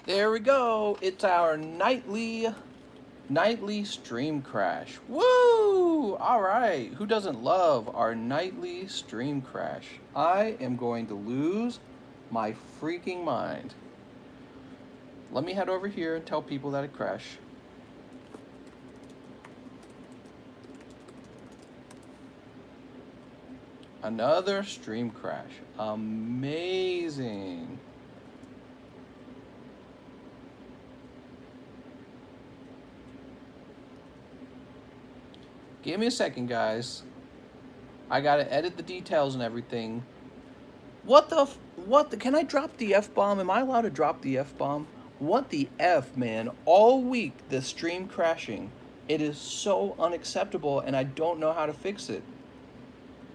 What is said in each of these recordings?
There we go. It's our nightly stream crash. Woo! All right. Who doesn't love our nightly stream crash? I am going to lose my freaking mind. Let me head over here and tell people that it crashed. Another stream crash. Amazing. Give me a second, guys. I gotta edit the details and everything. What the can I drop the F-bomb? Am I allowed to drop the F-bomb? What the F, man? All week, the stream crashing. It is so unacceptable, and I don't know how to fix it.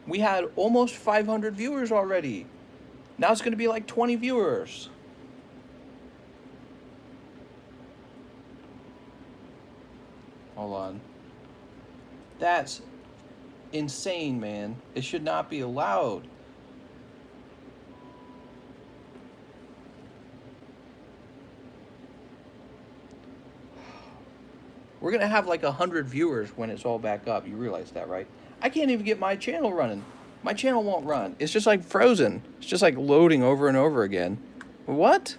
We had almost 500 viewers already. Now it's gonna be like 20 viewers. Hold on. That's insane, man. It should not be allowed. We're gonna have like 100 viewers when it's all back up. You realize that, right? I can't even get my channel running. My channel won't run. It's just like frozen. It's just like loading over and over again. What?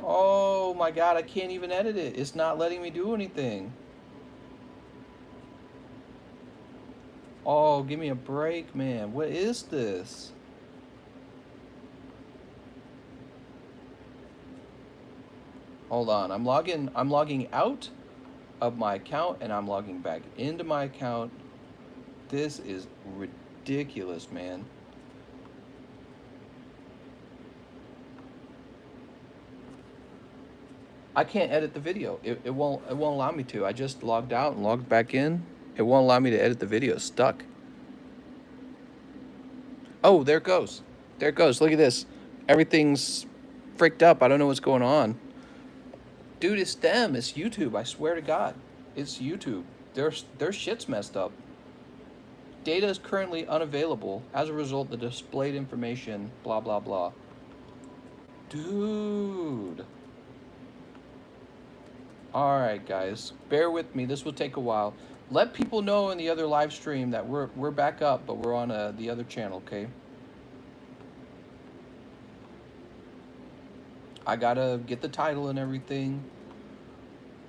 Oh my god, I can't even edit it. It's not letting me do anything. Oh, give me a break, man. What is this? Hold on. I'm logging out of my account and I'm logging back into my account. This is ridiculous, man. I can't edit the video. It won't allow me to. I just logged out and logged back in. It won't allow me to edit the video. It's stuck. Oh, there it goes. There it goes. Look at this. Everything's freaked up. I don't know what's going on. Dude, it's them. It's YouTube. I swear to God. It's YouTube. Their shit's messed up. Data is currently unavailable. As a result, the displayed information, blah, blah, blah. Dude. Alright, guys. Bear with me. This will take a while. Let people know in the other live stream that we're back up, but we're on the other channel, okay? I gotta get the title and everything.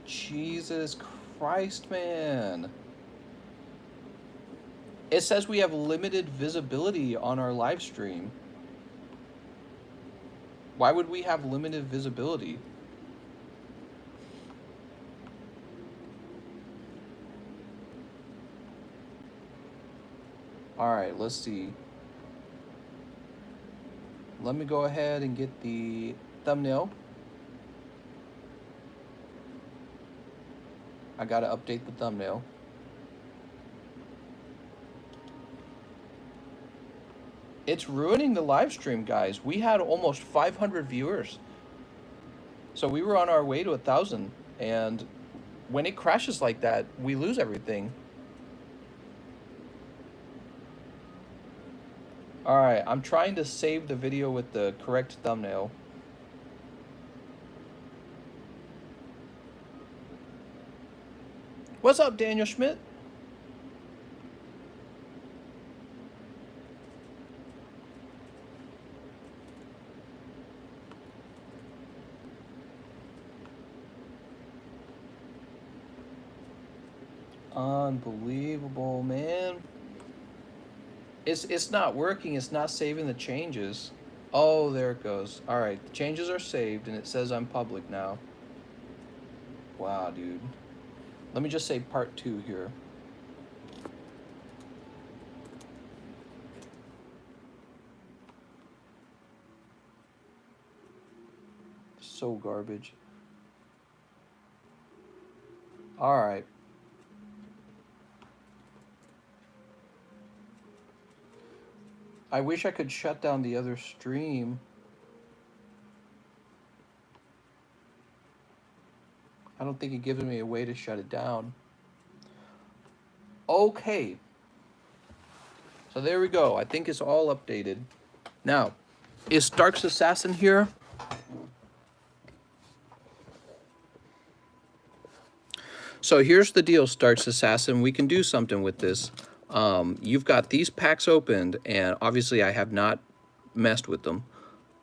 Jesus Christ, man. It says we have limited visibility on our live stream. Why would we have limited visibility? Alright, let's see. Let me go ahead and get the thumbnail. I gotta update the thumbnail. It's ruining the live stream, guys. We had almost 500 viewers. So we were on our way to 1,000. And when it crashes like that, we lose everything. Alright, I'm trying to save the video with the correct thumbnail. What's up, Daniel Schmidt? Unbelievable, man. It's not working. It's not saving the changes. Oh, there it goes. All right, the changes are saved, and it says I'm public now. Wow, dude. Let me just say part 2 here. So garbage. All right. I wish I could shut down the other stream. I don't think it gives me a way to shut it down. Okay. So there we go. I think it's all updated. Now, is Stark's Assassin here? So here's the deal, Stark's Assassin. We can do something with this. You've got these packs opened, and obviously I have not messed with them.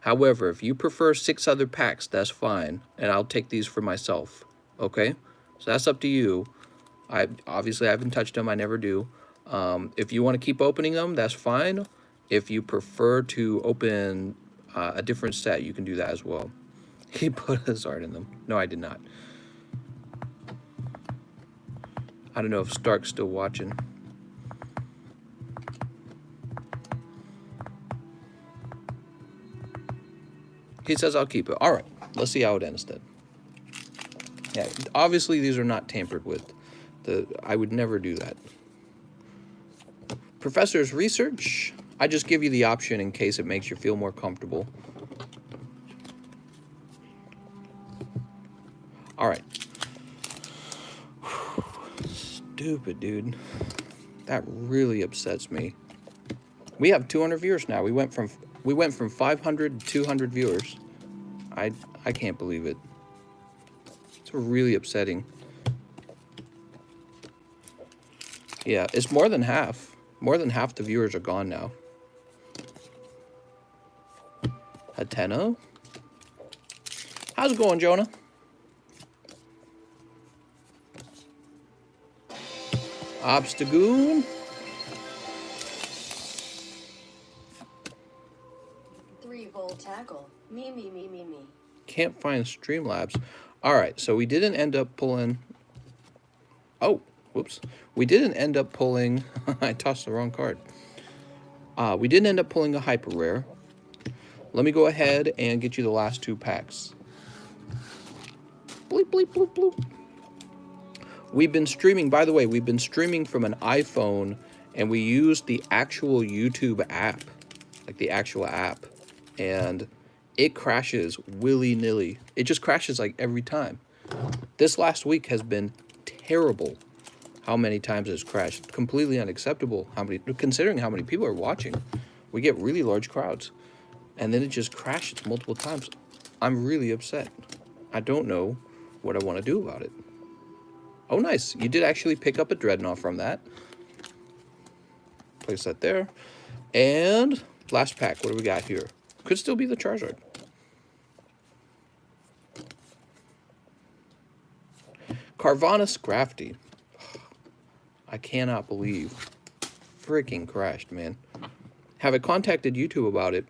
However, if you prefer 6 other packs, that's fine, and I'll take these for myself. Okay? So that's up to you. Obviously I haven't touched them. I never do. If you want to keep opening them, that's fine. If you prefer to open a different set, you can do that as well. He put his art in them. No, I did not. I don't know if Stark's still watching. He says I'll keep it. All right, let's see how it ends then. Yeah, obviously these are not tampered with. I would never do that. Professor's research. I just give you the option in case it makes you feel more comfortable. All right. Stupid, dude. That really upsets me. We have 200 viewers now. We went from 500 to 200 viewers. I can't believe it. It's really upsetting. Yeah, it's more than half. More than half the viewers are gone now. Hateno? How's it going, Jonah? Obstagoon? 3 Volt Tackle. Me. Can't find Streamlabs. Alright, so we didn't end up pulling... Oh, whoops. We didn't end up pulling... I tossed the wrong card. We didn't end up pulling a hyper rare. Let me go ahead and get you the last 2 packs. Bleep, bleep, bloop, bloop. We've been streaming, by the way, we've been streaming from an iPhone, and we used the actual YouTube app, like the actual app, and it crashes willy-nilly. It just crashes like every time. This last week has been terrible. How many times it's crashed? Completely unacceptable. Considering how many people are watching, we get really large crowds, and then it just crashes multiple times. I'm really upset. I don't know what I want to do about it. Oh, nice. You did actually pick up a Dreadnought from that. Place that there. And last pack. What do we got here? Could still be the Charizard. Carvanus Crafty. I cannot believe. Freaking crashed, man. Have I contacted YouTube about it?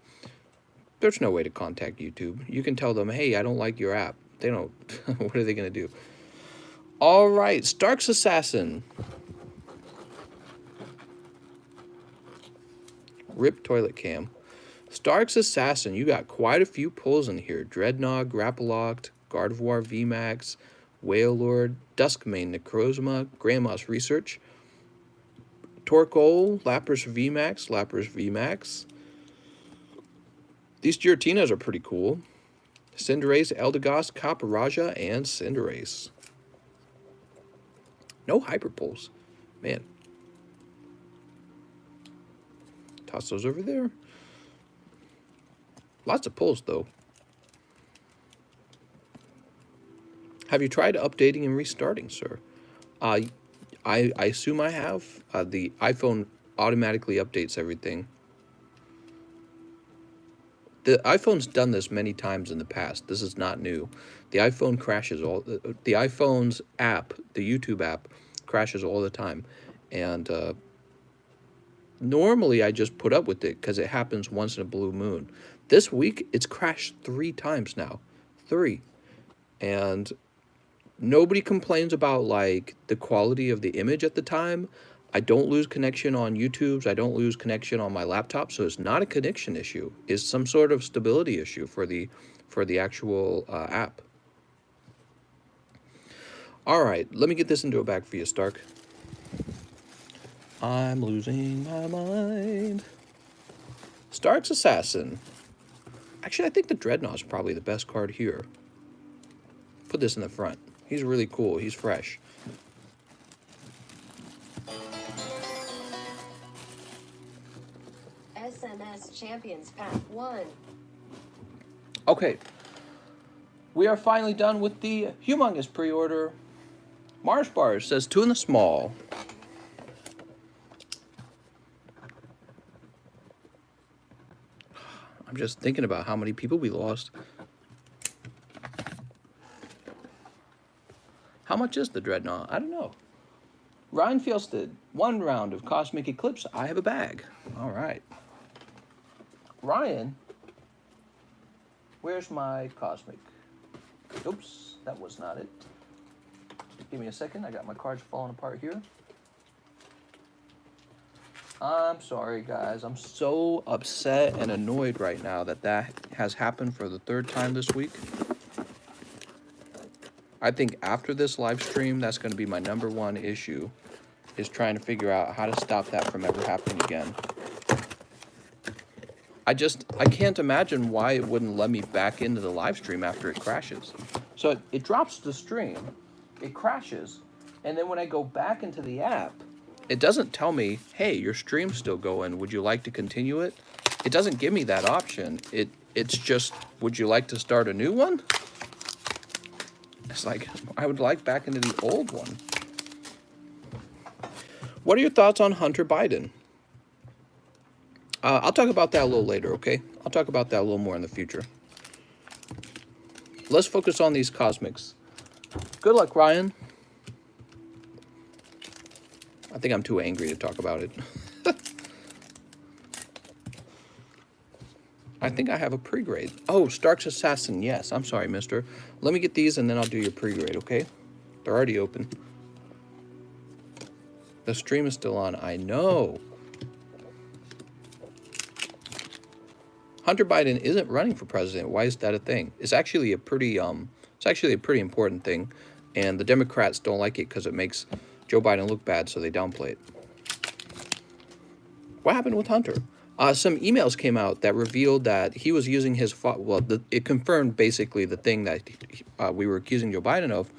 There's no way to contact YouTube. You can tell them, hey, I don't like your app. They don't. What are they going to do? All right, Stark's Assassin. Rip Toilet Cam. Stark's Assassin, you got quite a few pulls in here. Dreadnought, Grappalocked, Gardevoir VMAX, Wailord, Duskmane Necrozma, Grandma's Research, Torkoal, Lapras VMAX. These Giratinas are pretty cool. Cinderace, Eldegoss, Caparaja, and Cinderace. No hyper pulls. Man. Toss those over there. Lots of pulls, though. Have you tried updating and restarting, sir? I assume I have. The iPhone automatically updates everything. The iPhone's done this many times in the past. This is not new. The iPhone crashes all... The iPhone's app, the YouTube app, crashes all the time. And normally I just put up with it because it happens once in a blue moon. This week, it's crashed 3 times now. 3. And nobody complains about, like, the quality of the image at the time. I don't lose connection on YouTube's. I don't lose connection on my laptop, so it's not a connection issue. It's some sort of stability issue for the actual app. All right, let me get this into a bag for you, Stark. I'm losing my mind. Stark's Assassin. Actually, I think the Dreadnought is probably the best card here. Put this in the front. He's really cool. He's fresh. SnS Champions Pack 1. Okay. We are finally done with the humongous pre-order. Mars Bar says 2 in the small. I'm just thinking about how many people we lost. How much is the Dreadnought? I don't know. Ryan Fielstead, 1 round of Cosmic Eclipse. I have a bag. All right. Ryan, where's my Cosmic? Oops, that was not it. Give me a second. I got my cards falling apart here. I'm sorry, guys. I'm so upset and annoyed right now that that has happened for the 3rd time this week. I think after this live stream, that's going to be my #1 issue, is trying to figure out how to stop that from ever happening again. I can't imagine why it wouldn't let me back into the live stream after it crashes. So it drops the stream, it crashes, and then when I go back into the app, it doesn't tell me, hey, your stream's still going, would you like to continue it? It doesn't give me that option. It's just, would you like to start a new one? It's like, I would like back into the old one. What are your thoughts on Hunter Biden? I'll talk about that a little later, okay? I'll talk about that a little more in the future. Let's focus on these Cosmics. Good luck, Ryan. I think I'm too angry to talk about it. I think I have a pre-grade. Oh, Stark's Assassin. Yes, I'm sorry, mister. Let me get these and then I'll do your pre-grade, okay? They're already open. The stream is still on. I know. Hunter Biden isn't running for president. Why is that a thing? It's actually a pretty important thing, and the Democrats don't like it because it makes Joe Biden look bad, so they downplay it. What happened with Hunter? Some emails came out that revealed that he was using his it confirmed basically the thing that we were accusing Joe Biden of,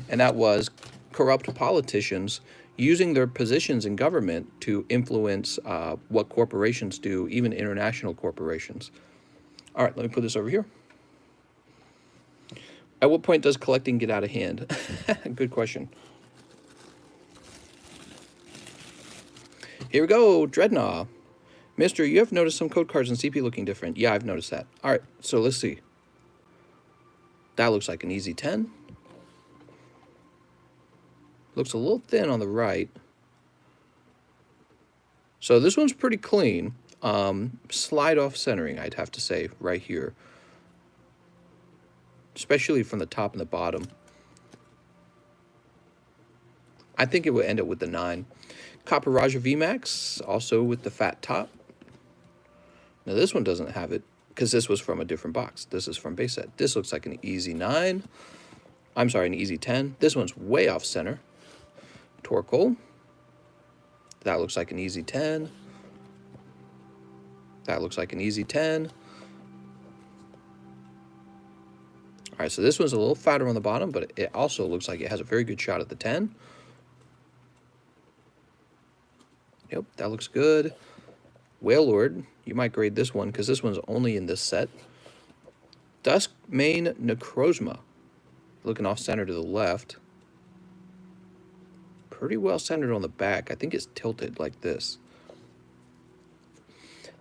and that was corrupt politicians using their positions in government to influence what corporations do, even international corporations. All right, let me put this over here. At what point does collecting get out of hand? Good question. Here we go, Dreadnought. Mister, you have noticed some code cards in CP looking different. Yeah, I've noticed that. All right, so let's see. That looks like an easy 10. Looks a little thin on the right. So this one's pretty clean. Slide off centering, I'd have to say, right here. Especially from the top and the bottom. I think it would end up with the 9. Copper Raja VMAX, also with the fat top. Now this one doesn't have it, because this was from a different box. This is from base set. This looks like an easy 9. I'm sorry, an easy 10. This one's way off center. Torkoal. That looks like an easy 10. That looks like an easy 10. All right, so this one's a little fatter on the bottom, but it also looks like it has a very good shot at the 10. Yep, that looks good. Wailord, you might grade this one because this one's only in this set. Duskmane Necrozma, looking off center to the left. Pretty well centered on the back. I think it's tilted like this.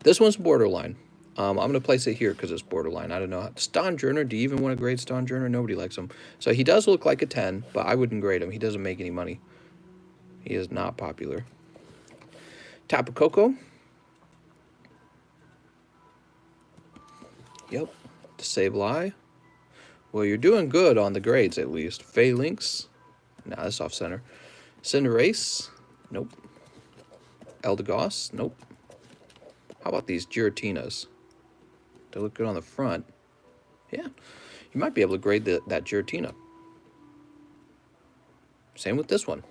This one's borderline. I'm going to place it here because it's borderline. I don't know. Stonjourner, do you even want to grade Stonjourner? Nobody likes him. So he does look like a 10, but I wouldn't grade him. He doesn't make any money. He is not popular. Tapu Koko. Yep. Sableye. Well, you're doing good on the grades at least. Phalanx. Nah, that's off center. Cinderace. Nope. Eldegoss. Nope. How about these Giratinas? They look good on the front. Yeah. You might be able to grade that Giratina. Same with this one.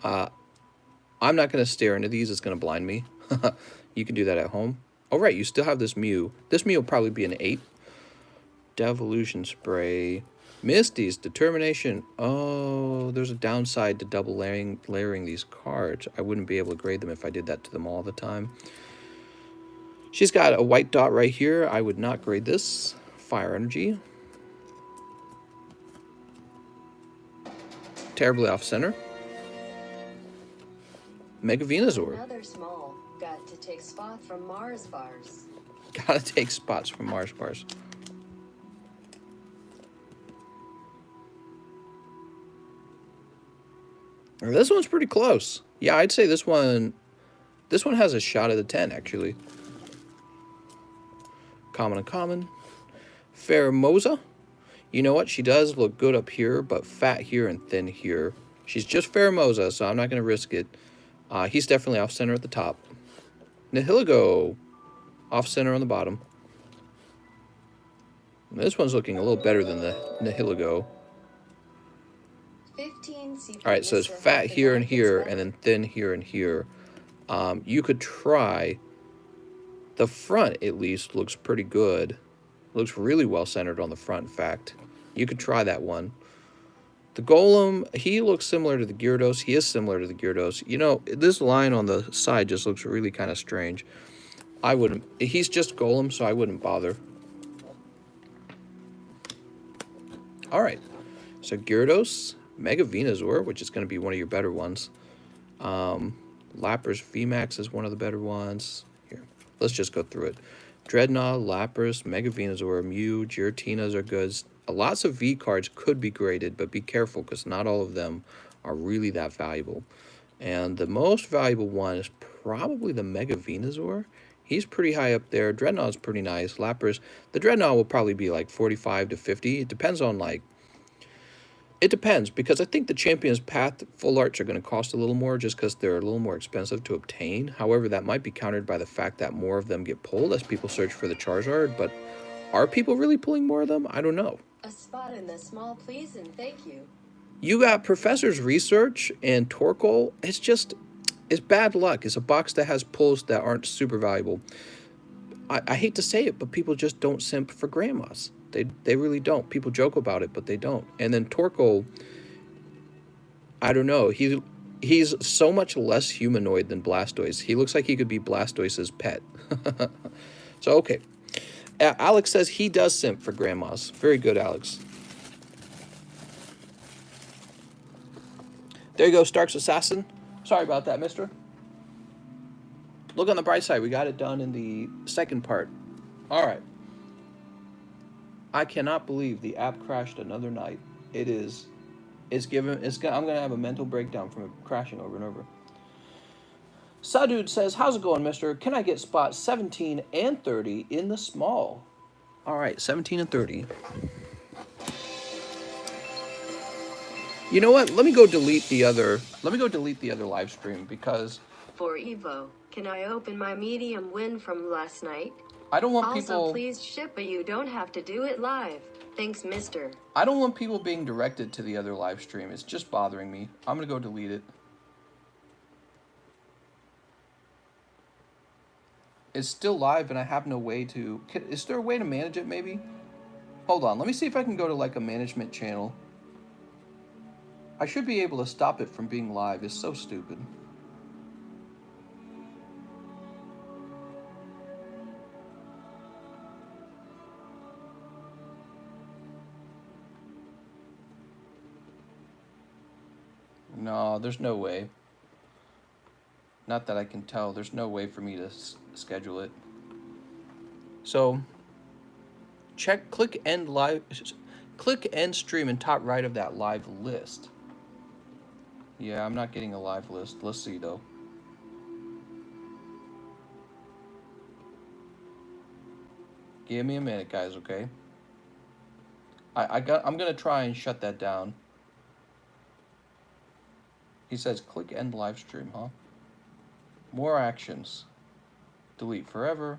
I'm not going to stare into these. It's going to blind me. You can do that at home. Oh, right. You still have this Mew. This Mew will probably be an 8. Devolution Spray. Misty's Determination. Oh, there's a downside to double layering these cards. I wouldn't be able to grade them if I did that to them all the time. She's got a white dot right here. I would not grade this. Fire energy. Terribly off center. Mega Venusaur. Another small. Got to take spot from Mars bars. Gotta take spots from Mars bars. This one's pretty close. Yeah, I'd say this one has a shot at a 10, actually. Common and common. Pheromosa. You know what? She does look good up here, but fat here and thin here. She's just Pheromosa, so I'm not going to risk it. He's definitely off-center at the top. Nihilego. Off-center on the bottom. This one's looking a little better than the Nihilego. 15 Alright, so it's fat here and here, and then thin here and here. You could try... The front, at least, looks pretty good. Looks really well centered on the front, in fact. You could try that one. The Golem, he looks similar to the Gyarados. He is similar to the Gyarados. You know, this line on the side just looks really kind of strange. I wouldn't... He's just Golem, so I wouldn't bother. Alright. So Gyarados, Mega Venusaur, which is going to be one of your better ones. Lapras VMAX is one of the better ones. Here, let's just go through it. Dreadnought, Lapras, Mega Venusaur, Mew, Giratinas are good. Lots of V cards could be graded, but be careful because not all of them are really that valuable. And the most valuable one is probably the Mega Venusaur. He's pretty high up there. Dreadnought's pretty nice. Lapras, the Dreadnought will probably be like 45 to 50. It depends on like... It depends, because I think the Champion's Path full arts are going to cost a little more just because they're a little more expensive to obtain. However, that might be countered by the fact that more of them get pulled as people search for the Charizard. But are people really pulling more of them? I don't know. A spot in the small, please, and thank you. You got Professor's Research and Torkoal. It's bad luck. It's a box that has pulls that aren't super valuable. I hate to say it, but people just don't simp for grandmas. They really don't. People joke about it, but they don't. And then Torkoal, I don't know. He's so much less humanoid than Blastoise. He looks like he could be Blastoise's pet. So, okay. Alex says he does simp for grandmas. Very good, Alex. There you go, Stark's Assassin. Sorry about that, mister. Look on the bright side. We got it done in the second part. All right. I cannot believe the app crashed another night. I'm going to have a mental breakdown from it crashing over and over. Sadude says, how's it going, mister? Can I get spots 17 and 30 in the small? All right, 17 and 30. You know what? Let me go delete the other live stream because... For Evo, can I open my medium win from last night? I don't want people... Also, please ship, but you don't have to do it live. Thanks, mister. I don't want people being directed to the other live stream. It's just bothering me. I'm going to go delete it. It's still live, and I have no way to... Is there a way to manage it, maybe? Hold on. Let me see if I can go to, like, a management channel. I should be able to stop it from being live. It's so stupid. No, there's no way. Not that I can tell. There's no way for me to schedule it. So, click end stream in top right of that live list. Yeah, I'm not getting a live list. Let's see though. Give me a minute, guys, okay? I'm gonna try and shut that down. He says click end live stream, huh? More actions. Delete forever.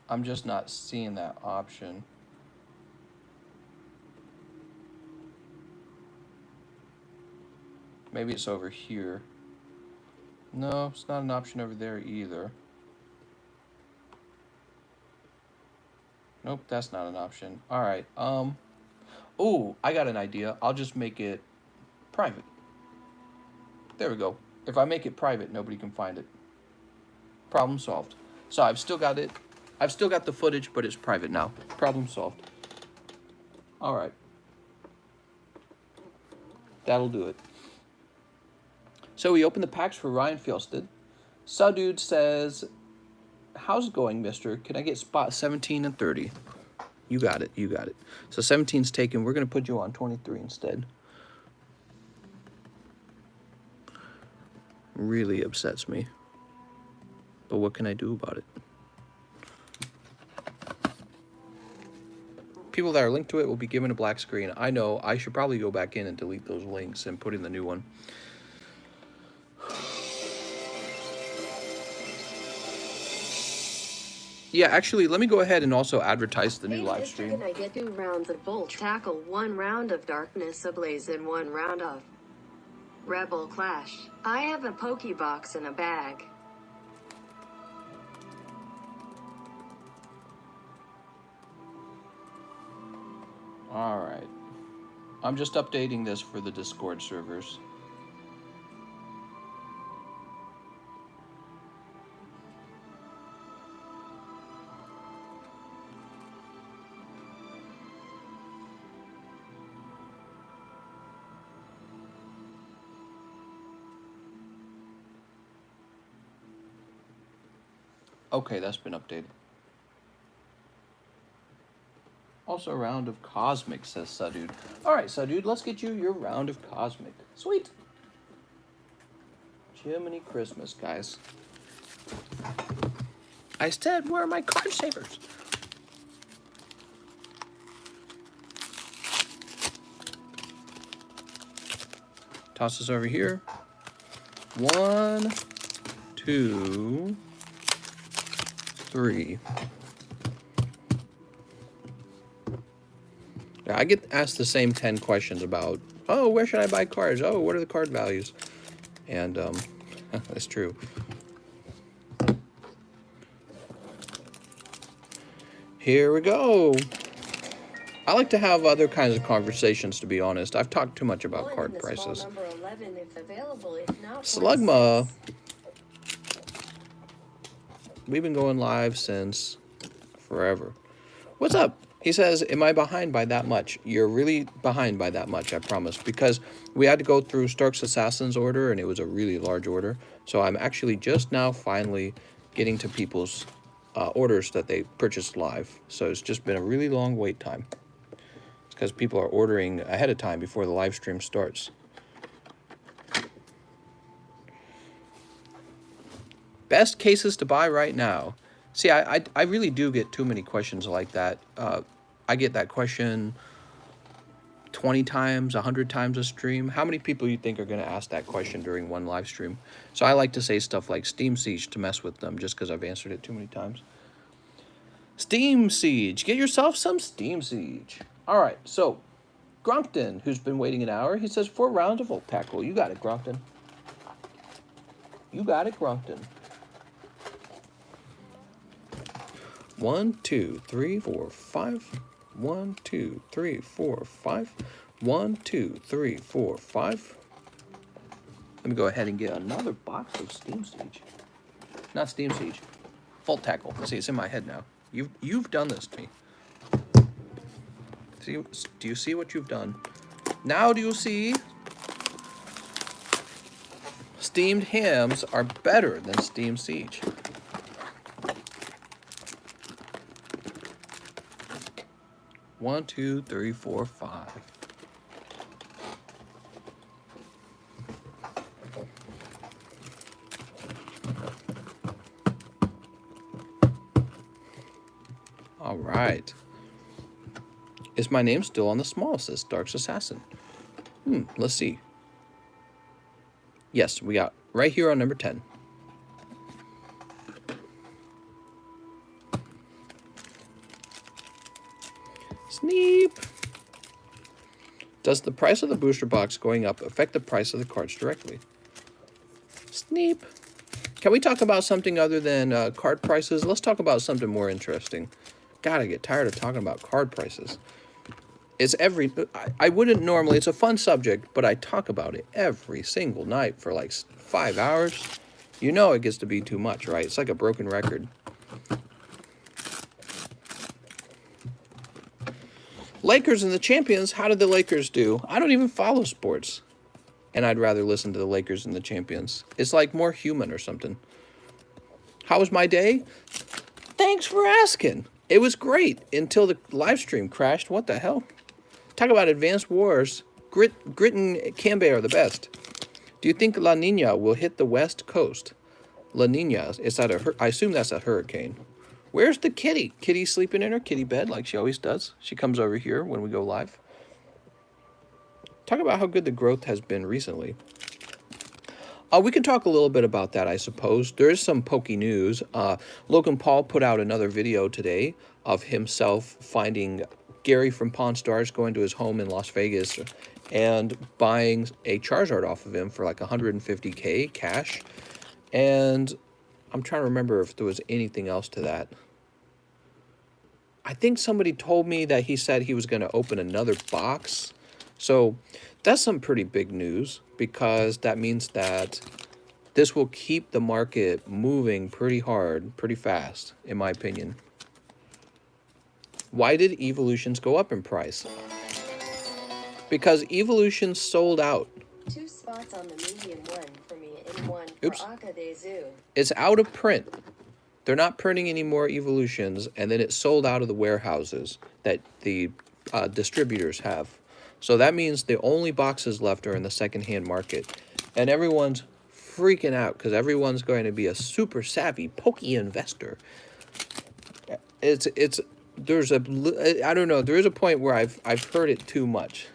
I'm just not seeing that option. Maybe it's over here. No, it's not an option over there either. Nope, that's not an option. All right. Oh, I got an idea. I'll just make it private. There we go. If I make it private, nobody can find it. Problem solved. So I've still got it. I've still got the footage, but it's private now. Problem solved. All right. That'll do it. So we opened the packs for Ryan Fjelsted. Dude says, how's it going, mister? Can I get spot 17 and 30? You got it. You got it. So 17's taken. We're going to put you on 23 instead. Really upsets me. But what can I do about it? People that are linked to it will be given a black screen. I know. I should probably go back in and delete those links and put in the new one. Yeah, actually, let me go ahead and also advertise the new live stream. Can I get 2 rounds of Volt Tackle, 1 round of Darkness Ablaze, and 1 round of Rebel Clash? I have a Pokebox in a bag. All right. I'm just updating this for the Discord servers. Okay, that's been updated. Also a round of Cosmic, says Sadude. Alright, Sadude, let's get you your round of Cosmic. Sweet. Jiminy Christmas, guys. I said, where are my card savers? Toss this over here. 1, 2, 3. Yeah, I get asked the same 10 questions about, oh, where should I buy cards? Oh, what are the card values? And that's true. Here we go. I like to have other kinds of conversations, to be honest. I've talked too much about card prices. 11, if available, if not, Slugma. We've been going live since forever. What's up? He says, am I behind by that much? You're really behind by that much, I promise. Because we had to go through Stark's Assassin's order, and it was a really large order. So I'm actually just now finally getting to people's orders that they purchased live. So it's just been a really long wait time. It's because people are ordering ahead of time before the live stream starts. Best cases to buy right now. See, I really do get too many questions like that. I get that question 20 times, 100 times a stream. How many people you think are going to ask that question during one live stream? So I like to say stuff like Steam Siege to mess with them just because I've answered it too many times. Steam Siege. Get yourself some Steam Siege. All right, so Gronkton, who's been waiting an hour, he says 4 rounds of Volt Tackle. You got it, Gronkton. You got it, Gronkton. 1, 2, 3, 4, 5. 1, 2, 3, 4, 5. 1, 2, 3, 4, 5. Let me go ahead and get another box of Steam Siege. Not Steam Siege. Volt Tackle. See, it's in my head now. You've done this to me. See, do you see what you've done? Now do you see? Steamed hams are better than Steam Siege. One, 2, 3, 4, 5. All right. Is my name still on the small, says Dark's Assassin? Let's see. Yes, we got right here on number 10. Sneep. Does the price of the booster box going up affect the price of the cards directly? Sneep. Can we talk about something other than card prices? Let's talk about something more interesting. God, I get tired of talking about card prices. It's I wouldn't normally, it's a fun subject, but I talk about it every single night for like 5 hours. You know it gets to be too much, right? It's like a broken record. Lakers and the champions, how did the Lakers do? I don't even follow sports. And I'd rather listen to the Lakers and the champions. It's like more human or something. How was my day? Thanks for asking. It was great until the live stream crashed. What the hell? Talk about advanced wars. Grit and Kanbei are the best. Do you think La Nina will hit the west coast? La Nina, I assume that's a hurricane. Where's the kitty? Kitty sleeping in her kitty bed like she always does. She comes over here when we go live. Talk about how good the growth has been recently. We can talk a little bit about that, I suppose. There is some pokey news. Logan Paul put out another video today of himself finding Gary from Pawn Stars, going to his home in Las Vegas and buying a Charizard off of him for like 150K cash. And I'm trying to remember if there was anything else to that. I think somebody told me that he said he was going to open another box. So that's some pretty big news, because that means that this will keep the market moving pretty hard, pretty fast, in my opinion. Why did evolutions go up in price? Because evolutions sold out. 2 spots on the medium one for me and 1 for Akadezu. It's out of print. They're not printing any more evolutions, and then it's sold out of the warehouses that the distributors have. So that means the only boxes left are in the secondhand market. And everyone's freaking out because everyone's going to be a super savvy pokey investor. I don't know, there is a point where I've heard it too much.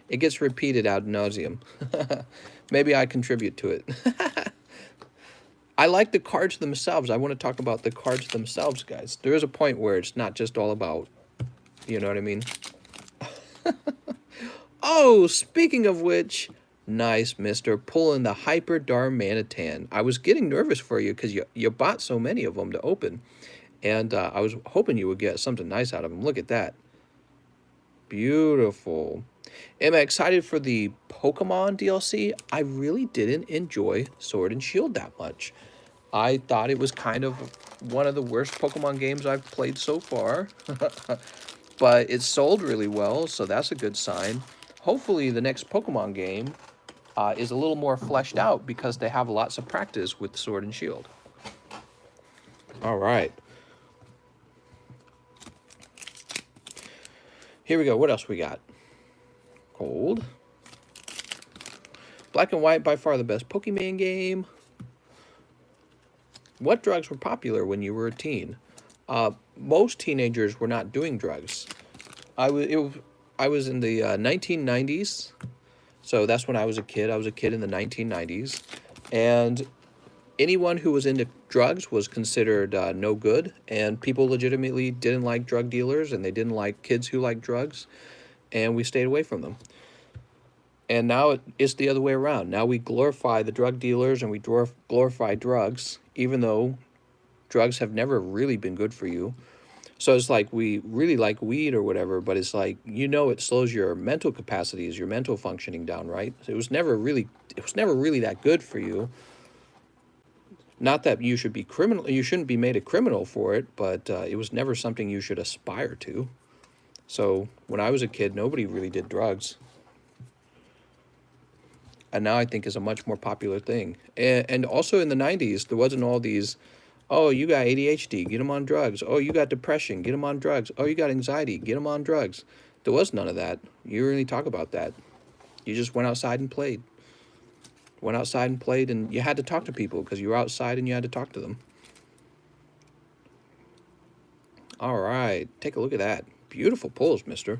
It gets repeated ad nauseum. Maybe I contribute to it. I like the cards themselves. I want to talk about the cards themselves, guys. There is a point where it's not just all about, you know what I mean? Oh, speaking of which, nice, mister, pulling the Hyper Darmanitan. I was getting nervous for you because you bought so many of them to open. And I was hoping you would get something nice out of them. Look at that. Beautiful. Am I excited for the Pokemon DLC? I really didn't enjoy Sword and Shield that much. I thought it was kind of one of the worst Pokemon games I've played so far. But it sold really well, so that's a good sign. Hopefully the next Pokemon game is a little more fleshed out, because they have lots of practice with Sword and Shield. All right. Here we go. What else we got? Gold. Black and White, by far the best Pokemon game. What drugs were popular when you were a teen? Most teenagers were not doing drugs. I was in the 1990s, so that's when I was a kid. I was a kid in the 1990s, and anyone who was into drugs was considered no good, and people legitimately didn't like drug dealers, and they didn't like kids who liked drugs, and we stayed away from them. And now it's the other way around. Now we glorify the drug dealers, and we glorify drugs, even though drugs have never really been good for you. So it's like we really like weed or whatever, but it's like, you know, it slows your mental capacities, your mental functioning down, right? So it was never really that good for you. Not that you should be criminal, you shouldn't be made a criminal for it, but it was never something you should aspire to. So when I was a kid, nobody really did drugs. And now I think is a much more popular thing. And also in the 90s, there wasn't all these, oh, you got ADHD, get them on drugs. Oh, you got depression, get them on drugs. Oh, you got anxiety, get them on drugs. There was none of that. You didn't really talk about that. You just went outside and played. Went outside and played, and you had to talk to people because you were outside and you had to talk to them. All right, take a look at that. Beautiful pulls, mister.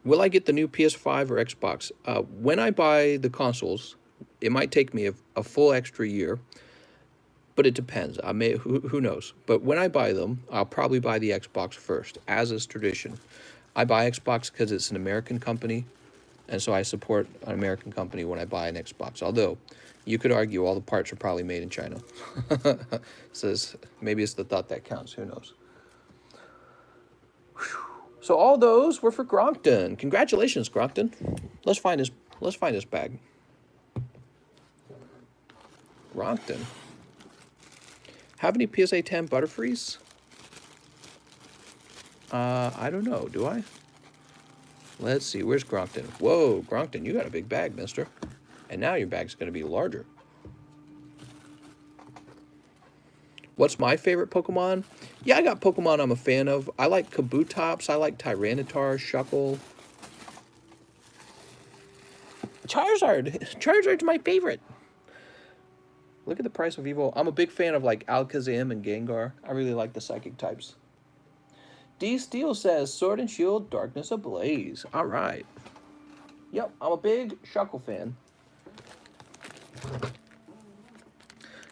Will I get the new PS5 or Xbox? When I buy the consoles, it might take me a full extra year, but it depends. I may, who knows? But when I buy them, I'll probably buy the Xbox first, as is tradition. I buy Xbox because it's an American company, and so I support an American company when I buy an Xbox. Although, you could argue all the parts are probably made in China. Says maybe it's the thought that counts. Who knows? Whew. So all those were for Gronkton. Congratulations, Gronkton. Let's find his bag. Gronkton. Have any PSA 10 Butterfrees? I don't know. Do I? Let's see. Where's Gronkton? Whoa, Gronkton, you got a big bag, mister. And now your bag's going to be larger. What's my favorite Pokemon? Yeah, I got Pokemon I'm a fan of. I like Kabutops. I like Tyranitar, Shuckle. Charizard. Charizard's my favorite. Look at the price of Evo. I'm a big fan of like Alakazam and Gengar. I really like the psychic types. D Steel says Sword and Shield, Darkness Ablaze. All right. Yep, I'm a big Shuckle fan.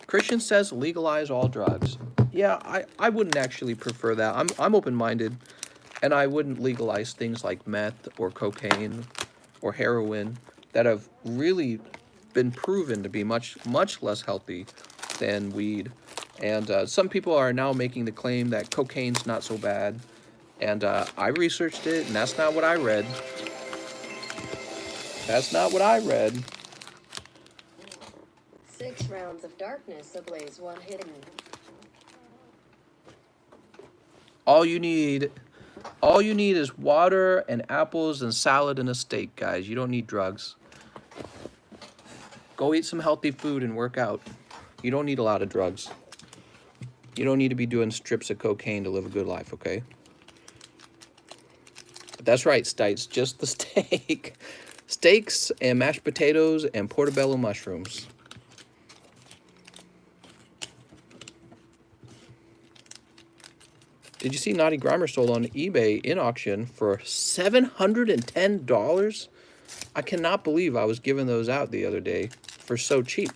Christian says legalize all drugs. Yeah, I wouldn't actually prefer that. I'm open-minded, and I wouldn't legalize things like meth or cocaine or heroin that have really been proven to be much less healthy than weed. And some people are now making the claim that cocaine's not so bad. And I researched it, and that's not what I read. That's not what I read. 6 rounds of darkness ablaze, 1 hitting. All you need is water and apples and salad and a steak, guys. You don't need drugs. Go eat some healthy food and work out. You don't need a lot of drugs. You don't need to be doing strips of cocaine to live a good life, okay? But that's right, Stites. Just the steak. Steaks and mashed potatoes and portobello mushrooms. Did you see Naughty Grimer sold on eBay in auction for $710? I cannot believe I was giving those out the other day for so cheap.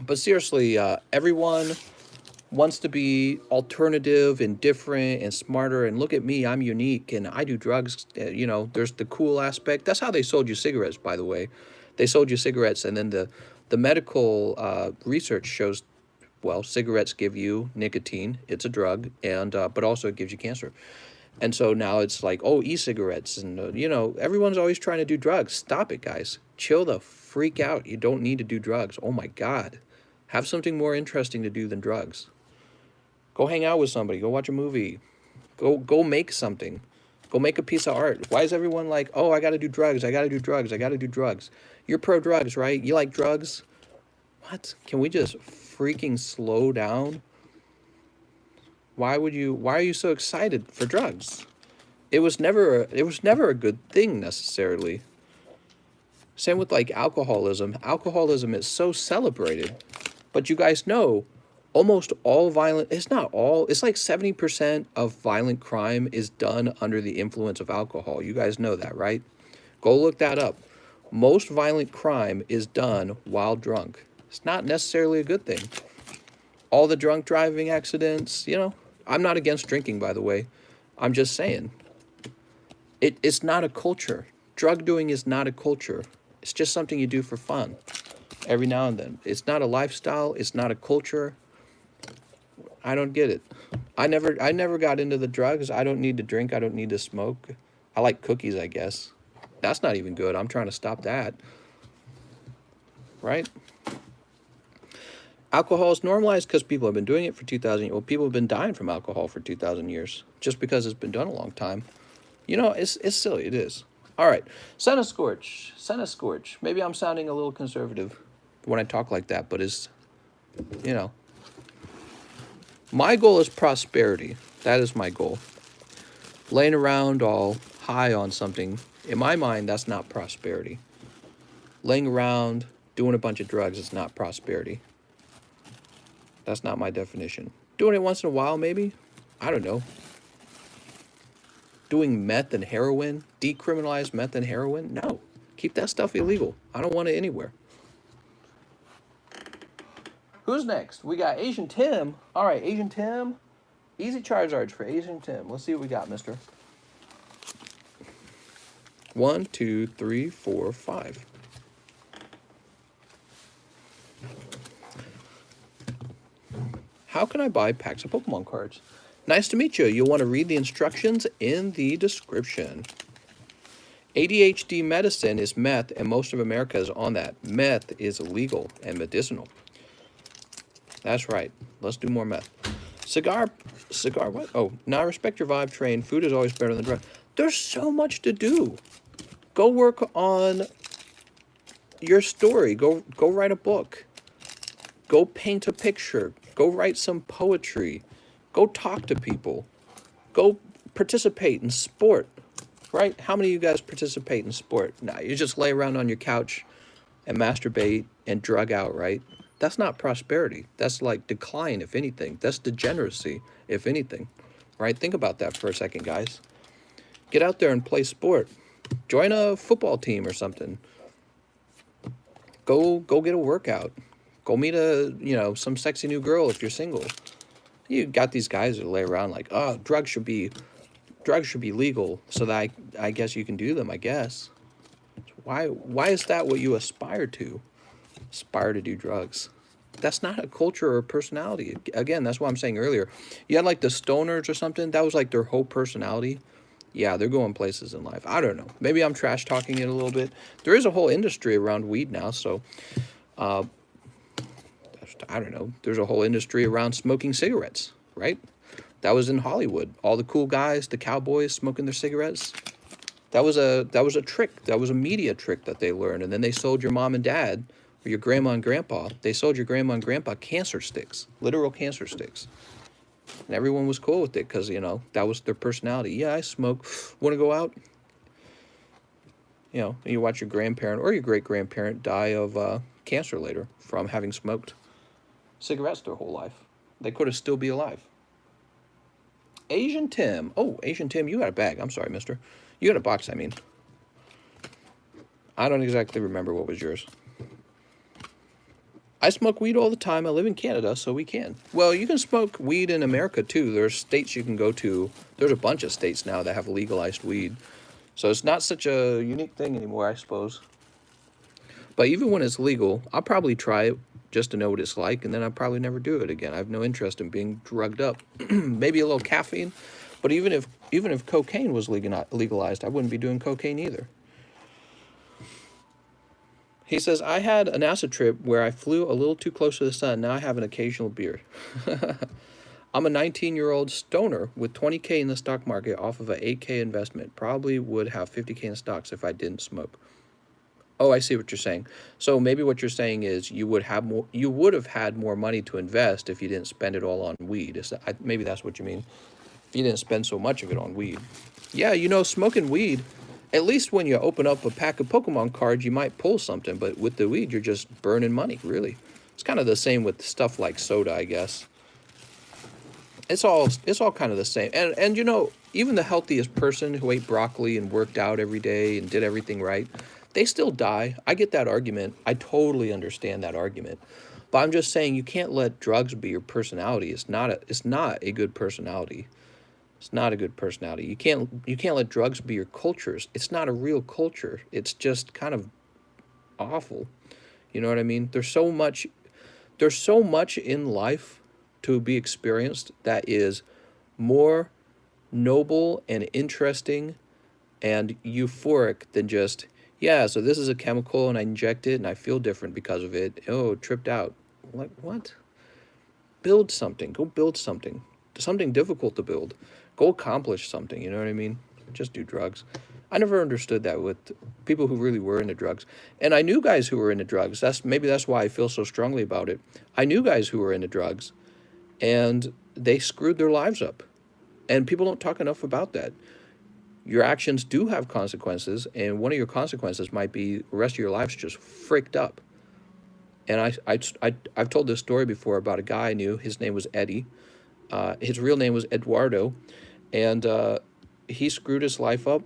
But seriously, everyone wants to be alternative and different and smarter. And look at me, I'm unique and I do drugs. You know, there's the cool aspect. That's how they sold you cigarettes, by the way. They sold you cigarettes, and then the medical research shows, well, cigarettes give you nicotine. It's a drug, and but also it gives you cancer. And so now it's like, oh, e-cigarettes. And, you know, everyone's always trying to do drugs. Stop it, guys. Chill the freak out. You don't need to do drugs. Oh, my God. Have something more interesting to do than drugs. Go hang out with somebody. Go watch a movie. Go make something. Go make a piece of art. Why is everyone like, oh, I got to do drugs. I got to do drugs. I got to do drugs. You're pro-drugs, right? You like drugs? What? Can we just freaking slow down? Why are you so excited for drugs? It was never a good thing necessarily. Same with like alcoholism. Alcoholism is so celebrated. But you guys know, almost all violent, it's not all, it's like 70% of violent crime is done under the influence of alcohol. You guys know that, right? Go look that up. Most violent crime is done while drunk. It's not necessarily a good thing. All the drunk driving accidents, you know, I'm not against drinking, by the way. I'm just saying, it's not a culture. Drug doing is not a culture. It's just something you do for fun every now and then. It's not a lifestyle. It's not a culture. I don't get it. I never got into the drugs. I don't need to drink. I don't need to smoke. I like cookies, I guess. That's not even good. I'm trying to stop that. Right? Alcohol is normalized because people have been doing it for 2,000 years. Well, people have been dying from alcohol for 2,000 years just because it's been done a long time. You know, it's silly. It is. All right. censorship Scorch. censorship Scorch. Maybe I'm sounding a little conservative when I talk like that, but it's, you know. My goal is prosperity. That is my goal. Laying around all high on something, in my mind, that's not prosperity. Laying around, doing a bunch of drugs is not prosperity. That's not my definition. Doing it once in a while, maybe? I don't know. Doing meth and heroin? Decriminalize meth and heroin? No. Keep that stuff illegal. I don't want it anywhere. Who's next? We got Asian Tim. All right, Asian Tim. Easy Charizards for Asian Tim. Let's see what we got, mister. 1, 2, 3, 4, 5. how can I buy packs of Pokemon cards? Nice to meet you. You'll want to read the instructions in the description. ADHD medicine is meth, and most of America is on that. Meth is illegal and medicinal. That's right. Let's do more meth. Cigar what? Oh, now I respect your vibe train. Food is always better than drug. There's so much to do. Go work on your story. Go write a book. Go paint a picture. Go write some poetry. Go talk to people. Go participate in sport. Right? How many of you guys participate in sport? Nah, you just lay around on your couch and masturbate and drug out, right? That's not prosperity. That's like decline, if anything. That's degeneracy, if anything. Right? Think about that for a second, guys. Get out there and play sport. Join a football team or something. Go get a workout. Go meet some sexy new girl if you're single. You got these guys that lay around like, oh, drugs should be legal so that I guess you can do them, I guess. Why is that what you aspire to? Aspire to do drugs. That's not a culture or personality. Again, that's what I'm saying earlier. You had like the stoners or something. That was like their whole personality. Yeah, they're going places in life. I don't know. Maybe I'm trash talking it a little bit. There is a whole industry around weed now, so I don't know. There's a whole industry around smoking cigarettes, right? That was in Hollywood. All the cool guys, the cowboys smoking their cigarettes. That was a trick. That was a media trick that they learned. And then they sold your mom and dad, or your grandma and grandpa. They sold your grandma and grandpa cancer sticks, literal cancer sticks. And everyone was cool with it because, that was their personality. Yeah, I smoke. Want to go out? You watch your grandparent or your great-grandparent die of cancer later from having smoked cigarettes their whole life. They could have still be alive. Asian Tim. Oh, Asian Tim, you got a bag. I'm sorry, mister. You got a box, I mean. I don't exactly remember what was yours. I smoke weed all the time. I live in Canada, so we can. Well, you can smoke weed in America, too. There's states you can go to. There's a bunch of states now that have legalized weed. So it's not such a unique thing anymore, I suppose. But even when it's legal, I'll probably try it just to know what it's like, and then I'll probably never do it again. I have no interest in being drugged up. Maybe a little caffeine, but even if cocaine was legalized, I wouldn't be doing cocaine either. He says, I had a NASA trip where I flew a little too close to the sun. Now I have an occasional beer. I'm a 19-year-old stoner with 20K in the stock market off of an 8K investment. Probably would have 50K in stocks if I didn't smoke. Oh, I see what you're saying. So maybe what you're saying is you would have had more money to invest if you didn't spend it all on weed. Maybe that's what you mean. If you didn't spend so much of it on weed. Yeah, smoking weed, at least when you open up a pack of Pokemon cards, you might pull something. But with the weed, you're just burning money, really. It's kind of the same with stuff like soda, I guess. It's all kind of the same. And even the healthiest person who ate broccoli and worked out every day and did everything right, they still die. I get that argument. I totally understand that argument. But I'm just saying you can't let drugs be your personality. It's not a good personality. It's not a good personality. You can't let drugs be your cultures. It's not a real culture. It's just kind of awful. You know what I mean? There's so much in life to be experienced that is more noble and interesting and euphoric than just, yeah, so this is a chemical and I inject it and I feel different because of it. Oh, tripped out. Like, what? Build something. Go build something. Something difficult to build. Go accomplish something, you know what I mean? Just do drugs. I never understood that with people who really were into drugs. And I knew guys who were into drugs. Maybe that's why I feel so strongly about it. I knew guys who were into drugs, and they screwed their lives up. And people don't talk enough about that. Your actions do have consequences, and one of your consequences might be the rest of your life's just fricked up. And I've told this story before about a guy I knew. His name was Eddie. His real name was Eduardo, and he screwed his life up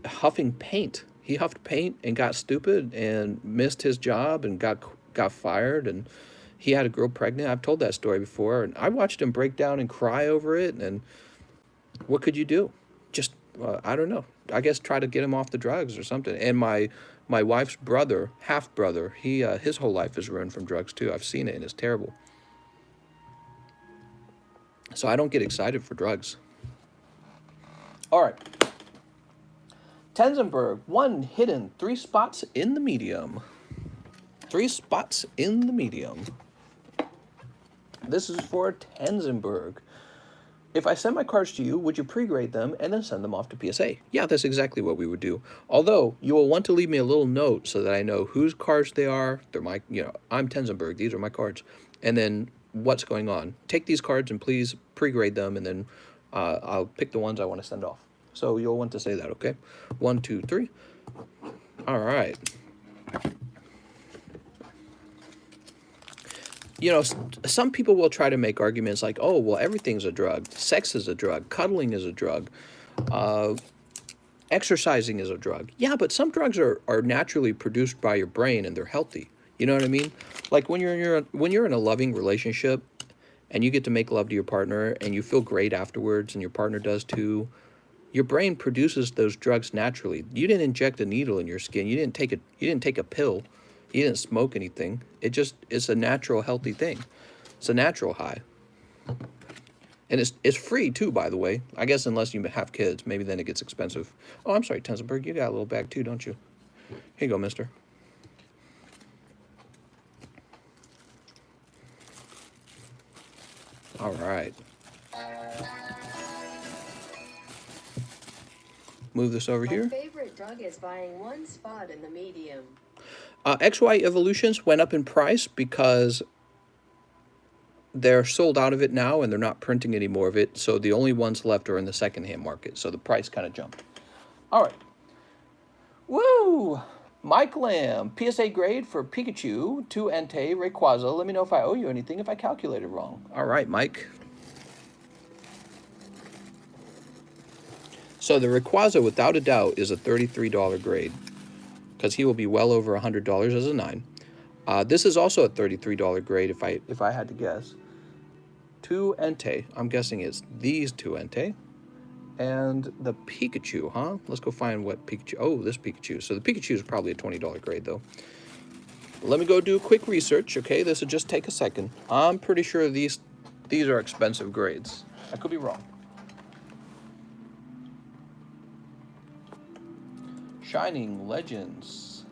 huffing paint. He huffed paint and got stupid and missed his job and got fired, and he had a girl pregnant. I've told that story before, and I watched him break down and cry over it. And what could you do? Just I don't know. I guess try to get him off the drugs or something. And my wife's brother, half brother, his whole life is ruined from drugs too. I've seen it, and it's terrible. So I don't get excited for drugs. All right. Tenzenberg, 1 hidden, 3 spots in the medium. 3 spots in the medium. This is for Tenzenberg. If I send my cards to you, would you pre-grade them and then send them off to PSA? Yeah, that's exactly what we would do. Although, you will want to leave me a little note so that I know whose cards they are. They're my, I'm Tenzenberg. These are my cards. And then what's going on. Take these cards and please pre-grade them, and then I'll pick the ones I want to send off. So you'll want to say that, okay? 1, 2, 3. All right. Some people will try to make arguments like, oh, well, everything's a drug. Sex is a drug. Cuddling is a drug. Exercising is a drug. Yeah, but some drugs are naturally produced by your brain and they're healthy. You know what I mean? Like when you're in a loving relationship and you get to make love to your partner and you feel great afterwards and your partner does too, your brain produces those drugs naturally. You didn't inject a needle in your skin. You didn't take a pill. You didn't smoke anything. It's a natural, healthy thing. It's a natural high. And it's free too, by the way. I guess unless you have kids, maybe then it gets expensive. Oh, I'm sorry, Tenzenberg, you got a little bag too, don't you? Here you go, mister. All right. Move this over here. My favorite drug is buying 1 spot in the medium. XY Evolutions went up in price because they're sold out of it now and they're not printing any more of it. So the only ones left are in the secondhand market. So the price kind of jumped. All right. Woo! Mike Lamb, PSA grade for Pikachu, 2 Entei, Rayquaza. Let me know if I owe you anything if I calculated wrong. All right, Mike. So the Rayquaza, without a doubt, is a $33 grade because he will be well over $100 as a 9. This is also a $33 grade if I had to guess. 2 Entei. I'm guessing it's these 2 Entei. And the Pikachu, huh? Let's go find what Pikachu... Oh, this Pikachu. So the Pikachu is probably a $20 grade, though. Let me go do a quick research, okay? This will just take a second. I'm pretty sure these are expensive grades. I could be wrong. Shining Legends.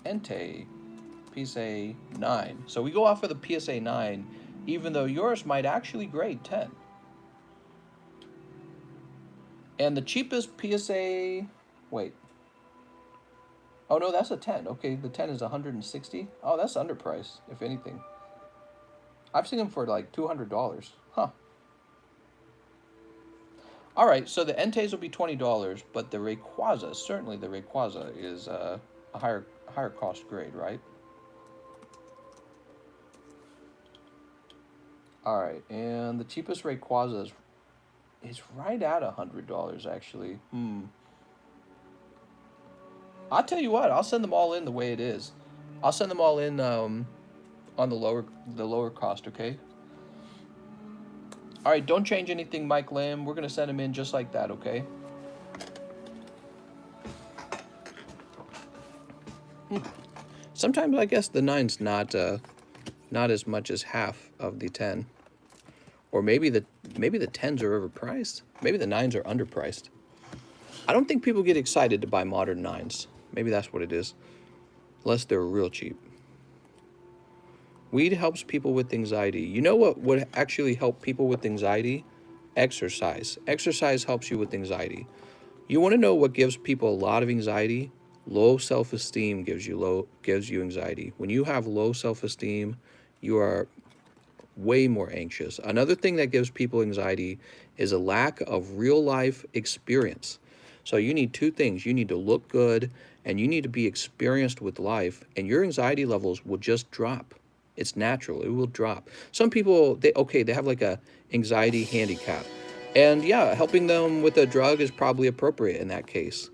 Entei. PSA 9. So we go off of the PSA 9, even though yours might actually grade 10. And the cheapest PSA... Wait. Oh, no, that's a 10. Okay, the 10 is 160. Oh, that's underpriced, if anything. I've seen them for like $200. Huh. All right, so the Enteis will be $20, but the Rayquaza, certainly the Rayquaza is a higher cost grade, right? All right, and the cheapest Rayquaza is right at $100, actually. I'll tell you what, I'll send them all in the way it is. I'll send them all in on the lower cost, okay? All right, don't change anything, Mike Lamb. We're gonna send them in just like that, okay? Sometimes I guess the 9's not as much as half of the 10. Or maybe the 10s are overpriced. Maybe the 9s are underpriced. I don't think people get excited to buy modern 9s. Maybe that's what it is. Unless they're real cheap. Weed helps people with anxiety. You know what would actually help people with anxiety? Exercise. Exercise helps you with anxiety. You want to know what gives people a lot of anxiety? Low self-esteem gives you anxiety. When you have low self-esteem, you are way more anxious. Another thing that gives people anxiety is a lack of real-life experience. So you need 2 things. You need to look good, and you need to be experienced with life, and your anxiety levels will just drop. It's natural. It will drop. Some people, they have like a anxiety handicap. And yeah, helping them with a drug is probably appropriate in that case.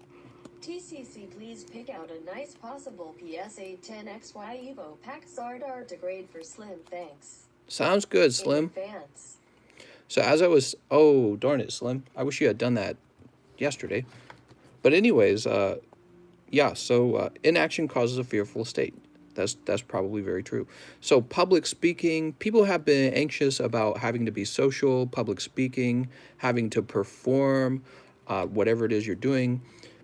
TCC, please pick out a nice possible PSA 10 XY Evo pack Zardar to grade for Slim. Thanks. Sounds good, Slim. So as I was... Oh, darn it, Slim. I wish you had done that yesterday. But anyways, yeah, so inaction causes a fearful state. That's probably very true. So public speaking, people have been anxious about having to be social, public speaking, having to perform, whatever it is you're doing.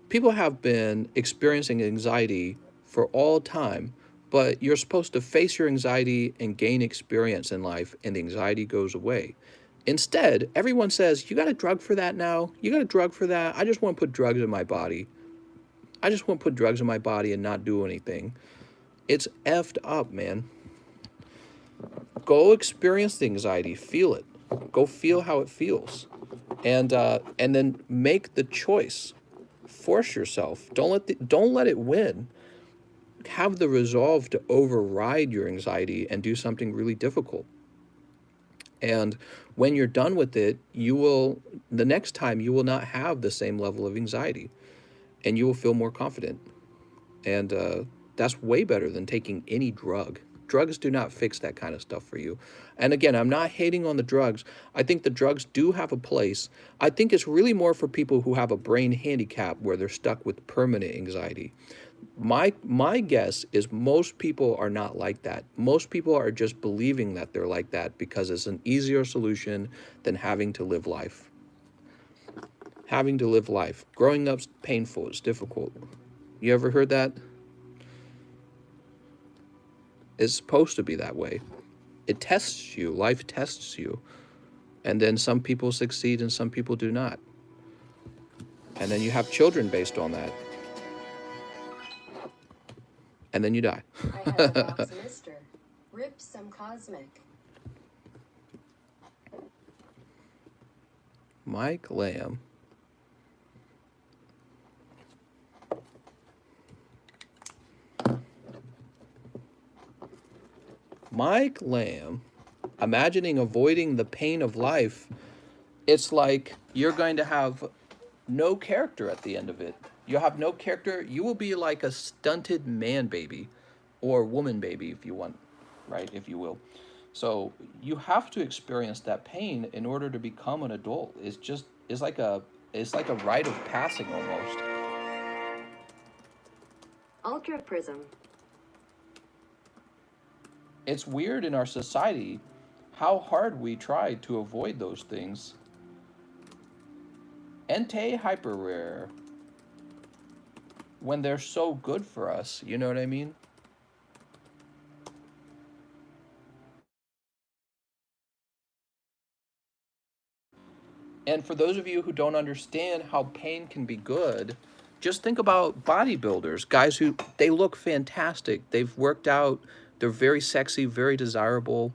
People have been experiencing anxiety for all time, but you're supposed to face your anxiety and gain experience in life, and the anxiety goes away. Instead, everyone says, you got a drug for that now? You got a drug for that? I just want to put drugs in my body. I just want to put drugs in my body and not do anything. It's effed up, man. Go experience the anxiety. Feel it. Go feel how it feels. And then make the choice. Force yourself. Don't let it win. Have the resolve to override your anxiety and do something really difficult. And when you're done with it, the next time you will not have the same level of anxiety, and you will feel more confident. And that's way better than taking any drug. Drugs do not fix that kind of stuff for you. And again, I'm not hating on the drugs. I think the drugs do have a place. I think it's really more for people who have a brain handicap where they're stuck with permanent anxiety. My guess is most people are not like that. Most people are just believing that they're like that because it's an easier solution than having to live life. Having to live life. Growing up's painful. It's difficult. You ever heard that? It's supposed to be that way. It tests you. Life tests you. And then some people succeed and some people do not. And then you have children based on that. And then you die. I have a box mister. Rip some cosmic. Mike Lamb. Mike Lamb, imagining avoiding the pain of life, it's like you're going to have no character at the end of it. You'll have no character. You will be like a stunted man baby or woman baby if you want, right? If you will. So you have to experience that pain in order to become an adult. It's like a rite of passing almost. Ultra Prism. It's weird in our society how hard we try to avoid those things. Entei hyper rare. When they're so good for us, you know what I mean? And for those of you who don't understand how pain can be good, just think about bodybuilders, guys who, they look fantastic. They've worked out, they're very sexy, very desirable.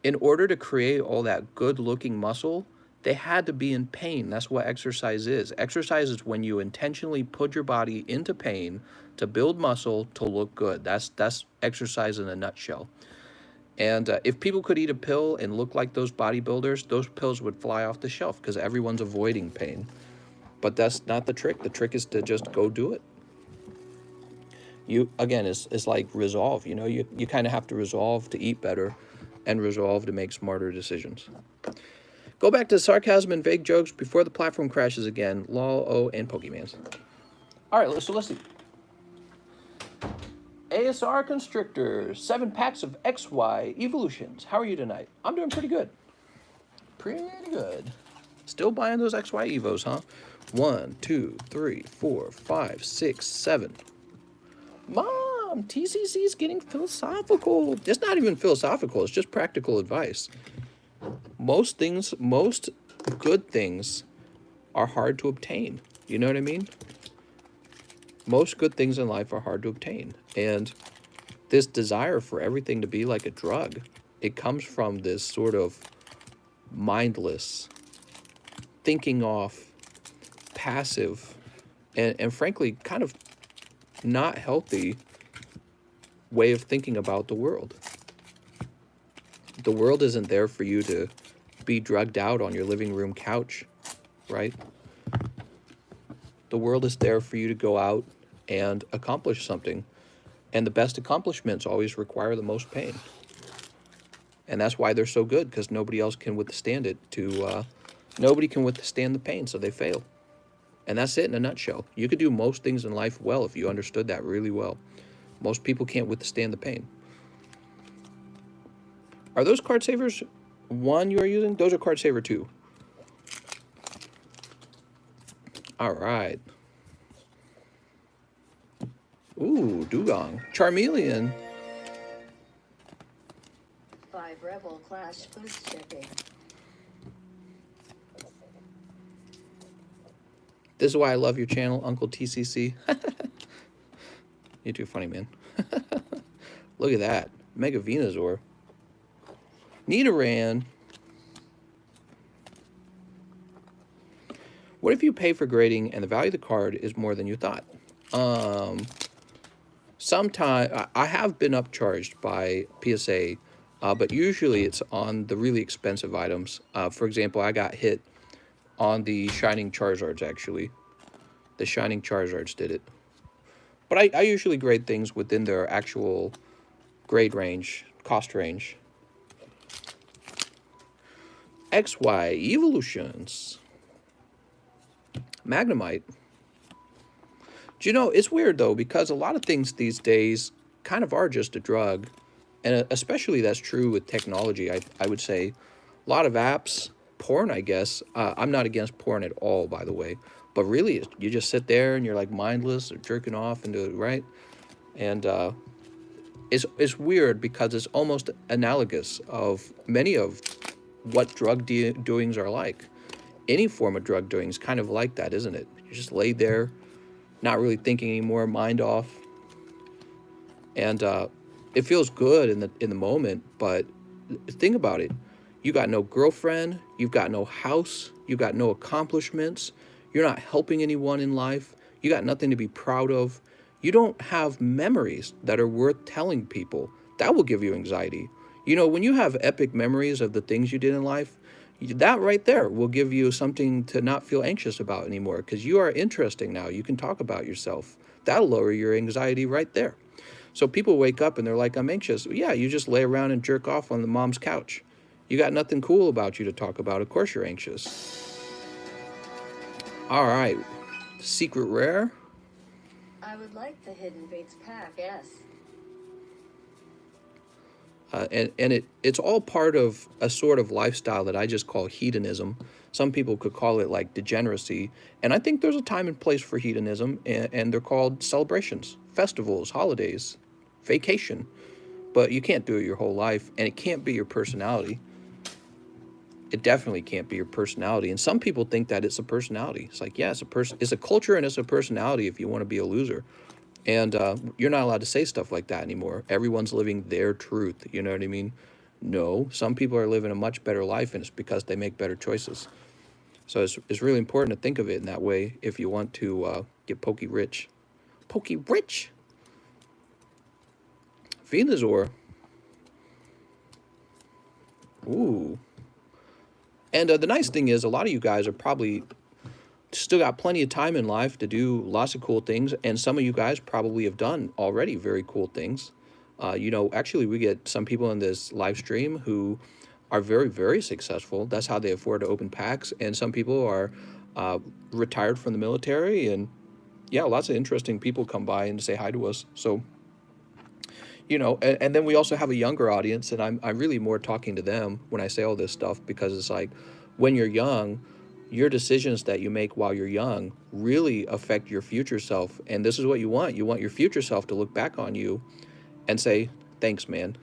In order to create all that good looking muscle, they had to be in pain. That's what exercise is. Exercise is when you intentionally put your body into pain to build muscle to look good. That's exercise in a nutshell. And if people could eat a pill and look like those bodybuilders, those pills would fly off the shelf because everyone's avoiding pain. But that's not the trick. The trick is to just go do it. Again, it's like resolve. You know, you kind of have to resolve to eat better and resolve to make smarter decisions. Go back to sarcasm and vague jokes before the platform crashes again. Lol, oh, and Pokemans. All right, so let's see. ASR Constrictor, 7 packs of XY Evolutions. How are you tonight? I'm doing pretty good. Pretty good. Still buying those XY Evos, huh? 1, 2, 3, 4, 5, 6, 7. Mom, TCC's getting philosophical. It's not even philosophical. It's just practical advice. Most good things are hard to obtain. You know what I mean? Most good things in life are hard to obtain. And this desire for everything to be like a drug, it comes from this sort of mindless, thinking off, passive, and frankly, kind of not healthy way of thinking about the world. The world isn't there for you to be drugged out on your living room couch, right? The world is there for you to go out and accomplish something. And the best accomplishments always require the most pain. And that's why they're so good, because nobody else can withstand it. Nobody can withstand the pain, so they fail. And that's it in a nutshell. You could do most things in life well if you understood that really well. Most people can't withstand the pain. Are those card savers 1 you are using? Those are card saver 2. All right. Ooh, Dugong. Charmeleon. 5 Rebel Clash boost shipping. This is why I love your channel, Uncle TCC. You're too funny, man. Look at that. Mega Venusaur. Nidoran. What if you pay for grading and the value of the card is more than you thought? Sometimes I have been upcharged by PSA, but usually it's on the really expensive items. For example, I got hit on the Shining Charizards, actually. The Shining Charizards did it. But I usually grade things within their actual grade range, cost range. XY Evolutions. Magnemite. Do you know, it's weird though, because a lot of things these days kind of are just a drug. And especially that's true with technology, I would say. A lot of apps, porn, I guess. I'm not against porn at all, by the way. But really, you just sit there and you're like mindless or jerking off and do it, right? And it's weird because it's almost analogous of many of what drug doings are like. Any form of drug doing is kind of like that, isn't it? You just lay there, not really thinking anymore, mind off. And it feels good in the moment, but think about it. You got no girlfriend, you've got no house, you've got no accomplishments, you're not helping anyone in life, you got nothing to be proud of. You don't have memories that are worth telling people. That will give you anxiety. You know, when you have epic memories of the things you did in life, that right there will give you something to not feel anxious about anymore, because you are interesting now. You can talk about yourself. That'll lower your anxiety right there. So people wake up and they're like, I'm anxious. Yeah, you just lay around and jerk off on the mom's couch. You got nothing cool about you to talk about. Of course you're anxious. All right. Secret Rare. I would like the Hidden Fates pack, yes. And it's all part of a sort of lifestyle that I just call hedonism. Some people could call it like degeneracy. And I think there's a time and place for hedonism, and they're called celebrations, festivals, holidays, vacation. But you can't do it your whole life, and it can't be your personality. It definitely can't be your personality. And some people think that it's a personality. It's like, yeah, it's a culture and it's a personality if you want to be a loser. And you're not allowed to say stuff like that anymore. Everyone's living their truth. You know what I mean? No, some people are living a much better life, and it's because they make better choices. So it's really important to think of it in that way if you want to get pokey rich. Pokey rich? Venusaur. Ooh. And the nice thing is, a lot of you guys are probably still got plenty of time in life to do lots of cool things, and some of you guys probably have done already very cool things. You know, actually, we get some people in this live stream who are very, very successful. That's how they afford to open packs, and some people are retired from the military, and yeah, lots of interesting people come by and say hi to us. So, you know, and then we also have a younger audience, and I'm really more talking to them when I say all this stuff, because it's like, when you're young, your decisions that you make while you're young really affect your future self. And this is what you want. You want your future self to look back on you and say, thanks, man.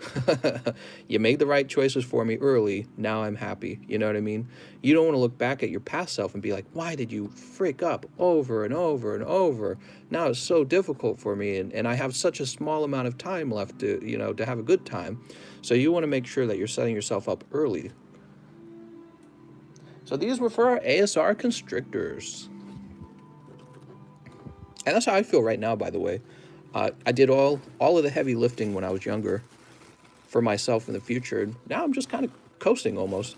You made the right choices for me early. Now I'm happy. You know what I mean? You don't want to look back at your past self and be like, why did you frick up over and over and over? Now it's so difficult for me, and I have such a small amount of time left to, you know, to have a good time. So you want to make sure that you're setting yourself up early. So these were for our ASR constrictors. And that's how I feel right now, by the way. I did all of the heavy lifting when I was younger for myself in the future. Now I'm just kind of coasting almost.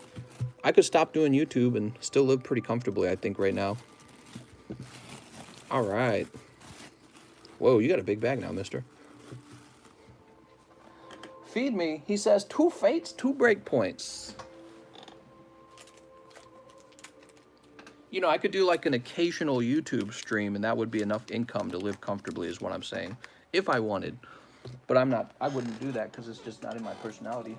I could stop doing YouTube and still live pretty comfortably, I think, right now. All right. Whoa, you got a big bag now, mister. Feed me. He says 2 fates, 2 breakpoints. You know, I could do like an occasional YouTube stream, and that would be enough income to live comfortably, is what I'm saying, if I wanted. But I'm not, I wouldn't do that because it's just not in my personality.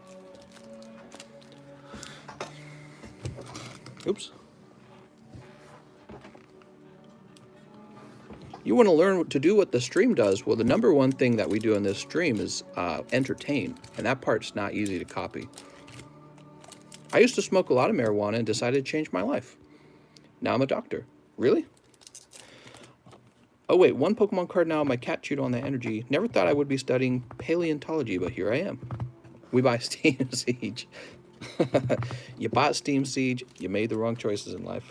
Oops. You want to learn to do what the stream does. Well, the number one thing that we do in this stream is entertain. And that part's not easy to copy. I used to smoke a lot of marijuana and decided to change my life. Now I'm a doctor. Really? Oh wait, one Pokemon card now. My cat chewed on that energy. Never thought I would be studying paleontology, but here I am. We buy Steam Siege. You bought Steam Siege. You made the wrong choices in life.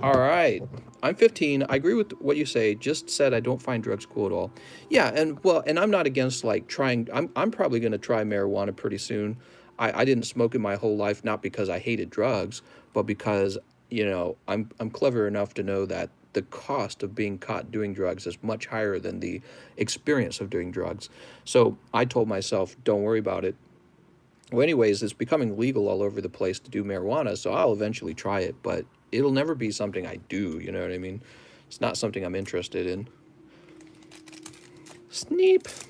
All right. I'm 15. I agree with what you say. Just said I don't find drugs cool at all. Yeah, and well, and I'm not against like trying. I'm probably going to try marijuana pretty soon. I didn't smoke it my whole life, not because I hated drugs, but because, you know, I'm clever enough to know that the cost of being caught doing drugs is much higher than the experience of doing drugs. So I told myself, don't worry about it. Well, anyways, it's becoming legal all over the place to do marijuana, so I'll eventually try it, but it'll never be something I do, you know what I mean? It's not something I'm interested in. Sneep.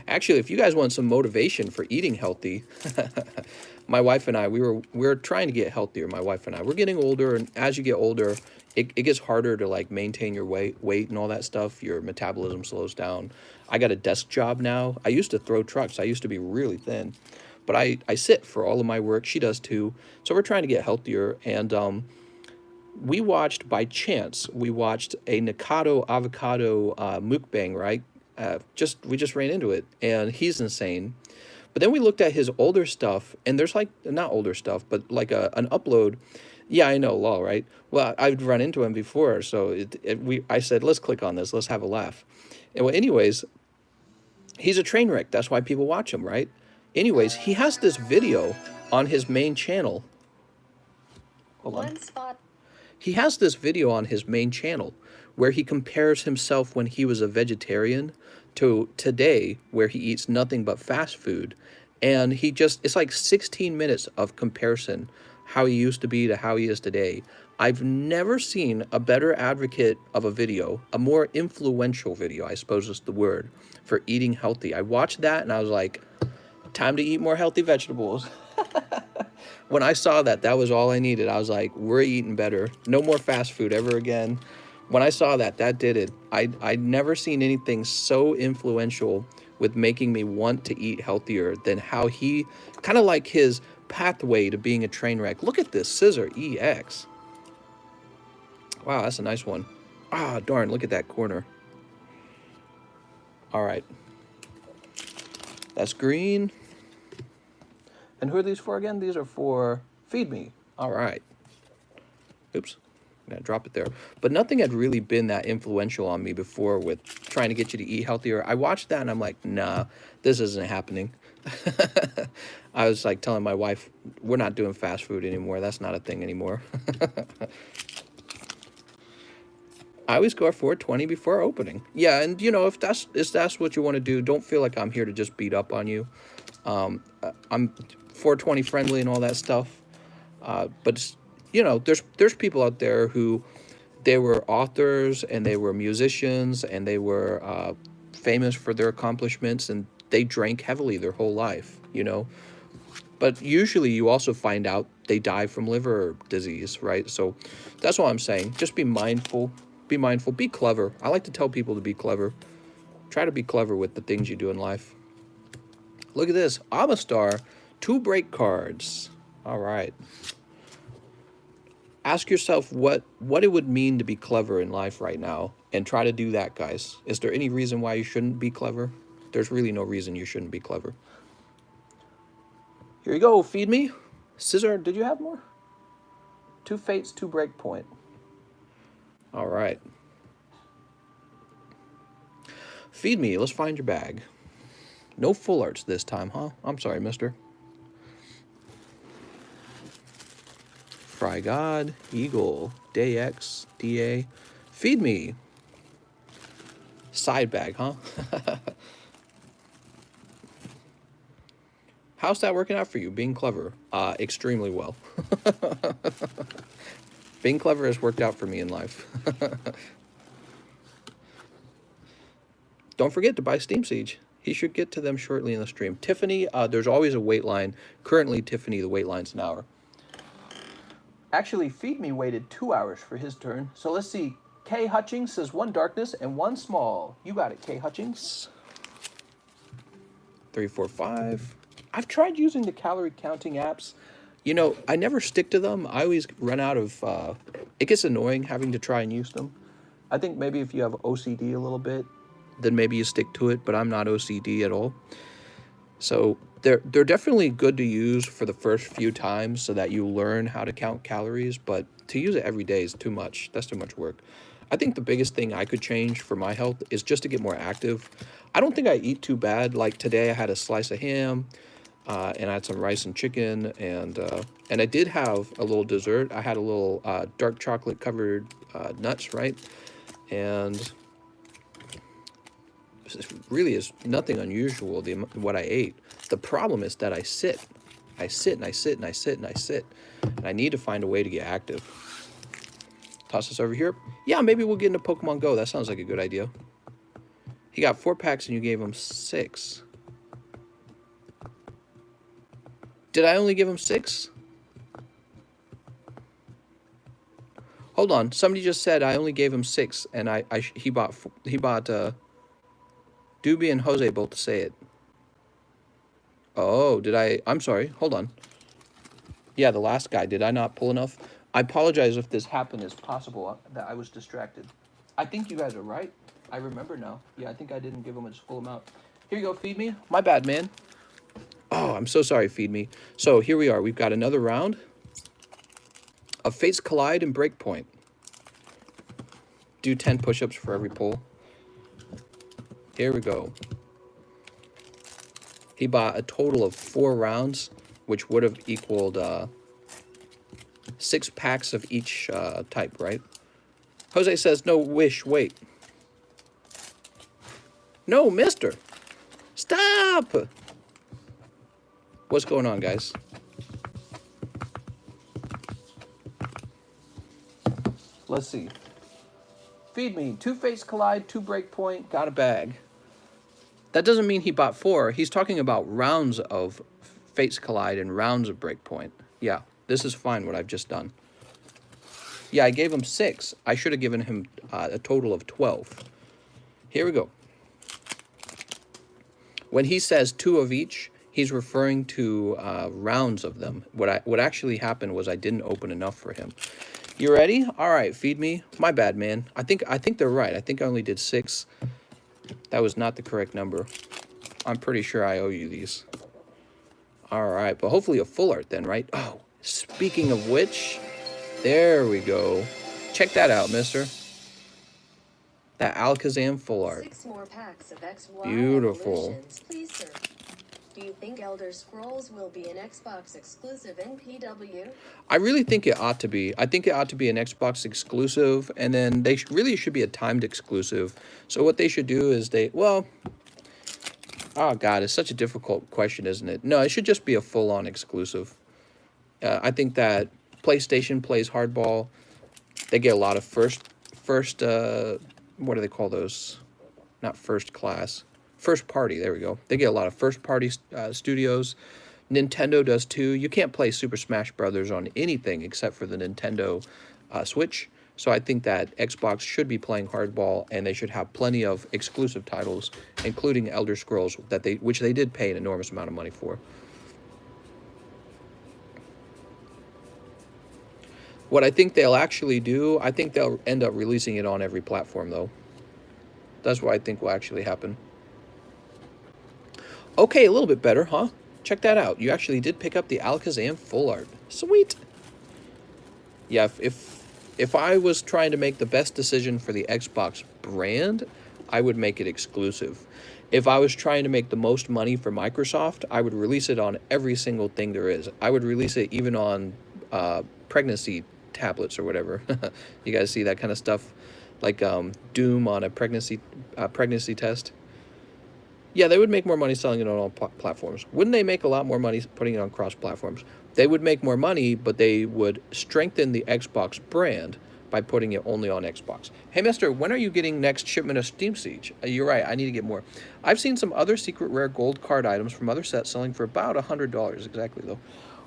Actually, if you guys want some motivation for eating healthy, my wife and I, we're trying to get healthier, my wife and I. We're getting older, and as you get older, it gets harder to like maintain your weight and all that stuff. Your metabolism slows down. I got a desk job now. I used to throw trucks. I used to be really thin. But I sit for all of my work. She does too. So we're trying to get healthier. And we watched, by chance, we watched a Nikado avocado mukbang, right? We just ran into it. And he's insane. But then we looked at his older stuff. And there's like, not older stuff, but like an upload. Yeah, I know, lol, right? Well, I've run into him before. So I said, let's click on this. Let's have a laugh. And well, anyways, he's a train wreck. That's why people watch him, right? Anyways, he has this video on his main channel. Hold on. He has this video on his main channel where he compares himself when he was a vegetarian to today, where he eats nothing but fast food. And it's like 16 minutes of comparison, how he used to be to how he is today. I've never seen a better advocate of a video, a more influential video, I suppose is the word, for eating healthy. I watched that and I was like, time to eat more healthy vegetables. When I saw that, that was all I needed. I was like, we're eating better. No more fast food ever again. When I saw that, that did it. I'd never seen anything so influential with making me want to eat healthier than how he, kind of like his pathway to being a train wreck. Look at this Scissor EX. Wow, that's a nice one. Ah, darn, look at that corner. All right. That's green. And who are these for again? These are for Feed Me. All right. Oops. I'm going to drop it there. But nothing had really been that influential on me before with trying to get you to eat healthier. I watched that and I'm like, nah, this isn't happening. I was like telling my wife, we're not doing fast food anymore. That's not a thing anymore. I always go at 420 before opening. Yeah, and you know, if that's what you want to do, don't feel like I'm here to just beat up on you. I'm 420 friendly and all that stuff. But you know, there's people out there who they were authors and they were musicians and they were famous for their accomplishments and they drank heavily their whole life, you know. But usually you also find out they die from liver disease, right? So that's what I'm saying. Just be mindful. Be mindful. Be clever. I like to tell people to be clever. Try to be clever with the things you do in life. Look at this. Amistar, 2 break cards. All right. Ask yourself what it would mean to be clever in life right now and try to do that, guys. Is there any reason why you shouldn't be clever? There's really no reason you shouldn't be clever. Here you go. Feed Me. Scissor, did you have more? 2 Fates, 2 Breakpoint. All right. Feed Me. Let's find your bag. No full arts this time, huh? I'm sorry, mister. Fry God, Eagle, Day X, DA. Feed Me. Side bag, huh? How's that working out for you, being clever? Extremely well. Being clever has worked out for me in life. don't forget to buy Steam Siege. He should get to them shortly in the stream. Tiffany, there's always a wait line. Currently, Tiffany, the wait line's an hour. Actually, Feed Me waited 2 hours for his turn. So let's see. K. Hutchings says 1 darkness and 1 small. You got it, K. Hutchings. 3, 4, 5. I've tried using the calorie counting apps. You know, I never stick to them. I always run out of... it gets annoying having to try and use them. I think maybe if you have OCD a little bit, then maybe you stick to it, but I'm not OCD at all. So they're definitely good to use for the first few times so that you learn how to count calories, but to use it every day is too much. That's too much work. I think the biggest thing I could change for my health is just to get more active. I don't think I eat too bad. Like today I had a slice of ham, and I had some rice and chicken, and I did have a little dessert. I had a little dark chocolate covered nuts, right? And it really is nothing unusual, what I ate. The problem is that I sit. I sit and I sit and I sit and I sit. And I need to find a way to get active. Toss this over here. Yeah, maybe we'll get into Pokemon Go. That sounds like a good idea. He got 4 packs and you gave him 6. Did I only give him 6? Hold on. Somebody just said I only gave him 6, and he bought Doobie and Jose both to say it. Oh, did I? I'm sorry. Hold on. Yeah, the last guy. Did I not pull enough? I apologize if this happened. It's possible that I was distracted. I think you guys are right. I remember now. Yeah, I think I didn't give him his full amount. Here you go, Feed Me. My bad, man. Oh, I'm so sorry, Feed Me. So here we are. We've got another round of Fates Collide and Breakpoint. Do 10 push-ups for every pull. Here we go. He bought a total of 4 rounds, which would have equaled 6 packs of each type, right? Jose says, no wish, wait. No, mister. Stop! What's going on, guys? Let's see. Feed Me. 2 Fates Collide, 2 Breakpoint, got a bag. That doesn't mean he bought 4. He's talking about rounds of Fates Collide and rounds of Breakpoint. Yeah, this is fine what I've just done. Yeah, I gave him 6. I should have given him a total of 12. Here we go. When he says 2 of each, he's referring to rounds of them. What actually happened was I didn't open enough for him. You ready? All right, Feed Me. My bad, man. I think they're right. I think I only did 6. That was not the correct number. I'm pretty sure I owe you these. All right, but hopefully a full art then, right? Oh, speaking of which, there we go. Check that out, mister. That Alakazam full art. 6 more packs of XY Beautiful. evolutions, please, sir. Do you think Elder Scrolls will be an Xbox exclusive in PW? I really think it ought to be. I think it ought to be an Xbox exclusive, and then they really should be a timed exclusive. So what they should do is oh God, it's such a difficult question, isn't it? No, it should just be a full-on exclusive. I think that PlayStation plays hardball. They get a lot of first, what do they call those? Not first class. First party, there we go. They get a lot of first party studios. Nintendo does too. You can't play Super Smash Brothers on anything except for the Nintendo Switch. So I think that Xbox should be playing hardball, and they should have plenty of exclusive titles, including Elder Scrolls, which they did pay an enormous amount of money for. What I think they'll actually do, I think they'll end up releasing it on every platform, though. That's what I think will actually happen. Okay, a little bit better, huh? Check that out. You actually did pick up the Alakazam full art. Sweet. Yeah, if I was trying to make the best decision for the Xbox brand, I would make it exclusive. If I was trying to make the most money for Microsoft, I would release it on every single thing there is. I would release it even on pregnancy tablets or whatever. You guys see that kind of stuff? Like Doom on a pregnancy test. Yeah, they would make more money selling it on all platforms. Wouldn't they make a lot more money putting it on cross-platforms? They would make more money, but they would strengthen the Xbox brand by putting it only on Xbox. Hey, mister, when are you getting next shipment of Steam Siege? You're right, I need to get more. I've seen some other secret rare gold card items from other sets selling for about $100 exactly, though.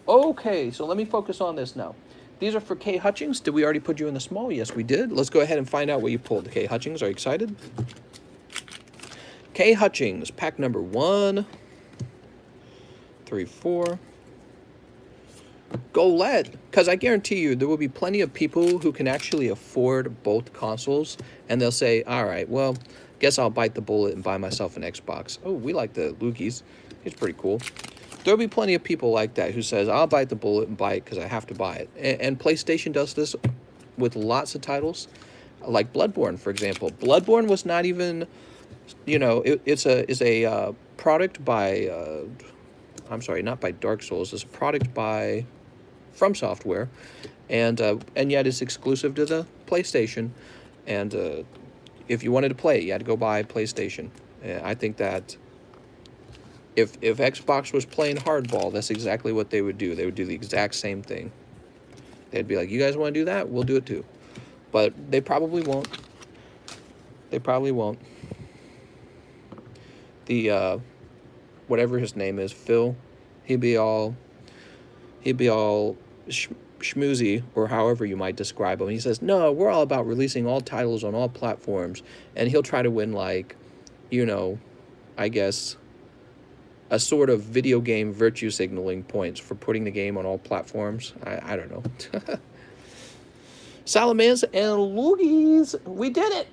Okay, so let me focus on this now. These are for K. Hutchings. Did we already put you in the small? Yes, we did. Let's go ahead and find out what you pulled. K. Hutchings, are you excited? K. Hutchings, pack number 1, 3, 4. Go LED, because I guarantee you there will be plenty of people who can actually afford both consoles, and they'll say, all right, well, guess I'll bite the bullet and buy myself an Xbox. Oh, we like the Lukis. He's pretty cool. There'll be plenty of people like that who says, I'll bite the bullet and buy it because I have to buy it. And PlayStation does this with lots of titles, like Bloodborne, for example. Bloodborne was not even, you know, it's a product by, I'm sorry, not by Dark Souls. It's a product by From Software, and yet it's exclusive to the PlayStation. And if you wanted to play it, you had to go buy PlayStation. I think that if Xbox was playing hardball, that's exactly what they would do. They would do the exact same thing. They'd be like, you guys want to do that? We'll do it too. But they probably won't. They probably won't. The, whatever his name is, Phil, he'd be all schmoozy, or however you might describe him. He says, no, we're all about releasing all titles on all platforms. And he'll try to win, like, you know, I guess, a sort of video game virtue signaling points for putting the game on all platforms. I don't know. Salamans and Loogies. We did it.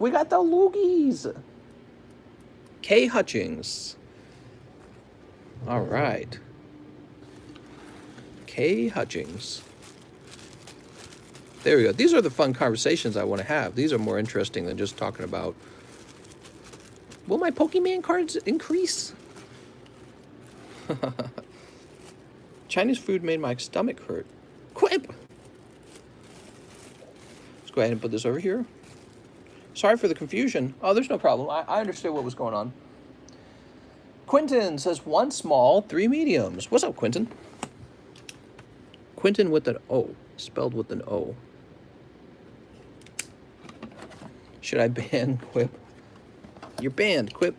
We got the Loogies. K. Hutchings. All right. K. Hutchings. There we go. These are the fun conversations I want to have. These are more interesting than just talking about, will my Pokemon cards increase? Chinese food made my stomach hurt. Quip! Let's go ahead and put this over here. Sorry for the confusion. Oh, there's no problem. I understood what was going on. Quentin says 1 small, 3 mediums. What's up, Quentin? Quentin with an O. Spelled with an O. Should I ban Quip? You're banned, Quip.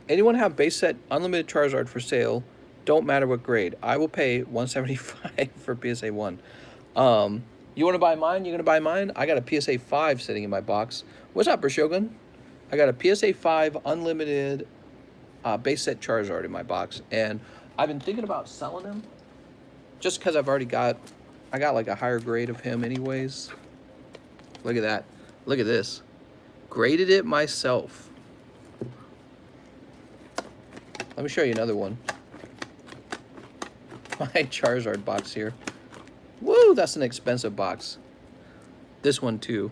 Anyone have base set unlimited Charizard for sale? Don't matter what grade. I will pay $175 for PSA 1. You want to buy mine? You're going to buy mine? I got a PSA 5 sitting in my box. What's up, Rashogun? I got a PSA 5 unlimited base set Charizard in my box. And I've been thinking about selling him just because I've already got, I got like a higher grade of him anyways. Look at that. Look at this. Graded it myself. Let me show you another one. My Charizard box here. Woo, that's an expensive box. This one too.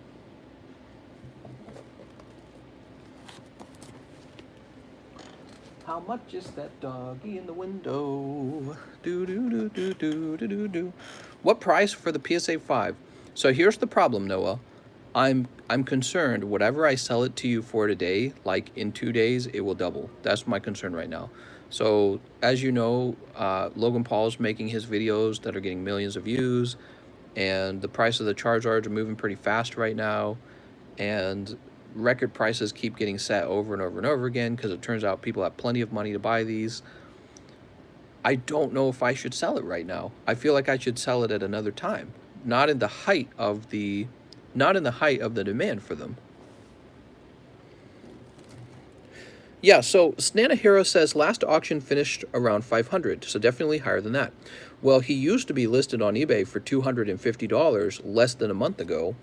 How much is that doggy in the window? Do do do do do do do do. What price for the PSA 5? So here's the problem, Noah. I'm concerned whatever I sell it to you for today, like in 2 days, it will double. That's my concern right now. So as you know, Logan Paul is making his videos that are getting millions of views, and the price of the Charizards are moving pretty fast right now, and record prices keep getting set over and over and over again because it turns out people have plenty of money to buy these. I don't know if I should sell it right now. I feel like I should sell it at another time, not in the height of the demand for them. Yeah, so Snana Hero says last auction finished around 500, so definitely higher than that. Well, he used to be listed on eBay for $250 less than a month ago.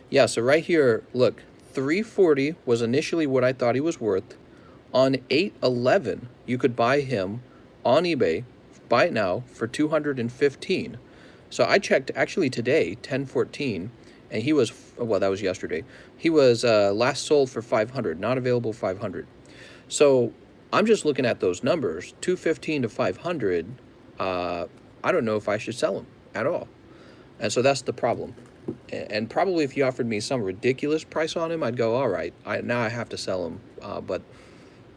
Yeah, so right here, look, 340 was initially what I thought he was worth. On 8/11, you could buy him on eBay, buy it now, for 215. So I checked actually today, 10/14, and he was, well, that was yesterday. He was last sold for 500, not available 500. So I'm just looking at those numbers, 215 to 500. I don't know if I should sell them at all. And so that's the problem. And probably if you offered me some ridiculous price on him, I'd go, all right, now I have to sell him. But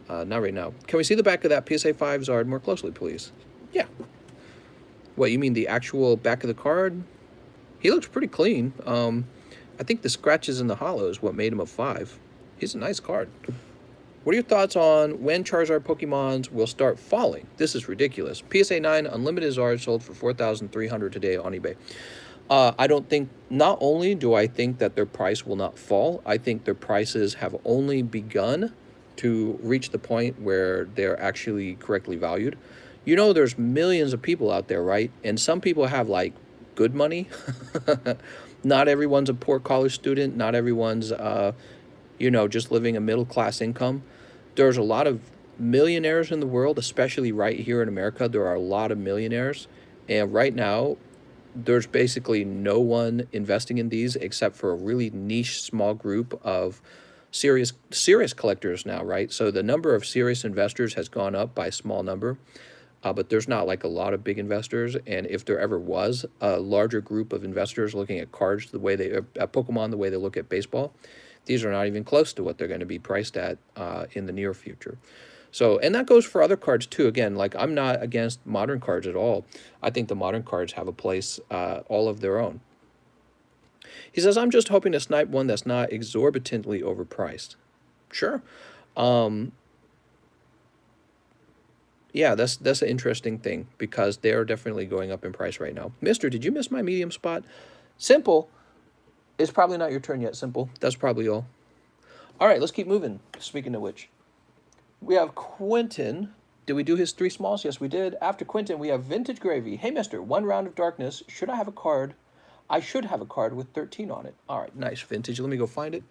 not right now. Can we see the back of that PSA 5 Zard more closely, please? Yeah. What, you mean the actual back of the card? He looks pretty clean. I think the scratches in the hollow is what made him a 5. He's a nice card. What are your thoughts on when Charizard Pokemons will start falling? This is ridiculous. PSA 9 Unlimited Zard sold for 4,300 today on eBay. I don't think, not only do I think that their price will not fall, I think their prices have only begun to reach the point where they're actually correctly valued. You know, there's millions of people out there, right? And some people have like good money. Not everyone's a poor college student. Not everyone's, you know, just living a middle-class income. There's a lot of millionaires in the world, especially right here in America. There are a lot of millionaires. And right now, there's basically no one investing in these except for a really niche small group of serious collectors now, right? So the number of serious investors has gone up by a small number, but there's not like a lot of big investors. And if there ever was a larger group of investors looking at cards the way they at Pokemon the way they look at baseball, these are not even close to what they're going to be priced at in the near future. So, and that goes for other cards too. Again, like I'm not against modern cards at all. I think the modern cards have a place all of their own. He says, I'm just hoping to snipe one that's not exorbitantly overpriced. Sure. Yeah, that's an interesting thing because they're definitely going up in price right now. Mister, did you miss my medium spot? Simple. It's probably not your turn yet, Simple. That's probably all. All right, let's keep moving. Speaking of which. We have Quentin. Did we do his 3 smalls? Yes, we did. After Quentin, we have Vintage Gravy. Hey, mister, 1 round of darkness. Should I have a card? I should have a card with 13 on it. All right, nice. Vintage. Let me go find it.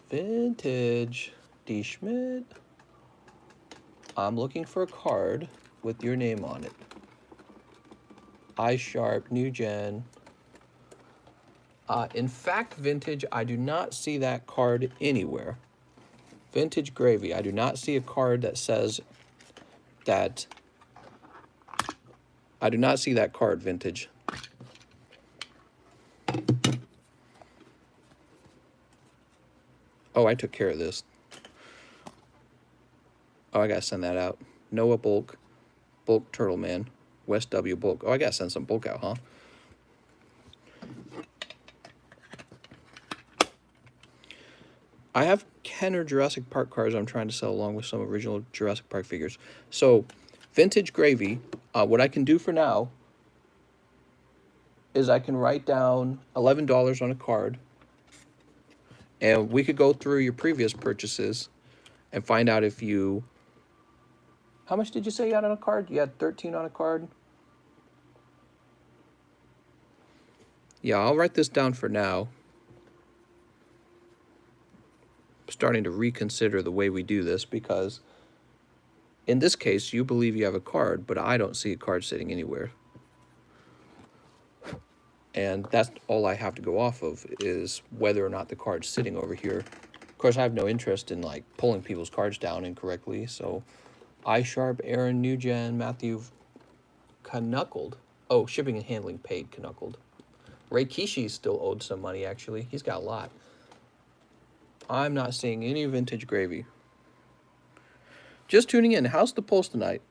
Vintage. D. Schmidt. I'm looking for a card with your name on it. Eye Sharp, New Gen. In fact, Vintage, I do not see that card anywhere. Vintage Gravy. I do not see a card that says that. I do not see that card, Vintage. Oh, I took care of this. Oh, I gotta send that out. Noah Bulk. Bulk Turtle Man. West W Bulk. Oh, I gotta send some bulk out, huh? I have Kenner Jurassic Park cards I'm trying to sell along with some original Jurassic Park figures. So, Vintage Gravy, what I can do for now is I can write down $11 on a card, and we could go through your previous purchases and find out if you... How much did you say you had on a card? You had 13 on a card? Yeah, I'll write this down for now. Starting to reconsider the way we do this because in this case you believe you have a card, but I don't see a card sitting anywhere, and that's all I have to go off of is whether or not the card's sitting over here. Of course, I have no interest in like pulling people's cards down incorrectly. So Eye Sharp, Aaron, New Gen, Matthew, Knuckled. Oh, shipping and handling paid, Knuckled. Ray Kishi still owed some money actually. He's got a lot. I'm not seeing any Vintage Gravy. Just tuning in. How's the pulse tonight?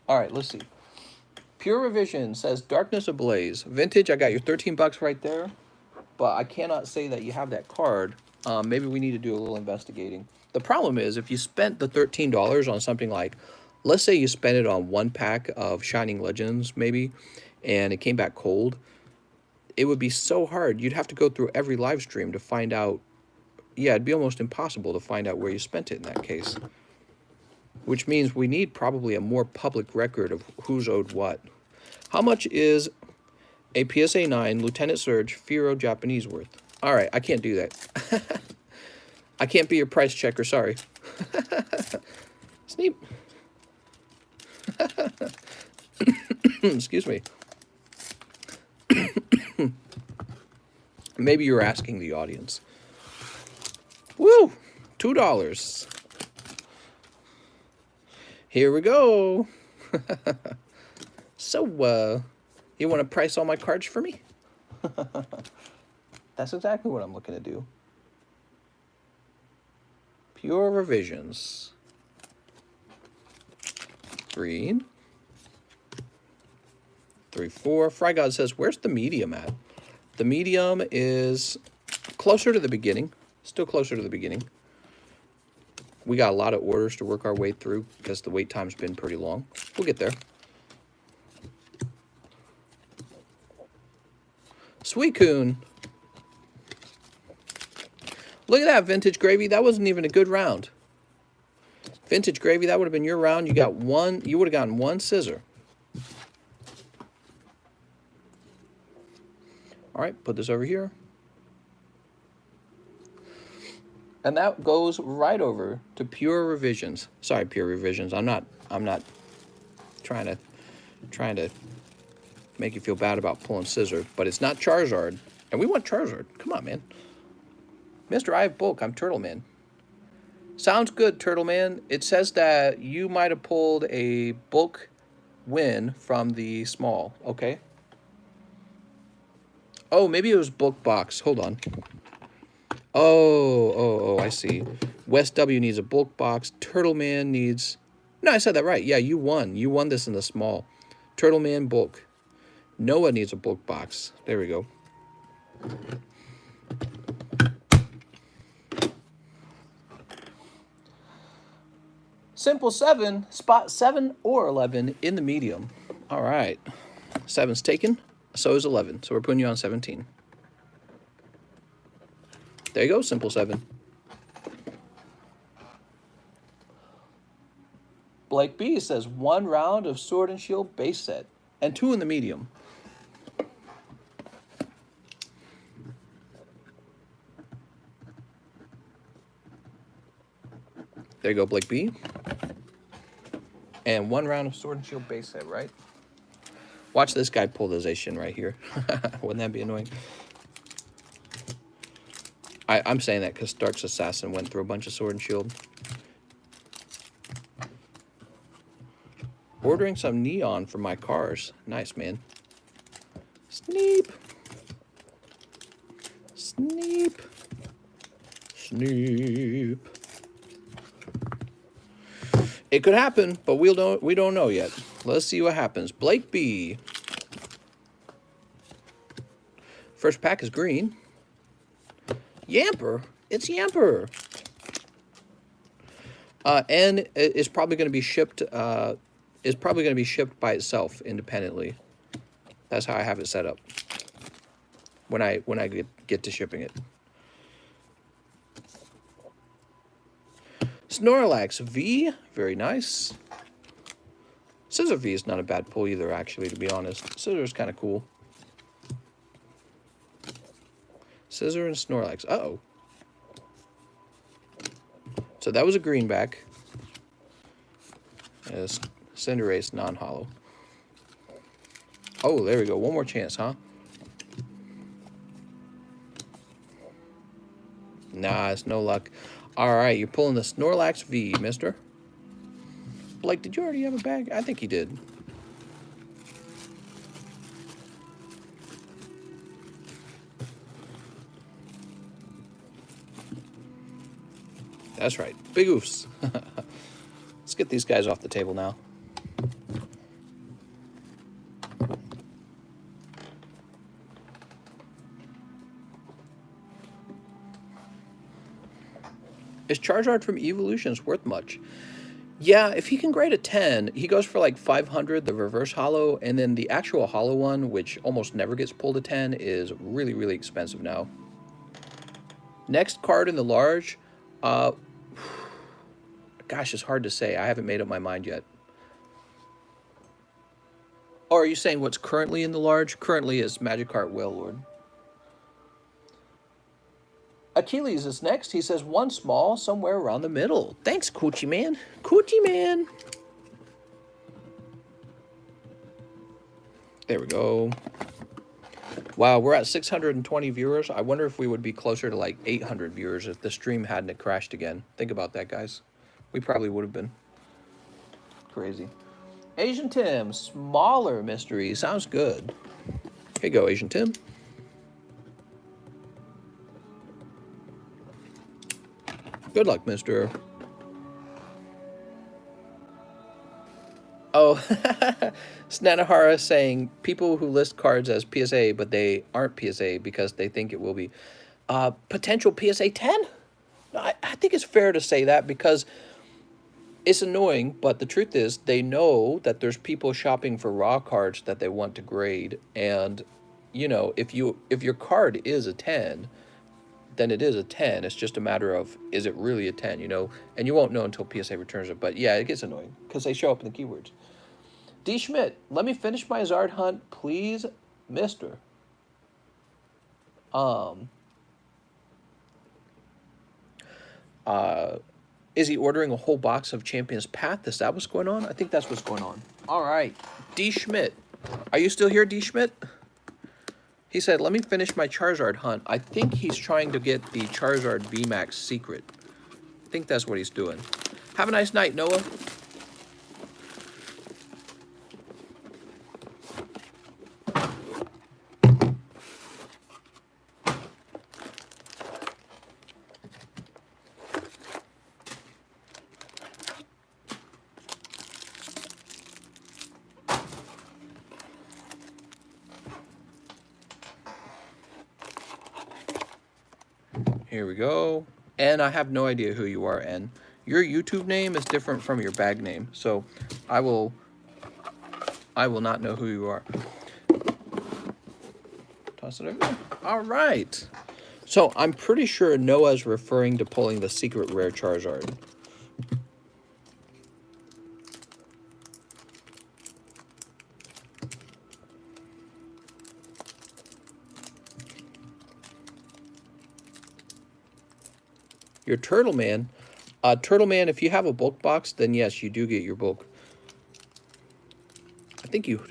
All right, let's see. Pure Revision says Darkness Ablaze. Vintage, I got your 13 bucks right there, but I cannot say that you have that card. Maybe we need to do a little investigating. The problem is if you spent the $13 on something like, let's say you spent it on 1 pack of Shining Legends maybe, and it came back cold, it would be so hard. You'd have to go through every live stream to find out. Yeah, it'd be almost impossible to find out where you spent it in that case. Which means we need probably a more public record of who's owed what. How much is a PSA 9 Lieutenant Surge Firo Japanese worth? All right, I can't do that. I can't be your price checker, sorry. Sneap. Excuse me. Maybe you're asking the audience. Woo! $2. Here we go. So, you want to price all my cards for me? That's exactly what I'm looking to do. Pure revisions. Green. 3, 4. Frygod says, where's the medium at? The medium is closer to the beginning. Still closer to the beginning. We got a lot of orders to work our way through because the wait time's been pretty long. We'll get there. Suicune. Look at that, Vintage Gravy. That wasn't even a good round. Vintage Gravy, that would have been your round. You got one. You would have gotten one scissor. All right, put this over here. And that goes right over to Pure Revisions. Sorry, Pure Revisions. I'm not trying to make you feel bad about pulling scissor, but it's not Charizard. And we want Charizard. Come on, man. Mr. I have bulk. I'm Turtle Man. Sounds good, Turtle Man. It says that you might have pulled a bulk win from the small. Okay. Oh, maybe it was bulk box. Hold on. Oh, I see. West W needs a bulk box. Turtle Man needs... No, I said that right. Yeah, you won. You won this in the small. Turtle Man bulk. Noah needs a bulk box. There we go. Simple 7, spot 7 or 11 in the medium. All right. 7's taken. So is 11. So we're putting you on 17. There you go, Simple 7. Blake B says 1 round of Sword and Shield base set and 2 in the medium. There you go, Blake B. And 1 round of Sword and Shield base set, right? Watch this guy pull the Zacian right here. Wouldn't that be annoying? I'm saying that because Stark's Assassin went through a bunch of Sword and Shield. Ordering some neon for my cars. Nice, man. Sneep. Sneep. Sneep. It could happen, but we don't know yet. Let's see what happens. Blake B. First pack is green. Yamper. It's Yamper. And it's probably going to be shipped. It's probably going to be shipped by itself independently. That's how I have it set up. When I get to shipping it. Snorlax V, very nice. Scissor V is not a bad pull either, actually, to be honest. Scissor is kind of cool. Scissor and Snorlax. Uh-oh. So that was a greenback. Yes, Cinderace non-hollow. Oh, there we go. One more chance, huh? Nah, it's no luck. All right, you're pulling the Snorlax V, mister. Blake, did you already have a bag? I think you did. That's right. Big oofs. Let's get these guys off the table now. Is Charizard from Evolutions worth much? Yeah, if he can grade a 10, he goes for like 500, the reverse hollow, and then the actual hollow one, which almost never gets pulled a 10, is really, really expensive now. Next card in the large, gosh, it's hard to say. I haven't made up my mind yet. Or are you saying what's currently in the large? Currently is Magikarp Wailord. Achilles is next. He says 1 small, somewhere around the middle. Thanks, Coochie Man. Coochie Man. There we go. Wow, we're at 620 viewers. I wonder if we would be closer to like 800 viewers if the stream hadn't crashed again. Think about that, guys. We probably would have been. Crazy. Asian Tim, smaller mystery. Sounds good. Here you go, Asian Tim. Good luck, mister. Oh, Snanahara saying people who list cards as PSA, but they aren't PSA because they think it will be. Potential PSA 10? I think it's fair to say that because it's annoying, but the truth is they know that there's people shopping for raw cards that they want to grade. And, you know, if your card is a 10, then it is a 10. It's just a matter of, is it really a 10, you know? And you won't know until PSA returns it. But yeah, it gets annoying because they show up in the keywords. D. Schmidt, let me finish my Zard hunt, please, mister. Is he ordering a whole box of Champion's Path? Is that what's going on? I think that's what's going on. All right. D. Schmidt. Are you still here, D. Schmidt? He said, let me finish my Charizard hunt. I think he's trying to get the Charizard VMAX secret. I think that's what he's doing. Have a nice night, Noah. Here we go. And I have no idea who you are, N. Your YouTube name is different from your bag name, so I will not know who you are. Toss it over. All right. So I'm pretty sure Noah's referring to pulling the secret rare Charizard. Your Turtle Man. Turtle Man, if you have a bulk box, then yes, you do get your bulk. I think you...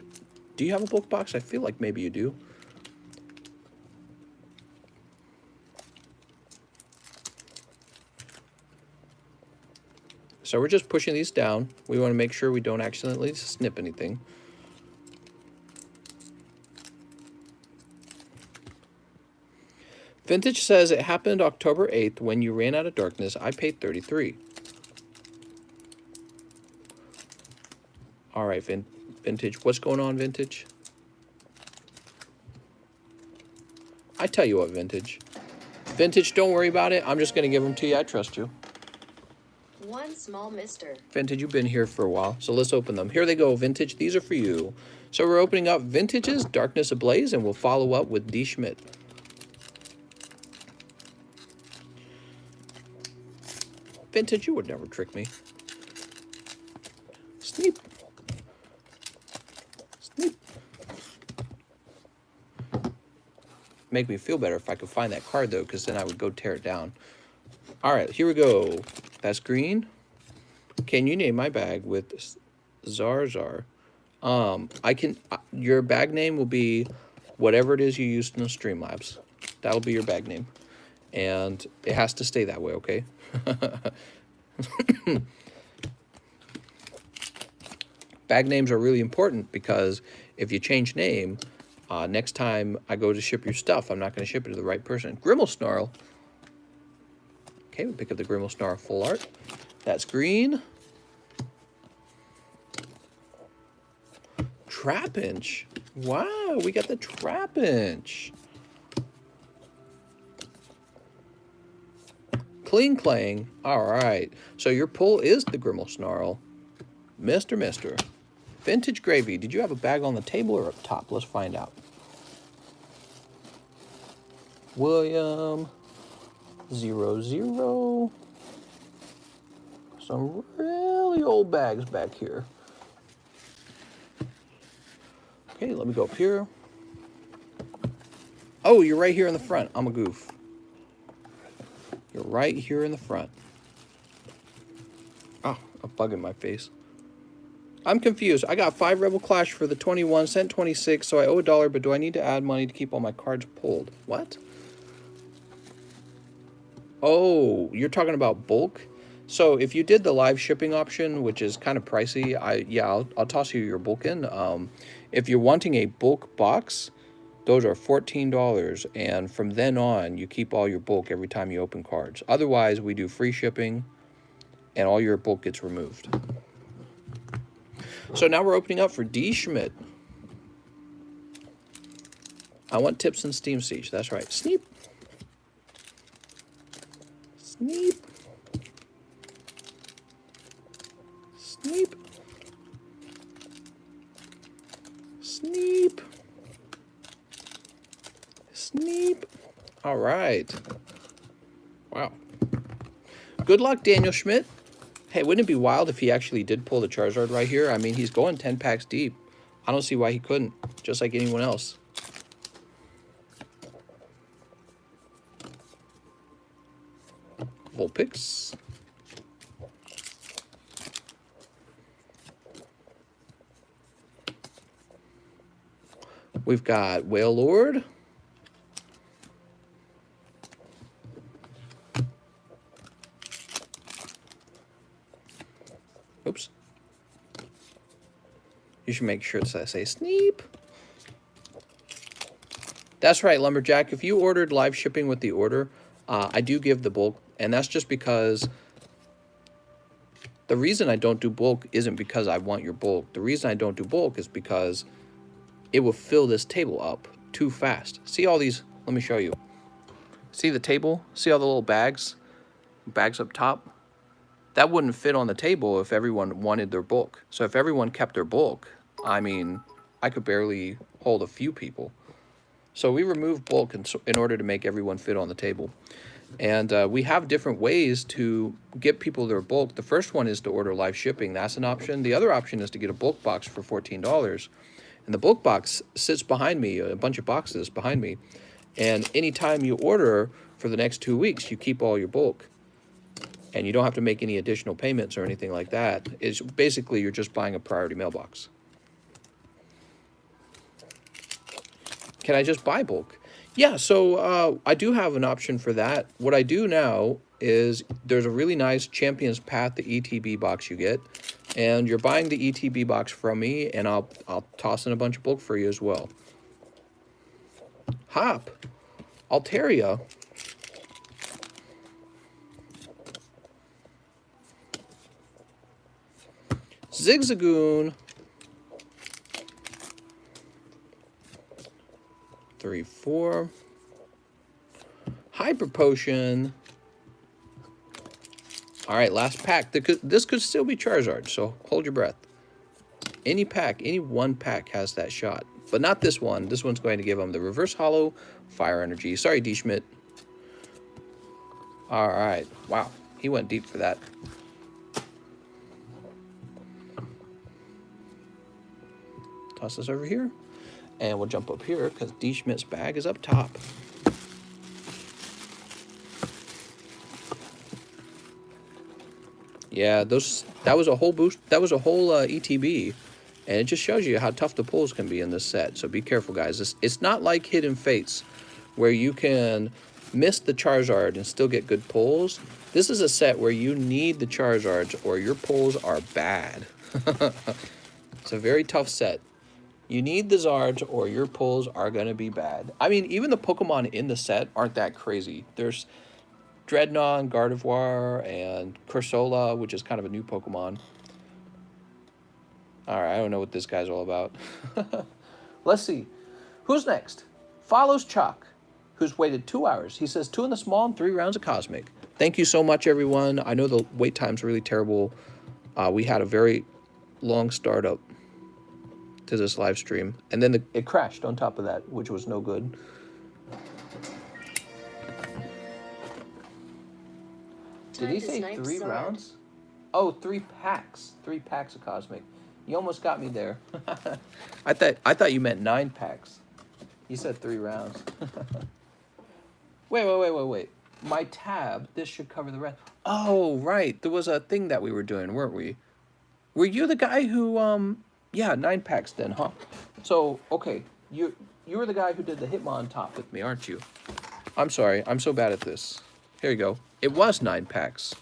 Do you have a bulk box? I feel like maybe you do. So we're just pushing these down. We want to make sure we don't accidentally snip anything. Vintage says it happened October 8th when you ran out of darkness. I paid 33. All right, Vintage. What's going on, Vintage? I tell you what, Vintage. Vintage, don't worry about it. I'm just going to give them to you. I trust you. One small mister. Vintage, you've been here for a while, so let's open them. Here they go, Vintage. These are for you. So we're opening up Vintage's Darkness Ablaze, and we'll follow up with D. Schmidt. Vintage, you would never trick me. Sneep. Sneep. Make me feel better if I could find that card, though, because then I would go tear it down. All right, here we go. That's green. Can you name my bag with Zarzar? I can. Your bag name will be whatever it is you used in the Streamlabs. That'll be your bag name. And it has to stay that way, okay? Bag names are really important because if you change name, next time I go to ship your stuff, I'm not going to ship it to the right person. Grimmelsnarl. Okay, we pick up the Grimmelsnarl full art. That's green. Trapinch. Wow, we got the Trapinch. Clean Clang. All right. So your pull is the Grimmelsnarl. Mister. Vintage Gravy. Did you have a bag on the table or up top? Let's find out. William. 00. Some really old bags back here. Okay, let me go up here. Oh, you're right here in the front. I'm a goof. You're right here in the front. Oh, a bug in my face. I'm confused. I got 5 Rebel Clash for the 21, sent 26, so I owe $1, but do I need to add money to keep all my cards pulled? What? Oh, you're talking about bulk? So if you did the live shipping option, which is kind of pricey, I'll toss you your bulk in. If you're wanting a bulk box, those are $14, and from then on, you keep all your bulk every time you open cards. Otherwise, we do free shipping, and all your bulk gets removed. So now we're opening up for D. Schmidt. I want tips and Steam Siege. That's right. Sneep. Sneep. Sneep. Sneep. Sneep. All right. Wow. Good luck, Daniel Schmidt. Hey, wouldn't it be wild if he actually did pull the Charizard right here? I mean, he's going 10 packs deep. I don't see why he couldn't, just like anyone else. Vulpix. We've got Wailord. Oops. You should make sure that I say Sneep. That's right, Lumberjack. If you ordered live shipping with the order, I do give the bulk, and that's just because the reason I don't do bulk isn't because I want your bulk. The reason I don't do bulk is because it will fill this table up too fast. See all these? Let me show you. See the table? See all the little bags? Bags up top? That wouldn't fit on the table if everyone wanted their bulk. So if everyone kept their bulk, I mean, I could barely hold a few people. So we remove bulk in order to make everyone fit on the table. And we have different ways to get people their bulk. The first one is to order live shipping. That's an option. The other option is to get a bulk box for $14. And the bulk box sits behind me, a bunch of boxes behind me. And anytime you order for the next 2 weeks, you keep all your bulk. And you don't have to make any additional payments or anything like that. It's basically you're just buying a priority mailbox. Can I just buy bulk? Yeah, so I do have an option for that. What I do now is there's a really nice Champions Path, the ETB box you get. And you're buying the ETB box from me, and I'll toss in a bunch of bulk for you as well. Hop. Altaria. Zigzagoon. 3, 4. Hyper Potion. All right, last pack. This could still be Charizard, so hold your breath. Any pack, any one pack has that shot, but not this one. This one's going to give them the Reverse Hollow Fire Energy. Sorry, D. Schmidt. All right. Wow, he went deep for that. Toss this over here. And we'll jump up here because D. Schmidt's bag is up top. Yeah, that was a whole boost. That was a whole ETB, and it just shows you how tough the pulls can be in this set. So be careful, guys. It's not like Hidden Fates, where you can miss the Charizard and still get good pulls. This is a set where you need the Charizards or your pulls are bad. It's a very tough set. You need the Zards or your pulls are going to be bad. I mean, even the Pokemon in the set aren't that crazy. There's Dreadnought and Gardevoir and Cursola, which is kind of a new Pokemon. Alright, I don't know what this guy's all about. Let's see. Who's next? Follows Chalk, who's waited 2 hours. He says 2 in the small and 3 rounds of Cosmic. Thank you so much, everyone. I know the wait time's really terrible. We had a very long startup to this live stream, and then it crashed on top of that, which was no good. Did he say 3 rounds? Oh, 3 packs. 3 packs of Cosmic. You almost got me there. I thought you meant 9 packs. You said 3 rounds. Wait. My tab, this should cover the rest. Oh, right. There was a thing that we were doing, weren't we? Were you the guy who, yeah, 9 packs then, huh? So, okay, you were the guy who did the Hitmon top with me, aren't you? I'm sorry, I'm so bad at this. Here you go. It was 9 packs.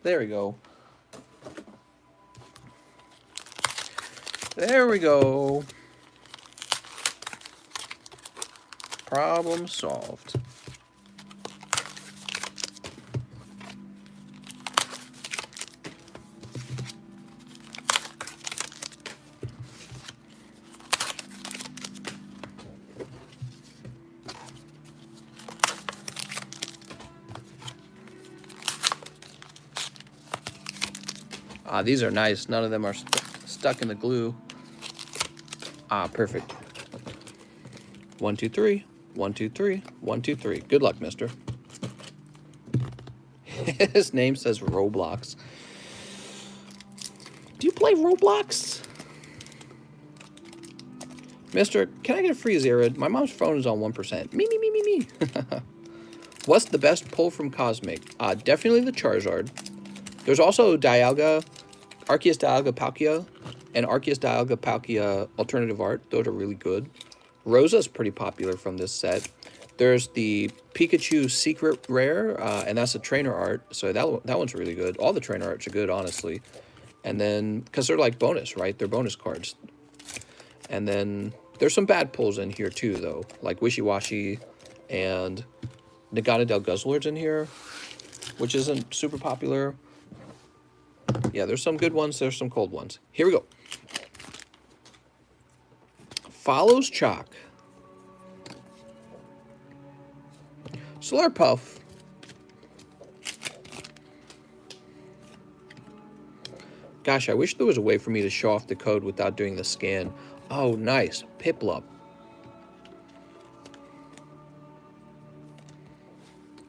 There we go. There we go. Problem solved. Ah, these are nice. None of them are stuck in the glue. Ah, perfect. 1, 2, 3. 1, 2, 3. 1, 2, 3. Good luck, mister. His name says Roblox. Do you play Roblox? Mister, can I get a free Xerath? My mom's phone is on 1%. Me. What's the best pull from Cosmic? Definitely the Charizard. There's also Dialga, Arceus Dialga Palkia, and Arceus Dialga Palkia Alternative Art. Those are really good. Rosa's pretty popular from this set. There's the Pikachu Secret Rare, and that's a trainer art. So that one's really good. All the trainer arts are good, honestly. And then, because they're like bonus, right? They're bonus cards. And then there's some bad pulls in here too, though. Like Wishy Washy and Naganadel Guzzlord's in here, which isn't super popular. Yeah, there's some good ones. There's some cold ones. Here we go. Follows Chalk. Slurpuff. Gosh, I wish there was a way for me to show off the code without doing the scan. Oh, nice. Piplup.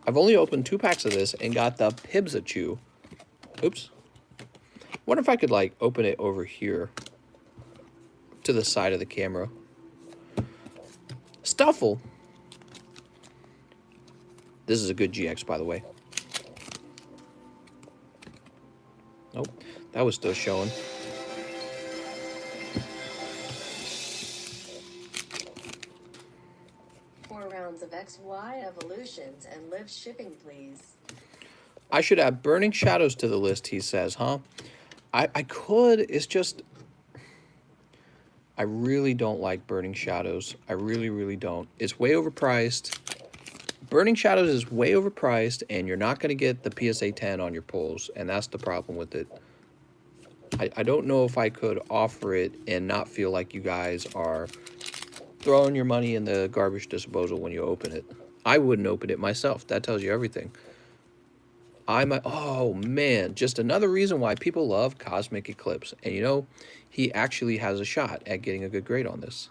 I've only opened 2 packs of this and got the Pibsachew. Oops. Wonder if I could, like, open it over here to the side of the camera. Stuffle. This is a good GX, by the way. Nope, that was still showing. Rounds of XY evolutions and live shipping, please. I should add Burning Shadows to the list, he says, huh? I could. It's just, I really don't like Burning Shadows. I really don't. It's way overpriced. Burning Shadows is way overpriced, and you're not going to get the PSA 10 on your pulls, and that's the problem with it. I don't know if I could offer it and not feel like you guys are throwing your money in the garbage disposal when you open it. I wouldn't open it myself. That tells you everything. Oh man, just another reason why people love Cosmic Eclipse. And you know, he actually has a shot at getting a good grade on this.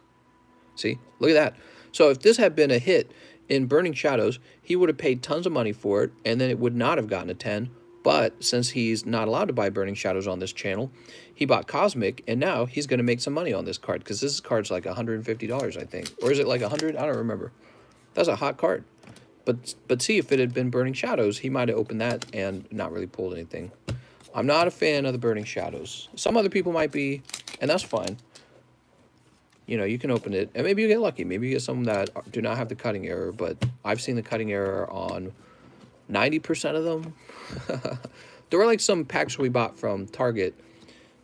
See, look at that. So if this had been a hit in Burning Shadows, he would have paid tons of money for it, and then it would not have gotten a 10. But since he's not allowed to buy Burning Shadows on this channel, he bought Cosmic, and now he's going to make some money on this card, because this card's like $150, I think. Or is it like 100? I don't remember. That's a hot card. But see, if it had been Burning Shadows, he might have opened that and not really pulled anything. I'm not a fan of the Burning Shadows. Some other people might be, and that's fine. You know, you can open it, and maybe you get lucky. Maybe you get some that do not have the cutting error, but I've seen the cutting error on 90% of them. There were like some packs we bought from Target.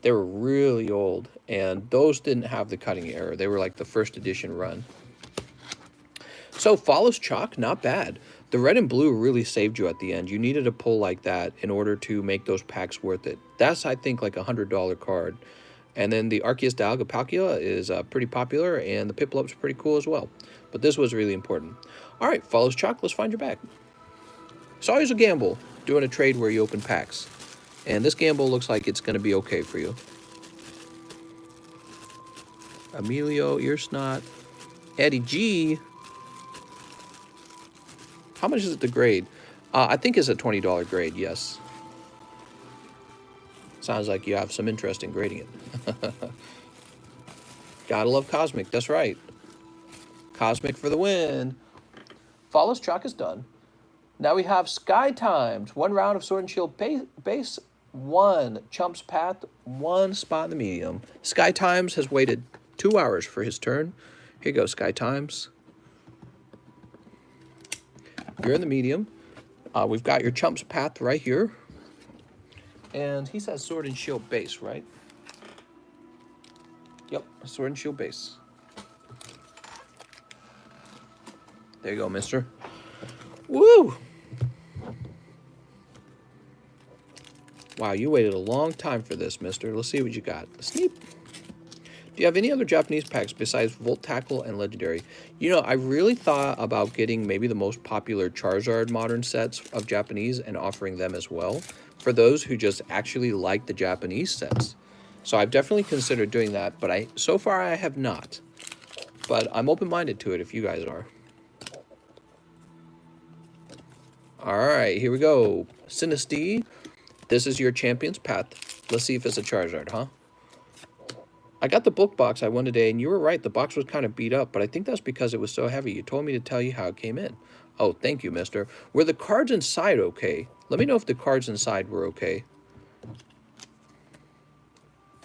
They were really old, and those didn't have the cutting error. They were like the first edition run. So Follows Chalk, not bad. The red and blue really saved you at the end. You needed a pull like that in order to make those packs worth it. That's, I think, like a $100 card. And then the Arceus Dialga Palkia is pretty popular, and the Piplup's pretty cool as well. But this was really important. All right, Follows Chalk, let's find your bag. It's always a gamble doing a trade where you open packs. And this gamble looks like it's going to be okay for you. Emilio, Earsnot, Eddie G. How much is it to grade? I think it's a $20 grade, yes. Sounds like you have some interest in grading it. Gotta love Cosmic, that's right. Cosmic for the win. Follows Chalk is done. Now we have Sky Times. 1 round of Sword and Shield base, 1 Chump's Path, 1 spot in the medium. Sky Times has waited 2 hours for his turn. Here you go, Sky Times. You're in the medium. We've got your Chump's Path right here. And he says Sword and Shield base, right? Yep, Sword and Shield base. There you go, mister. Woo! Wow, you waited a long time for this, mister. Let's see what you got. Sneep. Do you have any other Japanese packs besides Volt Tackle and Legendary? You know, I really thought about getting maybe the most popular Charizard modern sets of Japanese and offering them as well for those who just actually like the Japanese sets. So I've definitely considered doing that, but so far I have not. But I'm open-minded to it if you guys are. All right, here we go. SnS, this is your champion's path. Let's see if it's a Charizard, huh? I got the book box I won today, and you were right. The box was kind of beat up, but I think that's because it was so heavy. You told me to tell you how it came in. Oh, thank you, mister. Were the cards inside okay? Let me know if the cards inside were okay.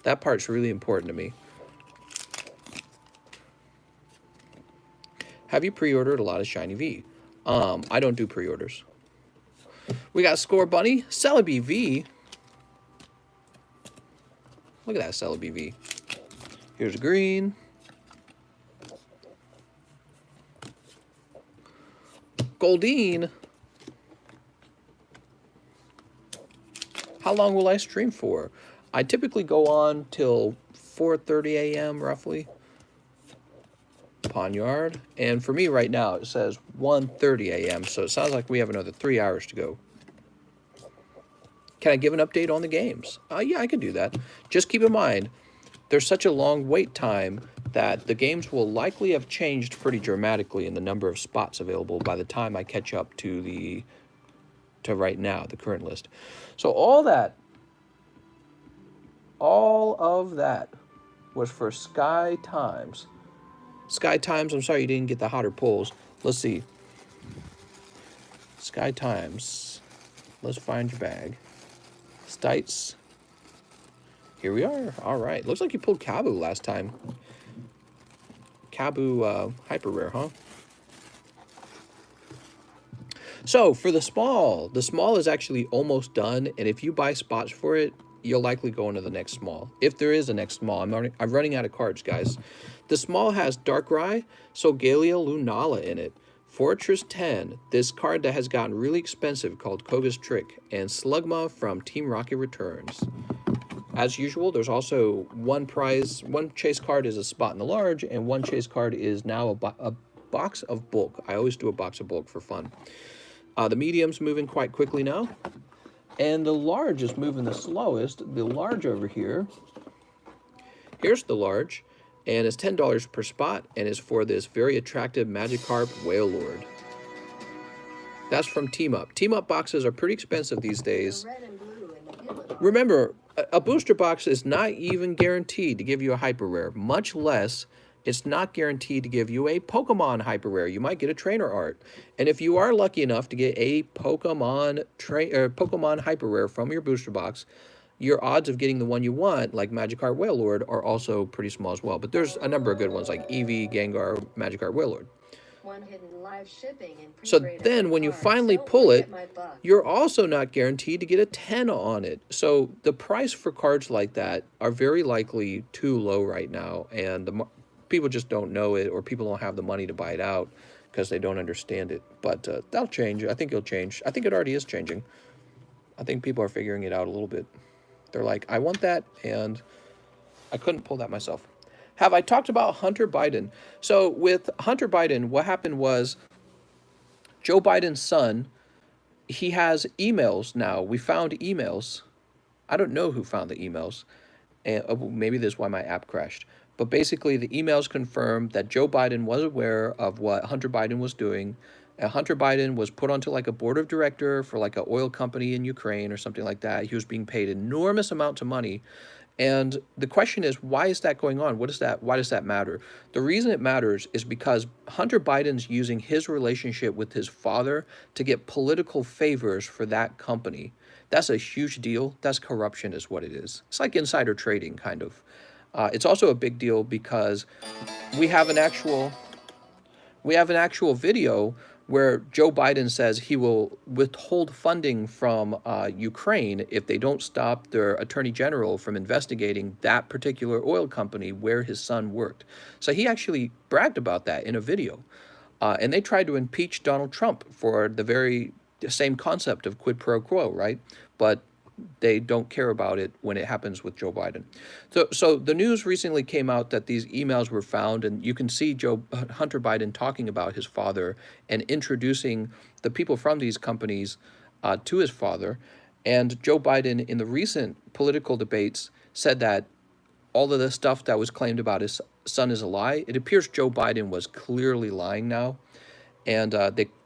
That part's really important to me. Have you pre-ordered a lot of Shiny V? I don't do pre-orders. We got Score Bunny, Celebi V. Look at that Celebi V. Here's a green. Goldeen. How long will I stream for? I typically go on till 4:30 a.m. roughly. Ponyard. And for me right now, it says 1:30 a.m. So it sounds like we have another 3 hours to go. Can I give an update on the games? Yeah, I could do that. Just keep in mind, there's such a long wait time that the games will likely have changed pretty dramatically in the number of spots available by the time I catch up to right now, the current list. So all of that was for Sky Times. Sky Times, I'm sorry you didn't get the hotter pulls. Let's see. Sky Times. Let's find your bag. Stites. Here we are. All right. Looks like you pulled Kabu last time. Kabu hyper rare, huh? So for the small is actually almost done, and if you buy spots for it, you'll likely go into the next small. If there is a next small, I'm running out of cards, guys. The small has Darkrai, Solgaleo Lunala in it, Fortress 10, this card that has gotten really expensive called Koga's Trick, and Slugma from Team Rocket Returns. As usual, there's also one chase card is a spot in the large, and one chase card is now a box of bulk. I always do a box of bulk for fun. The medium's moving quite quickly now, and the large is moving the slowest. The large over here, here's the large, and it's $10 per spot, and is for this very attractive Magikarp Wailord. That's from Team Up. Team Up boxes are pretty expensive these days. Remember, a booster box is not even guaranteed to give you a hyper rare, much less it's not guaranteed to give you a Pokemon hyper rare. You might get a trainer art. And if you are lucky enough to get a Pokemon hyper rare from your booster box, your odds of getting the one you want, like Magikarp Wailord, are also pretty small as well. But there's a number of good ones like Eevee, Gengar, Magikarp Wailord. So then when you finally pull it, you're also not guaranteed to get a 10 on it. So the price for cards like that are very likely too low right now, and people just don't know it, or people don't have the money to buy it out because they don't understand it. But that'll change. I think it'll change. I think it already is changing. I think people are figuring it out a little bit. They're like, I want that, and I couldn't pull that myself. Have I talked about Hunter Biden? So with Hunter Biden, what happened was Joe Biden's son, he has emails now. We found emails. I don't know who found the emails. And maybe this is why my app crashed. But basically, the emails confirmed that Joe Biden was aware of what Hunter Biden was doing. Hunter Biden was put onto like a board of director for like an oil company in Ukraine or something like that. He was being paid enormous amounts of money. And the question is, why is that going on? Why does that matter? The reason it matters is because Hunter Biden's using his relationship with his father to get political favors for that company. That's a huge deal. That's corruption is what it is. It's like insider trading, kind of. It's also a big deal because we have an actual video where Joe Biden says he will withhold funding from Ukraine if they don't stop their attorney general from investigating that particular oil company where his son worked. So he actually bragged about that in a video. And they tried to impeach Donald Trump for the very same concept of quid pro quo, right? But they don't care about it when it happens with Joe Biden. So the news recently came out that these emails were found, and you can see Hunter Biden talking about his father and introducing the people from these companies to his father. And Joe Biden, in the recent political debates, said that all of the stuff that was claimed about his son is a lie. It appears Joe Biden was clearly lying now. And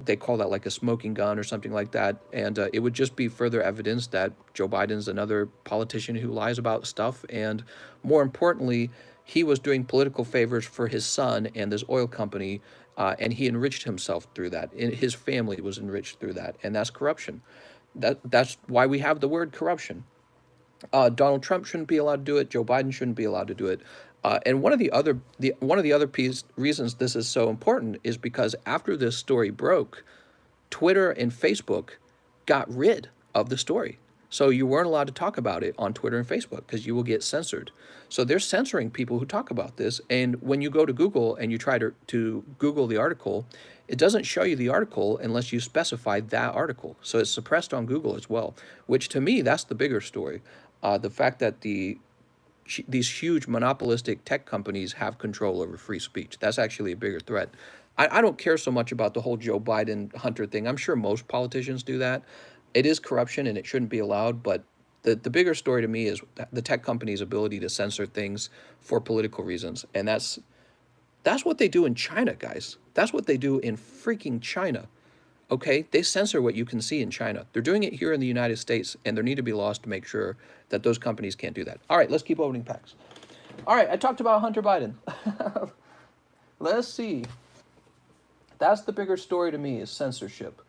they call that like a smoking gun or something like that. And it would just be further evidence that Joe Biden's another politician who lies about stuff. And more importantly, he was doing political favors for his son and this oil company, and he enriched himself through that. And his family was enriched through that, and that's corruption. That's why we have the word corruption. Donald Trump shouldn't be allowed to do it. Joe Biden shouldn't be allowed to do it. And one of the other reasons this is so important is because after this story broke, Twitter and Facebook got rid of the story. So you weren't allowed to talk about it on Twitter and Facebook because you will get censored. So they're censoring people who talk about this. And when you go to Google and you try to Google the article, it doesn't show you the article unless you specify that article. So it's suppressed on Google as well, which to me, that's the bigger story. The fact that these huge monopolistic tech companies have control over free speech. That's actually a bigger threat. I don't care so much about the whole Joe Biden Hunter thing. I'm sure most politicians do that. It is corruption and it shouldn't be allowed, but the bigger story to me is the tech companies' ability to censor things for political reasons. And that's what they do in China, guys. That's what they do in freaking China. Okay, they censor what you can see in China. They're doing it here in the United States, and there need to be laws to make sure that those companies can't do that. All right, let's keep opening packs. All right, I talked about Hunter Biden. Let's see. That's the bigger story to me, is censorship.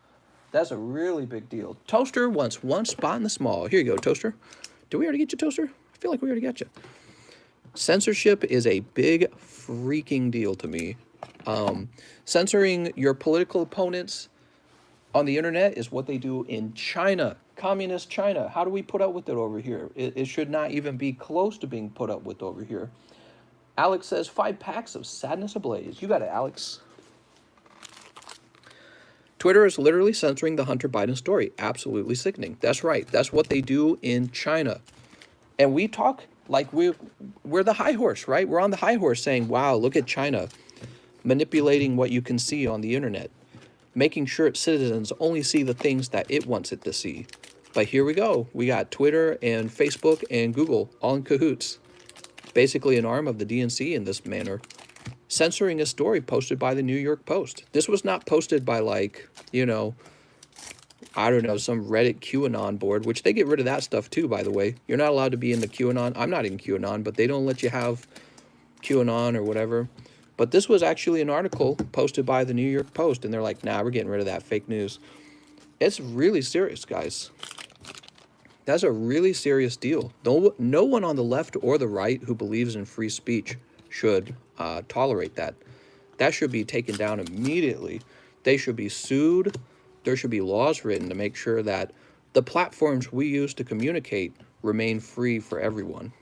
That's a really big deal. Toaster wants one spot in the small. Here you go, Toaster. Did we already get you, Toaster? I feel like we already got you. Censorship is a big freaking deal to me. Censoring your political opponents on the internet is what they do in China, communist China. How do we put up with it over here? It should not even be close to being put up with over here. Alex says 5 packs of Sadness Ablaze. You got it, Alex. Twitter is literally censoring the Hunter Biden story. Absolutely sickening. That's right. That's what they do in China. And we talk like we're the high horse, right? We're on the high horse saying, wow, look at China manipulating what you can see on the internet, making sure its citizens only see the things that it wants it to see. But here we go. We got Twitter and Facebook and Google all in cahoots. Basically an arm of the DNC in this manner, censoring a story posted by the New York Post. This was not posted by, like, you know, I don't know, some Reddit QAnon board, which they get rid of that stuff too, by the way. You're not allowed to be in the QAnon. I'm not in QAnon, but they don't let you have QAnon or whatever. But this was actually an article posted by the New York Post, and they're like, nah, we're getting rid of that fake news. It's really serious, guys. That's a really serious deal. No one on the left or the right who believes in free speech should tolerate that. That should be taken down immediately. They should be sued. There should be laws written to make sure that the platforms we use to communicate remain free for everyone.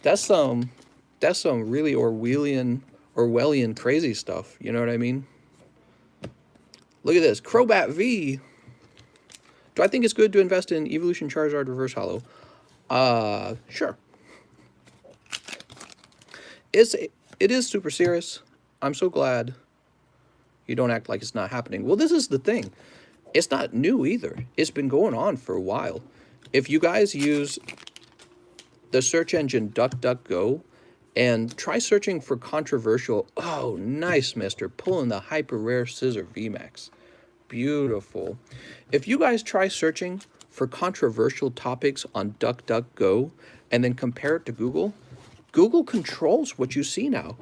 That's some really Orwellian crazy stuff. You know what I mean? Look at this. Crobat V. Do I think it's good to invest in Evolution Charizard Reverse Holo? Sure. It is super serious. I'm so glad you don't act like it's not happening. Well, this is the thing. It's not new either. It's been going on for a while. If you guys use the search engine DuckDuckGo and try searching for controversial... Oh, nice, mister. Pulling the hyper rare Scissor VMAX. Beautiful. If you guys try searching for controversial topics on DuckDuckGo and then compare it to Google, Google controls what you see now.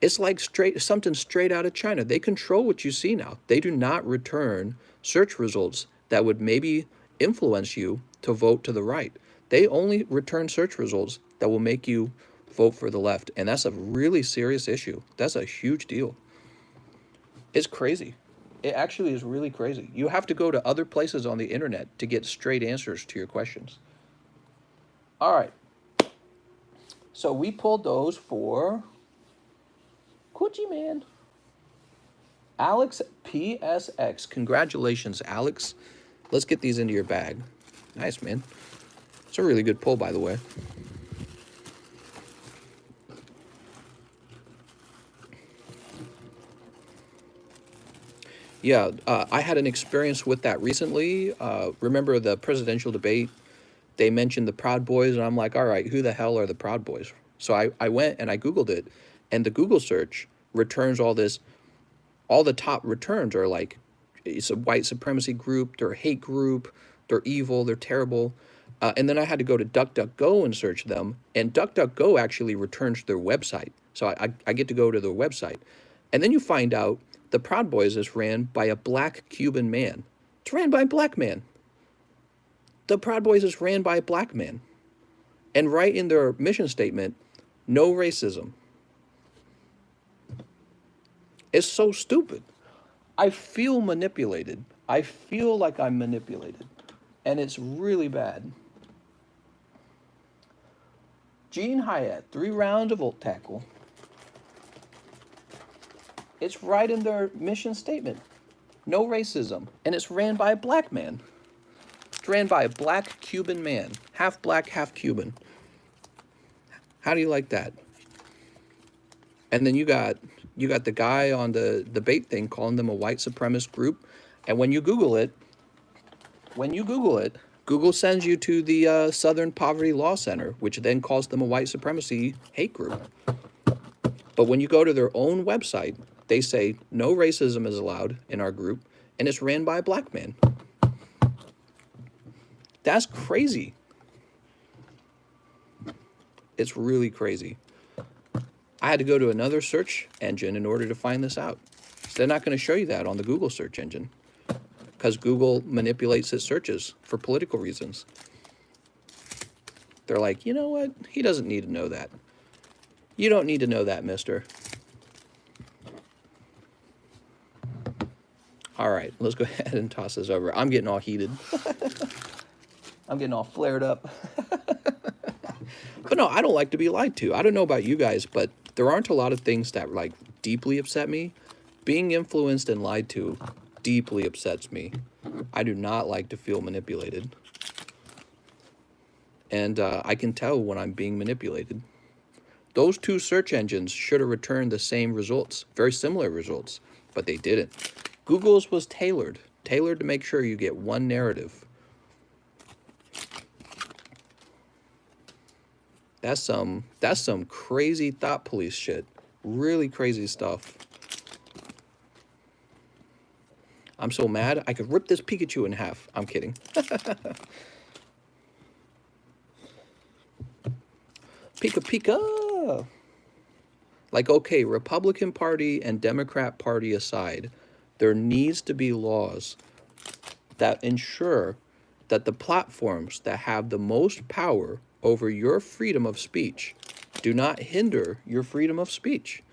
It's like something straight out of China. They control what you see now. They do not return search results that would maybe influence you to vote to the right. They only return search results that will make you vote for the left. And that's a really serious issue. That's a huge deal. It's crazy. It actually is really crazy. You have to go to other places on the internet to get straight answers to your questions. All right. So we pulled those for Coochie Man. Alex PSX. Congratulations, Alex. Let's get these into your bag. Nice, man. It's a really good pull, by the way. Yeah, I had an experience with that recently. Remember the presidential debate? They mentioned the Proud Boys, and I'm like, all right, who the hell are the Proud Boys? So I went and I Googled it, and the Google search returns all this. All the top returns are like, it's a white supremacy group, they're a hate group, they're evil, they're terrible. And then I had to go to DuckDuckGo and search them, and DuckDuckGo actually returns their website. So I get to go to their website. And then you find out the Proud Boys is ran by a black Cuban man. It's ran by a black man. The Proud Boys is ran by a black man. And right in their mission statement, no racism. It's so stupid. I feel manipulated. I feel like I'm manipulated. And it's really bad. Gene Hyatt, 3 rounds of Volt Tackle. It's right in their mission statement. No racism. And it's ran by a black man. It's ran by a black Cuban man. Half black, half Cuban. How do you like that? And then you got the guy on the debate thing calling them a white supremacist group. And when you Google it, Google sends you to the Southern Poverty Law Center, which then calls them a white supremacy hate group. But when you go to their own website, they say no racism is allowed in our group, and it's ran by a black man. That's crazy. It's really crazy. I had to go to another search engine in order to find this out. So they're not going to show you that on the Google search engine because Google manipulates its searches for political reasons. They're like, you know what? He doesn't need to know that. You don't need to know that, mister. All right, let's go ahead and toss this over. I'm getting all heated. I'm getting all flared up. But no, I don't like to be lied to. I don't know about you guys, but there aren't a lot of things that like deeply upset me. Being influenced and lied to deeply upsets me. I do not like to feel manipulated. And I can tell when I'm being manipulated. Those 2 search engines should have returned the same results, very similar results, but they didn't. Google's was tailored to make sure you get one narrative. That's some crazy thought police shit. Really crazy stuff. I'm so mad, I could rip this Pikachu in half. I'm kidding. Pika Pika! Like, okay, Republican Party and Democrat Party aside, there needs to be laws that ensure that the platforms that have the most power over your freedom of speech do not hinder your freedom of speech.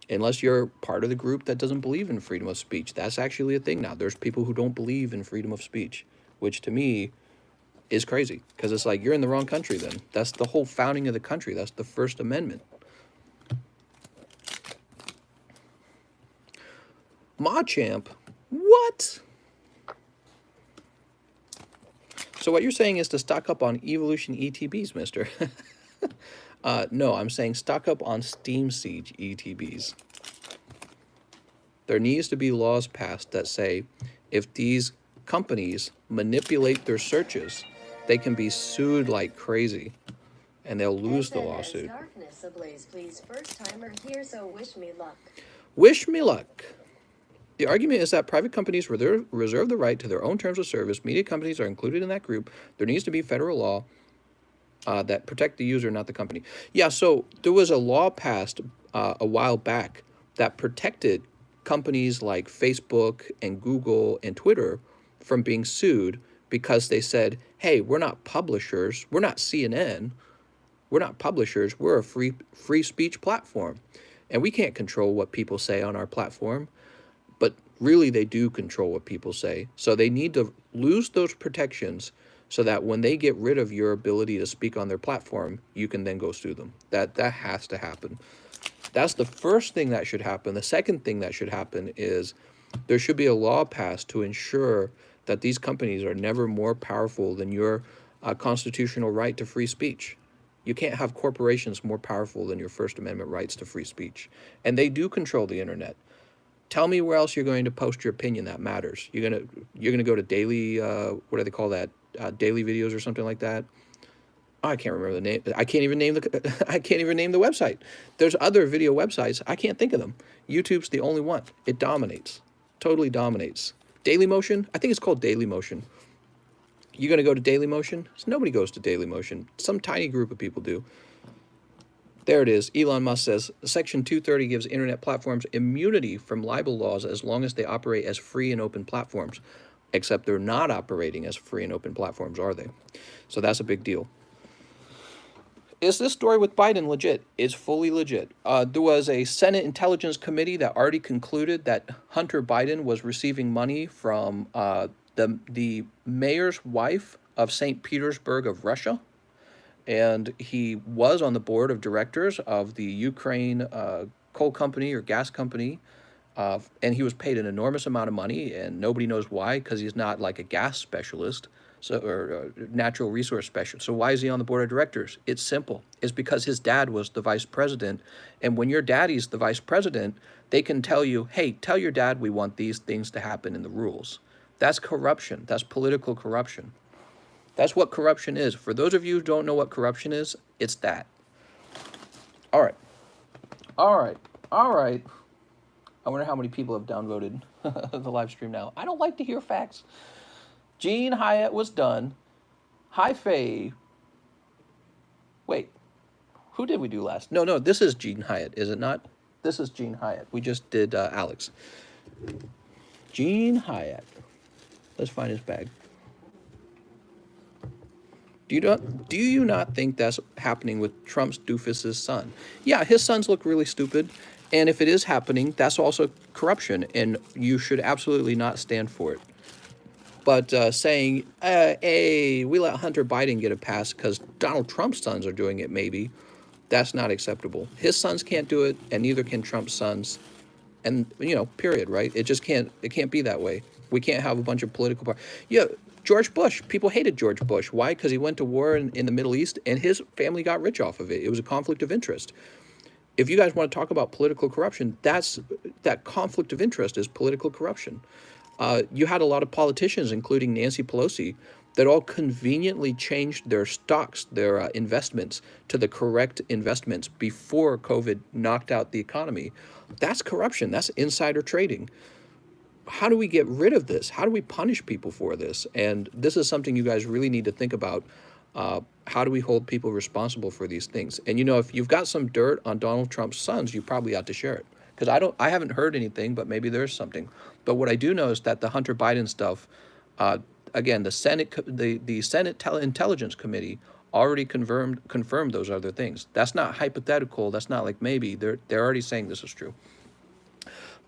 Unless you're part of the group that doesn't believe in freedom of speech. That's actually a thing now. There's people who don't believe in freedom of speech, which to me is crazy. Because it's like, you're in the wrong country then. That's the whole founding of the country. That's the First Amendment. Machamp? What? So what you're saying is to stock up on Evolution ETBs, mister. No, I'm saying stock up on Steam Siege ETBs. There needs to be laws passed that say if these companies manipulate their searches, they can be sued like crazy, and they'll lose the lawsuit. Darkness ablaze, please. First timer here, so wish me luck. Wish me luck. The argument is that private companies reserve the right to their own terms of service. Media companies are included in that group. There needs to be federal law that protect the user, not the company. Yeah, so there was a law passed a while back that protected companies like Facebook and Google and Twitter from being sued because they said, hey, we're not publishers. We're not CNN. We're not publishers. We're a free speech platform. And we can't control what people say on our platform. really they do control what people say. So they need to lose those protections so that when they get rid of your ability to speak on their platform, you can then go sue them. That has to happen. That's the first thing that should happen. The second thing that should happen is there should be a law passed to ensure that these companies are never more powerful than your constitutional right to free speech. You can't have corporations more powerful than your First Amendment rights to free speech. And they do control the internet. Tell me where else you're going to post your opinion that matters. You're gonna go to daily, what do they call that? Daily videos or something like that. Oh, I can't remember the name. I can't even name the I can't even name the website. There's other video websites. I can't think of them. YouTube's the only one. It dominates. Totally dominates. Dailymotion? I think it's called Dailymotion. You gonna go to Dailymotion? Nobody goes to Dailymotion. Some tiny group of people do. There it is. Elon Musk says, Section 230 gives internet platforms immunity from libel laws as long as they operate as free and open platforms. Except they're not operating as free and open platforms, are they? So that's a big deal. Is this story with Biden legit? It's fully legit. There was a Senate Intelligence Committee that already concluded that Hunter Biden was receiving money from the mayor's wife of St. Petersburg of Russia. And he was on the board of directors of the Ukraine coal company or gas company. And he was paid an enormous amount of money, and nobody knows why, because he's not like a gas specialist or natural resource specialist. So why is he on the board of directors? It's simple. It's because his dad was the vice president. And when your daddy's the vice president, they can tell you, hey, tell your dad we want these things to happen in the rules. That's corruption. That's political corruption. That's what corruption is. For those of you who don't know what corruption is, it's that. All right. All right. All right. I wonder how many people have downvoted the live stream now. I don't like to hear facts. Gene Hyatt was done. Hi, Faye. Wait. Who did we do last? No, this is Gene Hyatt, is it not? This is Gene Hyatt. We just did Alex. Gene Hyatt. Let's find his bag. Do you not think that's happening with Trump's doofus's son? Yeah, his sons look really stupid. And if it is happening, that's also corruption. And you should absolutely not stand for it. But saying, hey, we let Hunter Biden get a pass because Donald Trump's sons are doing it, maybe, that's not acceptable. His sons can't do it, and neither can Trump's sons. And, period, right? It can't be that way. We can't have a bunch of political George Bush, people hated George Bush. Why? Because he went to war in the Middle East, and his family got rich off of it. It was a conflict of interest. If you guys want to talk about political corruption, that conflict of interest is political corruption. You had a lot of politicians, including Nancy Pelosi, that all conveniently changed their stocks, their investments, to the correct investments before COVID knocked out the economy. That's corruption. That's insider trading. How do we get rid of this? How do we punish people for this? And this is something you guys really need to think about. How do we hold people responsible for these things? And if you've got some dirt on Donald Trump's sons, you probably ought to share it. Because I haven't heard anything, but maybe there's something. But what I do know is that the Hunter Biden stuff, again, the Senate Intelligence Committee already confirmed those other things. That's not hypothetical. That's not like maybe. They're already saying this is true.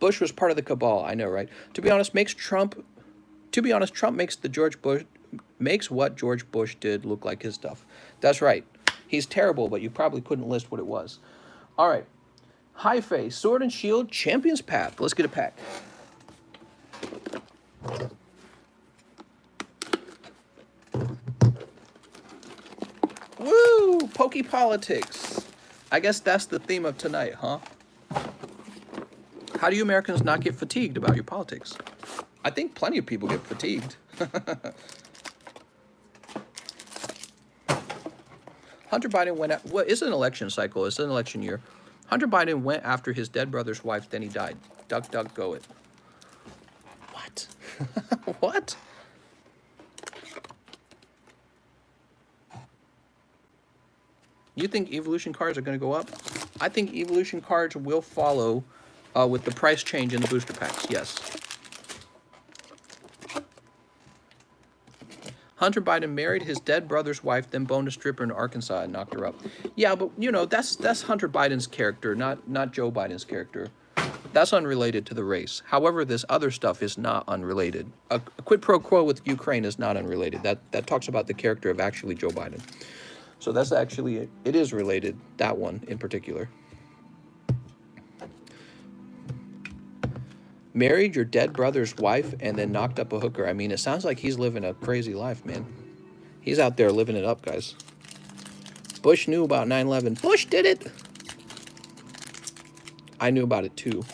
Bush was part of the cabal. I know, right? To be honest, Trump makes what George Bush did look like his stuff. That's right. He's terrible, but you probably couldn't list what it was. All right. High Face, Sword and Shield, Champions Path. Let's get a pack. Woo! Pokey politics. I guess that's the theme of tonight, huh? How do you Americans not get fatigued about your politics? I think plenty of people get fatigued. Hunter Biden went at, it's an election cycle. It's an election year. Hunter Biden went after his dead brother's wife, then he died. Duck, duck, go it. What? What? You think evolution cards are going to go up? I think evolution cards will follow with the price change in the booster packs, yes. Hunter Biden married his dead brother's wife, then boned a stripper in Arkansas and knocked her up. Yeah, but that's Hunter Biden's character, not Joe Biden's character. That's unrelated to the race. However, this other stuff is not unrelated. A quid pro quo with Ukraine is not unrelated. That talks about the character of actually Joe Biden. So that's actually, it is related, that one in particular. Married your dead brother's wife and then knocked up a hooker. I mean, it sounds like he's living a crazy life, man. He's out there living it up, guys. Bush knew about 9/11. Bush did it! I knew about it too.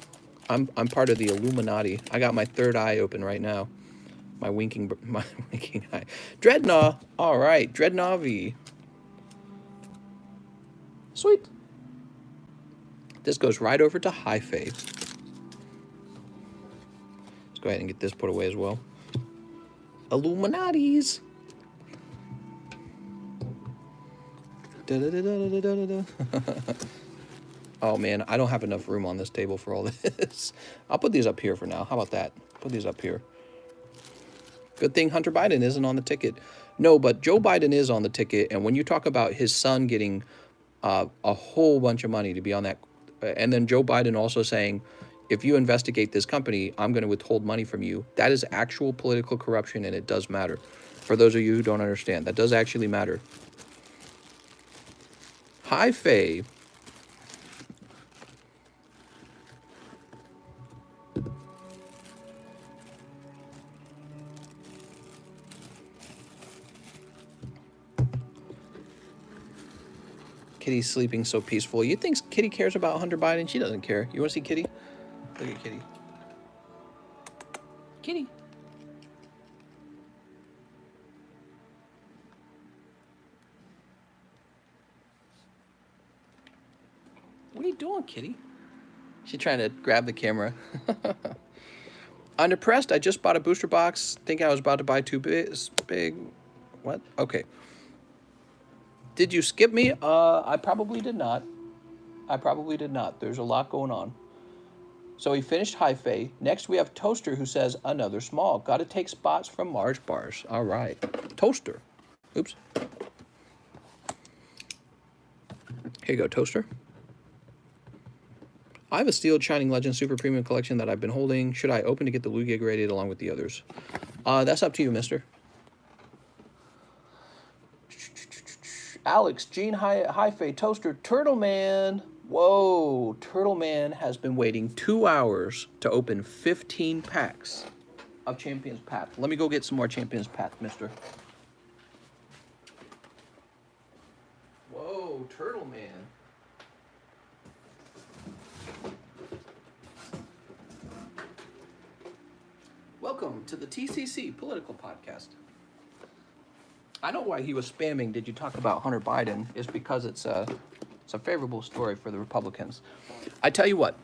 I'm part of the Illuminati. I got my third eye open right now. My winking eye. Dreadnought. All right, Dreadnought V. Sweet. This goes right over to High Fae. Let's go ahead and get this put away as well. Illuminatis. Oh man, I don't have enough room on this table for all this. I'll put these up here for now. How about that? Put these up here. Good thing Hunter Biden isn't on the ticket. No, but Joe Biden is on the ticket. And when you talk about his son getting a whole bunch of money to be on that, and then Joe Biden also saying, if you investigate this company, I'm going to withhold money from you. That is actual political corruption, and it does matter. For those of you who don't understand, that does actually matter. Hi, Faye. Kitty's sleeping so peaceful. You think Kitty cares about Hunter Biden? She doesn't care. You want to see Kitty? Look at Kitty. Kitty. What are you doing, Kitty? She's trying to grab the camera. I'm depressed. I just bought a booster box. Think I was about to buy too big. What? Okay. Did you skip me? I probably did not. I probably did not. There's a lot going on. So he finished High Fae. Next we have Toaster, who says another small. Got to take spots from Marge bars. All right. Toaster. Oops. Here you go, Toaster. I have a Steel Shining Legend Super Premium Collection that I've been holding. Should I open to get the Lugia graded along with the others? That's up to you, mister. Alex, Gene, High Fae, Toaster, Turtle Man. Whoa, Turtle Man has been waiting 2 hours to open 15 packs of Champions Pack. Let me go get some more Champions Pack, mister. Whoa, Turtle Man. Welcome to the TCC Political Podcast. I know why he was spamming, did you talk about Hunter Biden, is because it's a favorable story for the Republicans. I tell you what,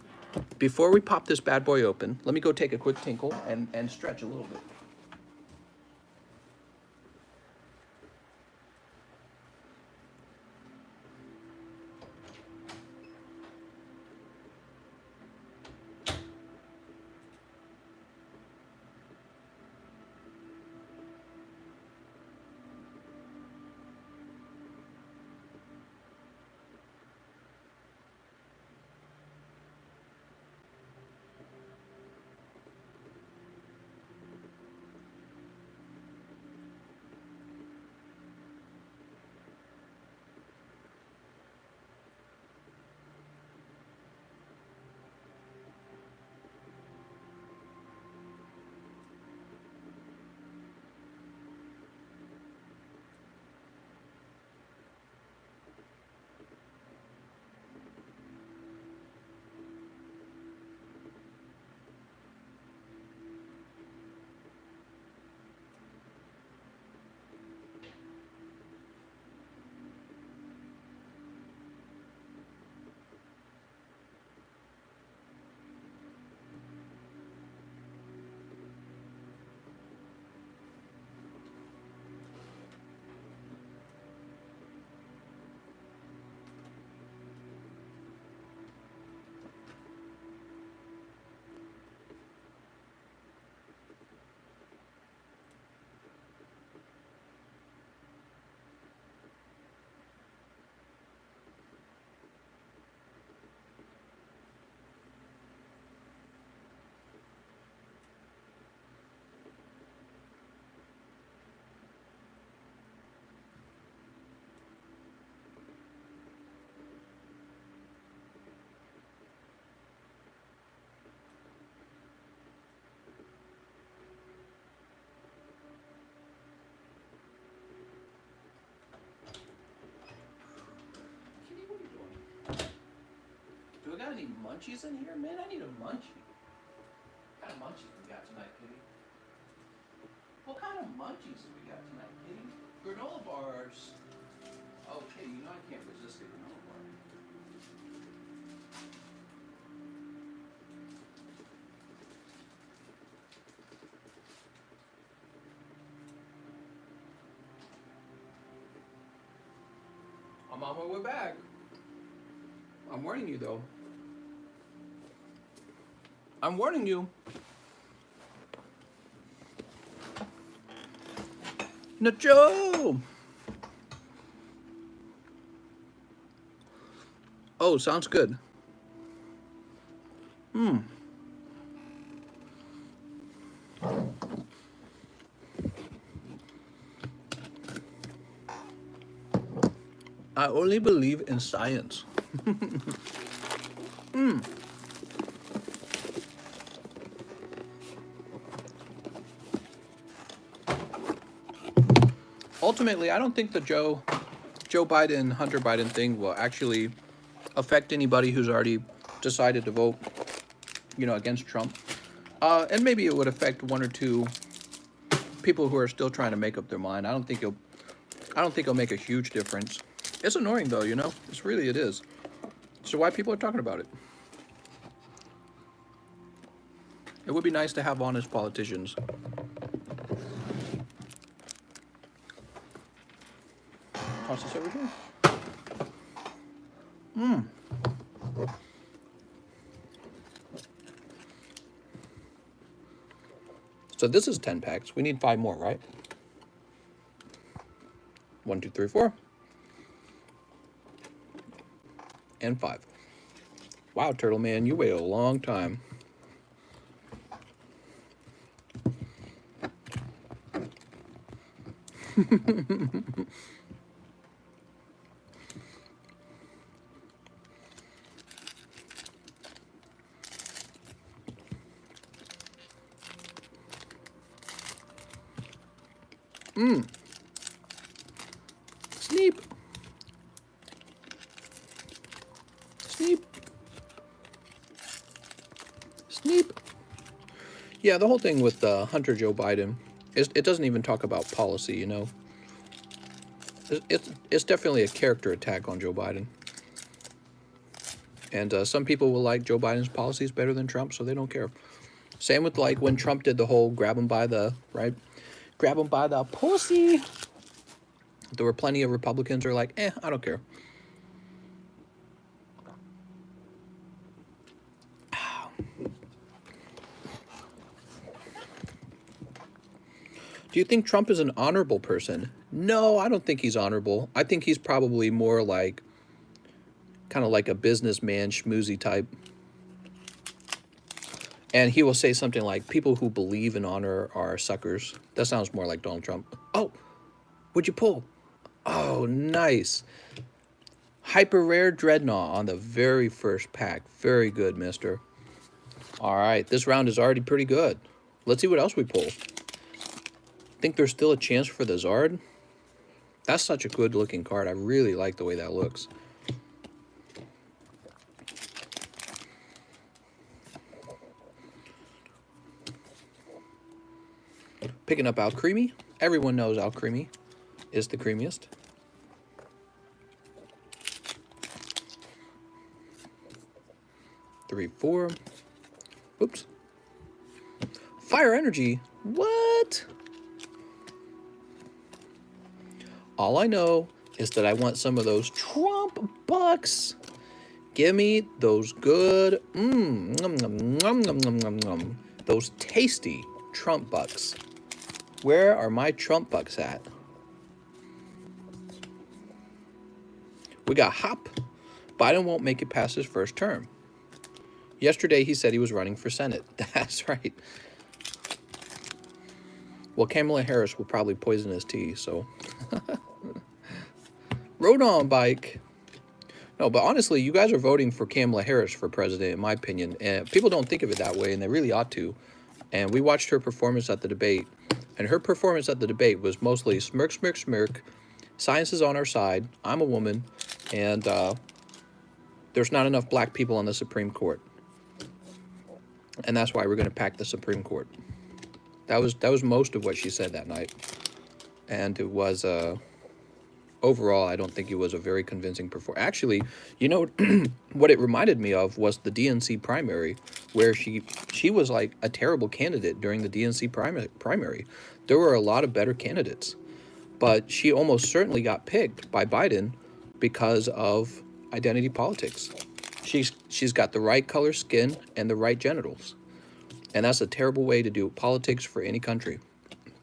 before we pop this bad boy open, let me go take a quick tinkle and stretch a little bit. any munchies in here? Man, I need a munchie. What kind of munchies we got tonight, Kitty? What kind of munchies have we got tonight, Kitty? Granola bars. Oh, Kitty, you know I can't resist a granola bar. I'm on my way back. I'm warning you, though. I'm warning you. Nacho! Oh, sounds good. I only believe in science. Ultimately, I don't think the Joe Biden, Hunter Biden thing will actually affect anybody who's already decided to vote, you know, against Trump. And maybe it would affect one or two people who are still trying to make up their mind. I don't think it'll make a huge difference. It's annoying though, you know. It is. So why people are talking about it? It would be nice to have honest politicians. Toss this over here. So this is 10 packs. We need 5 more, right? 1, 2, 3, 4. And 5. Wow, Turtle Man, you wait a long time. Sneep. Sneep. Sneep. Yeah, the whole thing with Hunter Joe Biden, it doesn't even talk about policy, you know. It's definitely a character attack on Joe Biden. And some people will like Joe Biden's policies better than Trump, so they don't care. Same with like when Trump did the whole grab him by the pussy. There were plenty of Republicans who are like, I don't care. Do you think Trump is an honorable person? No, I don't think he's honorable. I think he's probably more like, kind of like a businessman, schmoozy type. And he will say something like, people who believe in honor are suckers. That sounds more like Donald Trump. Oh, what'd you pull? Oh, nice. Hyper rare Dreadnought on the very first pack. Very good, mister. All right, this round is already pretty good. Let's see what else we pull. Think there's still a chance for the Zard? That's such a good looking card. I really like the way that looks. Picking up Alcremie. Everyone knows Alcremie is the creamiest. Three, 4. Oops. Fire Energy. What? All I know is that I want some of those Trump bucks. Give me those good, those tasty Trump bucks. Where are my Trump bucks at? We got Hop. Biden won't make it past his first term. Yesterday he said he was running for Senate. That's right. Well, Kamala Harris will probably poison his tea, so. Rodon Bike. No, but honestly, you guys are voting for Kamala Harris for president, in my opinion. And people don't think of it that way, and they really ought to. And we watched her performance at the debate. And her performance at the debate was mostly smirk, smirk, smirk. Science is on our side. I'm a woman. And there's not enough black people on the Supreme Court. And that's why we're going to pack the Supreme Court. That was most of what she said that night. And it was, overall, I don't think it was a very convincing performance. Actually, you know, what it reminded me of was the DNC primary, where she was like a terrible candidate during the DNC primary. There were a lot of better candidates, but she almost certainly got picked by Biden because of identity politics. She's got the right color skin and the right genitals. And that's a terrible way to do politics for any country.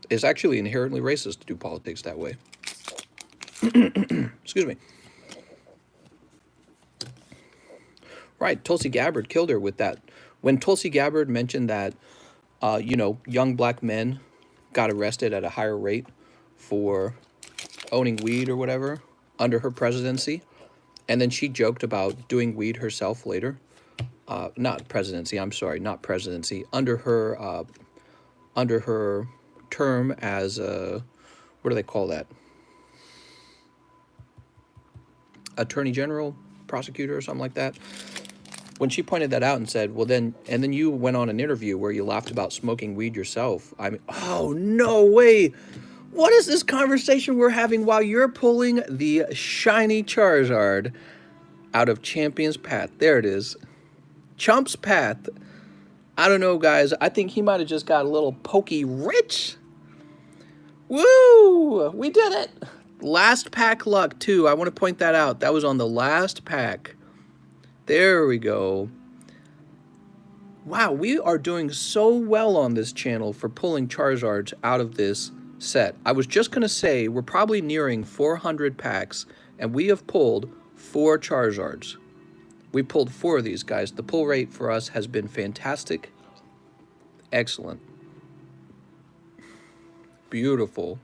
It's actually inherently racist to do politics that way. Excuse me. Right, Tulsi Gabbard killed her with that. When Tulsi Gabbard mentioned that, you know, young black men got arrested at a higher rate for owning weed or whatever under her presidency, and then she joked about doing weed herself later. Not presidency, I'm sorry, not presidency. Under her term as, what do they call that? Attorney General, prosecutor, or something like that. When she pointed that out and said, well then, and then you went on an interview where you laughed about smoking weed yourself. I mean, oh, no way. What is this conversation we're having while you're pulling the shiny Charizard out of Champion's Path? There it is. Chump's Path. I don't know, guys. I think he might have just got a little pokey rich. Woo! We did it. Last pack luck, too. I want to point that out. That was on the last pack. There we go. Wow, we are doing so well on this channel for pulling Charizards out of this set. I was just going to say we're probably nearing 400 packs, and we have pulled 4 Charizards. We pulled 4 of these, guys. The pull rate for us has been fantastic. Excellent. Beautiful.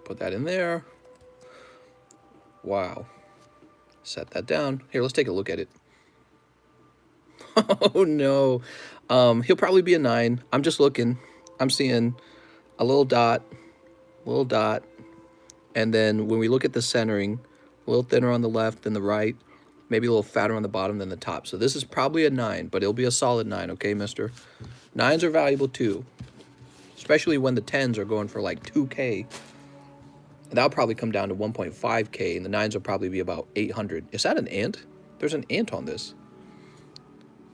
Put that in there. Wow. Set that down. Here, let's take a look at it. Oh, no. He'll probably be a 9. I'm just looking. I'm seeing a little dot, and then when we look at the centering, a little thinner on the left than the right, maybe a little fatter on the bottom than the top. So this is probably a 9, but it'll be a solid 9, okay, mister? 9s are valuable, too, especially when the 10s are going for like 2K. That'll probably come down to 1.5K, and the 9s will probably be about 800. Is that an ant? There's an ant on this.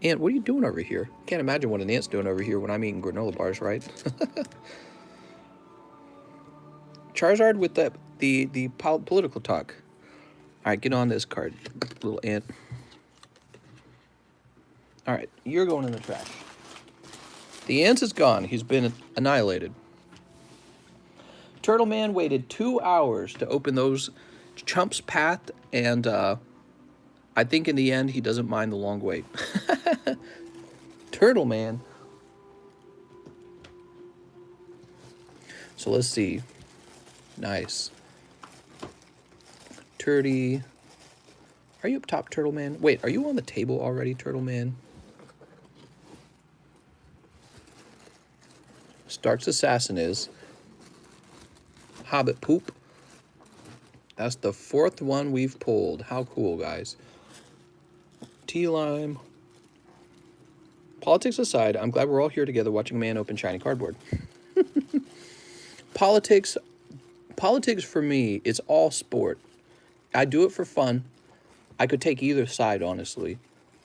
Ant, what are you doing over here? Can't imagine what an ant's doing over here when I'm eating granola bars, right? Charizard with the political talk. All right, get on this card, little ant. All right, you're going in the trash. The ant is gone. He's been annihilated. Turtle Man waited 2 hours to open those Chump's Path, and I think in the end he doesn't mind the long wait. Turtle Man. So let's see. Nice. Turdy. Are you up top, Turtle Man? Wait, are you on the table already, Turtle Man? Starks Assassin is. Hobbit Poop. That's the 4th one we've pulled. How cool, guys. T-Lime. Politics aside, I'm glad we're all here together watching a man open shiny cardboard. Politics for me, it's all sport. I do it for fun. I could take either side, honestly.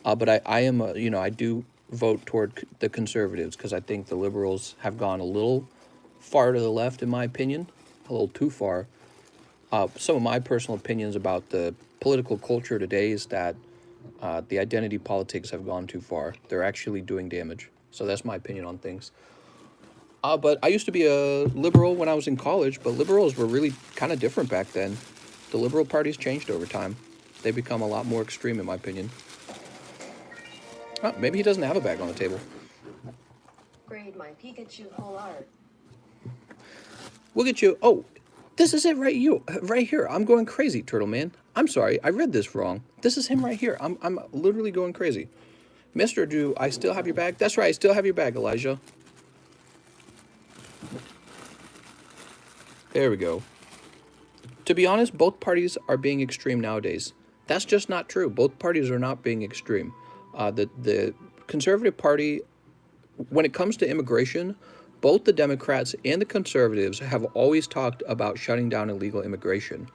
But I am, you know, I do vote toward the conservatives because I think the liberals have gone a little far to the left, in my opinion. A little too far. Some of my personal opinions about the political culture today is that the identity politics have gone too far. They're actually doing damage. So that's my opinion on things. But I used to be a liberal when I was in college, but liberals were really kind of different back then. The liberal party's changed over time. They've become a lot more extreme, in my opinion. Oh, maybe he doesn't have a bag on the table. Grade my Pikachu whole art. We'll get you. Oh, this is it right here. I'm going crazy, Turtle Man. I'm sorry, I read this wrong. This is him right here. I'm literally going crazy. Mister, do I still have your bag? That's right, I still have your bag, Elijah. There we go. To be honest, both parties are being extreme nowadays. That's just not true. Both parties are not being extreme. The Conservative Party, when it comes to immigration, both the Democrats and the Conservatives have always talked about shutting down illegal immigration.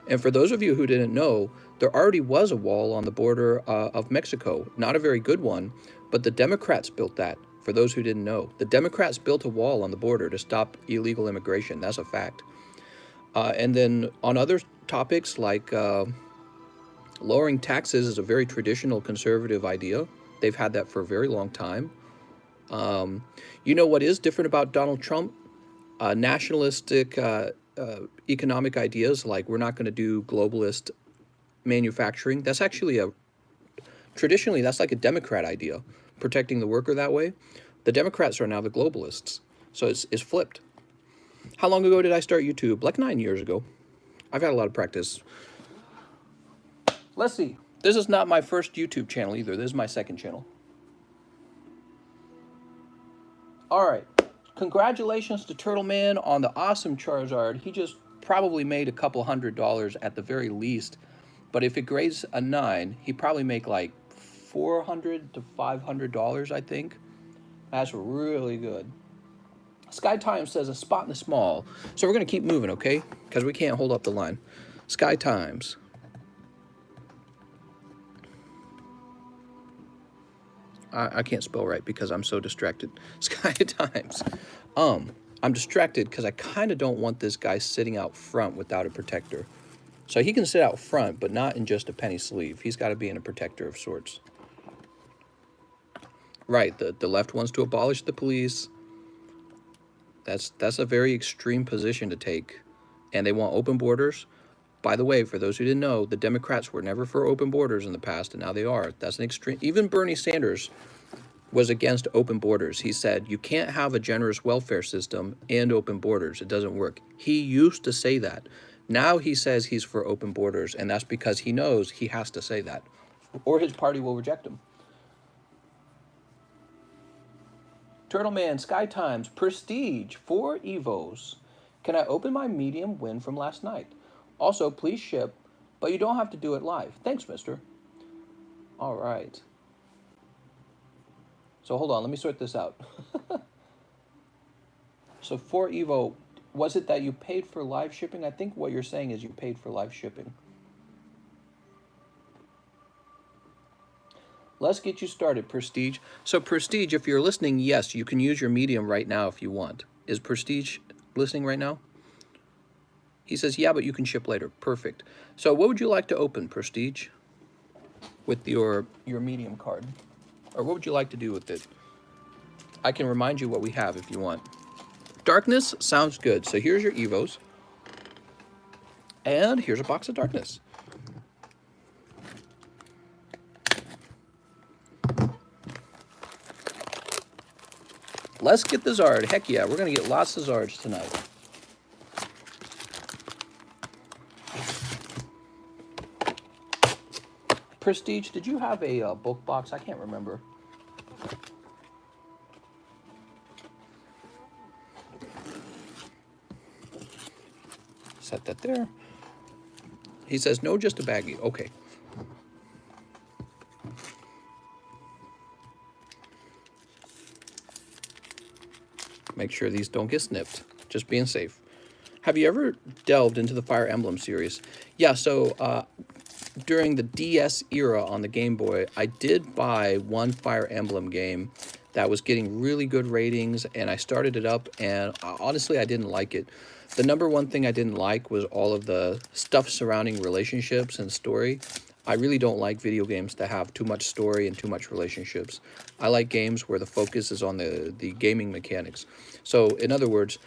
And for those of you who didn't know, there already was a wall on the border of Mexico. Not a very good one, but the Democrats built that. For those who didn't know, the Democrats built a wall on the border to stop illegal immigration. That's a fact. And then on other topics like lowering taxes is a very traditional conservative idea. They've had that for a very long time. You know what is different about Donald Trump? Nationalistic economic ideas like we're not going to do globalist manufacturing. That's actually traditionally, that's like a Democrat idea, protecting the worker that way. The Democrats are now the globalists. So it's flipped. How long ago did I start YouTube? Like 9 years ago. I've had a lot of practice. Let's see. This is not my first YouTube channel either. This is my second channel. All right. Congratulations to Turtle Man on the awesome Charizard. He just probably made a couple $100 at the very least. But if it grades a 9, he probably make like $400 to $500, I think. That's really good. Sky Times says a spot in the small. So we're going to keep moving, okay? Because we can't hold up the line. Sky Times. I can't spell right because I'm so distracted. Sky Times. I'm distracted because I kind of don't want this guy sitting out front without a protector. So he can sit out front, but not in just a penny sleeve. He's got to be in a protector of sorts. Right, the left wants to abolish the police. That's a very extreme position to take. And they want open borders. By the way, for those who didn't know, the Democrats were never for open borders in the past, and now they are. That's an extreme. Even Bernie Sanders was against open borders. He said, you can't have a generous welfare system and open borders. It doesn't work. He used to say that. Now he says he's for open borders, and that's because he knows he has to say that, or his party will reject him. Turtleman, Sky Times, Prestige, 4 Evos. Can I open my medium win from last night? Also, please ship, but you don't have to do it live. Thanks, mister. All right. So hold on, let me sort this out. So 4 Evo, was it that you paid for live shipping? I think what you're saying is you paid for live shipping. Let's get you started, Prestige. So Prestige, if you're listening, yes, you can use your medium right now if you want. Is Prestige listening right now? He says, yeah, but you can ship later. Perfect. So what would you like to open, Prestige, with your medium card? Or what would you like to do with it? I can remind you what we have if you want. Darkness sounds good. So here's your Evos. And here's a box of Darkness. Let's get the Zard. Heck yeah, we're going to get lots of Zards tonight. Prestige, did you have a bulk box? I can't remember. Set that there. He says, no, just a baggie. Okay. Make sure these don't get snipped. Just being safe. Have you ever delved into the Fire Emblem series? Yeah, so during the DS era on the Game Boy, I did buy one Fire Emblem game that was getting really good ratings, and I started it up, and honestly, I didn't like it. The number one thing I didn't like was all of the stuff surrounding relationships and story. I really don't like video games that have too much story and too much relationships. I like games where the focus is on the gaming mechanics. So, in other words,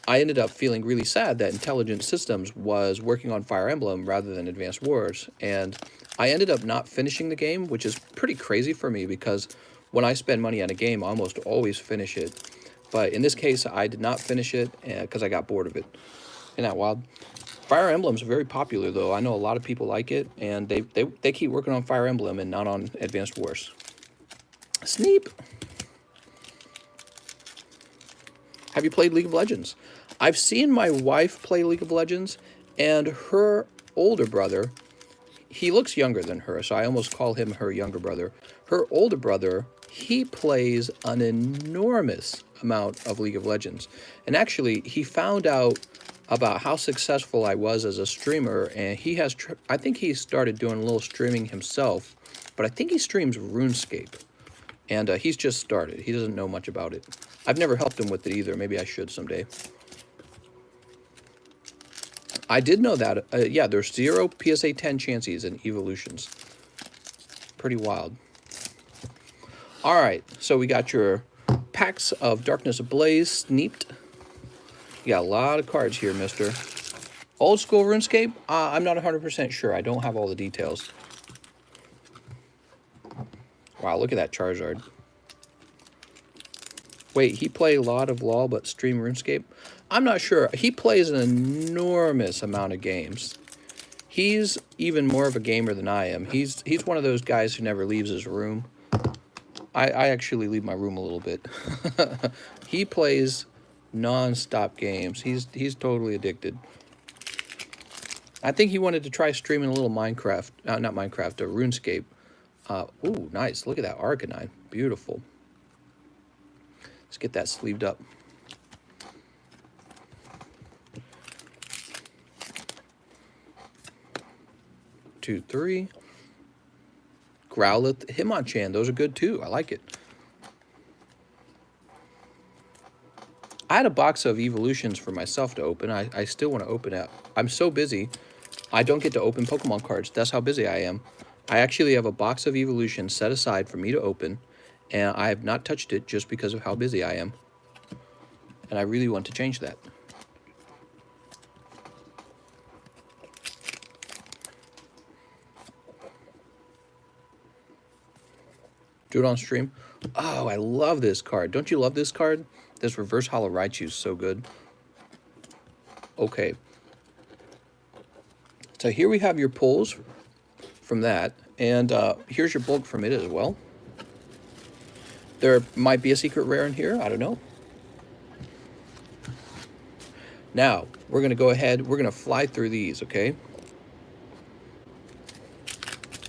I ended up feeling really sad that Intelligent Systems was working on Fire Emblem rather than Advanced Wars, and I ended up not finishing the game, which is pretty crazy for me because when I spend money on a game, I almost always finish it. But in this case, I did not finish it because I got bored of it. Isn't that wild? Fire Emblem's very popular, though. I know a lot of people like it, and they keep working on Fire Emblem and not on Advanced Wars. Sneep! Have you played League of Legends? I've seen my wife play League of Legends, And her older brother, he looks younger than her, so I almost call him her younger brother. Her older brother, he plays an enormous amount of League of Legends. And actually, he found out about how successful I was as a streamer, and he has, I think he started doing a little streaming himself, but I think he streams RuneScape. And he's just started. He doesn't know much about it. I've never helped him with it either. Maybe I should someday. I did know that. Yeah, there's 0 PSA 10 chances in evolutions. Pretty wild. All right, so we got your packs of Darkness Ablaze sneaked. You got a lot of cards here, mister. Old school RuneScape? I'm not 100% sure. I don't have all the details. Wow, look at that Charizard. Wait, he played a lot of LoL but stream RuneScape? I'm not sure. He plays an enormous amount of games. He's even more of a gamer than I am. He's one of those guys who never leaves his room. I actually leave my room a little bit. He plays non-stop games. He's totally addicted. I think he wanted to try streaming a little Minecraft. Not Minecraft, RuneScape. Ooh, nice. Look at that Arcanine. Beautiful. Let's get that sleeved up. Two, three. Growlithe, Hitmonchan. Those are good too. I like it. I had a box of evolutions for myself to open. I still want to open it. I'm so busy. I don't get to open Pokemon cards. That's how busy I am. I actually have a box of evolutions set aside for me to open, and I have not touched it just because of how busy I am. And I really want to change that. Do it on stream. Oh, I love this card. Don't you love this card? This reverse hollow Raichu is so good. Okay. So here we have your pulls from that. And here's your bulk from it as well. There might be a secret rare in here. I don't know. Now, we're going to go ahead. We're going to fly through these, okay?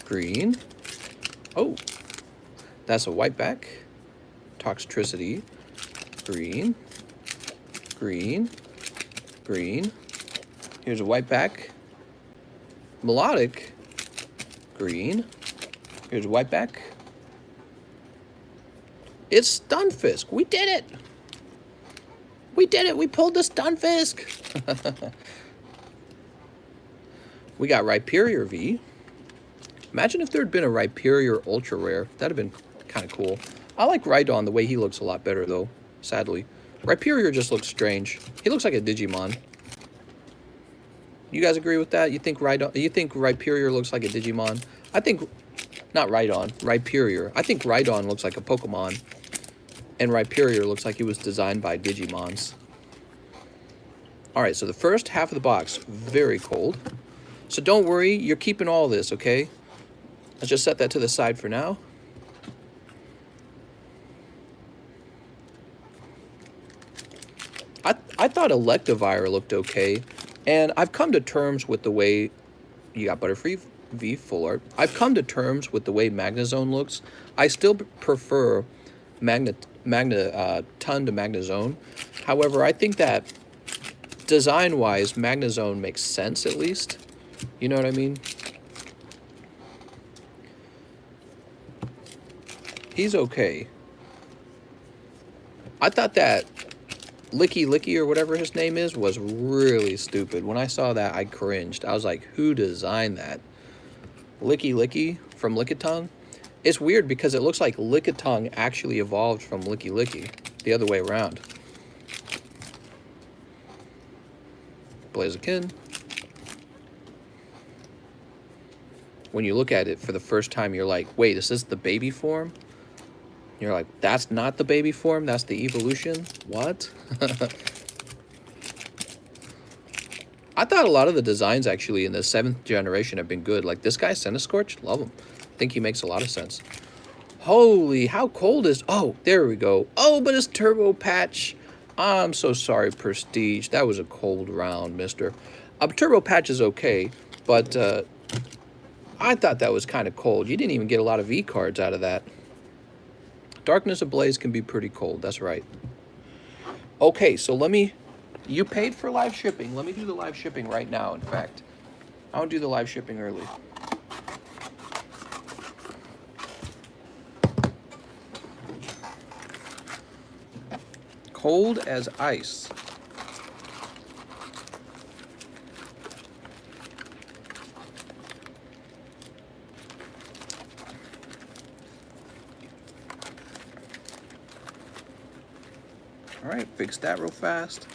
Green. Oh. That's a white back. Toxtricity. Green. Green. Green. Here's a white back. Melodic. Green. Here's a white back. It's Stunfisk. We did it. We did it. We pulled the Stunfisk. We got Rhyperior V. Imagine if there had been a Rhyperior Ultra Rare. That'd have been kind of cool. I like Rhydon the way he looks a lot better, though, sadly. Rhyperior just looks strange. He looks like a Digimon. You guys agree with that? You think Rhyperior looks like a Digimon? I think, not Rhydon, Rhyperior. I think Rhydon looks like a Pokemon, and Rhyperior looks like he was designed by Digimons. All right, so the first half of the box, very cold. So don't worry, you're keeping all this, okay? Let's just set that to the side for now. I thought Electivire looked okay, and I've come to terms with the way you got Butterfree V Full Art. I've come to terms with the way Magnezone looks. I still prefer Ton to Magnezone. However, I think that design-wise, Magnezone makes sense at least. You know what I mean? He's okay. I thought that Licky or whatever his name is was really stupid. When I saw that, I cringed. I was like, who designed that? Licky from Lickitung? It's weird because it looks like Lickitung actually evolved from Licky, the other way around. Blaziken. When you look at it for the first time, you're like, wait, is this the baby form? You're like, that's not the baby form, that's the evolution? What? I thought a lot of the designs actually in the 7th generation have been good. Like this guy, Centiskorch, love him. I think he makes a lot of sense. Holy, how cold is... Oh, there we go. Oh, but it's Turbo Patch. I'm so sorry, Prestige. That was a cold round, mister. Turbo Patch is okay, but I thought that was kind of cold. You didn't even get a lot of V cards out of that. Darkness Ablaze can be pretty cold, that's right. Okay, so let me... You paid for live shipping. Let me do the live shipping right now, in fact. I'll do the live shipping early. Cold as ice. All right, fix that real fast.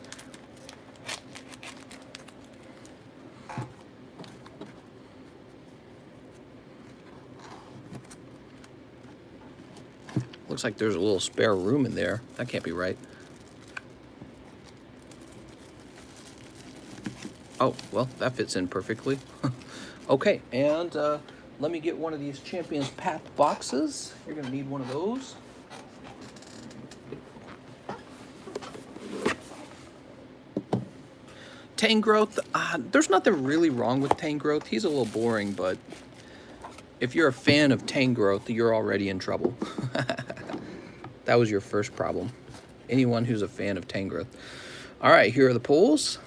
Looks like there's a little spare room in there. That can't be right. Oh, well, that fits in perfectly. Okay, and let me get one of these Champions Path boxes. You're gonna need one of those. Tangrowth, there's nothing really wrong with Tangrowth. He's a little boring, but if you're a fan of Tangrowth, you're already in trouble. That was your first problem. Anyone who's a fan of Tangrowth. All right, here are the pulls.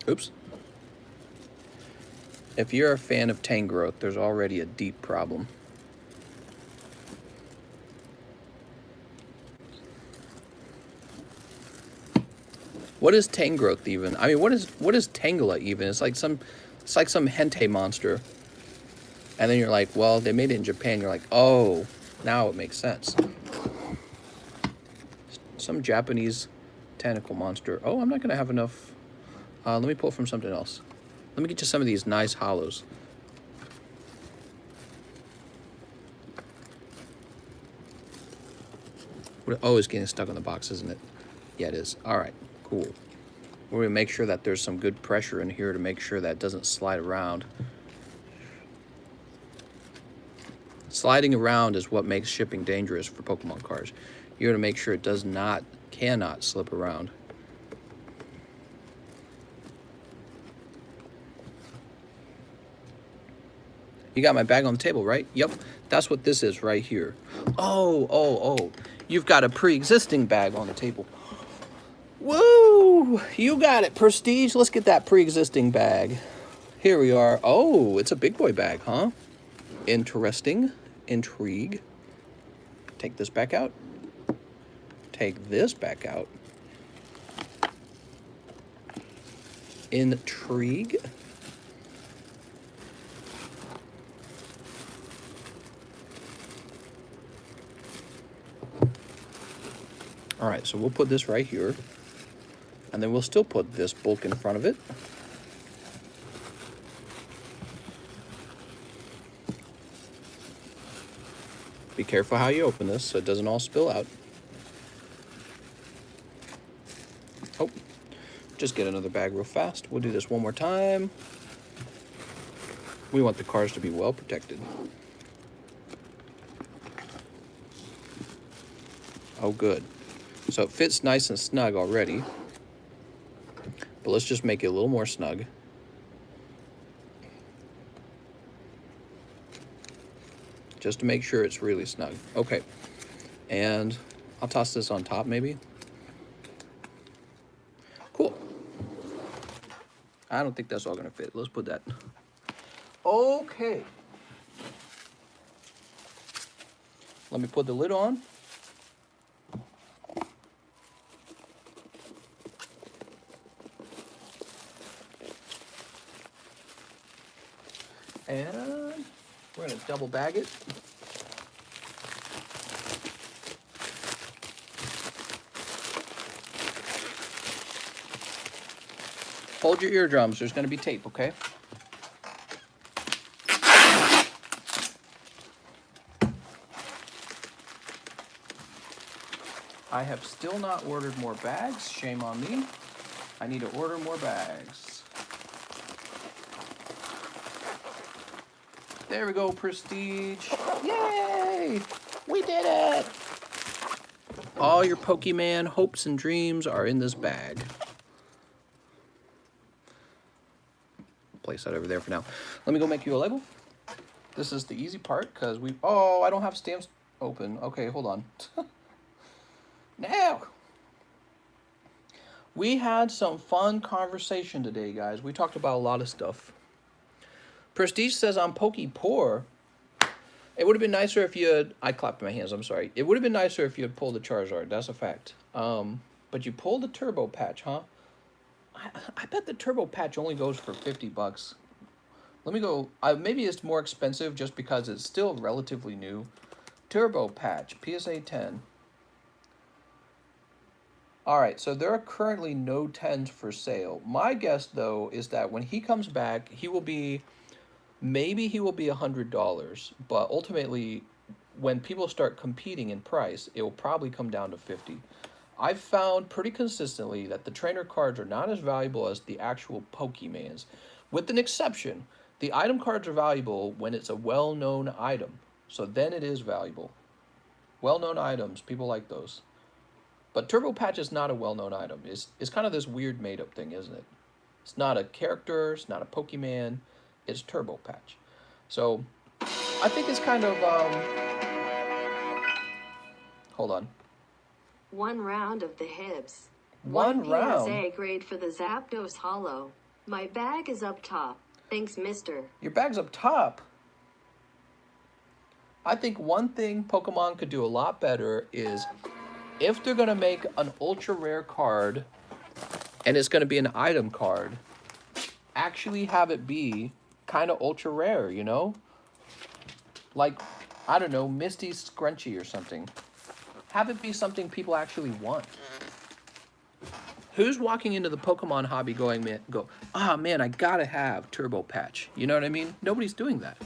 Oops. If you're a fan of Tangrowth, there's already a deep problem. What is Tangrowth even? I mean, what is Tangela even? It's like some hentai monster. And then you're like, well, they made it in Japan. You're like, oh, now it makes sense. Some Japanese tentacle monster. Oh, I'm not gonna have enough. Let me pull from something else. Let me get you some of these nice hollows. Oh, it's getting stuck on the box, isn't it? Yeah, it is. All right, cool. We're gonna make sure that there's some good pressure in here to make sure that it doesn't slide around. Sliding around is what makes shipping dangerous for Pokemon cards. You're gonna make sure it cannot slip around. You got my bag on the table, right? Yep, that's what this is right here. Oh. You've got a pre-existing bag on the table. Woo! You got it, Prestige. Let's get that pre-existing bag. Here we are. Oh, it's a big boy bag, huh? Interesting. Intrigue. Take this back out. Take this back out. Intrigue. All right, so we'll put this right here. And then we'll still put this bulk in front of it. Be careful how you open this so it doesn't all spill out. Oh, just get another bag real fast. We'll do this one more time. We want the cards to be well protected. Oh, good. So it fits nice and snug already. But let's just make it a little more snug. Just to make sure it's really snug. Okay. And I'll toss this on top maybe. Cool. I don't think that's all gonna fit. Let's put that. Okay. Let me put the lid on. And we're gonna double bag it. Hold your eardrums, there's gonna be tape, okay? I have still not ordered more bags, shame on me. I need to order more bags. There we go, Prestige. Yay! We did it! All your Pokemon hopes and dreams are in this bag. place that over there for now. Let me go make you a label. This is the easy part because we... Oh, I don't have stamps open. Okay, hold on. Now, we had some fun conversation today, guys. We talked about a lot of stuff. Prestige says I'm pokey poor. It would have been nicer if you had... I clapped my hands, I'm sorry. It would have been nicer if you had pulled the Charizard. That's a fact. But you pulled the Turbo Patch, huh? I bet the Turbo Patch only goes for 50 bucks. Let me go... maybe it's more expensive just because it's still relatively new. Turbo Patch, PSA 10. Alright, so there are currently no 10s for sale. My guess, though, is that when he comes back, he will be... Maybe he will be $100, but ultimately, when people start competing in price, it will probably come down to 50. I've found pretty consistently that the trainer cards are not as valuable as the actual Pokemans. With an exception, the item cards are valuable when it's a well-known item. So then it is valuable. Well-known items, people like those. But Turbo Patch is not a well-known item. It's kind of this weird made-up thing, isn't it? It's not a character, it's not a Pokemon. It's Turbo Patch. So, I think it's kind of, hold on. 1 round of the Hibs. One round? PSA grade for the Zapdos Hollow. My bag is up top. Thanks, mister. Your bag's up top. I think one thing Pokemon could do a lot better is, if they're going to make an ultra rare card, and it's going to be an item card, actually have it be kind of ultra rare, you know? Like, I don't know, Misty Scrunchie or something. Have it be something people actually want. Who's walking into the Pokemon hobby going, ah, man, I gotta have Turbo Patch. You know what I mean? Nobody's doing that.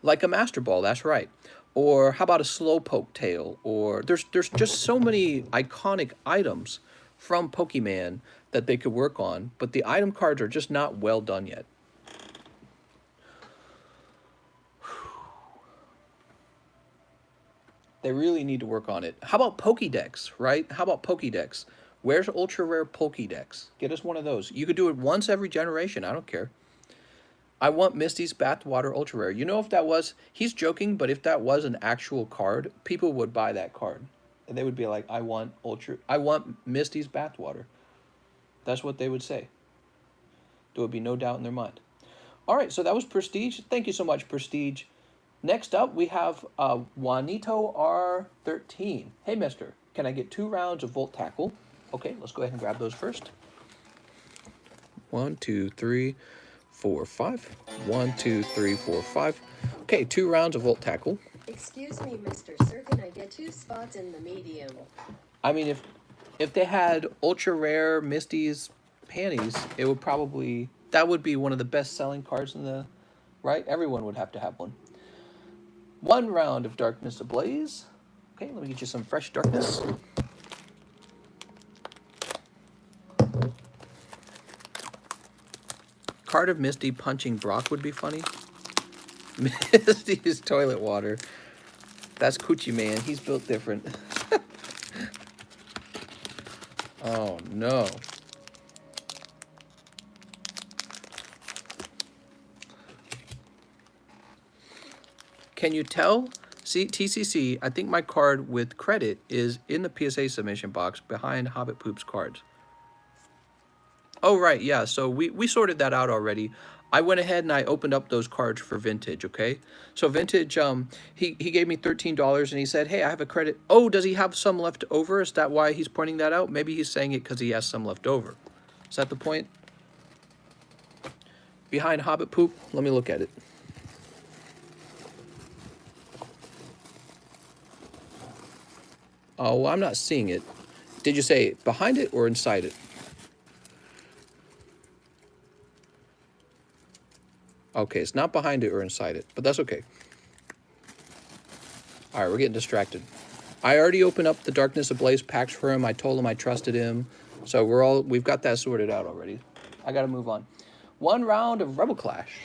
Like a Master Ball, that's right. Or how about a Slowpoke tail? Or there's just so many iconic items from Pokemon that they could work on, but the item cards are just not well done yet. They really need to work on it. How about Pokédex, right? How about Pokédex? Where's ultra rare Pokédex? Get us one of those. You could do it once every generation. I don't care. I want Misty's Bathwater ultra rare. You know, if that was... He's joking, but if that was an actual card, people would buy that card. And they would be like, I want Misty's Bathwater. That's what they would say. There would be no doubt in their mind. All right, so that was Prestige. Thank you so much, Prestige. Next up, we have Juanito R13. Hey, mister, can I get 2 rounds of Volt Tackle? Okay, let's go ahead and grab those first. 1, 2, 3, 4, 5. 1, 2, 3, 4, 5. Okay, 2 rounds of Volt Tackle. Excuse me, mister, sir, can I get 2 spots in the medium? I mean, if they had ultra rare Misty's panties, it would probably... That would be one of the best-selling cards in the... Right? Everyone would have to have one. 1 round of Darkness Ablaze. Okay, let me get you some fresh darkness. Card of Misty punching Brock would be funny. Misty's toilet water. That's Coochie Man. He's built different. Oh, no. Can you tell? See, TCC, I think my card with credit is in the PSA submission box behind Hobbit Poop's cards. Oh, right, yeah, so we sorted that out already. I went ahead and I opened up those cards for Vintage, okay? So Vintage, he gave me $13 and he said, hey, I have a credit. Oh, does he have some left over? Is that why he's pointing that out? Maybe he's saying it because he has some left over. Is that the point? Behind Hobbit Poop? Let me look at it. Oh, I'm not seeing it. Did you say behind it or inside it? Okay, it's not behind it or inside it, but that's okay. All right, we're getting distracted. I already opened up the Darkness Ablaze packs for him. I told him I trusted him. So we've got that sorted out already. I got to move on. 1 round of Rebel Clash.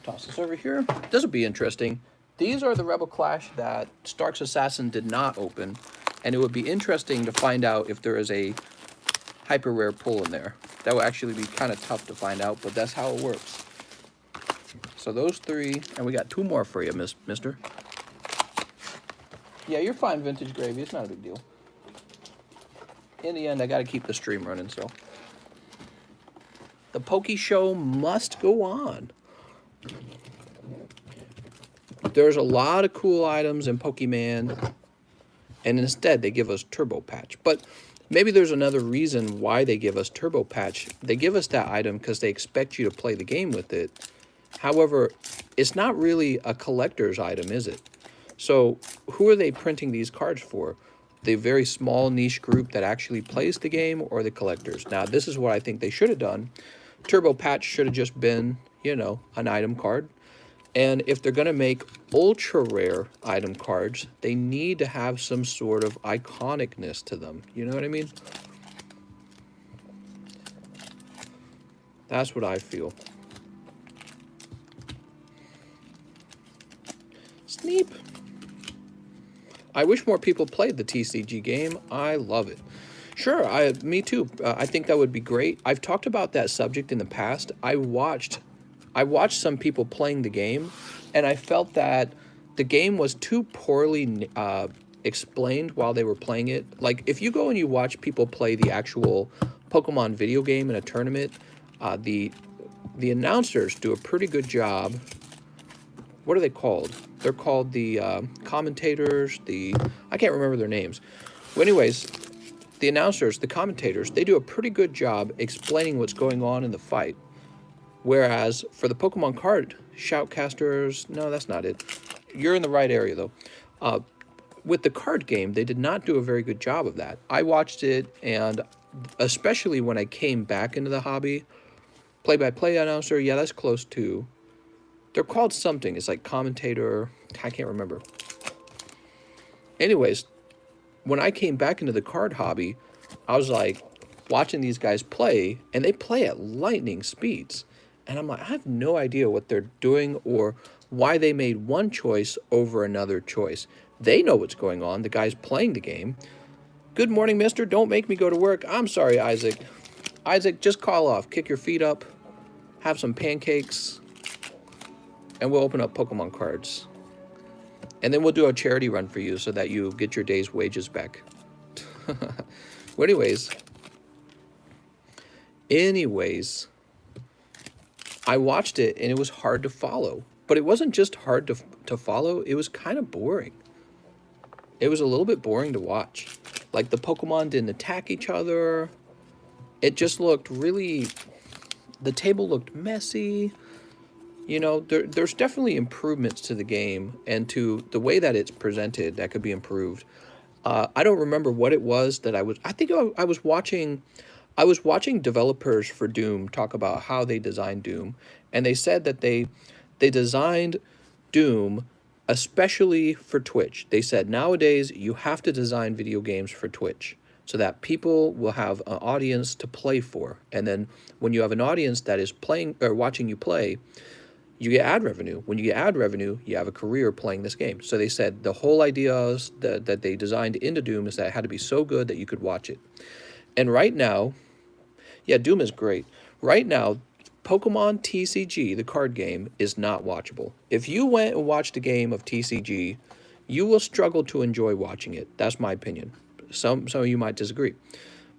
Toss this over here. This will be interesting. These are the Rebel Clash that Stark's Assassin did not open, and it would be interesting to find out if there is a hyper rare pull in there. That would actually be kind of tough to find out, but that's how it works. So those 3, and we got 2 more for you, mister. Yeah, you're fine, Vintage Gravy. It's not a big deal. In the end, I got to keep the stream running, so. The Poke Show must go on. There's a lot of cool items in Pokemon, and instead they give us Turbo Patch. But maybe there's another reason why they give us Turbo Patch. They give us that item because they expect you to play the game with it. However, it's not really a collector's item, is it? So who are they printing these cards for? The very small niche group that actually plays the game, or the collectors? Now, this is what I think they should have done. Turbo Patch should have just been, you know, an item card. And if they're going to make ultra rare item cards, they need to have some sort of iconicness to them. You know what I mean? That's what I feel. Sneep. I wish more people played the TCG game. I love it. Sure, me too. I think that would be great. I've talked about that subject in the past. I watched some people playing the game, and I felt that the game was too poorly explained while they were playing it. Like, if you go and you watch people play the actual Pokemon video game in a tournament, the announcers do a pretty good job. What are they called? They're called the commentators, I can't remember their names. Well, anyways, the announcers, the commentators, they do a pretty good job explaining what's going on in the fight. Whereas for the Pokemon card shoutcasters, no, that's not it. You're in the right area, though. With the card game, they did not do a very good job of that. I watched it, and especially when I came back into the hobby, play-by-play announcer, yeah, that's close to. They're called something. It's like commentator. I can't remember. Anyways, when I came back into the card hobby, I was like watching these guys play, and they play at lightning speeds. And I'm like, I have no idea what they're doing or why they made one choice over another choice. They know what's going on, the guys playing the game. Good morning, mister. Don't make me go to work. I'm sorry, Isaac. Isaac, just call off. Kick your feet up. Have some pancakes. And we'll open up Pokemon cards. And then we'll do a charity run for you so that you get your day's wages back. Well, anyways, I watched it and it was hard to follow. But it wasn't just hard to follow, it was kind of boring. It was a little bit boring to watch. Like, the Pokemon didn't attack each other. It just looked really... The table looked messy. You know, there's definitely improvements to the game and to the way that it's presented that could be improved. I don't remember what it was that I was watching developers for Doom talk about how they designed Doom, and they said that they designed Doom especially for Twitch. They said nowadays you have to design video games for Twitch so that people will have an audience to play for, and then when you have an audience that is playing or watching you play, you get ad revenue. When you get ad revenue, you have a career playing this game. So they said the whole idea that they designed into Doom is that it had to be so good that you could watch it. And right now, yeah, Doom is great. Right now, Pokemon TCG, the card game, is not watchable. If you went and watched a game of TCG, you will struggle to enjoy watching it. That's my opinion. Some of you might disagree.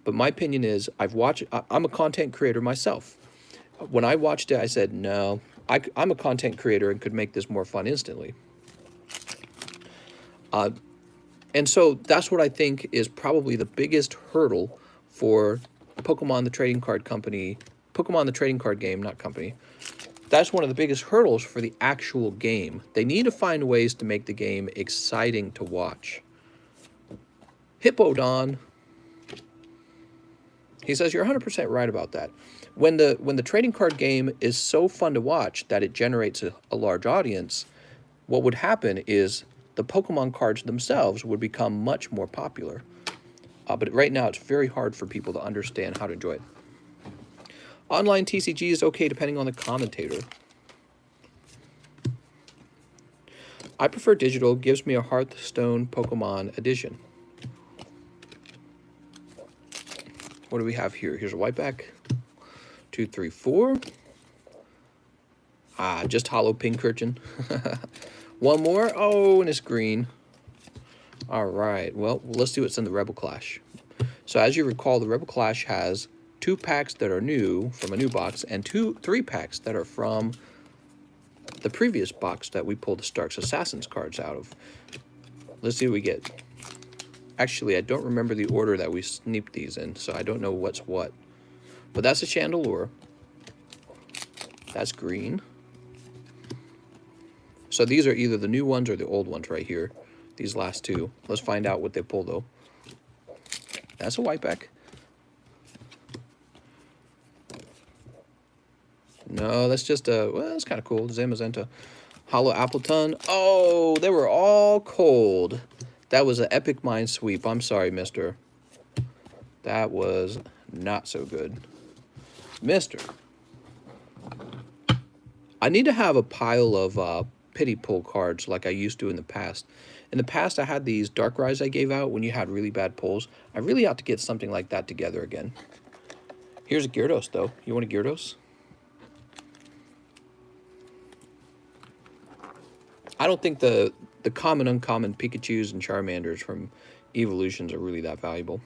But my opinion is, I'm a content creator myself. When I watched it, I said, no, I'm a content creator and could make this more fun instantly. And so that's what I think is probably the biggest hurdle for Pokemon the Trading Card game, not company. That's one of the biggest hurdles for the actual game. They need to find ways to make the game exciting to watch. Hippodon. He says, you're 100% right about that. When the trading card game is so fun to watch that it generates a large audience, what would happen is the Pokemon cards themselves would become much more popular. But right now, it's very hard for people to understand how to enjoy it. Online TCG is okay depending on the commentator. I prefer digital. Gives me a Hearthstone Pokemon edition. What do we have here? Here's a white back. 2, 3, 4. Ah, just hollow Pincurchin. One more. Oh, and it's green. All right. Well, let's see what's in the Rebel Clash. So as you recall, the Rebel Clash has 2 packs that are new from a new box and 3 packs that are from the previous box that we pulled the Stark's Assassins cards out of. Let's see what we get. Actually, I don't remember the order that we sneaked these in, so I don't know what's what. But that's a Chandelure. That's green. So these are either the new ones or the old ones right here. These last 2. Let's find out what they pull, though. That's a whiteback. No, that's just a... Well, that's kind of cool. Zamazenta. Hollow Appleton. Oh, they were all cold. That was an epic mind sweep. I'm sorry, mister. That was not so good. Mister. I need to have a pile of pity pull cards like I used to in the past. In the past, I had these Darkrai's I gave out when you had really bad pulls. I really ought to get something like that together again. Here's a Gyarados, though. You want a Gyarados? I don't think the common, uncommon Pikachus and Charmanders from Evolutions are really that valuable.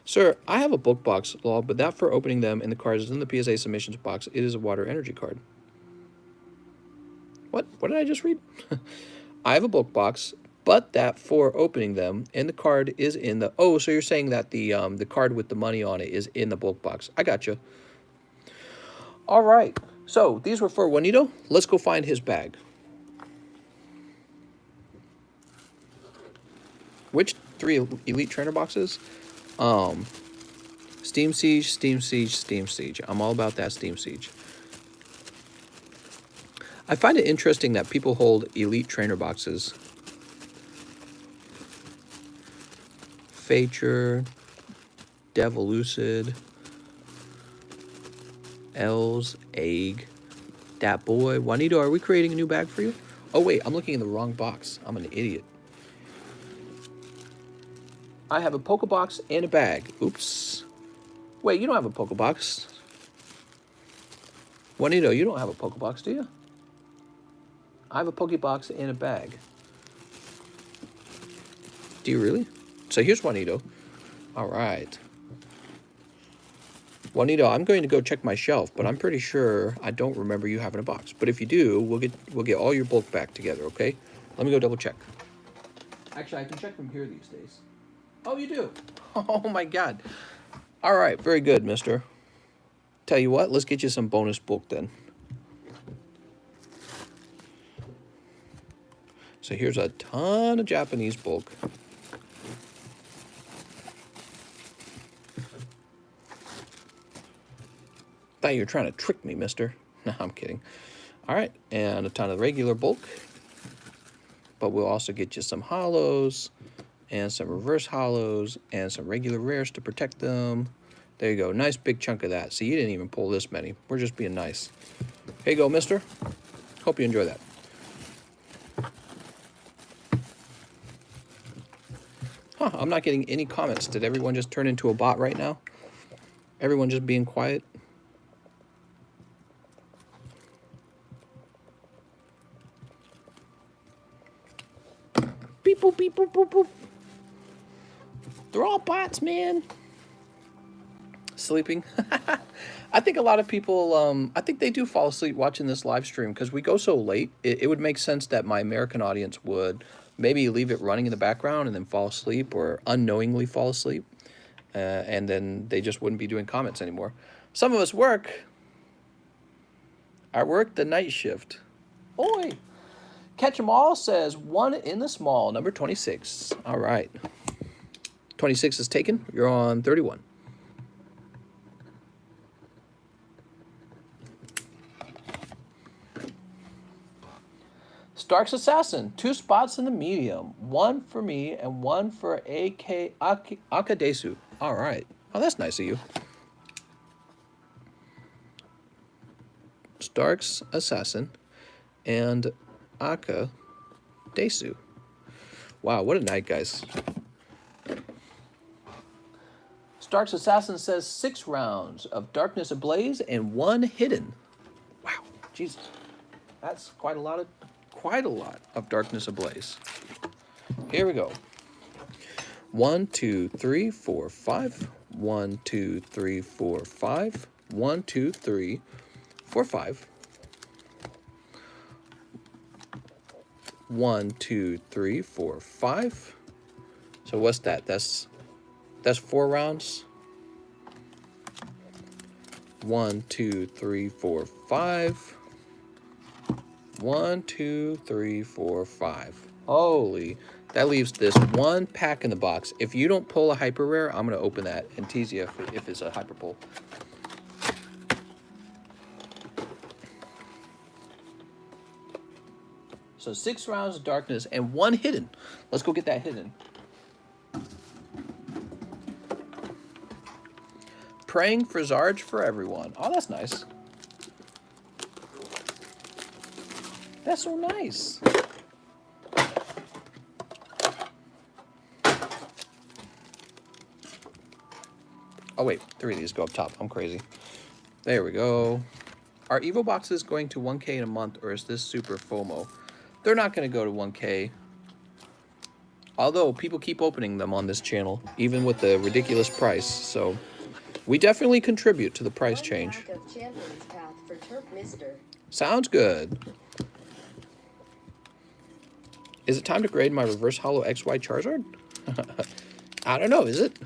Sir, I have a book box log, but that for opening them and the cards is in the PSA submissions box. It is a water energy card. What? What did I just read? I have a book box, but that for opening them and the card is in the... Oh, so you're saying that the card with the money on it is in the book box. I gotcha. All right. So these were for Juanito. Let's go find his bag. Which 3 Elite Trainer boxes? Steam Siege, Steam Siege, Steam Siege. I'm all about that Steam Siege. I find it interesting that people hold Elite Trainer boxes. Fature, Devolucid, Els, Egg, Dat Boy. Juanito, are we creating a new bag for you? Oh, wait, I'm looking in the wrong box. I'm an idiot. I have a Pokebox and a bag. Oops. Wait, you don't have a Pokebox. Juanito, you don't have a Pokebox, do you? I have a Pokebox and a bag. Do you really? So here's Juanito. All right. Juanito, I'm going to go check my shelf, but I'm pretty sure I don't remember you having a box. But if you do, we'll get all your bulk back together, okay? Let me go double check. Actually, I can check from here these days. Oh, you do? Oh, my God. All right, very good, mister. Tell you what, let's get you some bonus bulk then. So here's a ton of Japanese bulk. Thought you were trying to trick me, mister. No, I'm kidding. All right, and a ton of regular bulk. But we'll also get you some hollows and some reverse hollows and some regular rares to protect them. There you go. Nice big chunk of that. See, you didn't even pull this many. We're just being nice. Here you go, mister. Hope you enjoy that. Huh, I'm not getting any comments. Did everyone just turn into a bot right now? Everyone just being quiet? Beep, boop, beep, boop, boop, boop. They're all bots, man. Sleeping. I think a lot of people, I think they do fall asleep watching this live stream because we go so late. It would make sense that my American audience would maybe leave it running in the background and then fall asleep or unknowingly fall asleep. And then they just wouldn't be doing comments anymore. Some of us work. I work the night shift. Oi! Catch 'em all says one in the small, number 26. All right. 26 is taken. You're on 31. Stark's Assassin, 2 spots in the medium. 1 for me and 1 for Akadesu. All right. Oh, that's nice of you. Stark's Assassin and Akadesu. Wow, what a night, guys. Starks Assassin says 6 rounds of Darkness Ablaze and 1 hidden. Wow, Jesus. That's quite a lot of Darkness Ablaze. Here we go. 1, 2, 3, 4, 5. 1, 2, 3, 4, 5. 1, 2, 3, 4, 5. 1, 2, 3, 4, 5. So what's that? That's 4 rounds. 1, 2, 3, 4, 5. 1, 2, 3, 4, 5. Holy, that leaves this 1 pack in the box. If you don't pull a hyper rare, I'm gonna open that and tease you if it's a hyper pull. So 6 rounds of darkness and 1 hidden. Let's go get that hidden. Praying for Zarge for everyone. Oh, that's nice. That's so nice. Oh wait, 3 of these go up top. I'm crazy. There we go. Are Evo boxes going to 1K in a month, or is this super FOMO? They're not going to go to 1K. Although people keep opening them on this channel, even with the ridiculous price. So we definitely contribute to the price change. Sounds good. Is it time to grade my reverse hollow XY Charizard? I don't know, is it?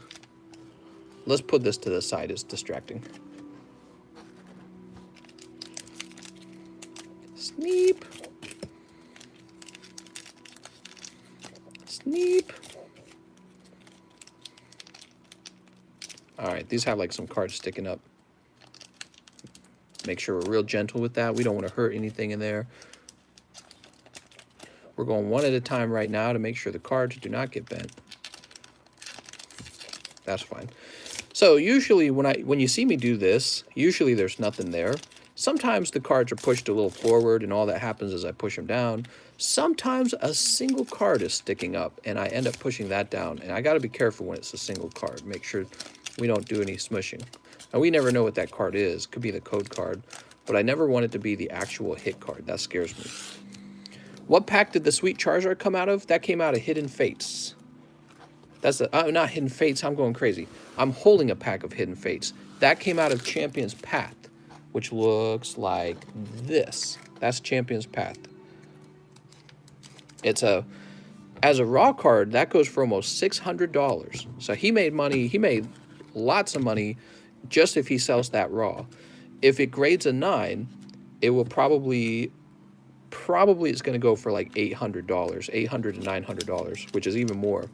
Let's put this to the side, it's distracting. Sneep. Sneep. Alright, these have like some cards sticking up. Make sure we're real gentle with that. We don't want to hurt anything in there. We're going 1 at a time right now to make sure the cards do not get bent. That's fine. So usually when you see me do this, usually there's nothing there. Sometimes the cards are pushed a little forward and all that happens is I push them down. Sometimes a single card is sticking up and I end up pushing that down. And I got to be careful when it's a single card. Make sure we don't do any smushing. Now we never know what that card is. Could be the code card. But I never want it to be the actual hit card. That scares me. What pack did the Sweet Charizard come out of? That came out of Hidden Fates. That's not Hidden Fates. I'm going crazy. I'm holding a pack of Hidden Fates. That came out of Champion's Path, which looks like this. That's Champion's Path. It's as a raw card, that goes for almost $600. So he made money. He made lots of money just if he sells that raw. If it grades a 9, it will probably it's going to go for like $800, $800 to $900, which is even more.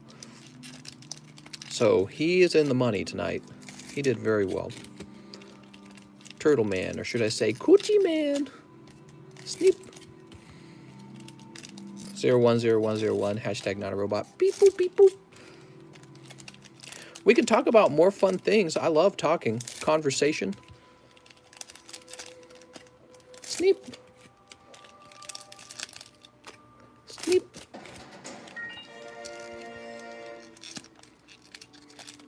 So he is in the money tonight. He did very well. Turtle Man, or should I say Coochie Man? Sneep. 010101, hashtag not a robot. Beep boop, beep boop. We can talk about more fun things. I love talking. Conversation. Sneep. Sneep.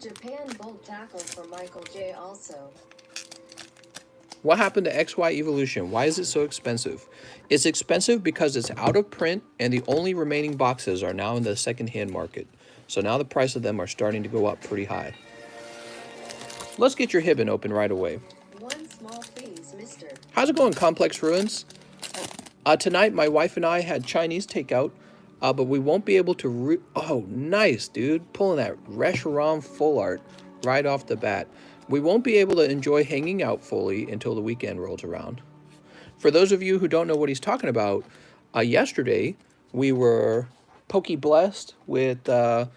Japan Volt Tackle for Michael J. also. What happened to XY Evolution? Why is it so expensive? It's expensive because it's out of print and the only remaining boxes are now in the second-hand market. So now the price of them are starting to go up pretty high. Let's get your Hibben open right away. One small please, mister. How's it going, Complex Ruins? Tonight, my wife and I had Chinese takeout, but we won't be able to... Oh, nice, dude. Pulling that Reshiram full art right off the bat. We won't be able to enjoy hanging out fully until the weekend rolls around. For those of you who don't know what he's talking about, yesterday we were blessed with a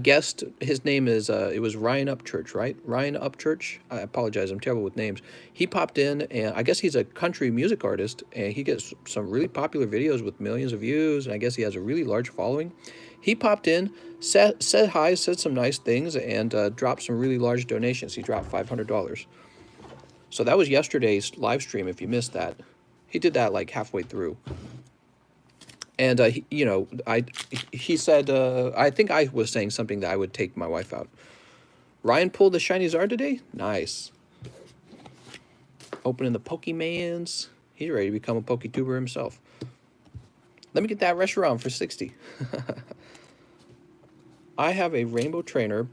guest. His name is, it was Ryan Upchurch, right? Ryan Upchurch. I apologize, I'm terrible with names. He popped in, and I guess he's a country music artist, and he gets some really popular videos with millions of views, and I guess he has a really large following. He popped in, said hi, said some nice things, and dropped some really large donations. He dropped $500. So that was yesterday's live stream, if you missed that. He did that like halfway through. And, you know, he said, I think I was saying something that I would take my wife out. Ryan pulled the shiny Zard today? Nice. Opening the Pokemans. He's ready to become a Poketuber himself. Let me get that Reshiram for 60. I have a Rainbow Trainer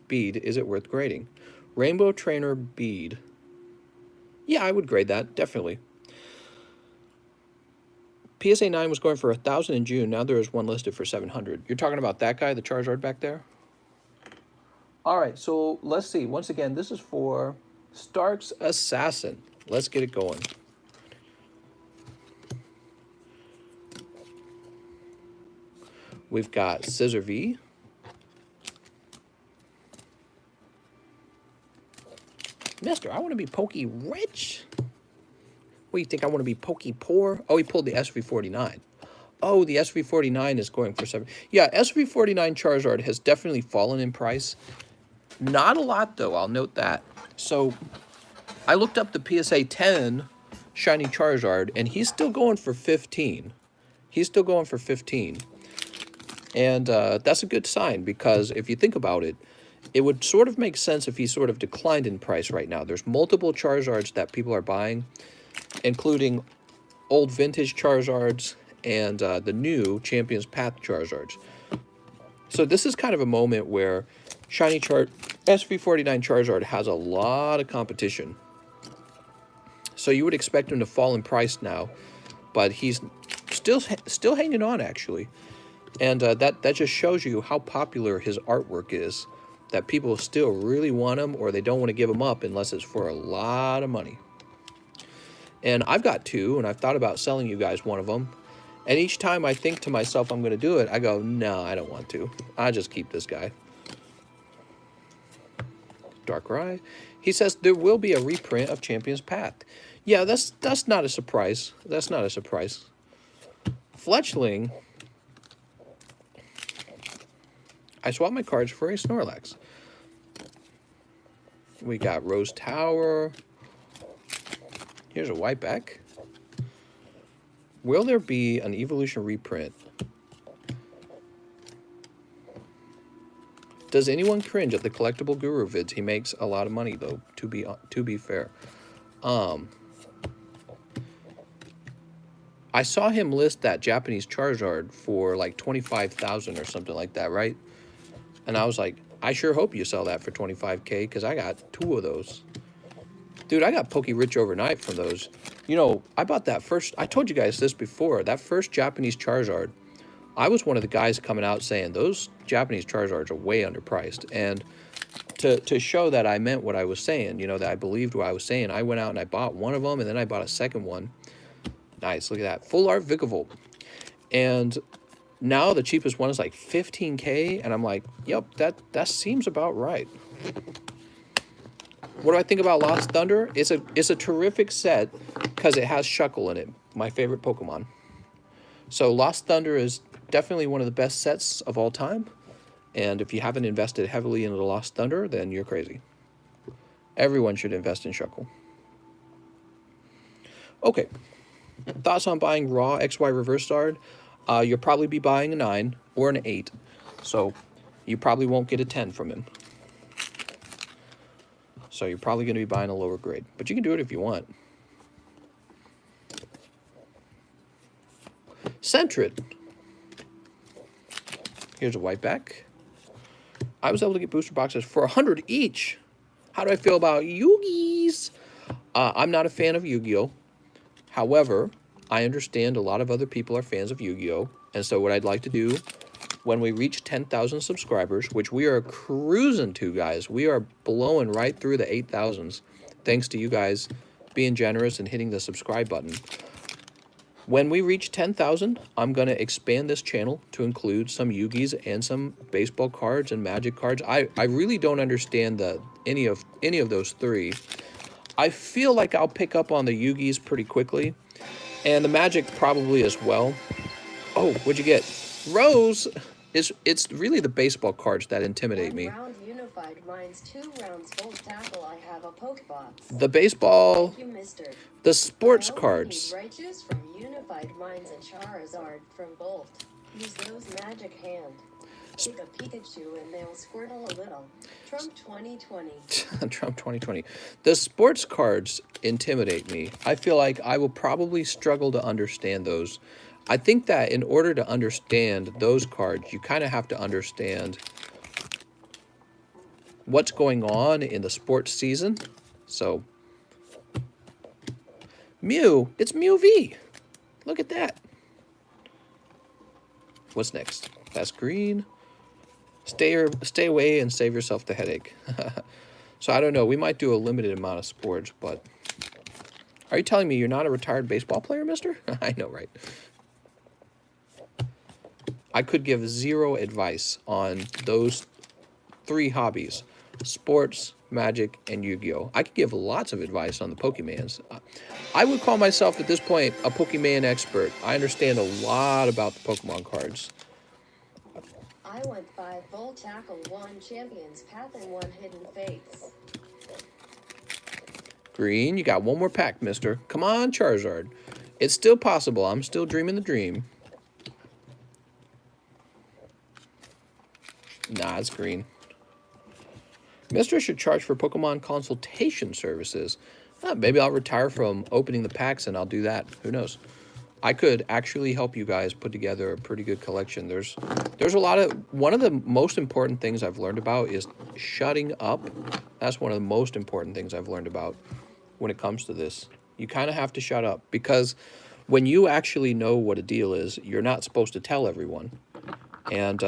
bead. Is it worth grading? Rainbow Trainer bead. Yeah, I would grade that, definitely. PSA 9 was going for 1,000 in June. Now there is one listed for 700. You're talking about that guy, the Charizard back there? All right, so let's see. Once again, this is for Stark's Assassin. Let's get it going. We've got Scissor V. Mister, I want to be Pokey rich. What do you think? I want to be Pokey poor? Oh, he pulled the SV49. Oh, the SV49 is going for 7. Yeah, SV49 Charizard has definitely fallen in price. Not a lot, though. I'll note that. So, I looked up the PSA 10 Shiny Charizard, and he's still going for 15. He's still going for 15. And that's a good sign, because if you think about it, it would sort of make sense if he sort of declined in price right now. There's multiple Charizards that people are buying, including old vintage Charizards and the new Champion's Path Charizards. So this is kind of a moment where Shiny SV49 Charizard has a lot of competition. So you would expect him to fall in price now, but he's still hanging on, actually. And that just shows you how popular his artwork is, that people still really want him, or they don't want to give him up unless it's for a lot of money. And I've got two, and I've thought about selling you guys one of them. And each time I think to myself I'm going to do it, I go, no, I don't want to. I'll just keep this guy. Darkrai. He says there will be a reprint of Champion's Path. Yeah, that's not a surprise. That's not a surprise. Fletchling. I swapped my cards for a Snorlax. We got Rose Tower. Here's a Whiteback. Will there be an Evolution reprint? Does anyone cringe at the collectible guru vids? He makes a lot of money, though, to be fair. I saw him list that Japanese Charizard for like 25,000 or something like that, right? And I was like, I sure hope you sell that for 25K, because I got 2 of those. Dude, I got Poke Rich overnight from those. You know, I bought that first, I told you guys this before, that first Japanese Charizard, I was one of the guys coming out saying those Japanese Charizards are way underpriced. And to show that I meant what I was saying, you know, that I believed what I was saying, I went out and I bought one of them, and then I bought a second one. Nice, look at that. Full art Vikavolt. And now the cheapest one is like 15K, and I'm like, yep, that seems about right. What do I think about Lost Thunder? It's a terrific set because it has Shuckle in it, my favorite Pokemon. So Lost Thunder is definitely one of the best sets of all time. And if you haven't invested heavily into Lost Thunder, then you're crazy. Everyone should invest in Shuckle. Okay. Thoughts on buying raw XY Reverse Zard? You'll probably be buying a 9 or an 8. So you probably won't get a 10 from him. So you're probably going to be buying a lower grade. But you can do it if you want. Sentret. Here's a Whiteback. I was able to get booster boxes for 100 each. How do I feel about Yu-Gis? I'm not a fan of Yu-Gi-Oh! However, I understand a lot of other people are fans of Yu-Gi-Oh! And so what I'd like to do when we reach 10,000 subscribers, which we are cruising to, guys. We are blowing right through the 8,000s, thanks to you guys being generous and hitting the subscribe button. When we reach 10,000, I'm going to expand this channel to include some Yu-Gis and some baseball cards and Magic cards. I really don't understand any of those three. I feel like I'll pick up on the Yu-Gis pretty quickly, and the Magic probably as well. Oh, what'd you get? Rose! It's really the baseball cards that intimidate me. Round unified mines, 2 rounds Volt Tackle. I have a Pokebox. The baseball, Thank you, mister. the sports I cards. Righteous from unified mines and Charizard from Volt. Use those magic hand. Pick a Pikachu and they'll squirtle a little. Trump 2020. Trump 2020. The sports cards intimidate me. I feel like I will probably struggle to understand those. I think that in order to understand those cards, you kind of have to understand what's going on in the sports season. So, Mew, it's Mew V. Look at that. What's next? That's green. Stay away and save yourself the headache. So I don't know. We might do a limited amount of sports, but are you telling me you're not a retired baseball player, mister? I know, right? I could give zero advice on those 3 hobbies: sports, Magic, and Yu-Gi-Oh! I could give lots of advice on the Pokemans. I would call myself at this point a Pokemon expert. I understand a lot about the Pokemon cards. I went 5 Volt Tackle, 1 Champions Path, and 1 Hidden Fates. Green, you got one more pack, mister. Come on, Charizard. It's still possible. I'm still dreaming the dream. Nah, it's green. Mister should charge for Pokemon consultation services. Maybe I'll retire from opening the packs and I'll do that. Who knows? I could actually help you guys put together a pretty good collection. There's a lot of... One of the most important things I've learned about is shutting up. That's one of the most important things I've learned about when it comes to this. You kind of have to shut up, because when you actually know what a deal is, you're not supposed to tell everyone. And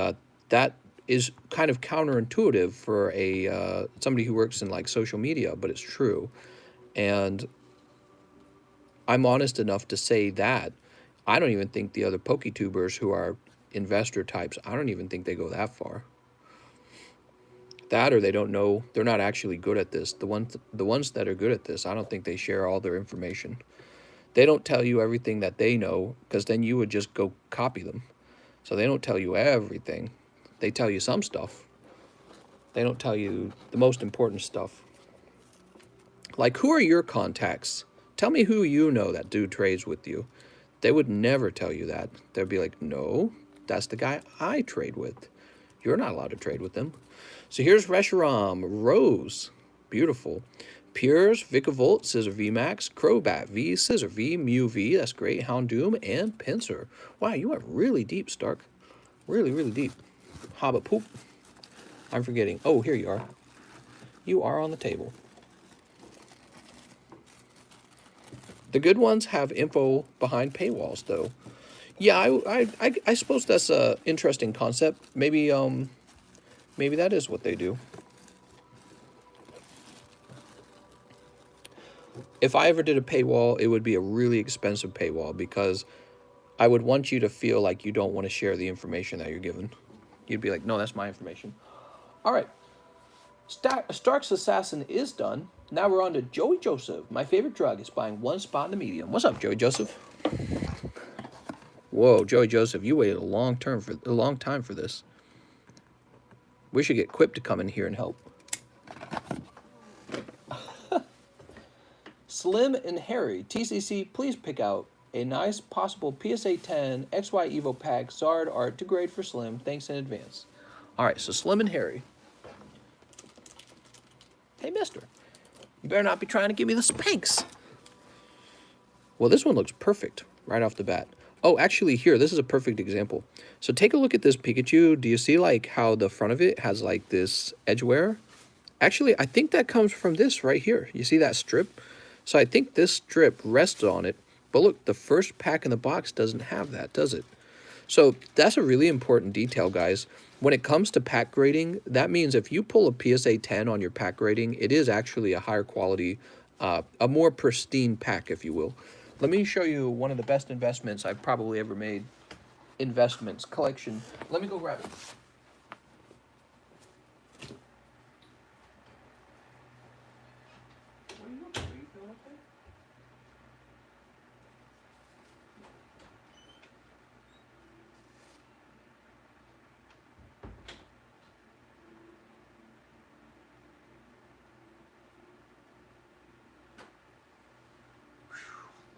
that is kind of counterintuitive for a somebody who works in like social media, but it's true. And I'm honest enough to say that I don't even think the other PokeTubers who are investor types, I don't even think they go that far. That, or they don't know, they're not actually good at this. The ones that are good at this, I don't think they share all their information. They don't tell you everything that they know, because then you would just go copy them. So they don't tell you everything. They tell you some stuff. They don't tell you the most important stuff. Like, who are your contacts? Tell me who you know that do trades with you. They would never tell you that. They'd be like, no, that's the guy I trade with. You're not allowed to trade with them. So here's Reshiram, Rose, beautiful. Pures, Vikavolt, Scissor V Max, Crobat V, Scissor V, Mew V, that's great, Houndoom, and Pinsir. Wow, you went really deep, Stark. Really, really deep. Hobbit Poop. I'm forgetting. Oh, here you are. You are on the table. The good ones have info behind paywalls, though. Yeah, I suppose that's an interesting concept. Maybe maybe that is what they do. If I ever did a paywall, it would be a really expensive paywall, because I would want you to feel like you don't want to share the information that you're given. You'd be like, no, that's my information. All right. Stark's Assassin is done. Now we're on to Joey Joseph. My favorite drug is buying 1 spot in the medium. What's up, Joey Joseph? Whoa, Joey Joseph, you waited a long time for this. We should get Quip to come in here and help. Slim and Harry, TCC, please pick out a nice possible PSA 10 XY Evo pack Zard art to grade for Slim. Thanks in advance. All right, so Slim and Harry. Hey, mister, you better not be trying to give me the Spanx. Well, this one looks perfect right off the bat. Oh, actually, here, this is a perfect example. So take a look at this Pikachu. Do you see, like, how the front of it has, like, this edge wear? Actually, I think that comes from this right here. You see that strip? So I think this strip rests on it. But look, the first pack in the box doesn't have that, does it? So that's a really important detail, guys. When it comes to pack grading, that means if you pull a PSA 10 on your pack grading, it is actually a higher quality, a more pristine pack, if you will. Let me show you one of the best investments I've probably ever made. Investments, collection. Let me go grab it. What are you up to? Are you feeling okay?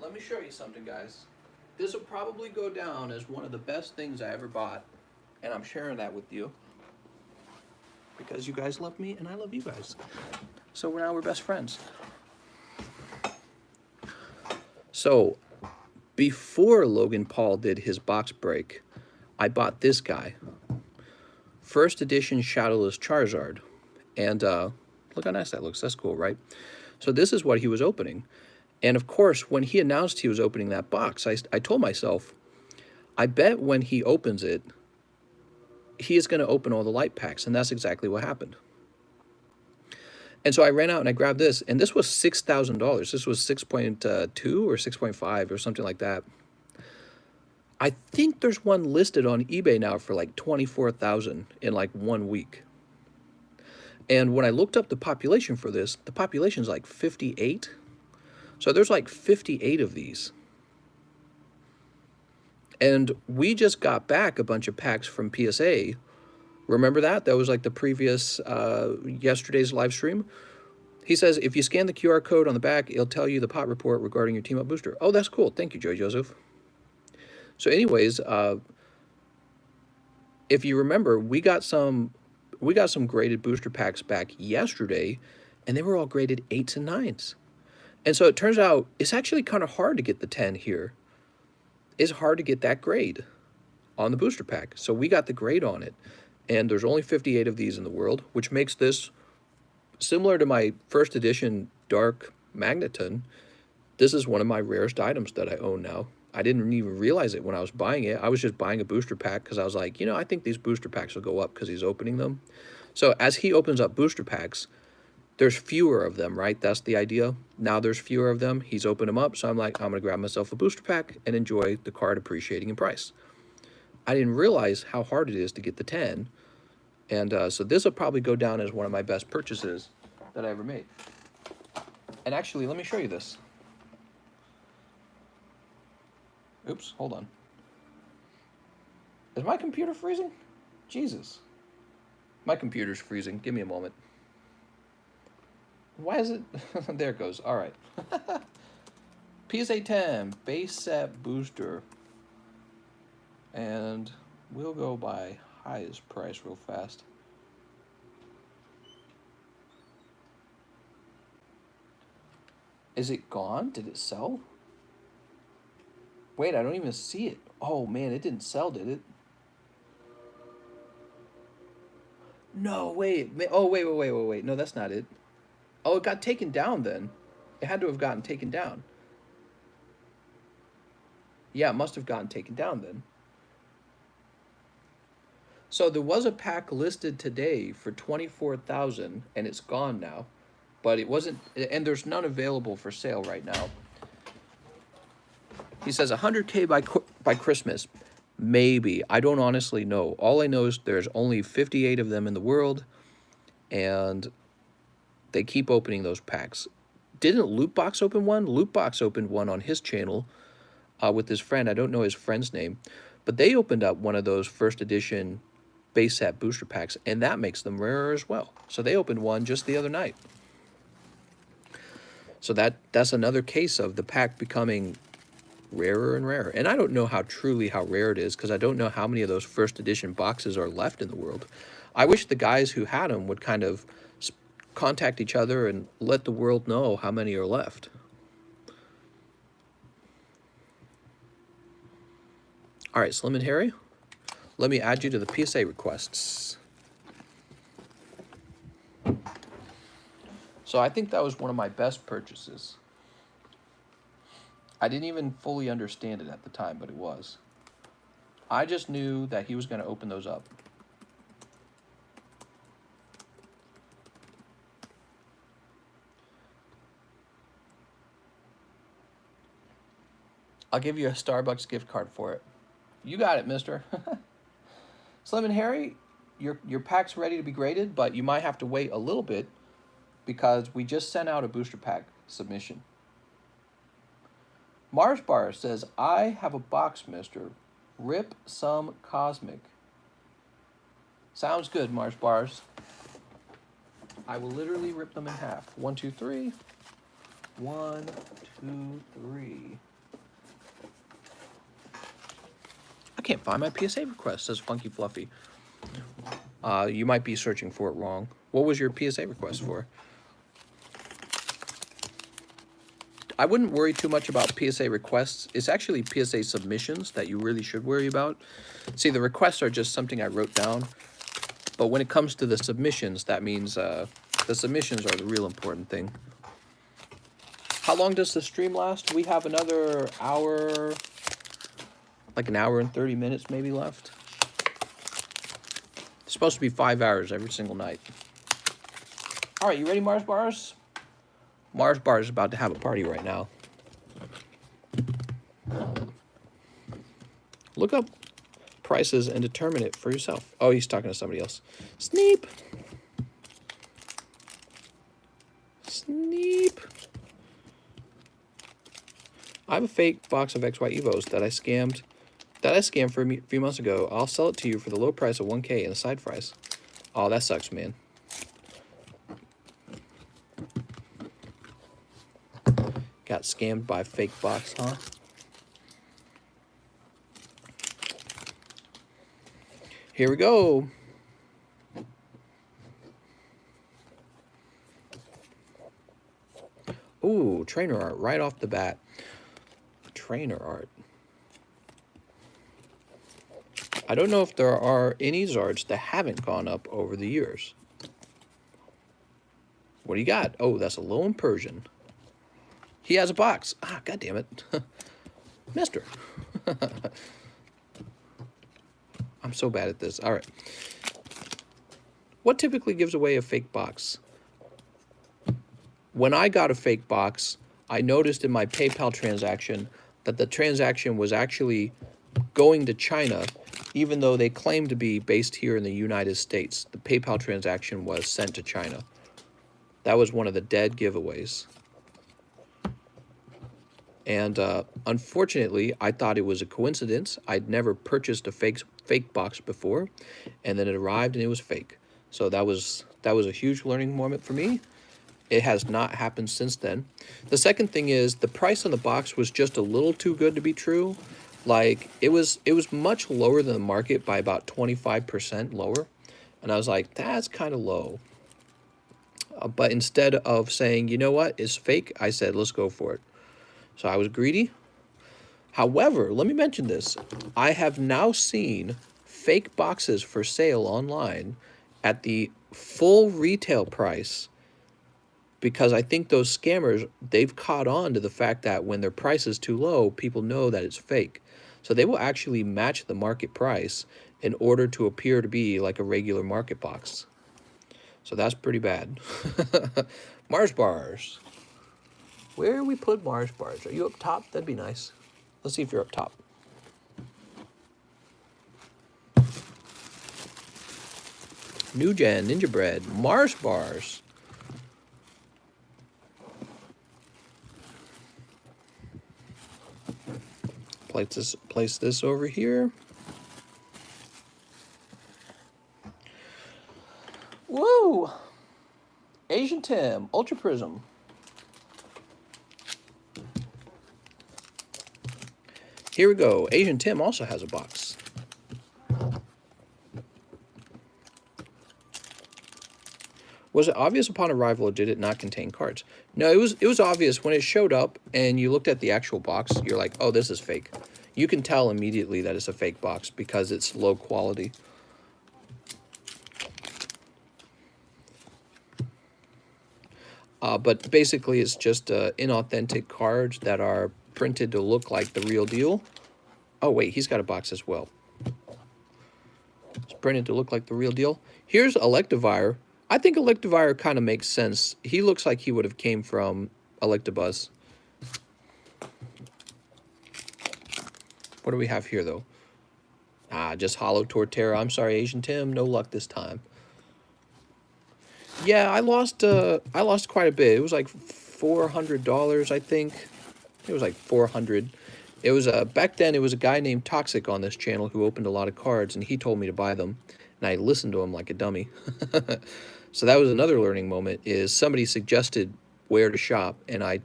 Let me show you something, guys. This will probably go down as one of the best things I ever bought. And I'm sharing that with you because you guys love me and I love you guys. So now we're best friends. So before Logan Paul did his box break, I bought this guy. First edition Shadowless Charizard. And look how nice that looks. That's cool, right? So this is what he was opening. And of course, when he announced he was opening that box, I told myself, I bet when he opens it, he is going to open all the light packs. And that's exactly what happened. And so I ran out and I grabbed this, and this was $6,000. This was 6.2 or 6.5 or something like that. I think there's one listed on eBay now for like 24,000 in like 1 week. And when I looked up the population for this, the population is like 58. So there's like 58 of these. And we just got back a bunch of packs from PSA. Remember that? That was like the previous, yesterday's live stream. He says, if you scan the QR code on the back, it'll tell you the pot report regarding your team up booster. Oh, that's cool. Thank you, Joey Joseph. So anyways, if you remember, we got some graded booster packs back yesterday, and they were all graded 8s and 9s. And so it turns out it's actually kind of hard to get the 10 here. It's hard to get that grade on the booster pack. So we got the grade on it. And there's only 58 of these in the world, which makes this similar to my first edition Dark Magneton. This is one of my rarest items that I own now. I didn't even realize it when I was buying it. I was just buying a booster pack because I was like, you know, I think these booster packs will go up because he's opening them. So as he opens up booster packs, there's fewer of them, right? That's the idea. Now there's fewer of them. He's opened them up. So I'm like, I'm going to grab myself a booster pack and enjoy the card appreciating in price. I didn't realize how hard it is to get the 10. And so this will probably go down as one of my best purchases that I ever made. And actually, let me show you this. Oops, hold on. Is my computer freezing? Jesus. My computer's freezing. Give me a moment. Why is it? There it goes. All right. PSA 10 base set booster. And we'll go by highest price real fast. Is it gone? Did it sell? Wait, I don't even see it. Oh man, it didn't sell, did it? No, wait. Oh, wait. No, that's not it. Oh, it got taken down then. It had to have gotten taken down. Yeah, it must have gotten taken down then. So there was a pack listed today for 24,000 and it's gone now. But it wasn't, and there's none available for sale right now. He says 100K by Christmas. Maybe. I don't honestly know. All I know is there's only 58 of them in the world, and they keep opening those packs. Didn't Lootbox open one? Lootbox opened one on his channel with his friend. I don't know his friend's name, but they opened up one of those first edition base set booster packs, and that makes them rarer as well. So they opened one just the other night. So that's another case of the pack becoming rarer and rarer. And I don't know how rare it is because I don't know how many of those first edition boxes are left in the world. I wish the guys who had them would kind of contact each other and let the world know how many are left. All right, Slim and Harry, let me add you to the PSA requests. So I think that was one of my best purchases. I didn't even fully understand it at the time, but it was. I just knew that he was going to open those up. I'll give you a Starbucks gift card for it. You got it, mister. Slim and Harry, your pack's ready to be graded, but you might have to wait a little bit because we just sent out a booster pack submission. Mars Bar says, I have a box, mister. Rip some Cosmic. Sounds good, Mars Bars. I will literally rip them in half. 1, 2, 3. 1, 2, 3. can't find my PSA request, says Funky Fluffy. You might be searching for it wrong. What was your PSA request for? I wouldn't worry too much about PSA requests. It's actually PSA submissions that you really should worry about. See, the requests are just something I wrote down. But when it comes to the submissions, that means the submissions are the real important thing. How long does the stream last? We have another hour, like an hour and 30 minutes maybe left. It's supposed to be 5 hours every single night. All right, you ready, Mars Bars? Mars Bar is about to have a party right now. Look up prices and determine it for yourself. Oh, he's talking to somebody else. Sneep. Sneep. I have a fake box of XY Evos that I scammed for a few months ago. I'll sell it to you for the low price of 1K and the side fries. Oh, that sucks, man. Got scammed by a fake box, huh? Here we go. Ooh, trainer art right off the bat. Trainer art. I don't know if there are any Zards that haven't gone up over the years. What do you got? Oh, that's a lone Persian. He has a box. Ah, God damn it. Mister. I'm so bad at this. All right. What typically gives away a fake box? When I got a fake box, I noticed in my PayPal transaction that the transaction was actually going to China, even though they claimed to be based here in the United States. The PayPal transaction was sent to China. That was one of the dead giveaways. And unfortunately, I thought it was a coincidence. I'd never purchased a fake box before, and then it arrived and it was fake. So that was a huge learning moment for me. It has not happened since then. The second thing is the price on the box was just a little too good to be true. Like it was much lower than the market by about 25% lower, and I was like, that's kind of low. But instead of saying, you know what, it's fake, I said, let's go for it. So I was greedy. However, let me mention this. I have now seen fake boxes for sale online at the full retail price, because I think those scammers, they've caught on to the fact that when their price is too low, people know that it's fake. So they will actually match the market price in order to appear to be like a regular market box. So that's pretty bad. Mars Bars. Where we put Mars Bars? Are you up top? That'd be nice. Let's see if you're up top. New Gen, Ninja Bread, Mars Bars. Place this over here. Woo! Asian Tim, Ultra Prism. Here we go. Asian Tim also has a box. Was it obvious upon arrival, or did it not contain cards? No, it was obvious when it showed up and you looked at the actual box. You're like, oh, this is fake. You can tell immediately that it's a fake box because it's low quality. But basically, it's just inauthentic cards that are printed to look like the real deal. Oh, wait, he's got a box as well. It's printed to look like the real deal. Here's Electivire. I think Electivire kind of makes sense. He looks like he would have came from Electabuzz. What do we have here, though? Ah, just Hollow Torterra. I'm sorry, Asian Tim. No luck this time. Yeah, I lost quite a bit. It was like $400, I think. It was like 400. It was back then. It was a guy named Toxic on this channel who opened a lot of cards, and he told me to buy them, and I listened to him like a dummy. So that was another learning moment. Is somebody suggested where to shop, and I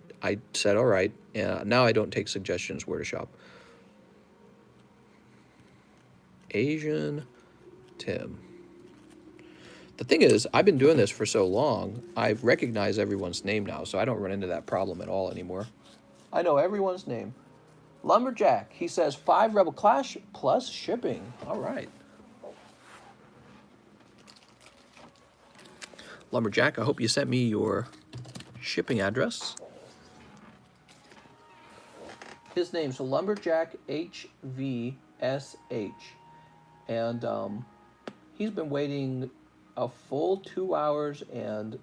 said, all right. Now I don't take suggestions where to shop. Asian Tim. The thing is, I've been doing this for so long, I've recognized everyone's name now, so I don't run into that problem at all anymore. I know everyone's name. Lumberjack, he says 5 Rebel Clash plus shipping. All right. Lumberjack, I hope you sent me your shipping address. His name's Lumberjack HVSH. And he's been waiting a full 2 hours and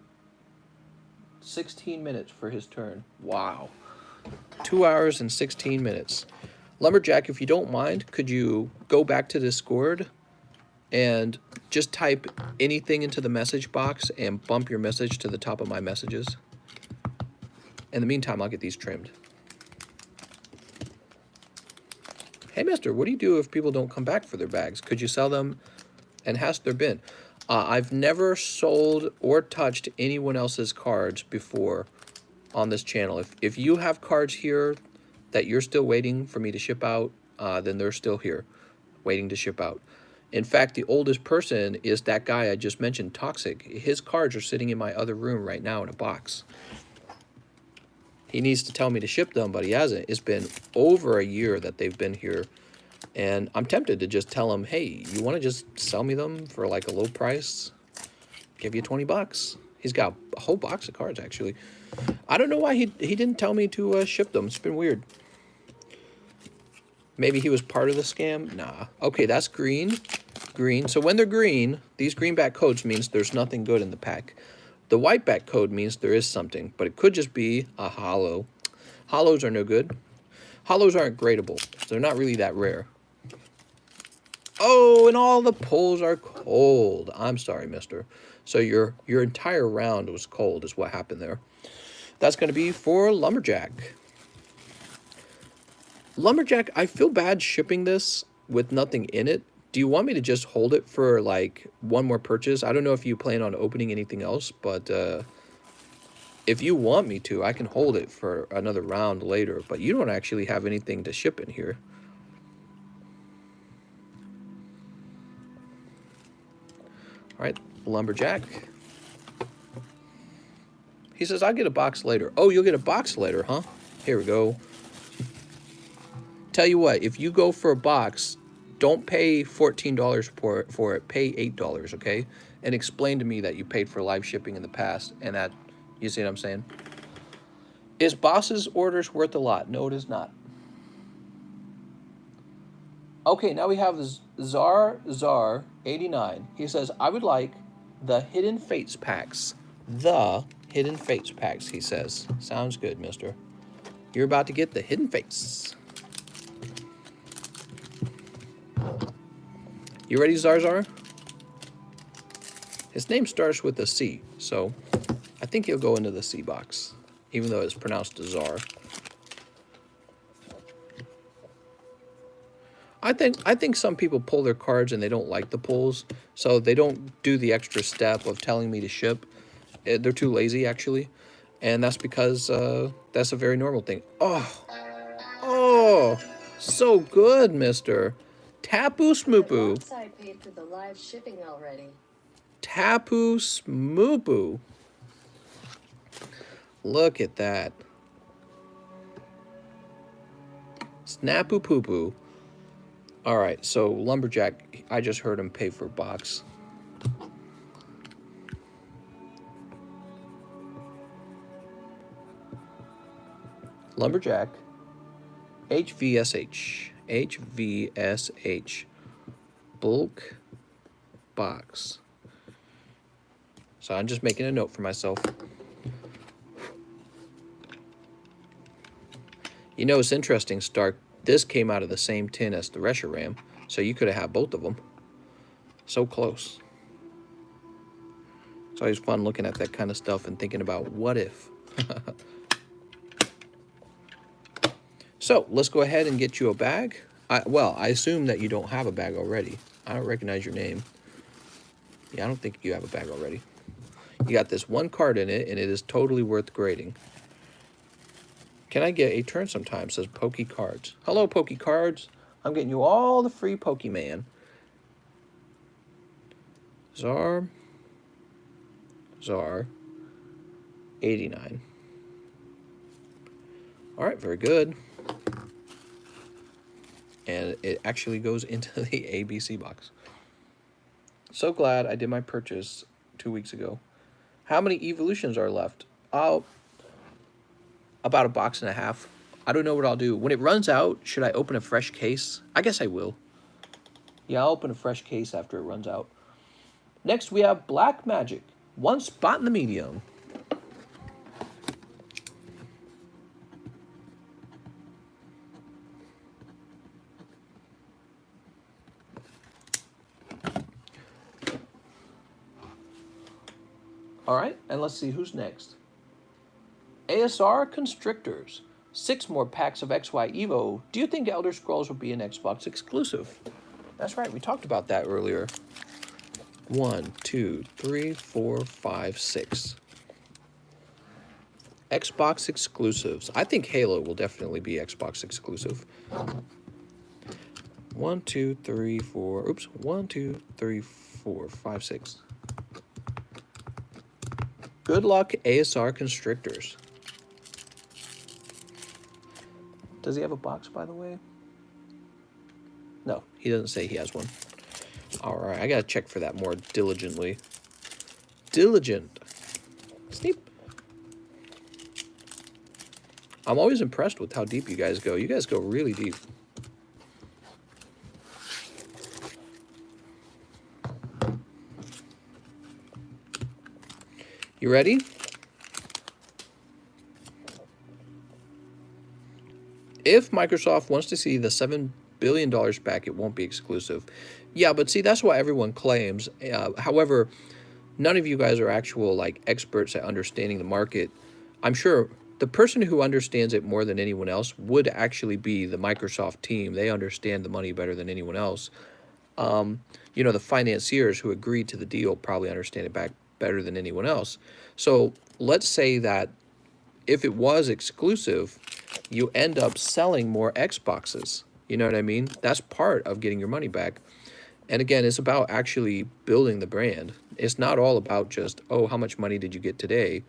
16 minutes for his turn. Wow. 2 hours and 16 minutes. Lumberjack, if you don't mind, could you go back to Discord and just type anything into the message box and bump your message to the top of my messages? In the meantime, I'll get these trimmed. Hey, mister, what do you do if people don't come back for their bags? Could you sell them? And has there been? I've never sold or touched anyone else's cards before on this channel. If you have cards here that you're still waiting for me to ship out, then they're still here, waiting to ship out. In fact, the oldest person is that guy I just mentioned, Toxic. His cards are sitting in my other room right now in a box. He needs to tell me to ship them, but he hasn't. It's been over a year that they've been here. And I'm tempted to just tell him, hey, you want to just sell me them for like a low price? Give you 20 bucks. He's got a whole box of cards, actually. I don't know why he didn't tell me to ship them. It's been weird. Maybe he was part of the scam? Nah. Okay, that's green. Green. So when they're green, these greenback codes means there's nothing good in the pack. The whiteback code means there is something, but it could just be a holo. Holos are no good. Holos aren't gradable. They're not really that rare. Oh, and all the pulls are cold. I'm sorry, mister. So your entire round was cold is what happened there. That's going to be for Lumberjack. Lumberjack, I feel bad shipping this with nothing in it. Do you want me to just hold it for like one more purchase? I don't know if you plan on opening anything else, but if you want me to, I can hold it for another round later. But you don't actually have anything to ship in here. All right, Lumberjack. He says, I'll get a box later. Oh, you'll get a box later, huh? Here we go. Tell you what, if you go for a box, don't pay $14 for it. Pay $8, okay? And explain to me that you paid for live shipping in the past and that, you see what I'm saying? Is Boss's orders worth a lot? No, it is not. Okay, now we have Zar 89. He says, I would like the Hidden Fates packs. The Hidden Fates packs, he says. Sounds good, mister. You're about to get the Hidden Fates. You ready, Zarzar? His name starts with a C, so I think he'll go into the C box, even though it's pronounced Zar. I think some people pull their cards and they don't like the pulls, so they don't do the extra step of telling me to ship. They're too lazy, actually, and that's because that's a very normal thing. Oh, so good, mister. Tapu Smoopoo. I paid for the live shipping already. Tapu Smoopoo. Look at that. Snapu Poo Poo. All right, so Lumberjack, I just heard him pay for a box. Lumberjack, HVSH, HVSH, bulk box. So I'm just making a note for myself. You know, it's interesting, Stark. This came out of the same tin as the Reshiram, so you could have had both of them. So close. It's always fun looking at that kind of stuff and thinking about what if. So let's go ahead and get you a bag. Well, I assume that you don't have a bag already. I don't recognize your name. Yeah, I don't think you have a bag already. You got this one card in it, and it is totally worth grading. Can I get a turn sometime? Says Pokey Cards. Hello, Pokey Cards. I'm getting you all the free Pokemon. Czar 89. All right, very good. And it actually goes into the ABC box. So glad I did my purchase 2 weeks ago. How many evolutions are left? About a box and a half. I don't know what I'll do. When it runs out, should I open a fresh case? I guess I will. Yeah, I'll open a fresh case after it runs out. Next, we have Black Magic. 1 spot in the medium. All right, and let's see who's next. ASR Constrictors. 6 more packs of XY Evo. Do you think Elder Scrolls will be an Xbox exclusive? That's right, we talked about that earlier. 1, 2, 3, 4, 5, 6. Xbox exclusives. I think Halo will definitely be Xbox exclusive. 1, 2, 3, 4. Oops. 1, 2, 3, 4, 5, 6. Good luck, ASR Constrictors. Does he have a box, by the way? No, he doesn't say he has one. All right, I gotta check for that more diligently. Diligent. Sneap. I'm always impressed with how deep you guys go. You guys go really deep. You ready? If Microsoft wants to see the $7 billion back, it won't be exclusive. Yeah, but see, that's what everyone claims. However, none of you guys are actual like experts at understanding the market. I'm sure the person who understands it more than anyone else would actually be the Microsoft team. They understand the money better than anyone else. You know, the financiers who agreed to the deal probably understand it back better than anyone else. So let's say that if it was exclusive, you end up selling more Xboxes. You know what I mean? That's part of getting your money back. And again, it's about actually building the brand. It's not all about just, oh, how much money did you get today?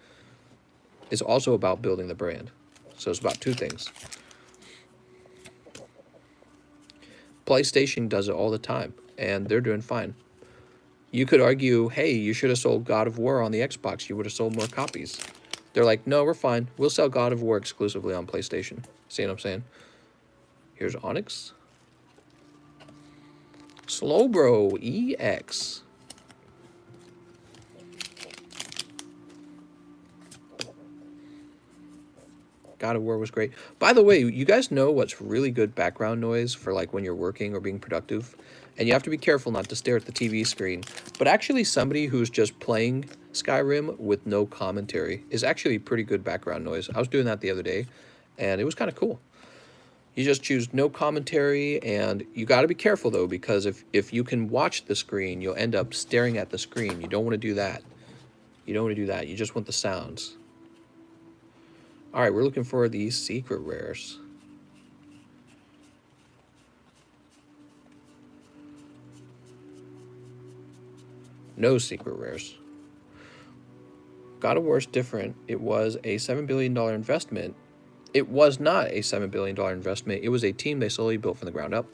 It's also about building the brand. So it's about 2 things. PlayStation does it all the time, and they're doing fine. You could argue, hey, you should have sold God of War on the Xbox. You would have sold more copies. They're like, no, we're fine. We'll sell God of War exclusively on PlayStation. See what I'm saying? Here's Onyx. Slowbro EX. God of War was great. By the way, you guys know what's really good background noise for like when you're working or being productive? And you have to be careful not to stare at the TV screen. But actually somebody who's just playing Skyrim with no commentary is actually pretty good background noise. I was doing that the other day, and it was kind of cool. You just choose no commentary, and you got to be careful, though, because if you can watch the screen, you'll end up staring at the screen. You don't want to do that. You don't want to do that. You just want the sounds. All right, we're looking for these secret rares. No secret rares. God of War is different. It was a $7 billion investment. It was not a $7 billion investment. It was a team they slowly built from the ground up.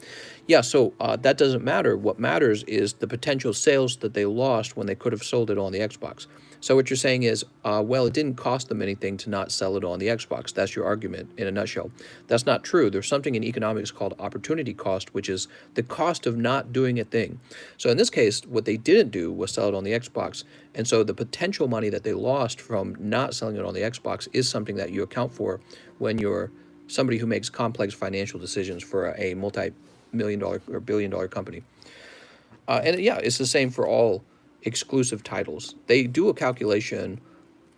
Yeah, so that doesn't matter. What matters is the potential sales that they lost when they could have sold it on the Xbox. So what you're saying is, well, it didn't cost them anything to not sell it on the Xbox. That's your argument in a nutshell. That's not true. There's something in economics called opportunity cost, which is the cost of not doing a thing. So in this case, what they didn't do was sell it on the Xbox. And so the potential money that they lost from not selling it on the Xbox is something that you account for when you're somebody who makes complex financial decisions for a multi-million-dollar or billion-dollar company. And yeah, it's the same for all exclusive titles. They do a calculation,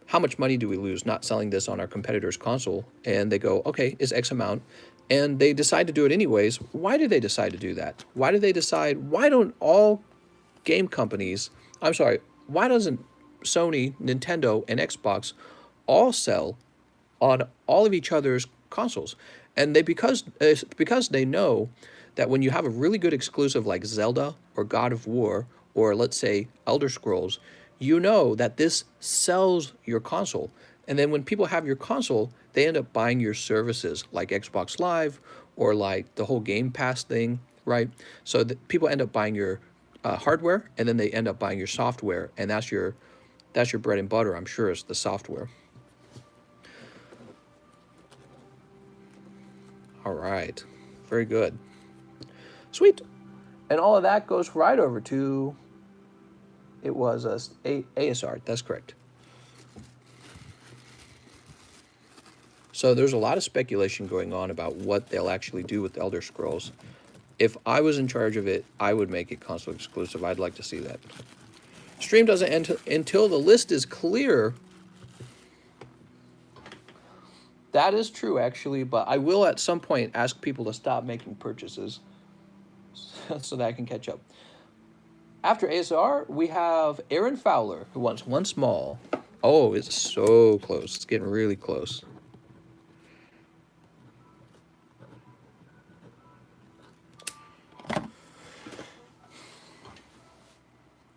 how much money do we lose not selling this on our competitor's console? And they go, okay, it's X amount. And they decide to do it anyways. Why do they decide to do that? Why do they decide, why don't all game companies, I'm sorry, why doesn't Sony, Nintendo, and Xbox all sell on all of each other's consoles? And because they know that when you have a really good exclusive like Zelda or God of War or let's say Elder Scrolls, you know that this sells your console. And then when people have your console, they end up buying your services like Xbox Live or like the whole Game Pass thing, right? So people end up buying your hardware, and then they end up buying your software, and that's your bread and butter, I'm sure, is the software. All right, very good. Sweet. And all of that goes right over to, it was ASR, that's correct. So there's a lot of speculation going on about what they'll actually do with Elder Scrolls. If I was in charge of it, I would make it console exclusive. I'd like to see that. Stream doesn't end until the list is clear. That is true, actually, but I will at some point ask people to stop making purchases so that I can catch up. After ASR, we have Aaron Fowler, who wants one small. Oh, it's so close. It's getting really close.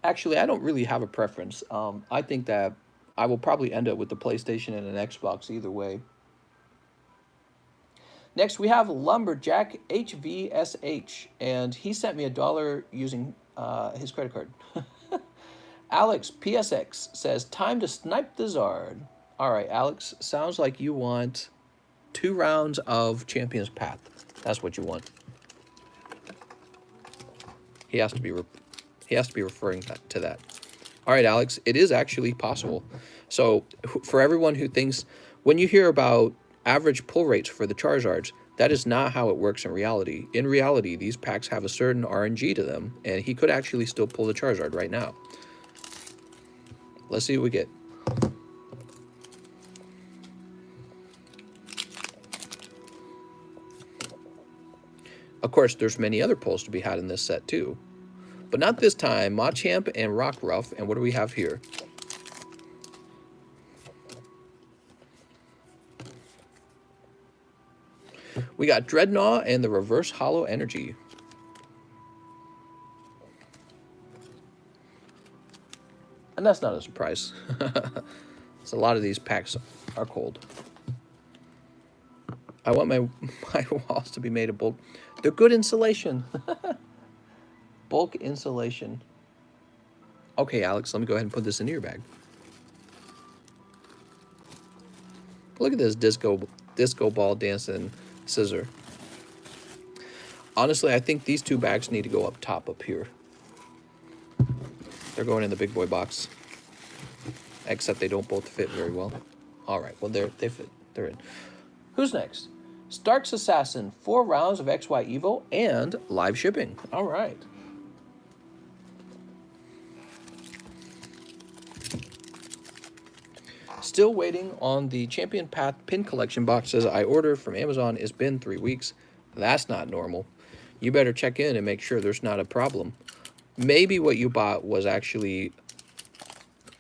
Actually, I don't really have a preference. I think that I will probably end up with the PlayStation and an Xbox either way. Next, we have Lumberjack HVSH, and he sent me $1 using his credit card. Alex PSX says, time to snipe the Zard. All right, Alex, sounds like you want 2 rounds of Champion's Path. That's what you want. He has to be referring to that. All right, Alex, it is actually possible. So for everyone who thinks, when you hear about average pull rates for the Charizards, that is not how it works in reality. In reality, these packs have a certain RNG to them, and he could actually still pull the Charizard right now. Let's see what we get. Of course, there's many other pulls to be had in this set too. But not this time. Machamp and Rockruff. And what do we have here? We got Dreadnought and the Reverse Hollow Energy. And that's not a surprise. So a lot of these packs are cold. I want my walls to be made of bulk. They're good insulation. Bulk insulation. Okay, Alex, let me go ahead and put this into your bag. Look at this disco ball dancing scissor. Honestly, I think these 2 bags need to go up top up here. They're going in the big boy box. Except they don't both fit very well. All right, well, they fit. They're in. Who's next? Stark's Assassin, 4 rounds of XY Evo and live shipping. All right. Still waiting on the Champion Path pin collection boxes I ordered from Amazon. It's been 3 weeks. That's not normal. You better check in and make sure there's not a problem. Maybe what you bought was actually...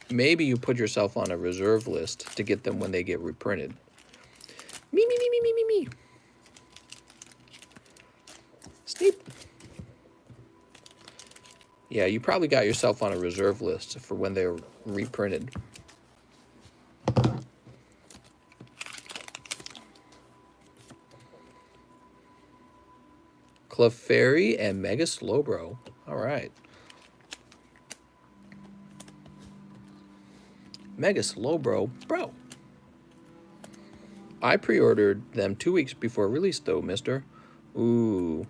Maybe you put yourself on a reserve list to get them when they get reprinted. Me. Sneep. Yeah, you probably got yourself on a reserve list for when they're reprinted. Clefairy and Mega Slowbro. All right. Mega Slowbro. Bro. I pre-ordered them 2 weeks before release, though, mister. Ooh.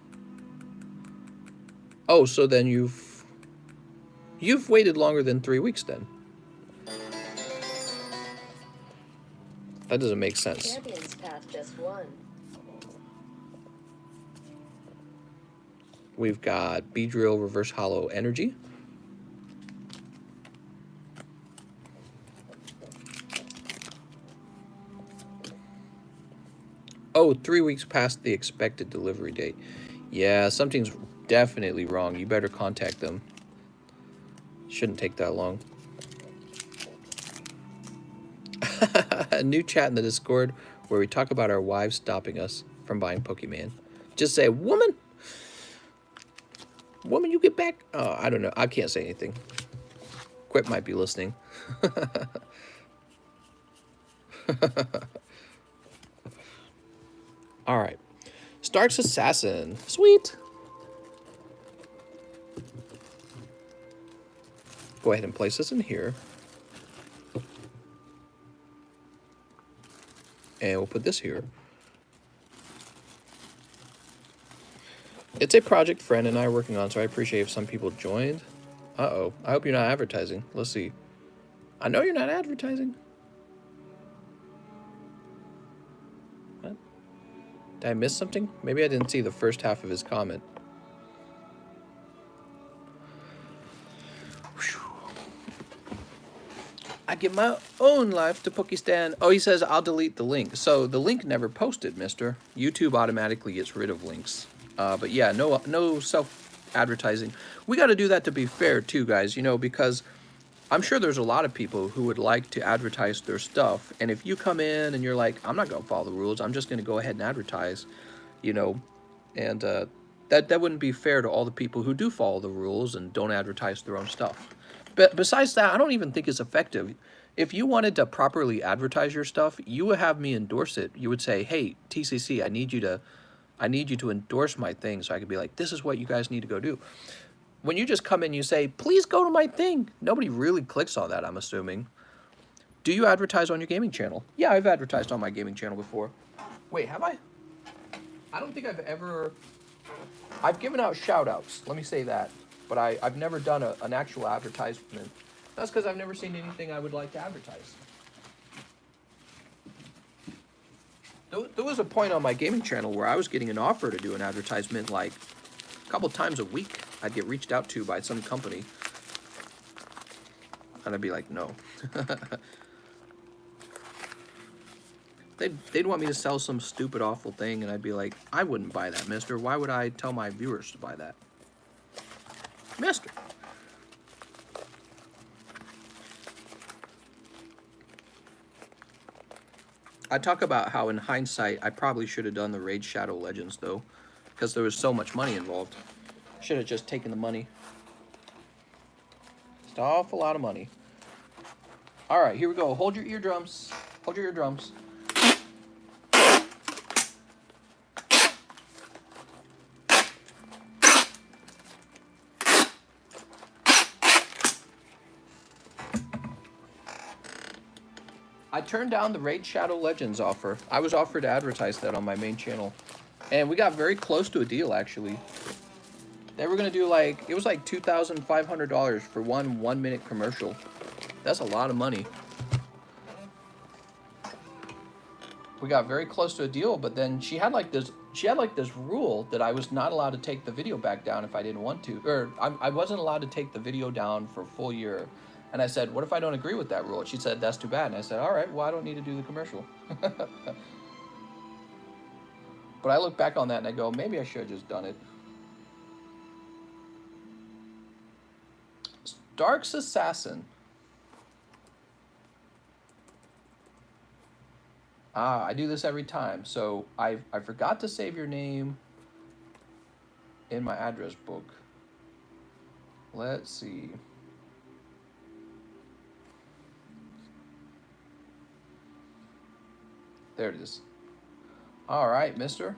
Oh, so then you've waited longer than 3 weeks, then. That doesn't make sense. Champion's Path just won. We've got Beedrill Reverse Hollow Energy. Oh, 3 weeks past the expected delivery date. Yeah, something's definitely wrong. You better contact them. Shouldn't take that long. A new chat in the Discord where we talk about our wives stopping us from buying Pokemon. Just say, woman, Woman, you get back. Oh, I don't know. I can't say anything. Quip might be listening. All right. Stark's Assassin. Sweet. Go ahead and place this in here. And we'll put this here. It's a project friend and I are working on, so I appreciate if some people joined. Uh-oh. I hope you're not advertising. Let's see. I know you're not advertising. What? Did I miss something? Maybe I didn't see the first half of his comment. I give my own life to Pokistan. Oh, he says, I'll delete the link. So the link never posted, mister. YouTube automatically gets rid of links. But yeah, no self-advertising. We got to do that to be fair, too, guys, you know, because I'm sure there's a lot of people who would like to advertise their stuff. And if you come in and you're like, I'm not going to follow the rules, I'm just going to go ahead and advertise, you know, and that wouldn't be fair to all the people who do follow the rules and don't advertise their own stuff. But besides that, I don't even think it's effective. If you wanted to properly advertise your stuff, you would have me endorse it. You would say, hey, TCC, I need you to endorse my thing, so I could be like, this is what you guys need to go do. When you just come in, you say, please go to my thing. Nobody really clicks on that, I'm assuming. Do you advertise on your gaming channel? Yeah, I've advertised on my gaming channel before. Wait, have I? I don't think I've ever... I've given out shout-outs, let me say that. But I've never done an actual advertisement. That's because I've never seen anything I would like to advertise. There was a point on my gaming channel where I was getting an offer to do an advertisement like a couple times a week. I'd get reached out to by some company. And I'd be like, no. They'd want me to sell some stupid, awful thing, and I'd be like, I wouldn't buy that, mister. Why would I tell my viewers to buy that? Mister. I talk about how in hindsight I probably should have done the Raid Shadow Legends though, because there was so much money involved. Should have just taken the money. It's an awful lot of money. All right, here we go. Hold your eardrums. Hold your eardrums. I turned down the Raid Shadow Legends offer. I was offered to advertise that on my main channel. And we got very close to a deal, actually. They were going to do like, it was like $2,500 for one 1-minute commercial. That's a lot of money. We got very close to a deal, but then she had like this rule that I was not allowed to take the video back down if I didn't want to. Or I wasn't allowed to take the video down for a full year. And I said, what if I don't agree with that rule? She said, that's too bad. And I said, all right, well, I don't need to do the commercial. But I look back on that and I go, maybe I should have just done it. Stark's Assassin. Ah, I do this every time. So I forgot to save your name in my address book. Let's see. There it is. All right, mister.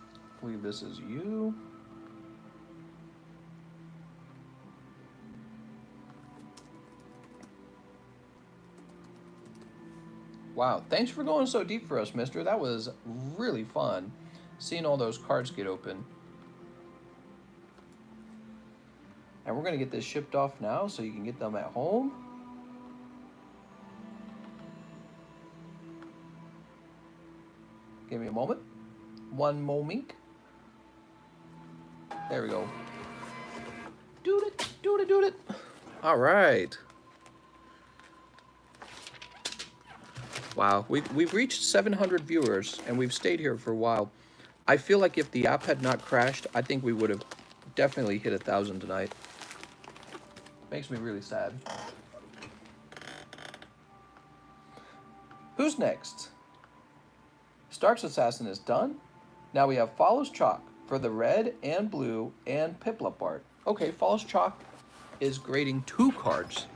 I believe this is you. Wow, thanks for going so deep for us, mister. That was really fun, seeing all those cards get open. And we're going to get this shipped off now so you can get them at home. Give me a moment. One moment. There we go. Do it, do it, do it. All right. Wow, we've reached 700 viewers, and we've stayed here for a while. I feel like if the app had not crashed, I think we would have definitely hit 1,000 tonight. Makes me really sad. Who's next? Stark's Assassin is done. Now we have Follows Chalk for the red and blue and Piplup art. Okay, Follows Chalk is grading 2 cards.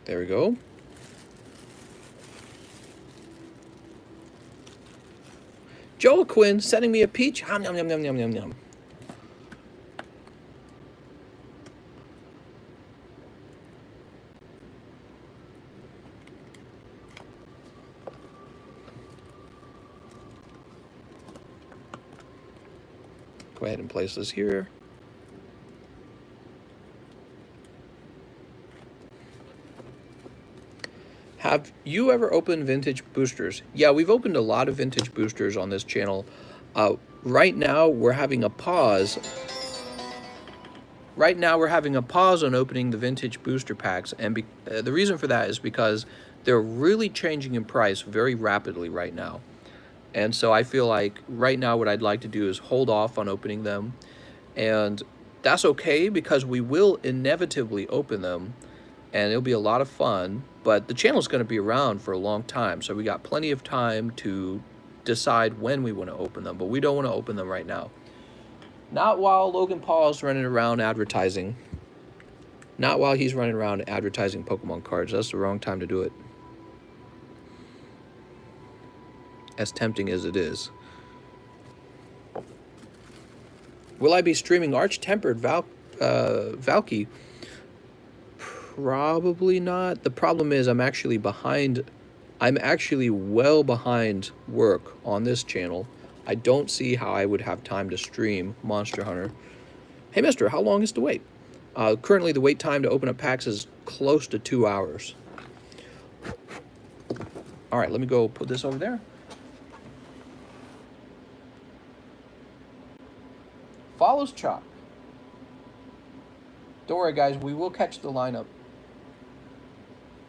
There we go. Joel Quinn sending me a peach. Yum, yum, yum, yum, yum, yum, yum. Go ahead and place this here. Have you ever opened vintage boosters? Yeah, we've opened a lot of vintage boosters on this channel. Right now, we're having a pause. Right now, we're having a pause on opening the vintage booster packs, and the reason for that is because they're really changing in price very rapidly right now. And so I feel like right now what I'd like to do is hold off on opening them, and that's okay because we will inevitably open them, and it'll be a lot of fun. But the channel's going to be around for a long time, so we got plenty of time to decide when we want to open them, but we don't want to open them right now. Not while Logan Paul is running around advertising. Not while he's running around advertising Pokemon cards. That's the wrong time to do it. As tempting as it is. Will I be streaming Arch-Tempered Valky? Probably not. The problem is I'm actually behind. I'm actually well behind work on this channel. I don't see how I would have time to stream Monster Hunter. Hey, mister, how long is the wait? Currently, the wait time to open up packs is close to 2 hours. All right, let me go put this over there. Follows Chalk. Don't worry, guys, we will catch the lineup.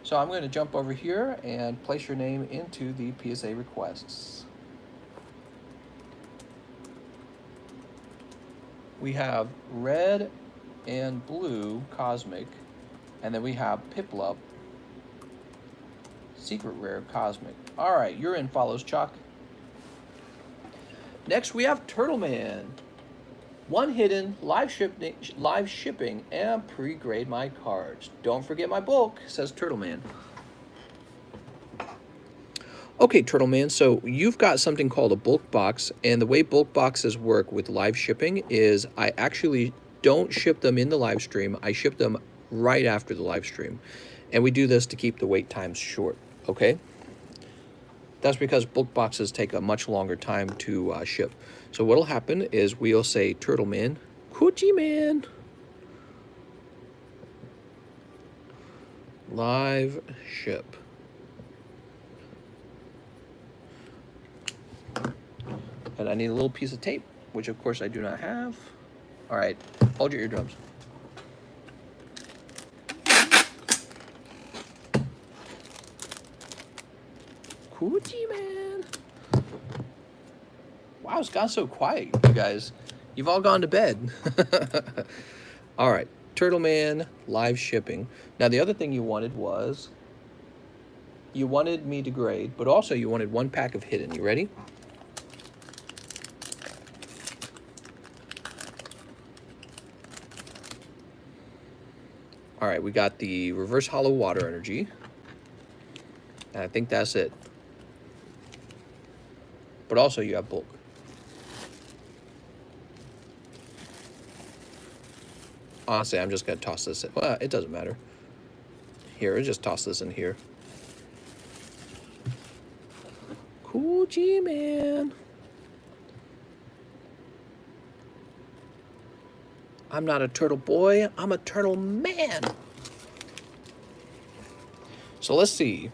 So I'm going to jump over here and place your name into the PSA requests. We have red and blue Cosmic, and then we have Piplup, Secret Rare Cosmic. All right, you're in, Follows Chalk. Next, we have Turtleman. 1 hidden, live shipping, and pre-grade my cards. Don't forget my bulk, says Turtleman. Okay, Turtleman, so you've got something called a bulk box, and the way bulk boxes work with live shipping is I actually don't ship them in the live stream. I ship them right after the live stream, and we do this to keep the wait times short, okay? That's because bulk boxes take a much longer time to ship. So what'll happen is we'll say Turtleman, Coochie Man, live ship. And I need a little piece of tape, which of course I do not have. All right, hold your eardrums. Coochie Man. Wow, it's gone so quiet, you guys. You've all gone to bed. All right, Turtleman, live shipping. Now, the other thing you wanted was, you wanted me to grade, but also you wanted 1 pack of hidden. You ready? All right, we got the reverse hollow water energy. And I think that's it. But also you have bulk. Honestly, I'm just going to toss this in. Well, it doesn't matter. Here, just toss this in here. Coochie Man. I'm not a turtle boy, I'm a turtle man. So let's see.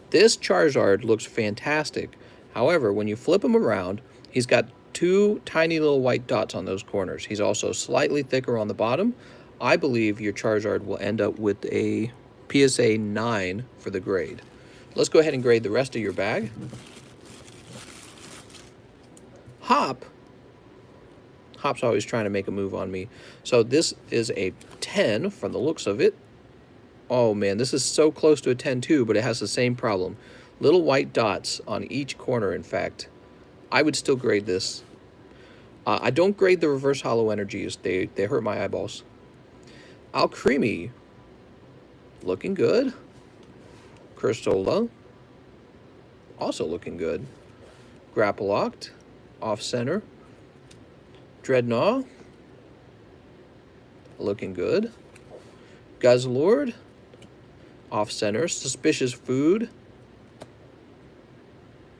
This Charizard looks fantastic. However, when you flip him around, he's got 2 tiny little white dots on those corners. He's also slightly thicker on the bottom. I believe your Charizard will end up with a PSA 9 for the grade. Let's go ahead and grade the rest of your bag. Hop. Hop's always trying to make a move on me. So this is a 10 from the looks of it. Oh man, this is so close to a 10 too, but it has the same problem. Little white dots on each corner, in fact. I would still grade this. I don't grade the reverse hollow energies. They hurt my eyeballs. Alcremie. Looking good. Cursola. Also looking good. Grapploct. Off-center. Dreadnought. Looking good. Guzzlord. Off-center. Suspicious Food.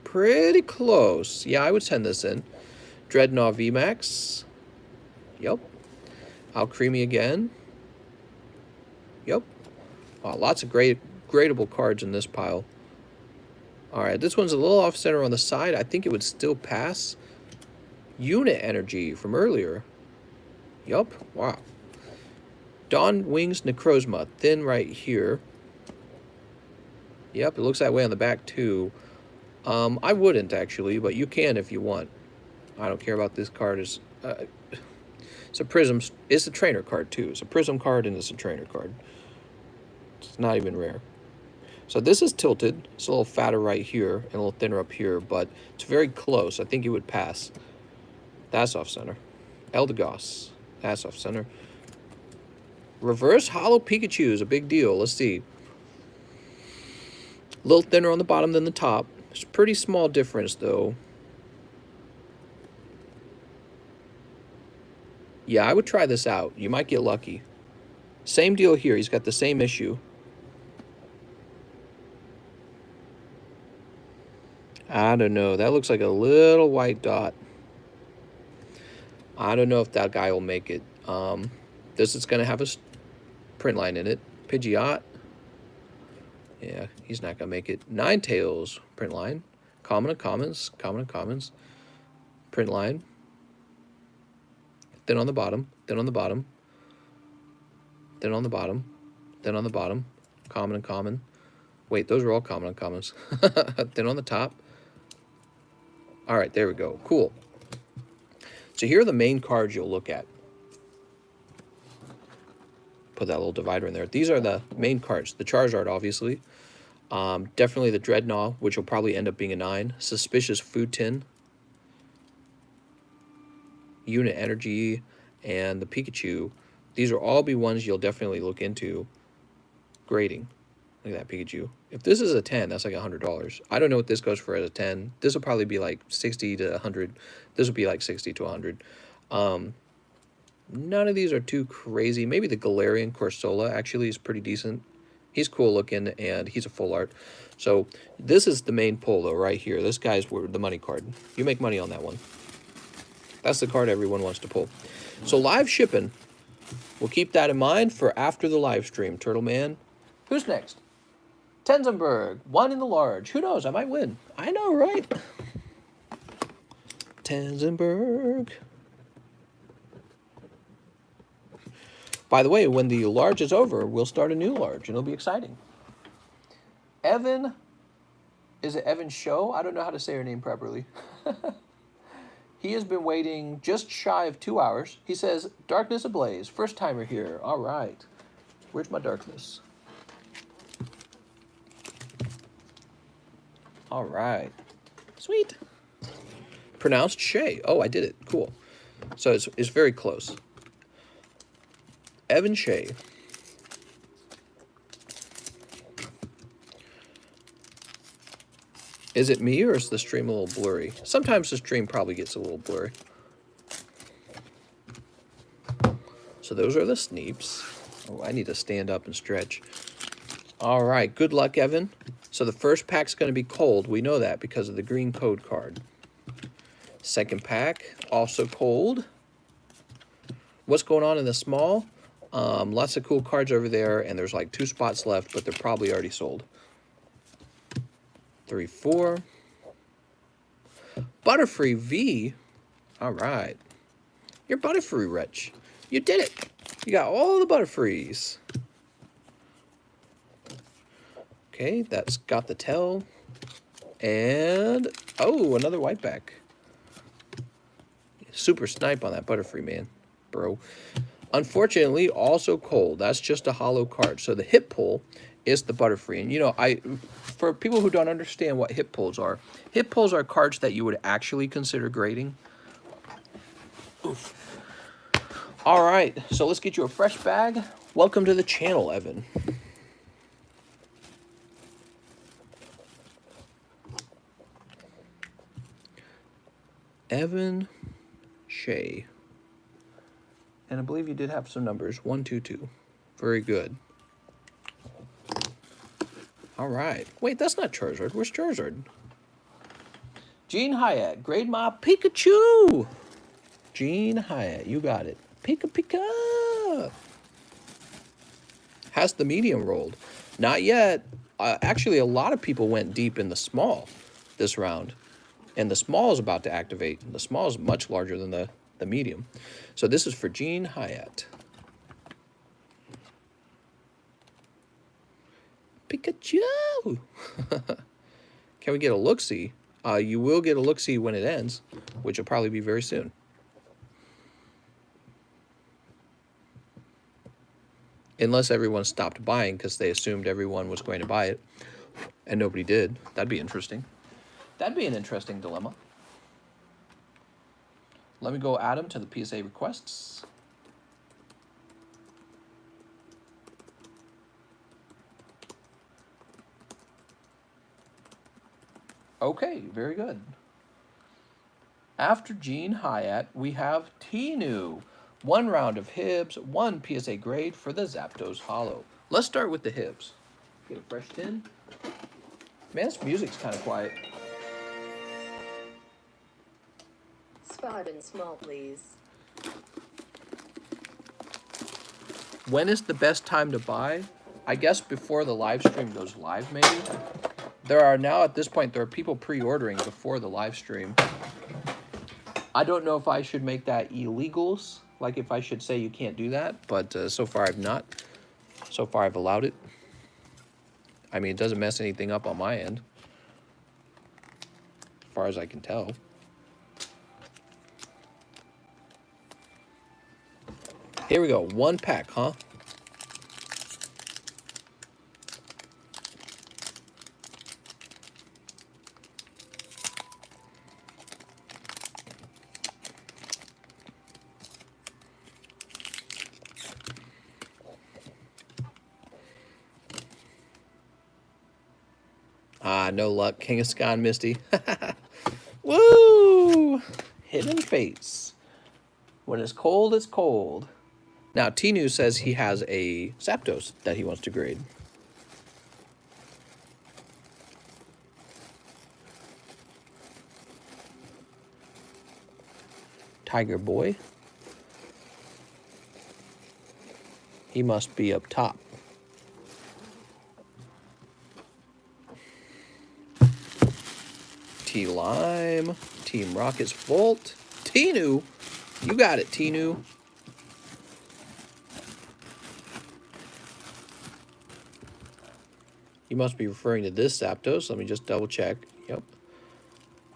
Pretty close. Yeah, I would send this in. Dreadnought VMAX. Yep. Alcremie again. Yep. Oh, lots of gradable cards in this pile. Alright, this one's a little off-center on the side. I think it would still pass. Unit Energy from earlier. Yup. Wow. Dawn Wings Necrozma. Thin right here. Yep, it looks that way on the back too. I wouldn't actually, but you can if you want. I don't care about this card. It's a Prism. It's a trainer card too. It's a Prism card and it's a trainer card. It's not even rare. So this is tilted. It's a little fatter right here and a little thinner up here, but it's very close. I think it would pass. That's off center. Eldegoss. That's off center. Reverse Hollow Pikachu is a big deal. Let's see. A little thinner on the bottom than the top. It's a pretty small difference though. Yeah, I would try this out. You might get lucky. Same deal here. He's got the same issue. I don't know. That looks like a little white dot. I don't know if that guy will make it. This is going to have a print line in it. Pidgeot. Yeah, he's not going to make it. Ninetales. Print line. Common and commons. Common and commons. Print line. Then on the bottom, then on the bottom, then on the bottom, then on the bottom, common and common. Wait, those are all common and commons. Then on the top. All right, there we go. Cool. So here are the main cards you'll look at. Put that little divider in there. These are the main cards. The Charizard, obviously. Definitely the Dreadnought, which will probably end up being a 9. Suspicious Food Tin. Unit Energy, and the Pikachu. These will all be ones you'll definitely look into grading. Look at that Pikachu. If this is a 10, that's like $100. I don't know what this goes for as a 10. This will probably be like 60 to 100. This will be like 60 to 100. None of these are too crazy. Maybe the Galarian Corsola actually is pretty decent. He's cool looking, and he's a full art. So this is the main pull, though, right here. This guy's the money card. You make money on that one. That's the card everyone wants to pull. So live shipping. We'll keep that in mind for after the live stream, Turtle Man. Who's next? Tenzenberg. 1 in the large. Who knows? I might win. I know, right? Tenzenberg. By the way, when the large is over, we'll start a new large, and it'll be exciting. Evan. Is it Evan Show? I don't know how to say her name properly. He has been waiting just shy of 2 hours. He says, Darkness Ablaze, first timer here. All right. Where's my darkness? All right. Sweet. Pronounced Shay. Oh, I did it. Cool. So it's very close. Evan Shay. Is it me or is the stream a little blurry? Sometimes the stream probably gets a little blurry. So those are the Sneeps. Oh, I need to stand up and stretch. All right, good luck, Evan. So the first pack's going to be cold. We know that because of the green code card. Second pack, also cold. What's going on in the small? Lots of cool cards over there, and there's like 2 spots left, but they're probably already sold. 3, 4. Butterfree V. All right. You're Butterfree rich. You did it. You got all the Butterfrees. Okay, that's got the tail. And, oh, another white back. Super snipe on that Butterfree, man, bro. Unfortunately, also cold. That's just a hollow card. So the hit pull is the Butterfree. And, you know, for people who don't understand what hit pulls are cards that you would actually consider grading. Oof. All right, so let's get you a fresh bag. Welcome to the channel, Evan. Evan Shea. And I believe you did have some numbers. 122. Very good. All right. Wait, that's not Charizard. Where's Charizard? Gene Hyatt. Grade my Pikachu. Gene Hyatt. You got it. Pika Pika. Has the medium rolled? Not yet. Actually, a lot of people went deep in the small this round. And the small is about to activate. The small is much larger than the medium. So this is for Gene Hyatt. Pikachu! Can we get a look-see? You will get a look-see when it ends, which will probably be very soon. Unless everyone stopped buying because they assumed everyone was going to buy it, and nobody did. That'd be interesting. That'd be an interesting dilemma. Let me go add them to the PSA requests. Okay, very good. After Gene Hyatt, we have Tinu. 1 round of Hibs, 1 PSA grade for the Zapdos Hollow. Let's start with the Hibs. Get a fresh tin. Man, this music's kind of quiet. Spot and small, please. When is the best time to buy? I guess before the live stream goes live, maybe. There are now, at this point, there are people pre-ordering before the live stream. I don't know if I should make that illegals, like if I should say you can't do that, but so far I've not. So far I've allowed it. I mean, it doesn't mess anything up on my end, as far as I can tell. Here we go, 1 pack, huh? Ah, no luck. King of Scan Misty. Woo! Hidden Face. When it's cold, it's cold. Now, Tinu says he has a Zapdos that he wants to grade. Tiger Boy. He must be up top. T-Lime. Team Rocket's Volt. Tinu. You got it, Tinu. You must be referring to this Zapdos. Let me just double check. Yep.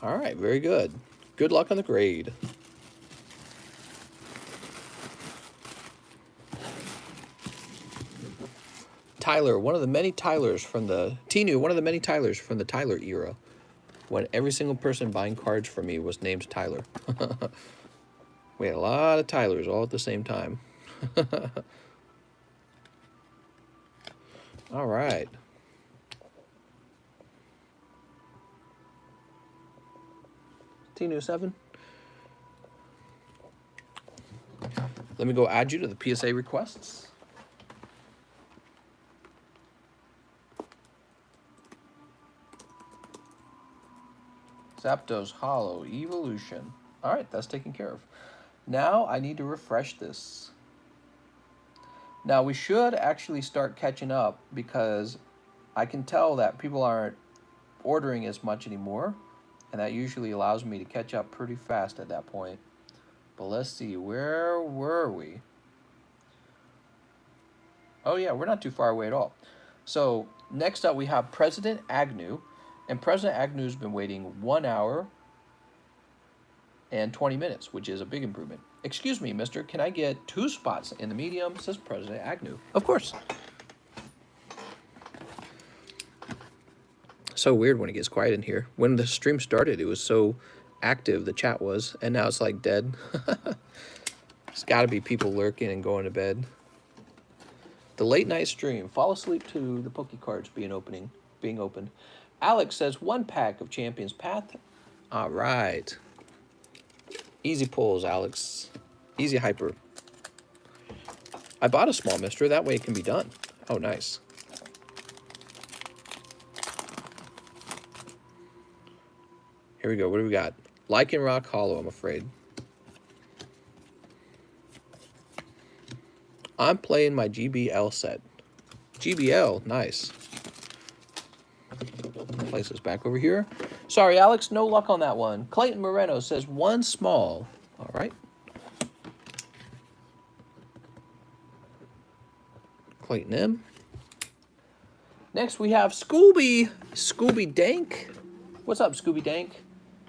All right, very good. Good luck on the grade. Tyler, one of the many Tylers from the... Tinu, one of the many Tylers from the Tyler era, when every single person buying cards for me was named Tyler. We had a lot of Tylers all at the same time. All right. Tinu 7. Let me go add you to the PSA requests. Zapdos Hollow Evolution. All right, that's taken care of. Now I need to refresh this. Now we should actually start catching up because I can tell that people aren't ordering as much anymore, and that usually allows me to catch up pretty fast at that point. But let's see, where were we? Oh yeah, we're not too far away at all. So next up we have President Agnew, and President Agnew's been waiting 1 hour and 20 minutes, which is a big improvement. Excuse me, mister, can I get 2 spots in the medium, says President Agnew. Of course. So weird when it gets quiet in here. When the stream started, it was so active, the chat was, and now it's like dead. It's got to be people lurking and going to bed. The late night stream. Fall asleep to the Poke cards being opened. Alex says 1 pack of Champion's Path. All right. Easy pulls, Alex. Easy hyper. I bought a small mister. That way it can be done. Oh, nice. Here we go. What do we got? Lycanroc Hollow, I'm afraid. I'm playing my GBL set. GBL, nice. Place this back over here. Sorry, Alex, no luck on that one. Clayton Moreno says 1 small. All right. Clayton M. Next we have Scooby Dank. What's up, Scooby Dank?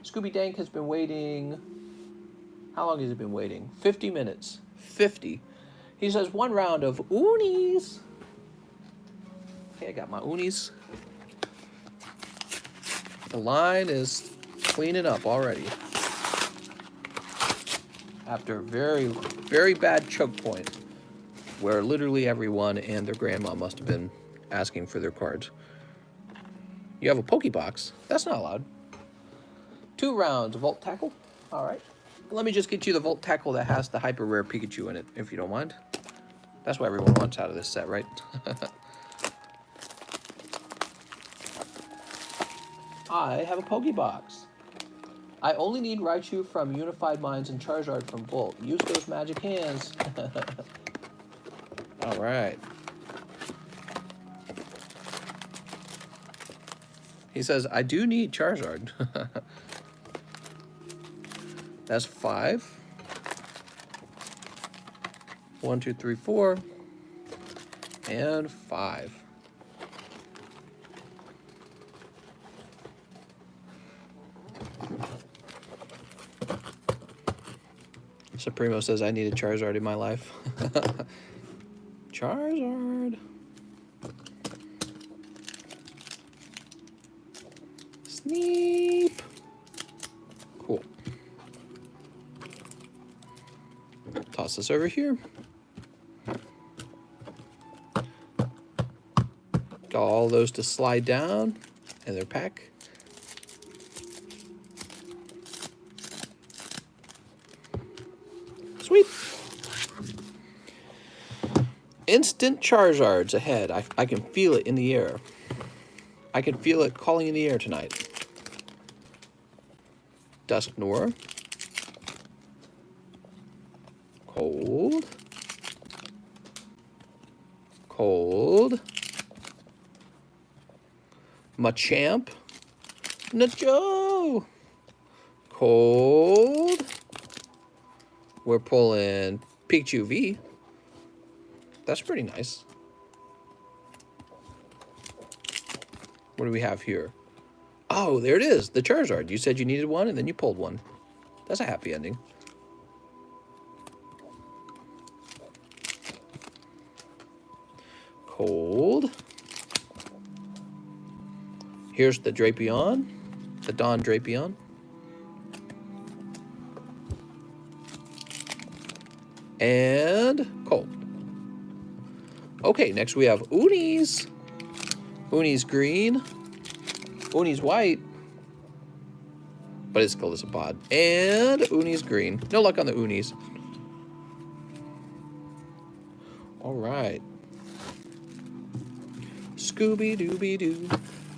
Scooby Dank has been waiting. How long has he been waiting? 50 minutes. 50. He says 1 round of Unis. Okay, I got my Unis. The line is cleaning up already. After a very, very bad choke point where literally everyone and their grandma must have been asking for their cards. You have a Pokebox. That's not allowed. 2 rounds of Volt Tackle. All right. Let me just get you the Volt Tackle that has the hyper rare Pikachu in it, if you don't mind. That's what everyone wants out of this set, right? I have a Pokebox. I only need Raichu from Unified Minds and Charizard from Volt. Use those magic hands. All right. He says, I do need Charizard. That's 5. 1, 2, 3, 4. And 5. Supremo says, I need a Charizard in my life. Charizard. Sneep. Cool. Toss this over here. Got all those to slide down in their pack. Sweet. Instant Charizards ahead. I can feel it in the air. I can feel it calling in the air tonight. Dusknoir. Cold. Cold. Machamp. Nacho. Cold. We're pulling Pikachu V. That's pretty nice. What do we have here? Oh, there it is. The Charizard. You said you needed one, and then you pulled one. That's a happy ending. Cold. Here's the Drapion. The Don Drapion. And cold. Okay, next we have Unis. Unis green. Unis white. But it's cold as a pod. And Unis green. No luck on the Unis. Alright. Scooby-Dooby-Doo.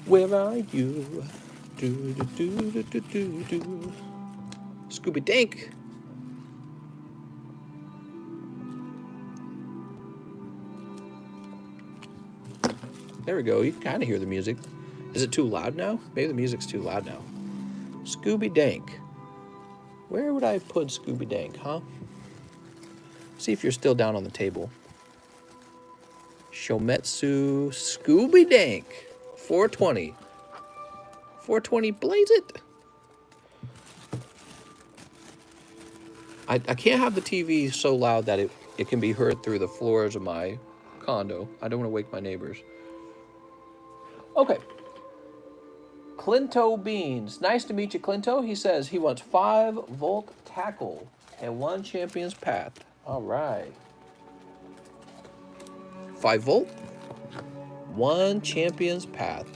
Where are you? Do-do-do-do-do-do-do. Scooby-Dank. There we go. You can kind of hear the music. Is it too loud now? Maybe the music's too loud now. Scooby-Dank. Where would I have put Scooby-Dank, huh? See if you're still down on the table. Shometsu Scooby-Dank. 420. 420, blaze it. I can't have the TV so loud that it can be heard through the floors of my condo. I don't want to wake my neighbors. Okay. Clinto Beans. Nice to meet you, Clinto. He says he wants 5 Volt Tackle and 1 Champion's Path. All right. 5 Volt, 1 Champion's Path.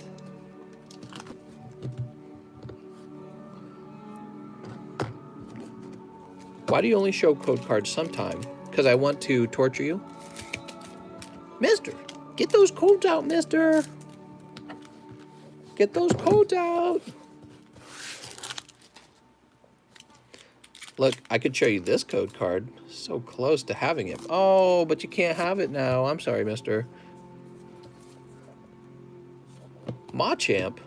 Why do you only show code cards sometime? Because I want to torture you? Mister, get those codes out, mister. Get those codes out. Look, I could show you this code card. So close to having it. Oh, but you can't have it now. I'm sorry, mister. Machamp.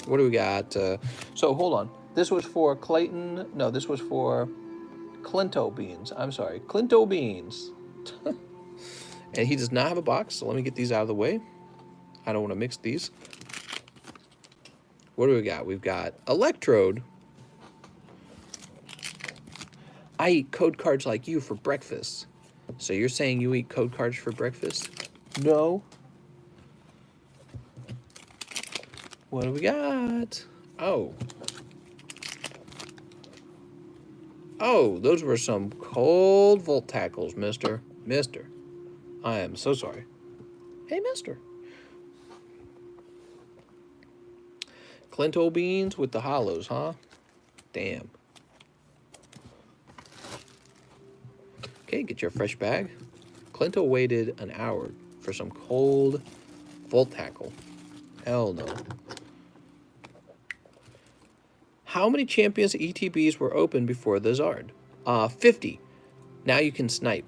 What do we got? So, hold on. This was for Clayton. No, this was for Clinto Beans. I'm sorry. Clinto Beans. And he does not have a box, so let me get these out of the way. I don't want to mix these. What do we got? We've got Electrode. I eat code cards like you for breakfast. So you're saying you eat code cards for breakfast? No. What do we got? Oh. Oh, those were some cold Volt Tackles, mister. Mister. I am so sorry. Hey, mister. Clinto Beans with the hollows, huh? Damn. Okay, get your fresh bag. Clinto waited an hour for some cold Volt Tackle. Hell no. How many Champions ETBs were open before the Zard? 50. Now you can snipe,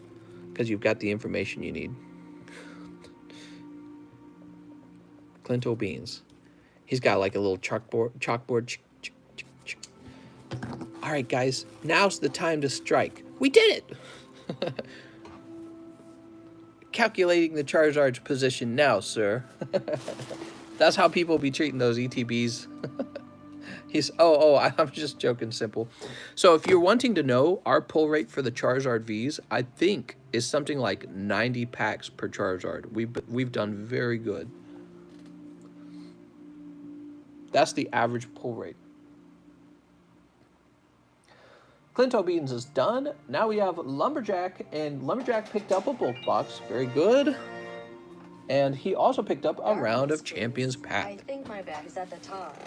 because you've got the information you need. Clinto Beans. He's got like a little chalkboard. All right, guys, now's the time to strike. We did it! Calculating the Charizard's position now, sir. That's how people be treating those ETBs. I'm just joking, Simple. So if you're wanting to know, our pull rate for the Charizard Vs, I think, is something like 90 packs per Charizard. We've done very good. That's the average pull rate. Clinto Beans is done. Now we have Lumberjack, and Lumberjack picked up a bulk box. Very good. And he also picked up a round of Champion's Path. I think my bag is at the top.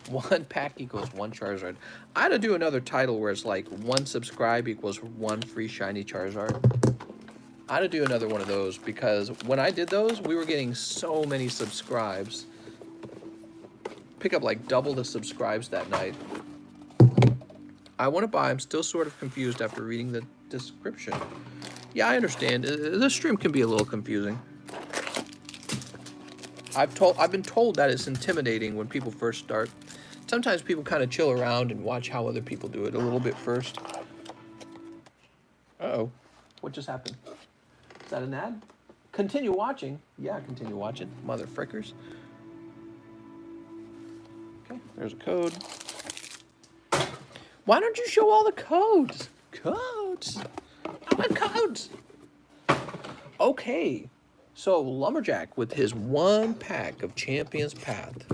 1 pack equals 1 Charizard. I had to do another title where it's like 1 subscribe equals 1 free shiny Charizard. I had to do another one of those because when I did those, we were getting so many subscribes. Pick up like double the subscribes that night. I want to buy. I'm still sort of confused after reading the description. Yeah, I understand. This stream can be a little confusing. I've been told that it's intimidating when people first start. Sometimes people kind of chill around and watch how other people do it a little bit first. Uh-oh. What just happened? Is that an ad? Continue watching. Yeah, continue watching. Mother frickers. Okay, there's a code. Why don't you show all the codes? Codes. I want codes. Okay. So Lumberjack with his 1 pack of Champion's Path.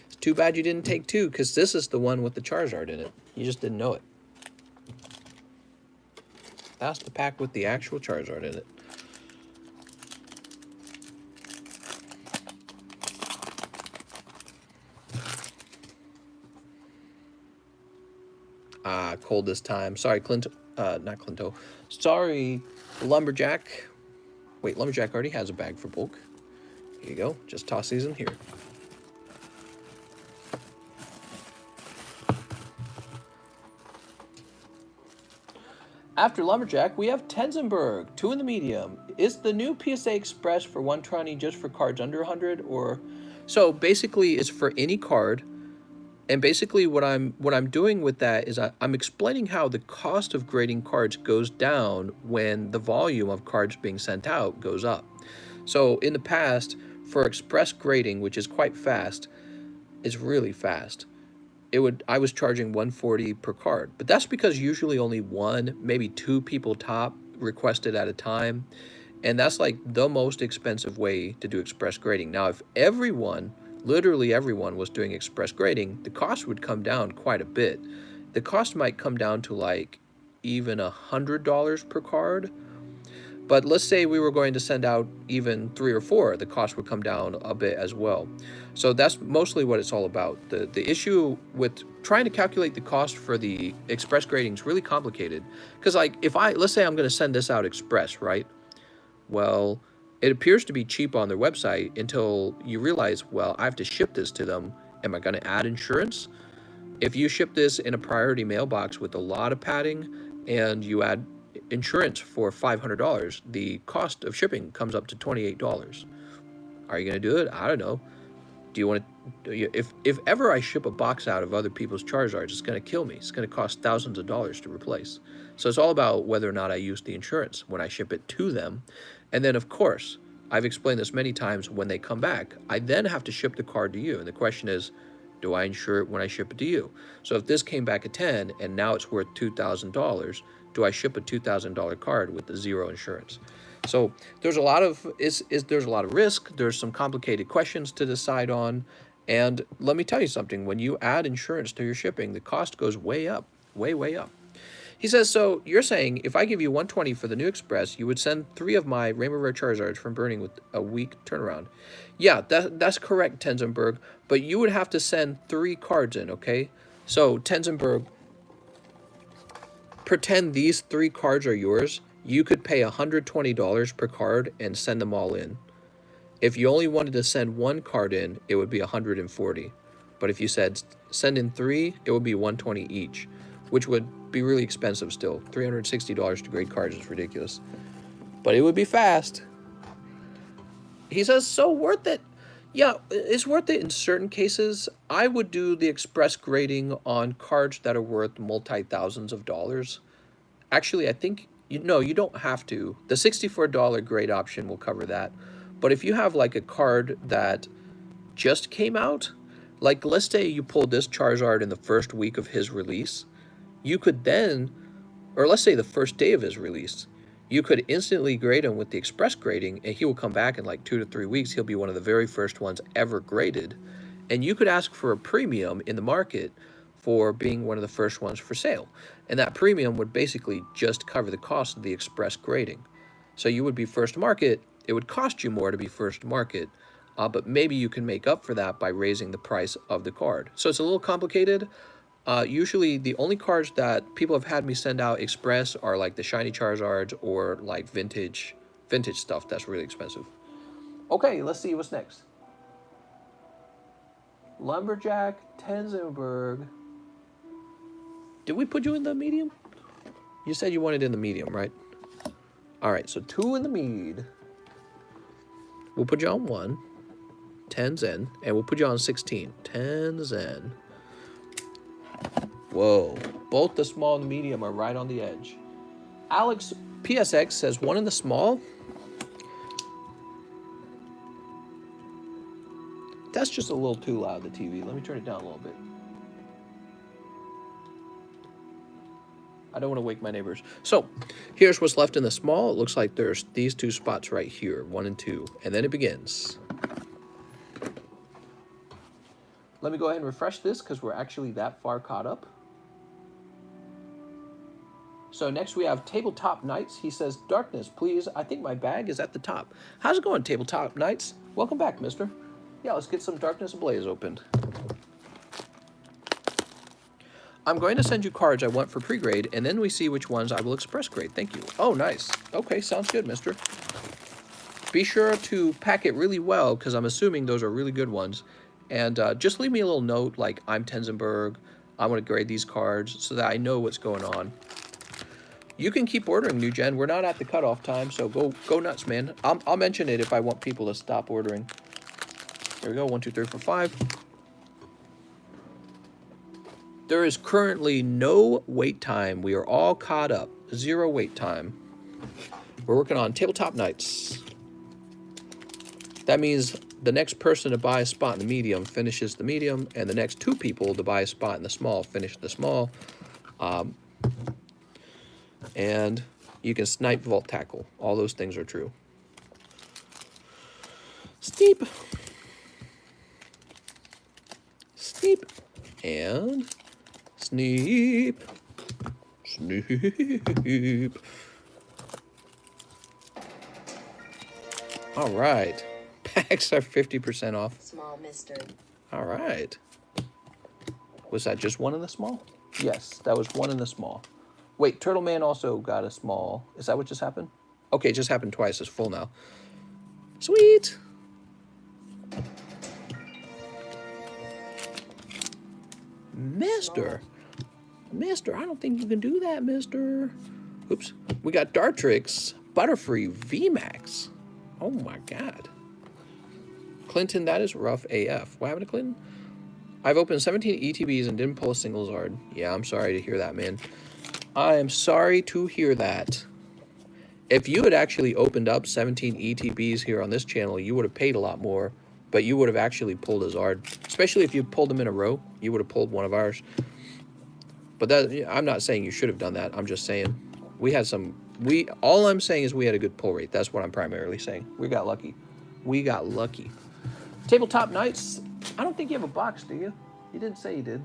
It's too bad you didn't take 2, because this is the one with the Charizard in it. You just didn't know it. That's the pack with the actual Charizard in it. Cold this time. Sorry, Clinto. Not Clinto. Sorry, Lumberjack. Wait, Lumberjack already has a bag for bulk. Here you go. Just toss these in here. After Lumberjack, we have Tenzenberg, 2 in the medium. Is the new PSA Express for 120 just for cards under 100, or? So basically, it's for any card. And basically, what I'm doing with that is I'm explaining how the cost of grading cards goes down when the volume of cards being sent out goes up. So in the past, for express grading, which is quite fast, it's really fast. I was charging $140 per card, but that's because usually only one, maybe two people top requested at a time, and that's like the most expensive way to do express grading. Now, if everyone, literally everyone, was doing express grading, the cost would come down quite a bit. The cost might come down to like even $100 per card. But let's say we were going to send out even 3 or 4, the cost would come down a bit as well. So that's mostly what it's all about. The issue with trying to calculate the cost for the express grading is really complicated. Because like let's say I'm going to send this out express, right? Well, it appears to be cheap on their website until you realize, well, I have to ship this to them. Am I going to add insurance? If you ship this in a priority mailbox with a lot of padding and you add insurance for $500, the cost of shipping comes up to $28. Are you going to do it? I don't know. Do you want to? If ever I ship a box out of other people's Charizards, it's going to kill me. It's going to cost thousands of dollars to replace. So it's all about whether or not I use the insurance when I ship it to them. And then, of course, I've explained this many times, when they come back, I then have to ship the card to you. And the question is, do I insure it when I ship it to you? So if this came back at 10 and now it's worth $2,000, do I ship a $2,000 card with the 0 insurance? So there's a lot of there's a lot of risk. There's some complicated questions to decide on, and let me tell you something. When you add insurance to your shipping, the cost goes way up, way up. He says, so you're saying if I give you $120 for the new Express, you would send 3 of my Rainbow Rare Charizards from burning with a week turnaround. Yeah, that's correct, Tenzenberg, but you would have to send 3 cards in, okay? So, Tenzenberg, pretend these 3 cards are yours. You could pay $120 per card and send them all in. If you only wanted to send 1 card in, it would be $140. But if you said send in 3, it would be $120 each, which would be really expensive still. $360 to grade cards is ridiculous. But it would be fast. He says, so worth it. Yeah, it's worth it in certain cases. I would do the express grading on cards that are worth multi-thousands of dollars. Actually, I think, you don't have to. The $64 grade option will cover that. But if you have like a card that just came out, like let's say you pulled this Charizard in the first week of his release, you could then, or let's say the first day of his release, you could instantly grade him with the express grading, and he will come back in like 2 to 3 weeks. He'll be one of the very first ones ever graded. And you could ask for a premium in the market for being one of the first ones for sale. And that premium would basically just cover the cost of the express grading. So you would be first to market. It would cost you more to be first to market, but maybe you can make up for that by raising the price of the card. So it's a little complicated. Usually the only cards that people have had me send out express are like the shiny Charizards or like vintage stuff that's really expensive. Okay, let's see what's next. Lumberjack Tenzenberg. Did we put you in the medium? You said you wanted in the medium, right? All right, so 2 in the med. We'll put you on 1. 10 Zen, and we'll put you on 16. 10 Zen. Whoa, both the small and the medium are right on the edge. Alex PSX says 1 in the small. That's just a little too loud, the TV. Let me turn it down a little bit. I don't want to wake my neighbors. So, here's what's left in the small. It looks like there's these 2 spots right here, 1 and 2. And then it begins. Let me go ahead and refresh this because we're actually that far caught up. So next we have Tabletop Knights. He says, darkness, please. I think my bag is at the top. How's it going, Tabletop Knights? Welcome back, mister. Yeah, let's get some Darkness Ablaze opened. I'm going to send you cards I want for pre-grade, and then we see which ones I will express grade. Thank you. Oh, nice. Okay, sounds good, mister. Be sure to pack it really well, because I'm assuming those are really good ones. And just leave me a little note, like, I'm Tenzenberg. I want to grade these cards so that I know what's going on. You can keep ordering, New Gen. We're not at the cutoff time, so go nuts, man. I'll mention it if I want people to stop ordering. There we go, 1, 2, 3, 4, 5. There is currently no wait time. We are all caught up. 0 wait time. We're working on Tabletop Knights. That means the next person to buy a spot in the medium finishes the medium, and the next 2 people to buy a spot in the small finish the small. And you can snipe Volt Tackle. All those things are true. Steep. Steep. And sneep. Sneep. All right. Packs are 50% off. Small mister. All right. Was that just one in the small? Yes, that was one in the small. Wait, Turtle Man also got a small. Is that what just happened? Okay, it just happened twice. It's full now. Sweet. Mister. Mister, I don't think you can do that, mister. Oops. We got Dartrix, Butterfree, VMAX. Oh my god. Clinton, that is rough AF. What happened to Clinton? I've opened 17 ETBs and didn't pull a single Zard. Yeah, I'm sorry to hear that, man. I am sorry to hear that. If you had actually opened up 17 ETBs here on this channel, you would have paid a lot more, but you would have actually pulled a Zard. Especially if you pulled them in a row, you would have pulled one of ours. But that, I'm not saying you should have done that. I'm just saying we had some. All I'm saying is we had a good pull rate. That's what I'm primarily saying. We got lucky. We got lucky. Tabletop Nights. I don't think you have a box, do you? You didn't say you did.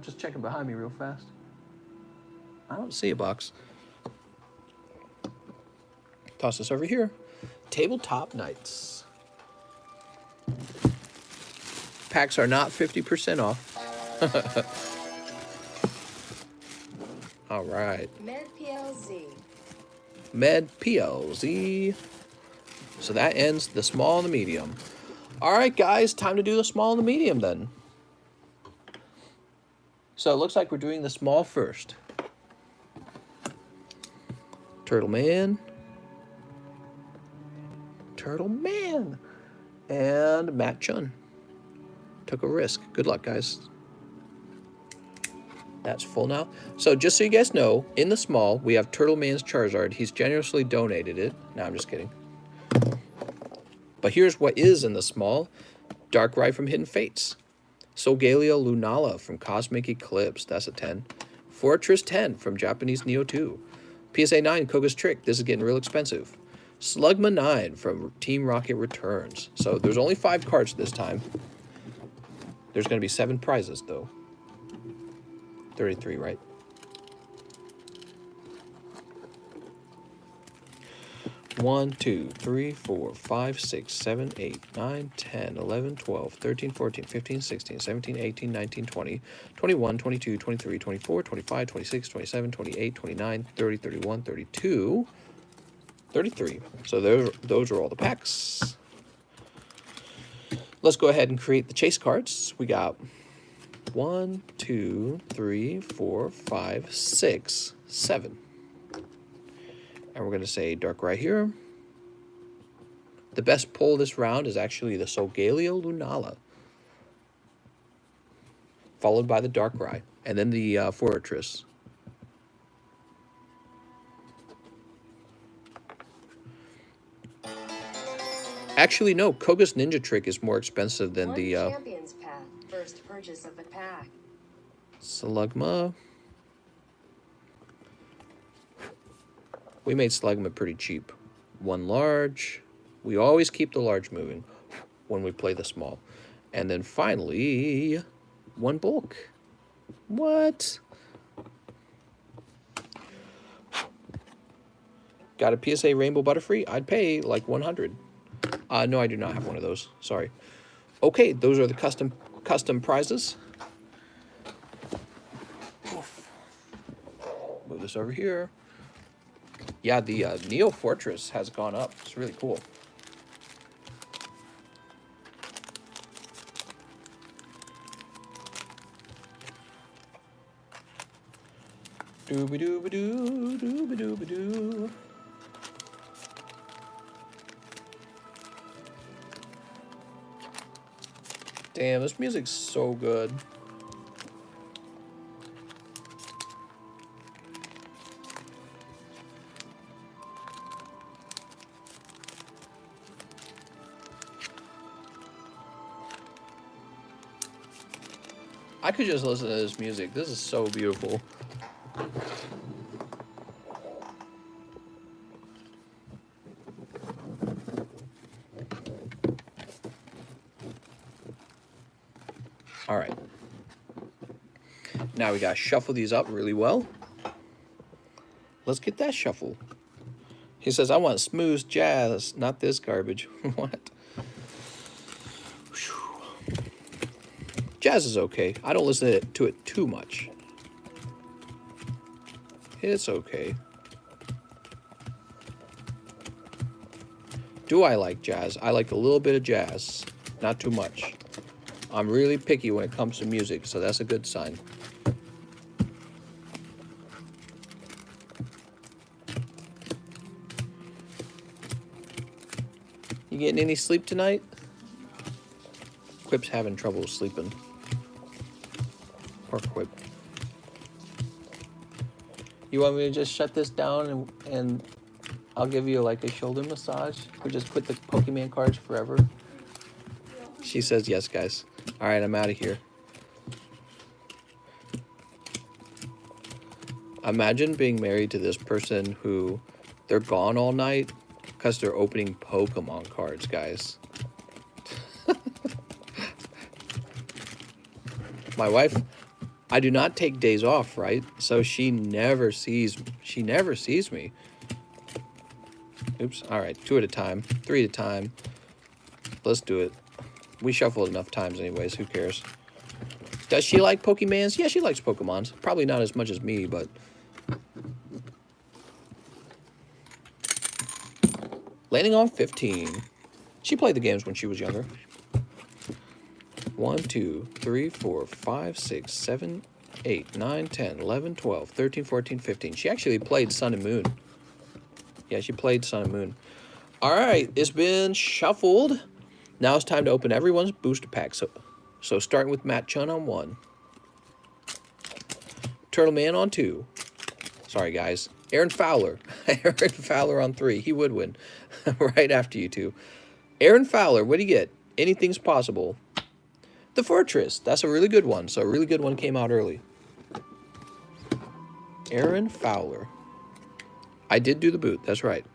Just checking behind me real fast. I don't see a box. Toss this over here. Tabletop Nights. Packs are not 50% off. All right. Med PLZ. Med PLZ. So that ends the small and the medium. All right, guys, time to do the small and the medium then. So it looks like we're doing the small first. Turtle Man. Turtle Man. And Matt Chun. Took a risk. Good luck, guys. That's full now. So just so you guys know, in the small, we have Turtle Man's Charizard. He's generously donated it. No, I'm just kidding. But here's what is in the small. Darkrai from Hidden Fates. Solgaleo Lunala from Cosmic Eclipse. That's a 10. Fortress 10 from Japanese Neo 2. PSA 9 Koga's Trick. This is getting real expensive. Slugma 9 from Team Rocket Returns. So there's only 5 cards this time. There's going to be 7 prizes, though. 33, right? One, 2, 3, 4, 5, 6, 7, 8, 9, 10, 11, 12, 13, 14, 15, 16, 17, 18, 19, 20, 21, 22, 23, 24, 25, 26, 27, 28, 29, 30, 31, 32, 33. So those are all the packs. Let's go ahead and create the chase cards. We got 1, 2, 3, 4, 5, 6, 7. And we're going to say Darkrai here. The best pull this round is actually the Solgaleo Lunala, followed by the Darkrai, and then the Fortress. Actually, no. Koga's Ninja Trick is more expensive than the Champion's Path. First purchase of the pack. Slugma. We made Slugma pretty cheap. 1 large. We always keep the large moving when we play the small. And then finally, 1 bulk. What? Got a PSA Rainbow Butterfree? I'd pay like 100. No, I do not have one of those. Sorry. Okay, those are the custom prizes. Move this over here. Yeah, the Neo Fortress has gone up. It's really cool. Dooby-dooby-doo, dooby-dooby-doo. Damn, this music's so good. I could just listen to this music. This is so beautiful. All right. Now we gotta shuffle these up really well. Let's get that shuffle. He says, I want smooth jazz, not this garbage. What? Jazz is okay. I don't listen to it too much. It's okay. Do I like jazz? I like a little bit of jazz, not too much. I'm really picky when it comes to music, so that's a good sign. You getting any sleep tonight? Quip's having trouble sleeping. Poor Quip. You want me to just shut this down and I'll give you like a shoulder massage? Or just quit the Pokemon cards forever? She says yes, guys. All right, I'm out of here. Imagine being married to this person who they're gone all night because they're opening Pokemon cards, guys. My wife, I do not take days off, right? So she never sees me. Oops. All right, 2 at a time, 3 at a time. Let's do it. We shuffled enough times anyways, who cares? Does she like Pokemons? Yeah, she likes Pokemons. Probably not as much as me, but... Landing on 15. She played the games when she was younger. 1, 2, 3, 4, 5, 6, 7, 8, 9, 10, 11, 12, 13, 14, 15. She actually played Sun and Moon. Yeah, she played Sun and Moon. All right, it's been shuffled. Now it's time to open everyone's booster pack. So starting with Matt Chun on 1. Turtle Man on 2. Sorry, guys. Aaron Fowler. Aaron Fowler on 3. He would win right after you two. Aaron Fowler, what do you get? Anything's possible. The Fortress. That's a really good one. So a really good one came out early. Aaron Fowler. I did do the boot. That's right.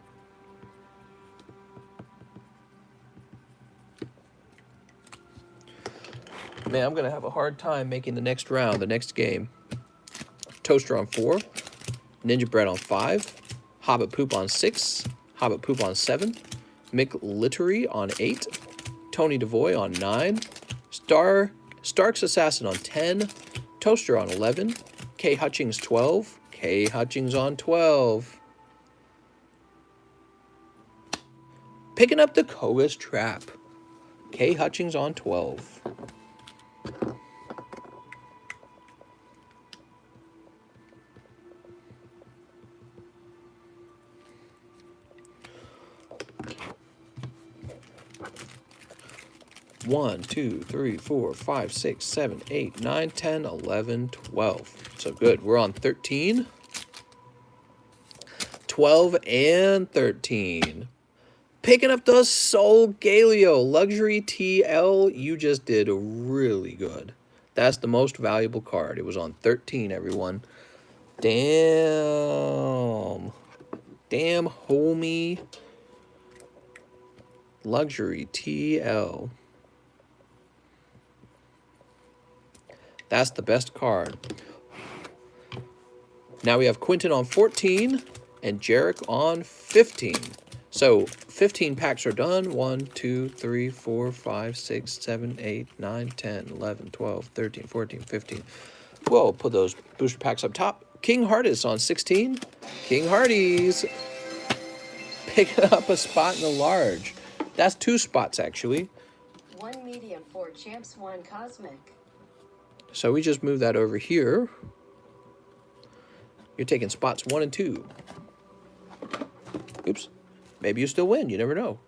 Man, I'm going to have a hard time making the next round, the next game. Toaster on 4. Ninja Bread on 5. Hobbit Poop on 6. Hobbit Poop on 7. Mick Littery on 8. Tony DeVoy on 9. Stark's Assassin on 10. Toaster on 11. K. Hutchings 12. K. Hutchings on 12. Picking up the Koga's Trap. K. Hutchings on 12. One, 2, 3, 4, 5, 6, 7, 8, 9, 10, 11, 12. So good. We're on 13. 12 and 13. Picking up the Soul Galio Luxury TL. You just did really good. That's the most valuable card. It was on 13, everyone. Damn. Damn, homie. Luxury TL. That's the best card. Now we have Quentin on 14 and Jarek on 15. So 15 packs are done. 1, 2, 3, 4, 5, 6, 7, 8, 9, 10, 11, 12, 13, 14, 15. Whoa, put those booster packs up top. King Hardis on 16. King Hardys picking up a spot in the large. That's 2 spots, actually. 1 medium, 4 champs, 1 cosmic. So we just move that over here. You're taking spots 1 and 2. Oops. Maybe you still win. You never know.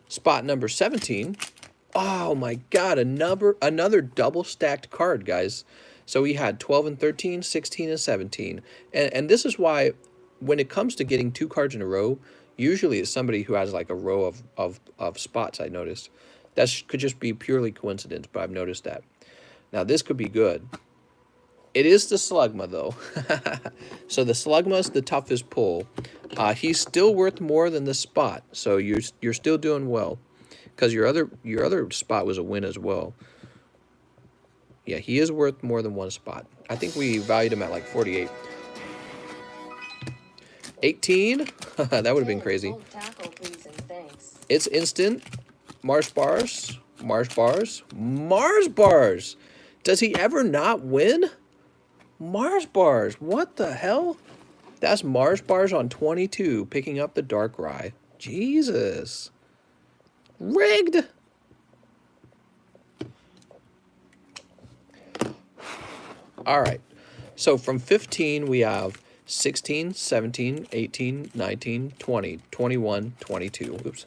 Spot number 17. Oh my God, another double stacked card, guys. So we had 12 and 13, 16 and 17. And this is why when it comes to getting 2 cards in a row, usually it's somebody who has like a row of spots, I noticed. That could just be purely coincidence, but I've noticed that. Now this could be good. It is the Slugma though. So the Slugma is the toughest pull. He's still worth more than the spot, so you're still doing well, because your other spot was a win as well. Yeah, he is worth more than one spot. I think we valued him at like 48. 18? That would have been crazy. Volt Tackle, please, and thanks. It's instant. Mars bars. Mars bars. Mars bars. Does he ever not win? Mars bars. What the hell? That's Mars bars on 22, picking up the Darkrai. Jesus. Rigged. All right. So from 15, we have 16, 17, 18, 19, 20, 21, 22. Oops.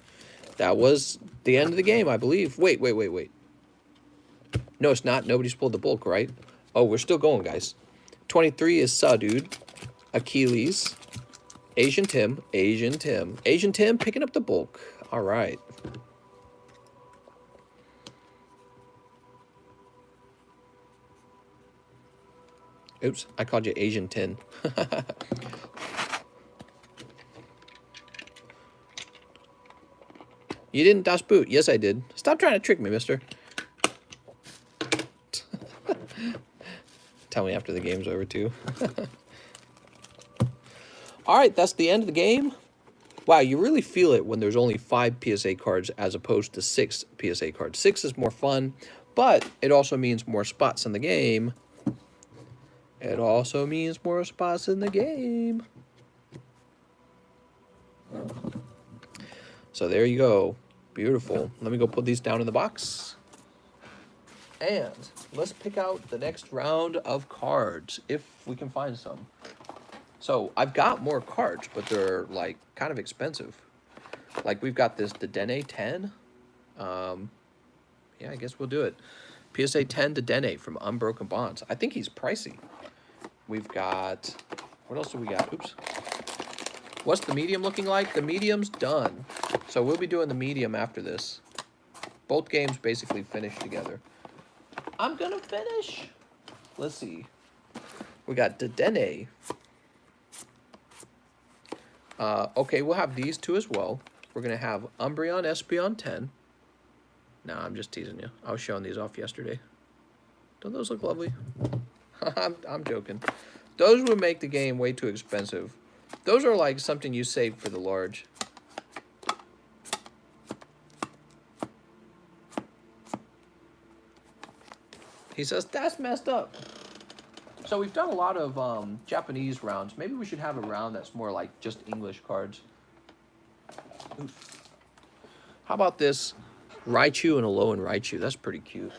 That was the end of the game, I believe. Wait. No, it's not. Nobody's pulled the bulk, right? Oh, we're still going, guys. 23 is Sadude, Achilles, Asian Tim picking up the bulk. All right. Oops, I called you Asian Tin. You didn't Das Boot. Yes, I did. Stop trying to trick me, mister. Tell me after the game's over, too. All right, that's the end of the game. Wow, you really feel it when there's only 5 PSA cards as opposed to 6 PSA cards. 6 is more fun, but it also means more spots in the game. It also means more spots in the game. So there you go. Beautiful. Let me go put these down in the box. And let's pick out the next round of cards, if we can find some. So I've got more cards, but they're like kind of expensive. Like we've got this Dedenne 10. Yeah, I guess we'll do it. PSA 10 Dedenne from Unbroken Bonds. I think he's pricey. We've got, what else do we got? Oops. What's the medium looking like? The medium's done. So we'll be doing the medium after this. Both games basically finished together. I'm gonna finish. Let's see. We got Dedenne. Okay, we'll have these two as well. We're gonna have Umbreon Espeon 10. No, I'm just teasing you. I was showing these off yesterday. Don't those look lovely? I'm joking. Those would make the game way too expensive. Those are like something you save for the large. He says, that's messed up. So we've done a lot of Japanese rounds. Maybe we should have a round that's more like just English cards. Oof. How about this? Raichu and Alolan Raichu. That's pretty cute.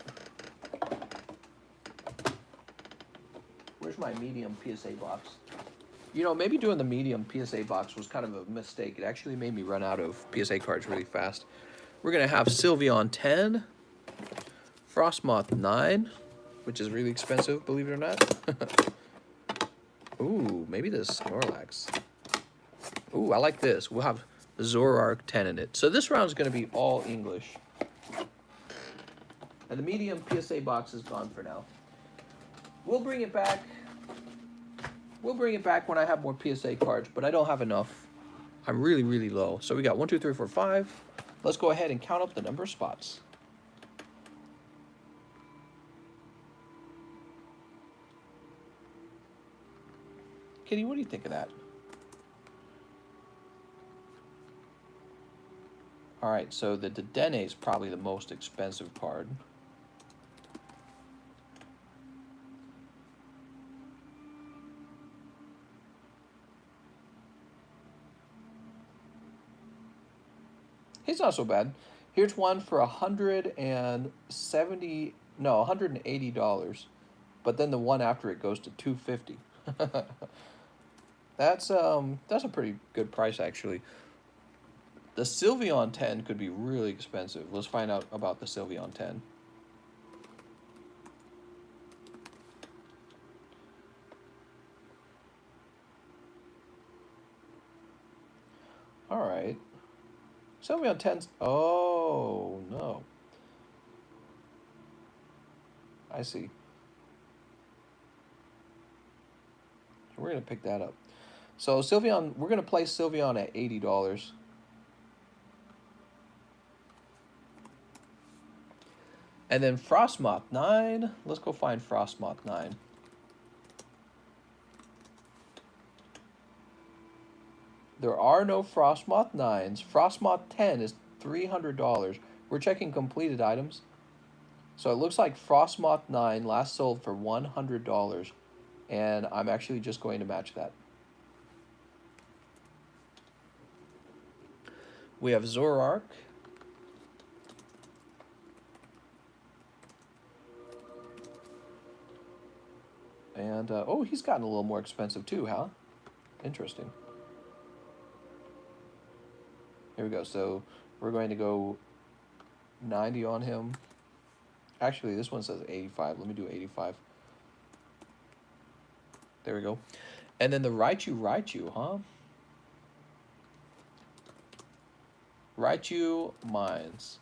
Where's my medium PSA box? You know, maybe doing the medium PSA box was kind of a mistake. It actually made me run out of PSA cards really fast. We're going to have Sylveon 10, Frostmoth 9, which is really expensive, believe it or not. Ooh, maybe this Snorlax. Ooh, I like this. We'll have Zoroark 10 in it. So this round's going to be all English. And the medium PSA box is gone for now. We'll bring it back. We'll bring it back when I have more PSA cards, but I don't have enough. I'm really, really low. So we got 1, 2, 3, 4, 5. Let's go ahead and count up the number of spots. Kitty, what do you think of that? All right, so the Dedenne is probably the most expensive card. He's not so bad. Here's one for $180, but then the one after it goes to $250. That's a pretty good price actually. The Sylveon 10 could be really expensive. Let's find out about the Sylveon 10. All right. Sylveon 10's... Oh, no. I see. We're going to pick that up. So Sylveon, we're going to place Sylveon at $80. And then Frostmoth 9. Let's go find Frostmoth 9. There are no Frostmoth 9s. Frostmoth 10 is $300. We're checking completed items. So it looks like Frostmoth 9 last sold for $100. And I'm actually just going to match that. We have Zoroark. And, oh, he's gotten a little more expensive too, huh? Interesting. Here we go. So we're going to go 90 on him. Actually, this one says 85. Let me do 85. There we go. And then the Raichu, huh? Raichu Mines.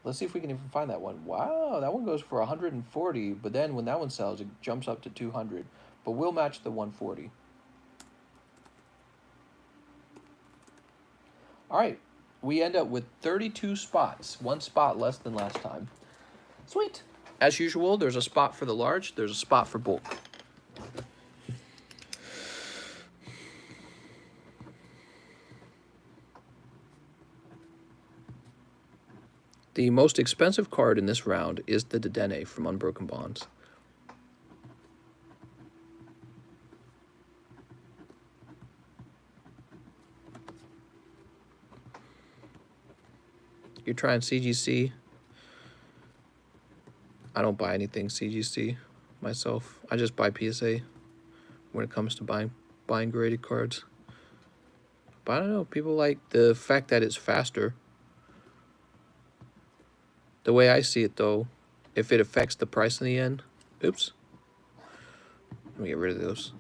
Let's see if we can even find that one. Wow, that one goes for 140, but then when that one sells, it jumps up to 200. But we'll match the 140. All right, we end up with 32 spots, 1 spot less than last time. Sweet. As usual, there's a spot for the large, there's a spot for bulk. The most expensive card in this round is the Dedenne from Unbroken Bonds. You're trying CGC. I don't buy anything CGC myself. I just buy PSA when it comes to buying graded cards. But I don't know, people like the fact that it's faster. The way I see it, though, if it affects the price in the end... Oops. Let me get rid of those.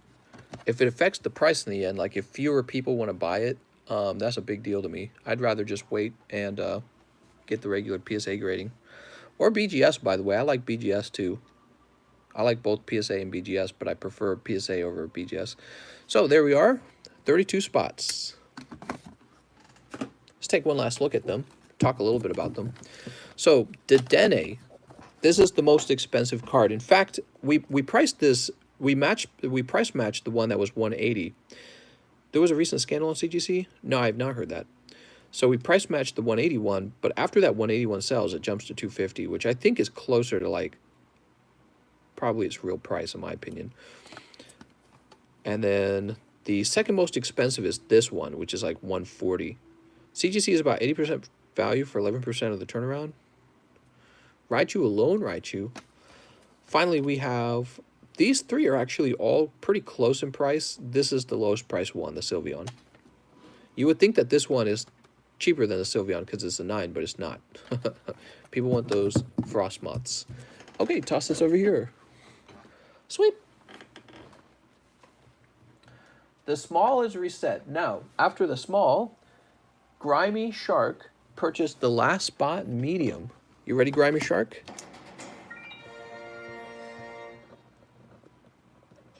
If it affects the price in the end, like if fewer people want to buy it, that's a big deal to me. I'd rather just wait and get the regular PSA grading. Or BGS, by the way. I like BGS, too. I like both PSA and BGS, but I prefer PSA over BGS. So, there we are. 32 spots. Let's take one last look at them. Talk a little bit about them. So, Dedenne, this is the most expensive card. In fact, we priced this, we price matched the one that was 180. There was a recent scandal on CGC? No, I have not heard that. So we price matched the 181, but after that 181 sells, it jumps to 250, which I think is closer to like probably its real price in my opinion. And then the second most expensive is this one, which is like 140. CGC is about 80% value for 11% of the turnaround. Raichu alone, Raichu. Finally, we have... These three are actually all pretty close in price. This is the lowest price one, the Sylveon. You would think that this one is cheaper than the Sylveon because it's a 9, but it's not. People want those Frostmoths. Okay, toss this over here. Sweet. The small is reset. Now, after the small, Grimy Shark purchased the last spot in medium. You ready, Grimy Shark?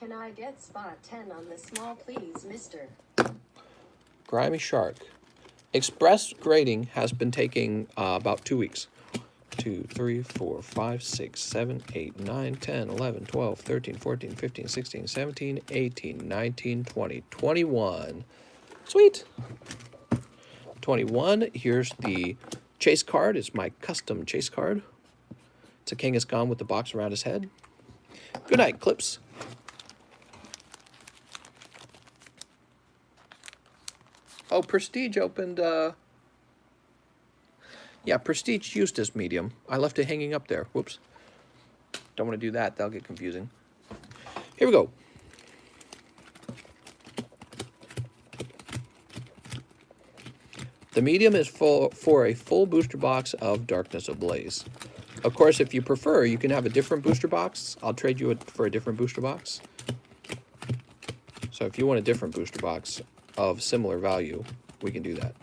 Can I get spot 10 on the small, please, mister? Grimy Shark. Express grading has been taking about 2 weeks. 2, 3, 4, 5, 6, 7, 8, 9, 10, 11, 12, 13, 14, 15, 16, 17, 18, 19, 20, 21. Sweet. 21. Here's the chase card. It's my custom chase card. It's a Kangaskhan with the box around his head. Good night, Clips. Oh, Prestige opened, yeah, Prestige used as medium. I left it hanging up there. Whoops. Don't want to do that. That'll get confusing. Here we go. The medium is for a full booster box of Darkness Ablaze. Of course, if you prefer, you can have a different booster box. I'll trade you for a different booster box. So if you want a different booster box of similar value, we can do that.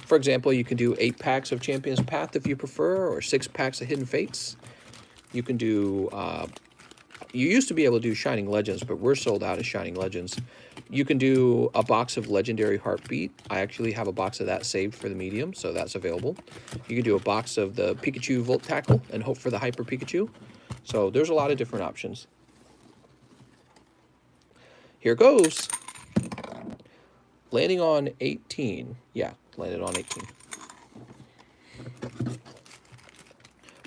For example, you can do 8 packs of Champion's Path if you prefer, or 6 packs of Hidden Fates. You can do you used to be able to do Shining Legends, but we're sold out of Shining Legends. You can do a box of Legendary Heartbeat. I actually have a box of that saved for the medium, so that's available. You can do a box of the Pikachu Volt Tackle and hope for the Hyper Pikachu. So there's a lot of different options. Here goes. Landing on 18. Yeah, landed on 18.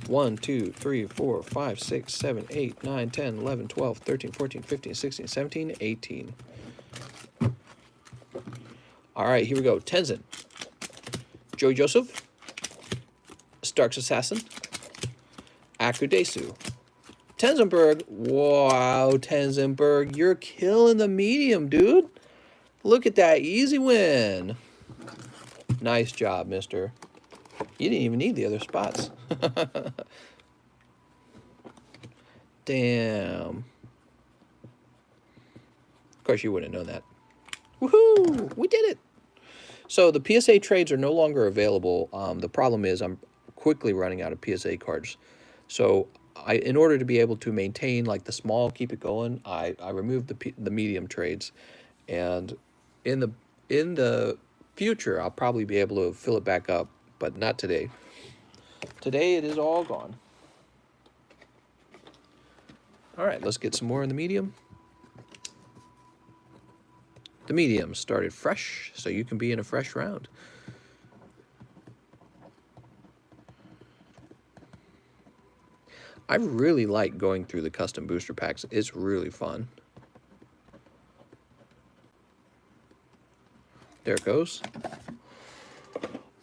1, 2, 3, 4, 5, 6, 7, 8, 9, 10, 11, 12, 13, 14, 15, 16, 17, 18. All right, here we go. Tenzin. Joey Joseph. Stark's Assassin. Akudesu. Tenzenberg. Wow, Tenzenberg, you're killing the medium, dude. Look at that easy win. Nice job, mister. You didn't even need the other spots. Damn. Of course, you wouldn't have known that. Woohoo! We did it! So the PSA trades are no longer available. The problem is I'm quickly running out of PSA cards. So in order to be able to maintain like the small, keep it going, I removed the medium trades. And in the future, I'll probably be able to fill it back up, but not today. Today, it is all gone. All right, let's get some more in the medium. The medium started fresh, so you can be in a fresh round. I really like going through the custom booster packs. It's really fun. There it goes.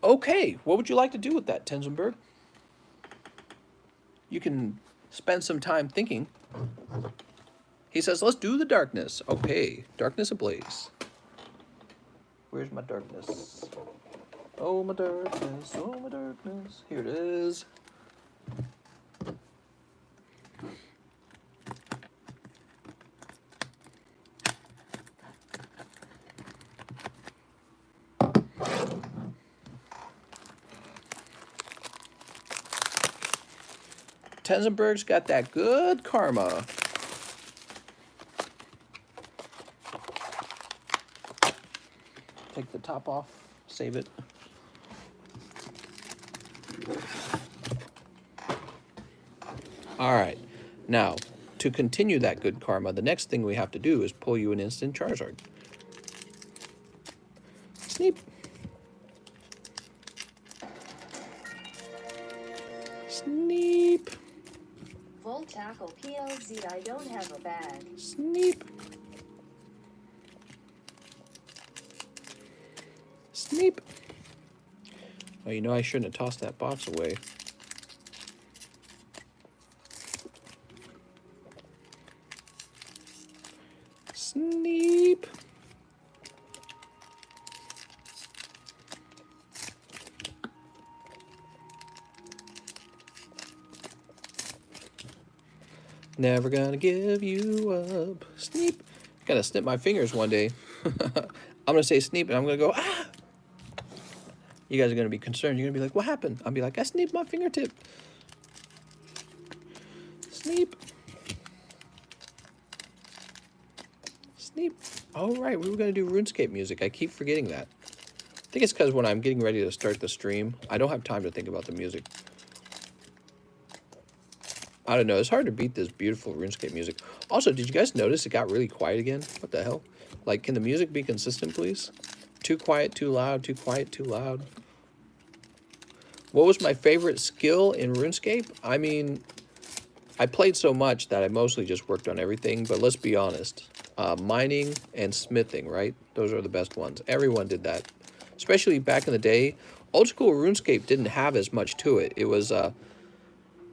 Okay, what would you like to do with that, Tenzenberg? You can spend some time thinking. He says, let's do the darkness. Okay, darkness ablaze. Where's my darkness? Oh, my darkness, oh, my darkness. Here it is. Tenzenberg's got that good karma. Take the top off, save it. All right, now to continue that good karma, the next thing we have to do is pull you an instant Charizard. Sneep. Sneep. Volt Tackle PLZ, I don't have a bag. Sneep. Sneep. Oh, you know I shouldn't have tossed that box away. Sneep. Never gonna give you up. Sneep. Gotta snip my fingers one day. I'm gonna say sneep and I'm gonna go, ah! You guys are gonna be concerned. You're gonna be like, what happened? I'll be like, I sneeped my fingertip. Sneep. Sneep. Oh, right, we were gonna do RuneScape music. I keep forgetting that. I think it's because when I'm getting ready to start the stream, I don't have time to think about the music. I don't know. It's hard to beat this beautiful RuneScape music. Also, did you guys notice it got really quiet again? What the hell? Like, can the music be consistent, please? Too quiet, too loud, too quiet, too loud. What was my favorite skill in RuneScape? I mean, I played so much that I mostly just worked on everything, but let's be honest. Mining and smithing, right? Those are the best ones. Everyone did that. Especially back in the day. Old school RuneScape didn't have as much to it. It was...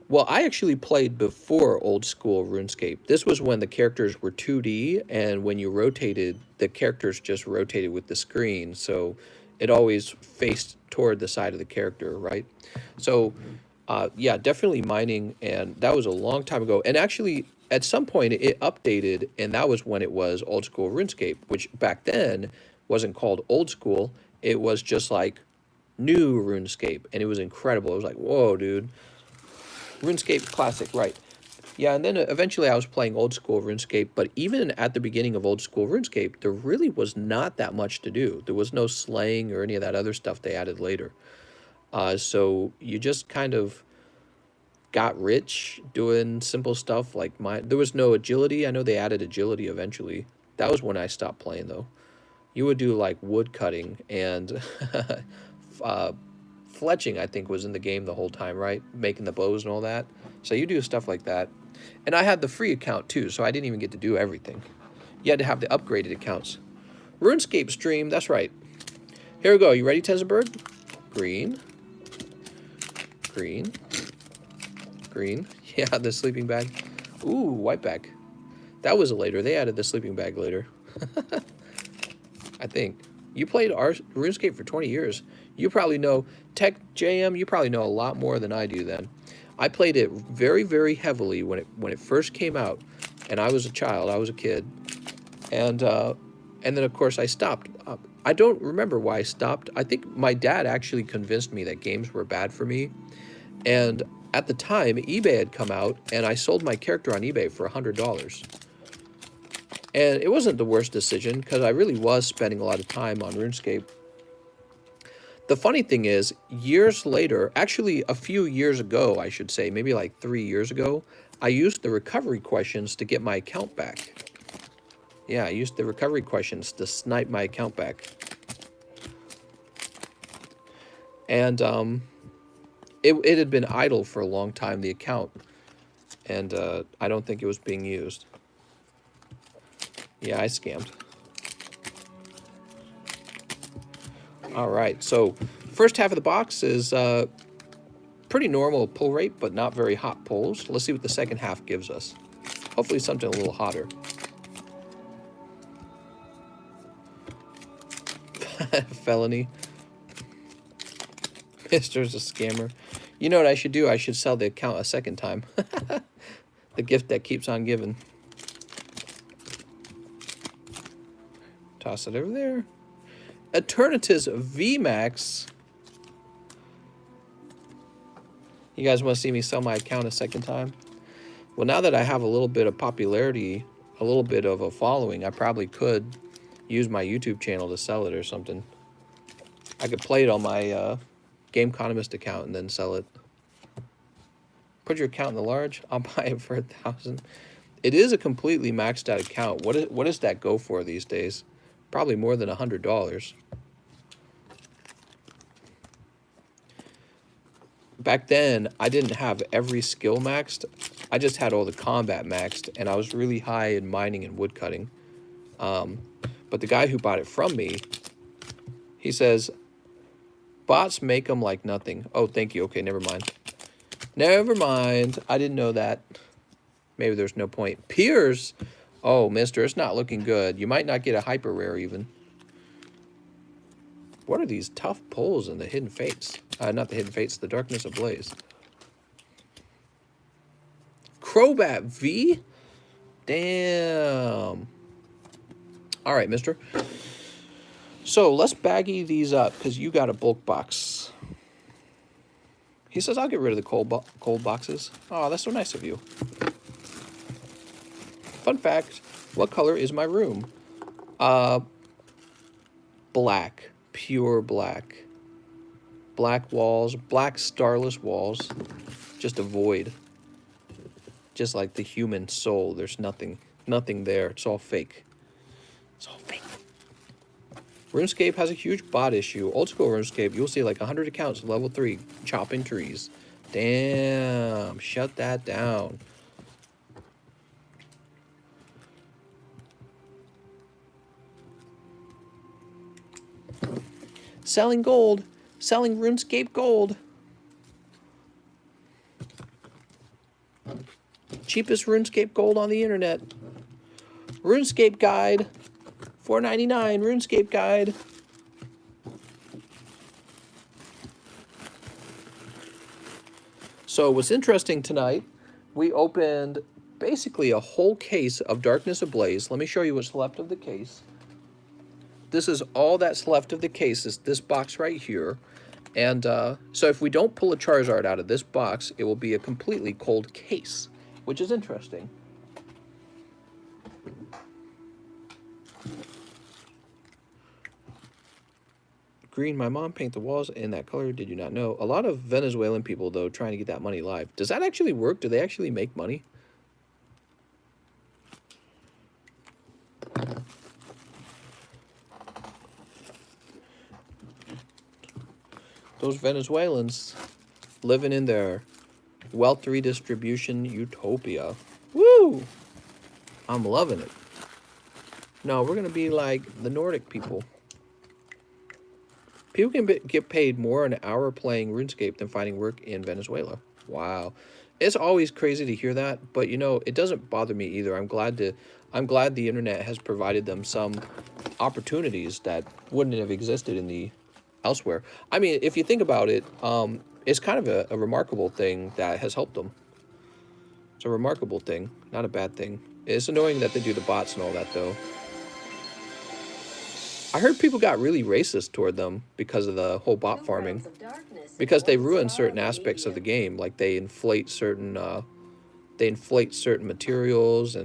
Well, I actually played before old school RuneScape. This was when the characters were 2D, and when you rotated, the characters just rotated with the screen, so it always faced toward the side of the character, right? So, yeah, definitely mining, and that was a long time ago. And actually, at some point, it updated, and that was when it was old school RuneScape, which back then wasn't called old school. It was just like new RuneScape, and it was incredible. It was like, whoa, dude. RuneScape Classic, right. Yeah, and then eventually I was playing old school RuneScape, but even at the beginning of old school RuneScape, there really was not that much to do. There was no slaying or any of that other stuff they added later. So you just kind of got rich doing simple stuff like there was no agility. I know they added agility eventually. That was when I stopped playing, though. You would do like wood cutting and fletching, I think, was in the game the whole time, right? Making the bows and all that. So you do stuff like that. And I had the free account too, so I didn't even get to do everything. You had to have the upgraded accounts. RuneScape stream, that's right. Here we go. You ready, Tezabird? Green. Green. Green. Yeah, the sleeping bag. Ooh, white bag. That was later. They added the sleeping bag later. I think. You played RuneScape for 20 years. You probably know, Tech JM, you probably know a lot more than I do then. I played it very, very heavily when it first came out, and I was a child, I was a kid. And then, of course, I stopped. I don't remember why I stopped. I think my dad actually convinced me that games were bad for me. And at the time, eBay had come out, and I sold my character on eBay for $100. And it wasn't the worst decision, because I really was spending a lot of time on RuneScape. The funny thing is, years later, actually a few years ago, I should say, maybe like 3 years ago, I used the recovery questions to get my account back. Yeah, I used the recovery questions to snipe my account back. And it had been idle for a long time, the account. And I don't think it was being used. Yeah, I scammed. All right, so first half of the box is pretty normal pull rate, but not very hot pulls. Let's see what the second half gives us. Hopefully something a little hotter. Felony. Mister's a scammer. You know what I should do? I should sell the account a second time. The gift that keeps on giving. Toss it over there. Eternatus VMAX. You guys want to see me sell my account a second time? Well, now that I have a little bit of popularity, a little bit of a following, I probably could use my YouTube channel to sell it or something. I could play it on my TheCardconomist account and then sell it. Put your account in the large. I'll buy it for $1,000. It is a completely maxed out account. What does that go for these days? Probably more than $100. Back then, I didn't have every skill maxed. I just had all the combat maxed, and I was really high in mining and woodcutting. But the guy who bought it from me, he says, bots make them like nothing. Oh, thank you. Okay, never mind. Never mind. I didn't know that. Maybe there's no point. Peers. Oh, mister, it's not looking good. You might not get a hyper rare even. What are these tough pulls in the Hidden Fates? Not the Hidden Fates, the Darkness Ablaze. Crobat V? Damn. All right, mister. So let's baggy these up because you got a bulk box. He says, I'll get rid of the cold boxes. Oh, that's so nice of you. Fun fact, what color is my room? Black. Pure black. Black walls, black starless walls. Just a void. Just like the human soul. There's nothing there. It's all fake. It's all fake. RuneScape has a huge bot issue. Old school RuneScape, you'll see like 100 accounts level 3 chopping trees. Damn, shut that down. Selling gold. Selling RuneScape gold. Cheapest RuneScape gold on the internet. RuneScape guide. $4.99 RuneScape guide. So what's interesting tonight, we opened basically a whole case of Darkness Ablaze. Let me show you what's left of the case. This is all that's left of the case, is this box right here. And so if we don't pull a Charizard out of this box, it will be a completely cold case, which is interesting. Green, my mom paint the walls in that color. Did you not know? A lot of Venezuelan people, though, trying to get that money live. Does that actually work? Do they actually make money? Those Venezuelans living in their wealth redistribution utopia. Woo! I'm loving it. No, we're going to be like the Nordic people. People can get paid more an hour playing RuneScape than finding work in Venezuela. Wow. It's always crazy to hear that, but you know, it doesn't bother me either. I'm glad the internet has provided them some opportunities that wouldn't have existed in the elsewhere. I mean, if you think about it, it's kind of a remarkable thing that has helped them. It's a remarkable thing, not a bad thing. It's annoying that they do the bots and all that, though. I heard people got really racist toward them because of the whole bot farming. Because they ruin certain aspects of the game, like they inflate certain materials,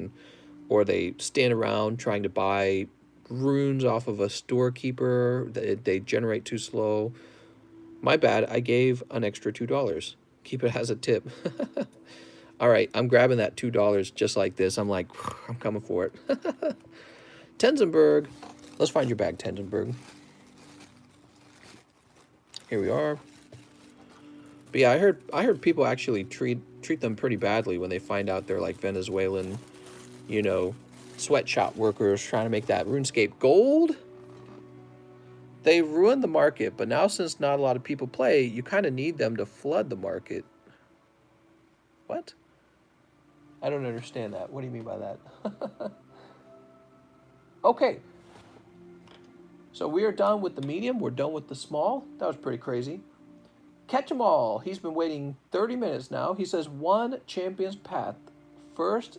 or they stand around trying to buy runes off of a storekeeper. They generate too slow. My bad, I gave an extra $2. Keep it as a tip. All right, I'm grabbing that $2 just like this. I'm like, I'm coming for it. Tenzenberg. Let's find your bag, Tenzenberg. Here we are. But yeah, I heard people actually treat them pretty badly when they find out they're like Venezuelan, you know, sweatshop workers trying to make that RuneScape gold. They ruined the market, but now since not a lot of people play, you kind of need them to flood the market. What? I don't understand that. What do you mean by that? Okay. So we are done with the medium. We're done with the small. That was pretty crazy. Catch 'em all. He's been waiting 30 minutes now. He says 1 Champion's Path. First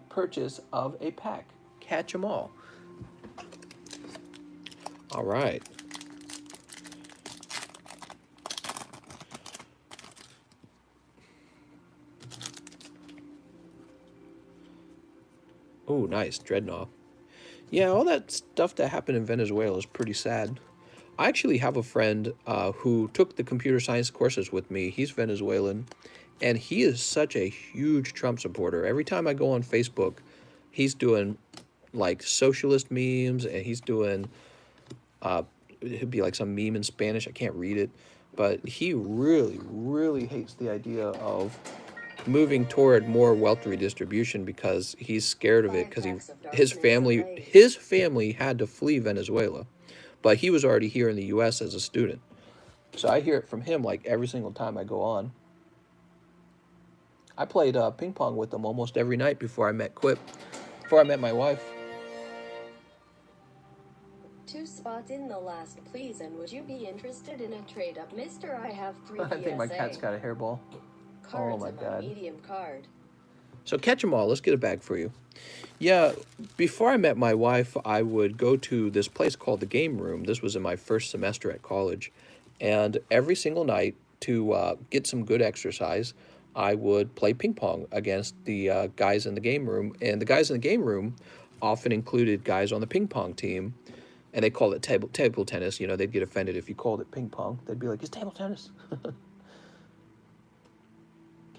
purchase of a pack. Catch 'em all. All right. Oh, nice. Dreadnought. Yeah, all that stuff that happened in Venezuela is pretty sad. I actually have a friend who took the computer science courses with me. He's Venezuelan, and he is such a huge Trump supporter. Every time I go on Facebook, he's doing like socialist memes, and he's doing it'd be like some meme in Spanish. I can't read it, but he really, really hates the idea of moving toward more wealth redistribution because he's scared of it because his family had to flee Venezuela, but he was already here in the U.S. as a student. So I hear it from him like every single time I go on. I played ping pong with him almost every night before I met my wife. 2 spots in the last, please, and would you be interested in a trade up, mister? I have 3 PSA. I think my cat's got a hairball. Cards oh my God. Medium card. So catch 'em all. Let's get a bag for you. Yeah, before I met my wife, I would go to this place called the Game Room. This was in my first semester at college. And every single night, to get some good exercise, I would play ping pong against the guys in the game room. And the guys in the game room often included guys on the ping pong team. And they called it table tennis. You know, they'd get offended if you called it ping pong. They'd be like, it's table tennis.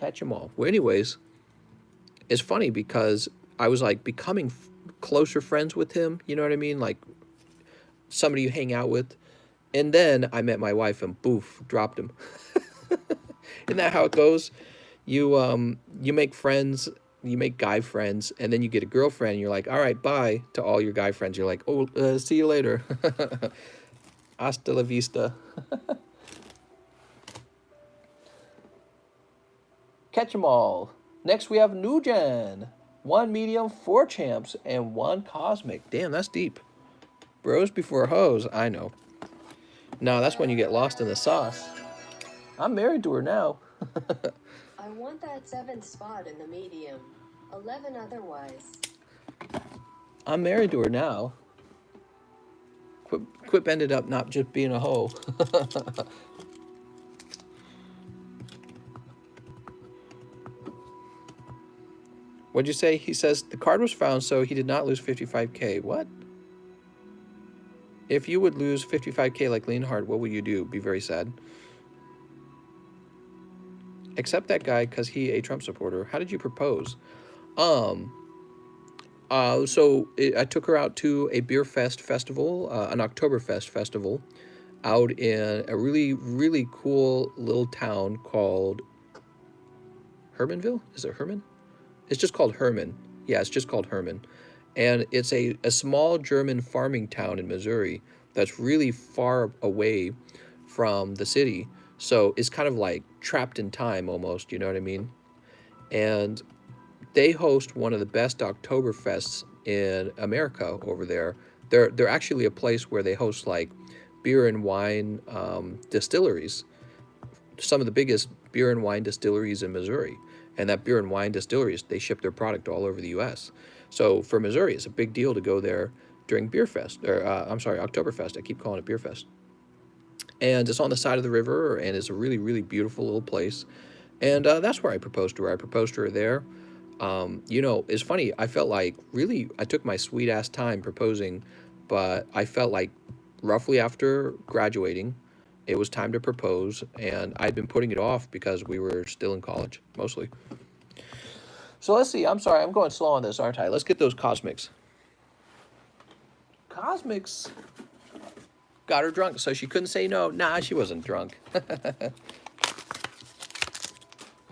Catch 'em all. Well, anyways, it's funny because I was like becoming closer friends with him. You know what I mean? Like somebody you hang out with. And then I met my wife and boof, dropped him. Isn't that how it goes? You make friends, you make guy friends, and then you get a girlfriend. And you're like, all right, bye to all your guy friends. You're like, oh, see you later. Hasta la vista. Catch 'em all. Next we have Nugen. 1 medium, 4 champs, and 1 cosmic. Damn, that's deep. Bros before hoes. I know. No, that's when you get lost in the sauce. I'm married to her now. I want that 7th spot in the medium. 11 otherwise. I'm married to her now. Quip ended up not just being a hoe. What'd you say? He says the card was found, so he did not lose 55K. What? If you would lose 55K like Leonhard, what would you do? Be very sad. Accept that guy because he a Trump supporter. How did you propose? I took her out to a beer festival, an Oktoberfest festival, out in a really, really cool little town called Hermanville. Is it Herman? It's just called Herman. Yeah, it's just called Herman. And it's a small German farming town in Missouri that's really far away from the city. So it's kind of like trapped in time almost, you know what I mean? And they host one of the best Oktoberfests in America over there. They're actually a place where they host like beer and wine distilleries. Some of the biggest beer and wine distilleries in Missouri. And that beer and wine distilleries, they ship their product all over the U.S. So for Missouri, it's a big deal to go there during Beer Fest, or Oktoberfest. I keep calling it Beer Fest. And it's on the side of the river, and it's a really, really beautiful little place. And that's where I proposed to her. I proposed to her there. You know, it's funny. I felt like really, I took my sweet ass time proposing, but I felt like roughly after graduating, it was time to propose, and I'd been putting it off because we were still in college, mostly. So let's see. I'm sorry. I'm going slow on this, aren't I? Let's get those Cosmics. Cosmics got her drunk, so she couldn't say no. Nah, she wasn't drunk.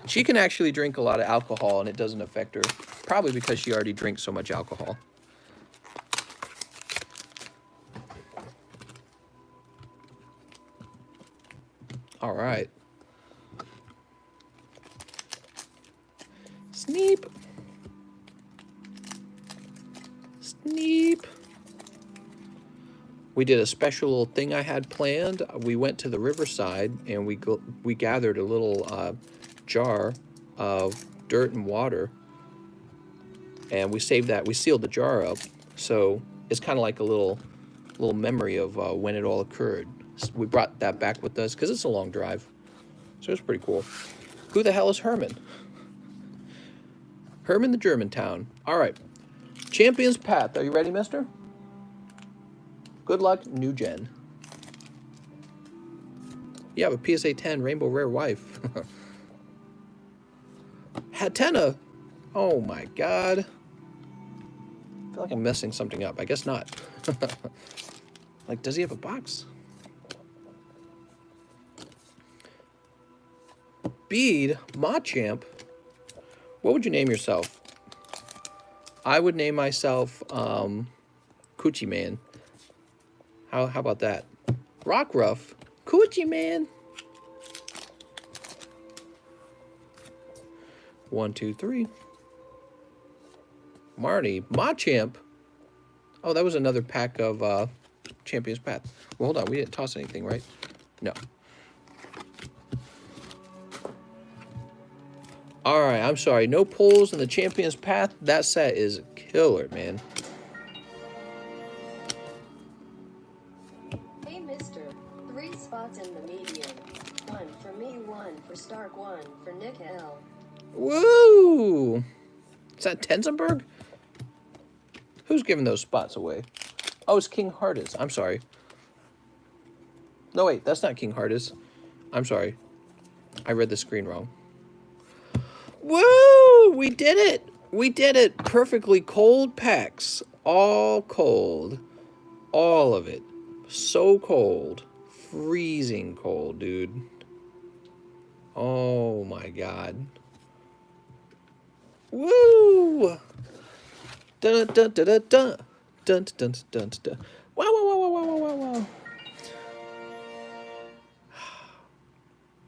She can actually drink a lot of alcohol, and it doesn't affect her. Probably because she already drinks so much alcohol. All right. Sneep. Sneep. We did a special little thing I had planned. We went to the riverside and we gathered a little jar of dirt and water, and we saved that. We sealed the jar up, so it's kind of like a little memory of when it all occurred. We brought that back with us because it's a long drive, so it's pretty cool. Who the hell is Herman? Herman the Germantown. All right, Champion's Path. Are you ready, mister? Good luck, new gen. You have a PSA 10 Rainbow Rare Wife. Hatena. Oh my god. I feel like I'm messing something up. I guess not. Like, does he have a box? Bead, Machamp. What would you name yourself? I would name myself Coochie Man. How about that? Rockruff, Coochie Man. 1, 2, 3. Marnie, Machamp. Oh, that was another pack of Champion's Path. Well, hold on, we didn't toss anything, right? No. All right, I'm sorry. No pulls in the Champion's Path. That set is killer, man. Hey, mister. 3 spots in the median. 1 for me, 1 for Stark, 1 for Nick L. Woo! Is that Tenzenberg? Who's giving those spots away? Oh, it's King Hardis. I'm sorry. No, wait, that's not King Hardis. I'm sorry. I read the screen wrong. Woo! We did it! We did it! Perfectly cold packs. All cold. All of it. So cold. Freezing cold, dude. Oh my god. Woo! Dun dun dun dun dun dun dun dun dun. Wow wow wow wow wow wow wow.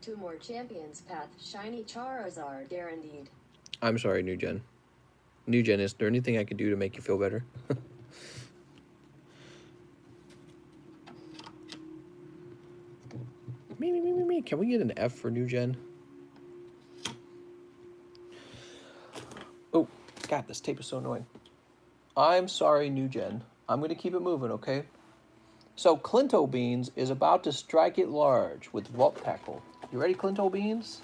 2 more Champions Path. Shiny Charizard guaranteed. I'm sorry, New Gen. New Gen, is there anything I can do to make you feel better? Me. Can we get an F for New Gen? Oh, God, this tape is so annoying. I'm sorry, New Gen. I'm going to keep it moving, okay? So, Clinto Beans is about to strike it large with Volt Tackle. You ready, Clinto Beans?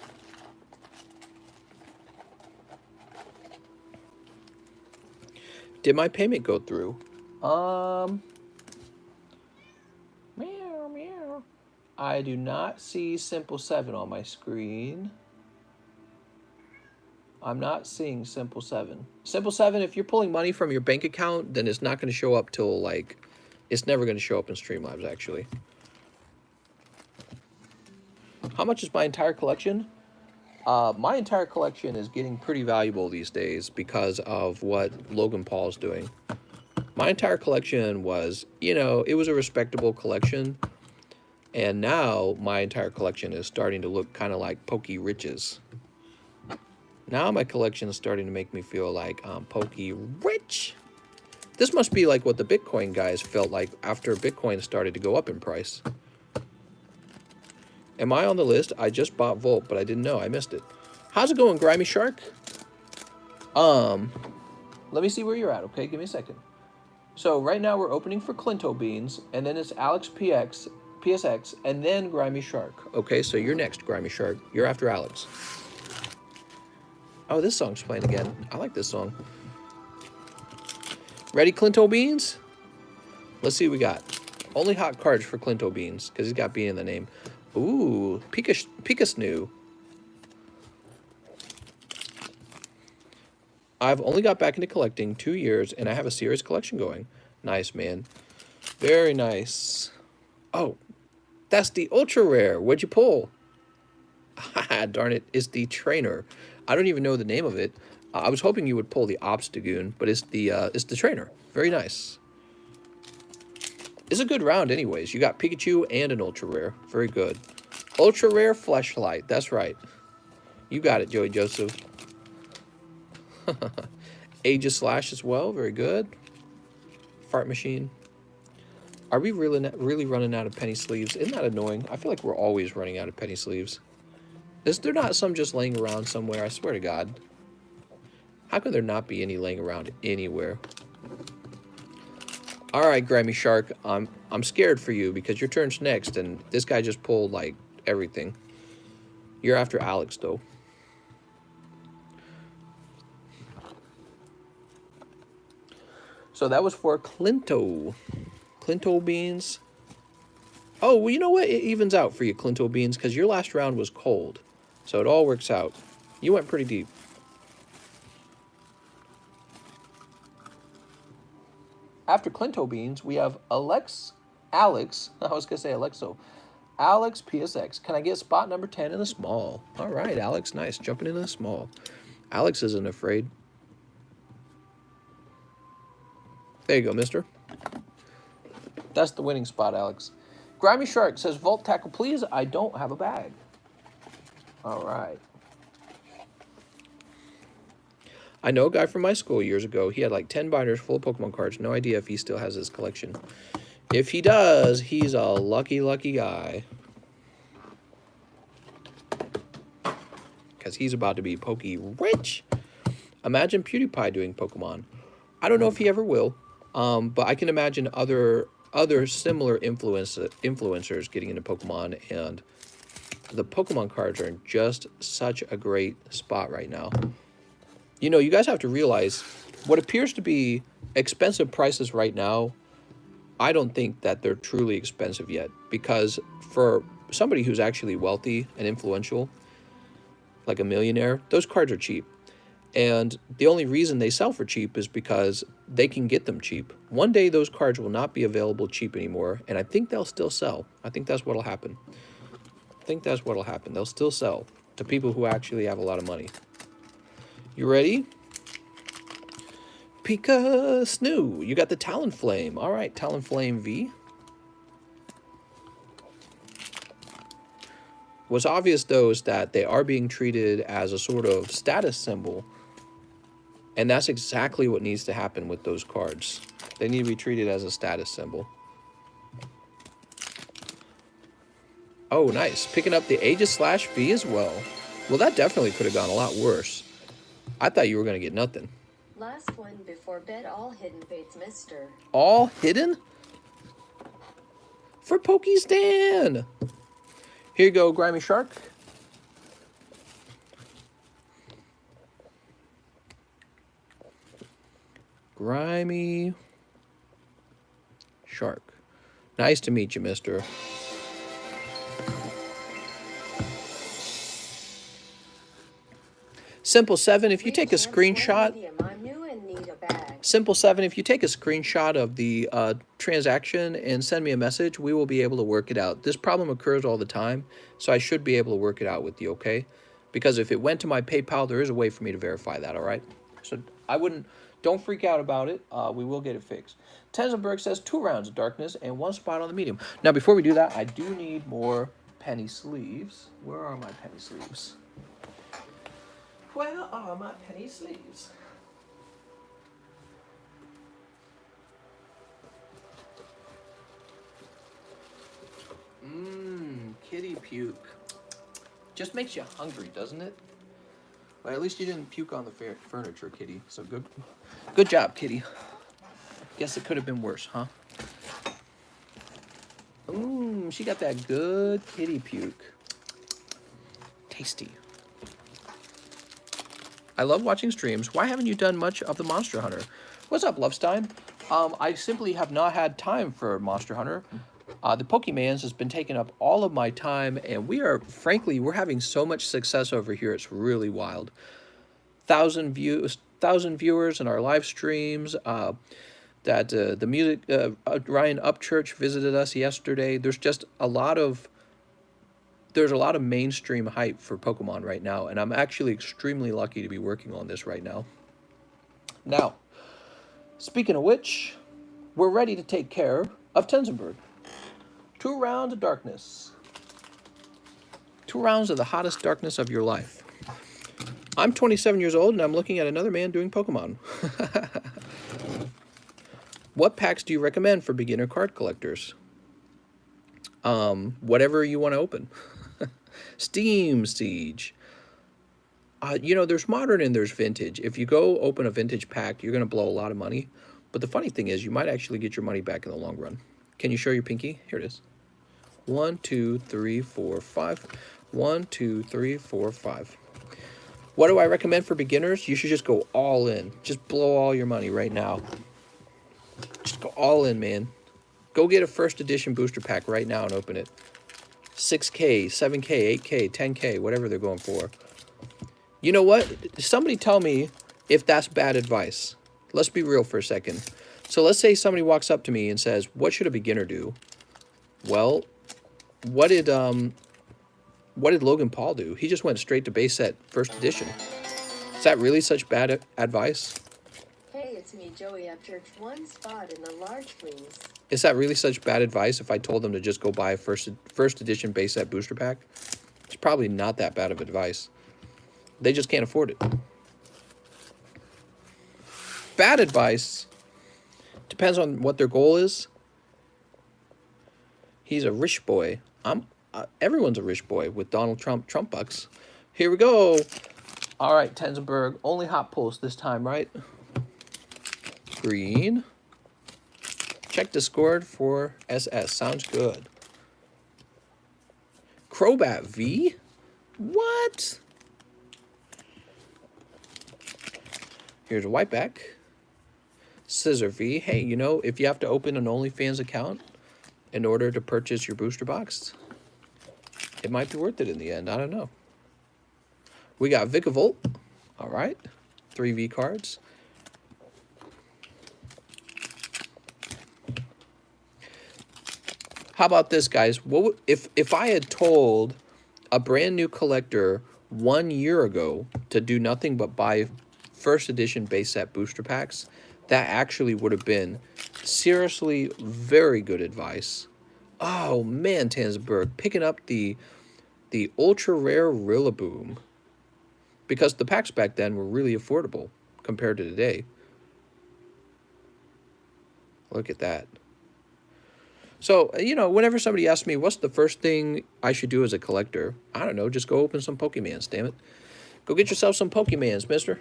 Did my payment go through? Meow, meow. I do not see Simple 7 on my screen. I'm not seeing Simple 7. Simple 7, if you're pulling money from your bank account, then it's not going to show up till, like, it's never going to show up in Streamlabs, actually. How much is my entire collection? My entire collection is getting pretty valuable these days because of what Logan Paul is doing. My entire collection was, you know, it was a respectable collection. And now my entire collection is starting to look kind of like Pokey Riches. Now my collection is starting to make me feel like I'm Pokey Rich. This must be like what the Bitcoin guys felt like after Bitcoin started to go up in price. Am I on the list? I just bought Volt, but I didn't know. I missed it. How's it going, Grimy Shark? Let me see where you're at, okay? Give me a second. So right now we're opening for Clinto Beans, and then it's Alex PSX, and then Grimy Shark. Okay, so you're next, Grimy Shark. You're after Alex. Oh, this song's playing again. I like this song. Ready, Clinto Beans? Let's see what we got. Only hot cards for Clinto Beans, because he's got Bean in the name. Ooh, Pikasnoo. I've only got back into collecting 2 years, and I have a serious collection going. Nice, man. Very nice. Oh, that's the ultra rare. What'd you pull? Darn it, it's the trainer. I don't even know the name of it. I was hoping you would pull the Obstagoon, but it's the trainer. Very nice. It's a good round anyways. You got Pikachu and an ultra rare. Very good. Ultra rare Fleshlight. That's right. You got it, Joey Joseph. Aegislash as well. Very good. Fart Machine. Are we really running out of penny sleeves? Isn't that annoying? I feel like we're always running out of penny sleeves. Is there not some just laying around somewhere? I swear to God. How could there not be any laying around anywhere? All right, Grimy Shark. I'm scared for you because your turn's next, and this guy just pulled like everything. You're after Alex though. So that was for Clinto Beans. Oh, well, you know what? It evens out for you, Clinto Beans, because your last round was cold. So it all works out. You went pretty deep. After Clinto Beans, we have Alex, I was going to say Alexo. Alex PSX. Can I get spot number 10 in the small? All right, Alex, nice. Jumping in the small. Alex isn't afraid. There you go, mister. That's the winning spot, Alex. Grimy Shark says, Volt Tackle, please. I don't have a bag. All right. I know a guy from my school years ago. He had like 10 binders full of Pokemon cards. No idea if he still has his collection. If he does, he's a lucky, lucky guy. Because he's about to be Pokey Rich. Imagine PewDiePie doing Pokemon. I don't know if he ever will. But I can imagine other similar influencers getting into Pokemon, and the Pokemon cards are in just such a great spot right now. You know, you guys have to realize what appears to be expensive prices right now. I don't think that they're truly expensive yet, because for somebody who's actually wealthy and influential, like a millionaire, those cards are cheap. And the only reason they sell for cheap is because they can get them cheap. One day those cards will not be available cheap anymore, and I think they'll still sell. I think that's what'll happen. They'll still sell to people who actually have a lot of money. You ready? Pikasnoo. You got the Talonflame. All right, Talonflame V. What's obvious, though, is that they are being treated as a sort of status symbol. And that's exactly what needs to happen with those cards. They need to be treated as a status symbol. Oh, nice. Picking up the Aegislash V as well. Well, that definitely could have gone a lot worse. I thought you were going to get nothing. Last one before bed, all hidden fates, mister. All hidden? For Pokestan. Here you go, Grimy Shark. Grimy Shark. Nice to meet you, mister. Simple 7, if you take a screenshot... Simple 7, if you take a screenshot of the transaction and send me a message, we will be able to work it out. This problem occurs all the time, so I should be able to work it out with you, okay? Because if it went to my PayPal, there is a way for me to verify that, all right? So I wouldn't... Don't freak out about it. We will get it fixed. Tenzenberg says 2 rounds of darkness and 1 spot on the medium. Now, before we do that, I do need more penny sleeves. Where are my penny sleeves? Where are my penny sleeves? Kitty puke. Just makes you hungry, doesn't it? But at least you didn't puke on the furniture, Kitty. So good job, Kitty. Guess it could have been worse, huh? She got that good kitty puke. Tasty. I love watching streams. Why haven't you done much of the Monster Hunter? What's up, Lovestein? I simply have not had time for Monster Hunter. The Pokemans has been taking up all of my time, and we're having so much success over here. It's really wild. 1,000 viewers in our live streams. The music, Ryan Upchurch visited us yesterday. There's a lot of mainstream hype for Pokemon right now, and I'm actually extremely lucky to be working on this right now. Now, speaking of which, we're ready to take care of Tenzenberg. 2 rounds of darkness. 2 rounds of the hottest darkness of your life. I'm 27 years old, and I'm looking at another man doing Pokemon. What packs do you recommend for beginner card collectors? Whatever you want to open. Steam Siege. There's modern and there's vintage. If you go open a vintage pack, you're going to blow a lot of money. But the funny thing is, you might actually get your money back in the long run. Can you show your pinky? Here it is. 1, 2, 3, 4, 5. 1, 2, 3, 4, 5. What do I recommend for beginners? You should just go all in. Just blow all your money right now. Just go all in, man. Go get a first edition booster pack right now and open it. 6K, 7K, 8K, 10K, whatever they're going for. You know what? Somebody tell me if that's bad advice. Let's be real for a second. So let's say somebody walks up to me and says, what should a beginner do? Well, what did Logan Paul do? He just went straight to base set first edition. Is that really such bad advice? Hey, it's me, Joey. I've church 1 spot in the large, please. Is that really such bad advice if I told them to just go buy a first edition base set booster pack? It's probably not that bad of advice. They just can't afford it. Bad advice depends on what their goal is. He's a rich boy. Everyone's a rich boy with Donald Trump bucks. Here we go. All right, Tenzenberg. Only hot pulse this time, right? Green. Check Discord for SS. Sounds good. Crobat V? What? Here's a Whiteback. Scissor V. Hey, if you have to open an OnlyFans account in order to purchase your booster box, it might be worth it in the end. I don't know. We got Vikavolt. All right. 3 V cards. How about this, guys? If I had told a brand new collector 1 year ago to do nothing but buy first edition base set booster packs, that actually would have been seriously very good advice. Oh man, Tenzenberg, picking up the ultra rare Rillaboom, because the packs back then were really affordable compared to today. Look at that. So, whenever somebody asks me, what's the first thing I should do as a collector? I don't know, just go open some Pokemans, damn it. Go get yourself some Pokemans, mister.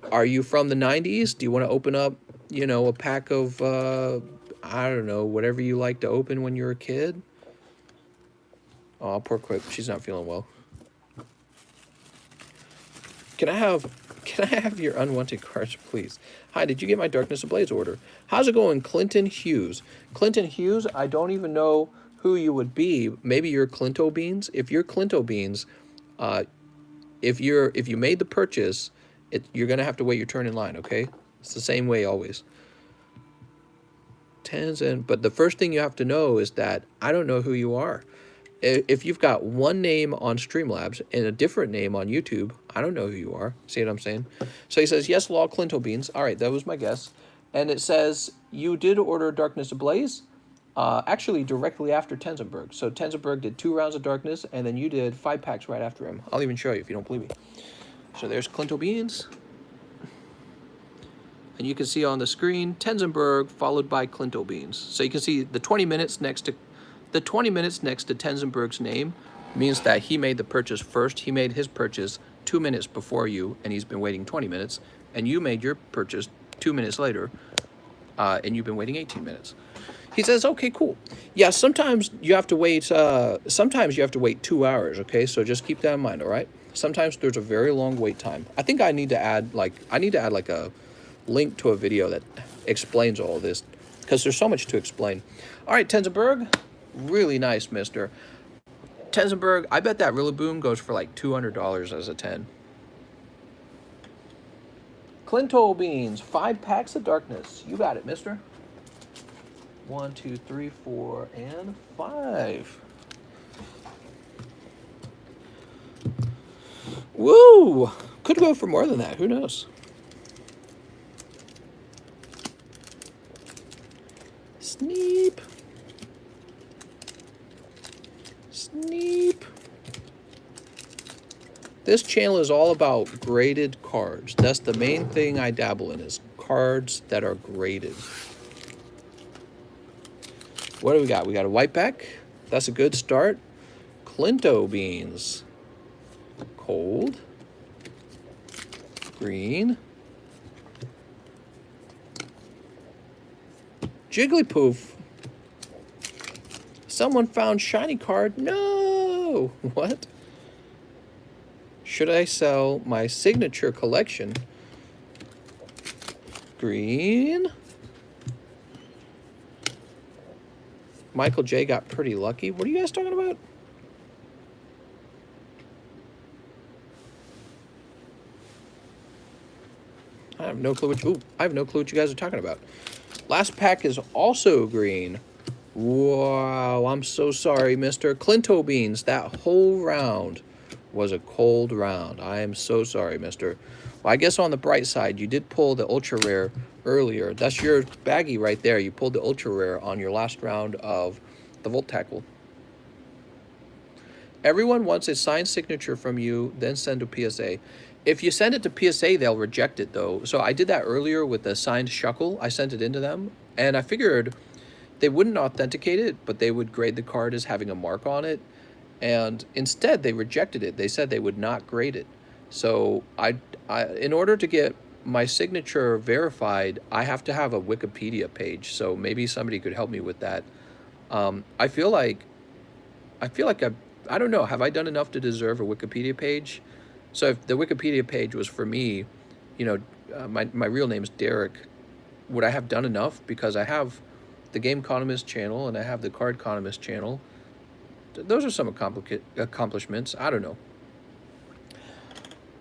Are you from the 90s? Do you want to open up, a pack of, I don't know, whatever you like to open when you're a kid? Oh, poor Quip. She's not feeling well. Can I have Can I have your unwanted cards, please? Hi, did you get my Darkness Ablaze order? How's it going, Clinton Hughes? Clinton Hughes, I don't even know who you would be. Maybe you're Clinto Beans. If you're Clinto Beans, if you made the purchase, you're gonna have to wait your turn in line. Okay, it's the same way always. But the first thing you have to know is that I don't know who you are. If you've got one name on Streamlabs and a different name on YouTube, I don't know who you are. See what I'm saying? So he says, yes, Law Clinto Beans. All right, that was my guess. And it says, you did order Darkness Ablaze, actually directly after Tenzenberg. So Tenzenberg did 2 rounds of Darkness, and then you did 5 packs right after him. I'll even show you if you don't believe me. So there's Clinto Beans. And you can see on the screen, Tenzenberg followed by Clinto Beans. So you can see the 20 minutes next to Tenzenberg's name means that he made the purchase first. He made his purchase 2 minutes before you, and he's been waiting 20 minutes. And you made your purchase 2 minutes later, and you've been waiting 18 minutes. He says, okay, cool. Yeah, sometimes you have to wait. Sometimes you have to wait 2 hours. Okay, so just keep that in mind. All right. Sometimes there's a very long wait time. I think I need to add like a link to a video that explains all of this because there's so much to explain. All right, Tenzenberg. Really nice, mister. Tenzenberg, I bet that Rillaboom goes for like $200 as a 10. Clinto Beans, 5 packs of Darkness. You got it, mister. 1, 2, 3, 4, and 5. Woo! Could go for more than that. Who knows? Sneep. Sneep. This channel is all about graded cards. That's the main thing I dabble in, is cards that are graded. What do we got? We got a Whiteback. That's a good start. Clinto Beans. Cold. Green. Jigglypuff. Someone found shiny card. No! What? Should I sell my signature collection? Green. Michael J got pretty lucky. What are you guys talking about? I have no clue what you guys are talking about. Last pack is also green. Wow, I'm so sorry, Mr. Clinto Beans. That whole round was a cold round. I am so sorry, mister. Well, I guess on the bright side, you did pull the ultra rare earlier. That's your baggie right there. You pulled the ultra rare on your last round of the Volt Tackle. Everyone wants a signed signature from you, then send to PSA. If you send it to PSA, they'll reject it, though. So I did that earlier with the signed Shuckle. I sent it into them, and I figured they wouldn't authenticate it, but they would grade the card as having a mark on it. And instead, they rejected it. They said they would not grade it. So I in order to get my signature verified, I have to have a Wikipedia page. So maybe somebody could help me with that. I feel like I don't know. Have I done enough to deserve a Wikipedia page? So if the Wikipedia page was for me, you know, my real name is Derek, would I have done enough? Because I have the GameConomist channel and I have the CardConomist channel. Those are some accomplishments. I don't know.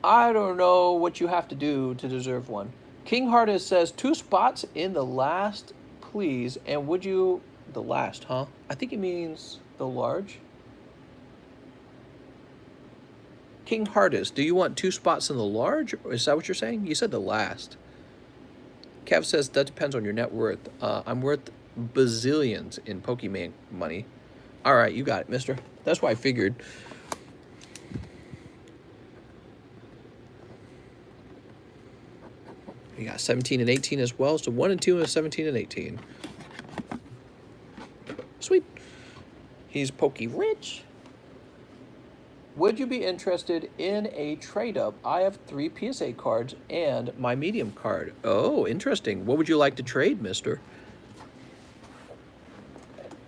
I don't know what you have to do to deserve one. King Hardis says 2 spots in the last, please. And would you, the last, huh? I think it means the large. King Hardis, do you want 2 spots in the large? Is that what you're saying? You said the last. Kev says that depends on your net worth. I'm worth bazillions in Pokemon money. All right, you got it, mister. That's why I figured. You got 17 and 18 as well. So 1 and 2 and 17 and 18. Sweet. He's Poke Rich. Would you be interested in a trade-up? I have 3 PSA cards and my medium card. Oh, interesting. What would you like to trade, mister?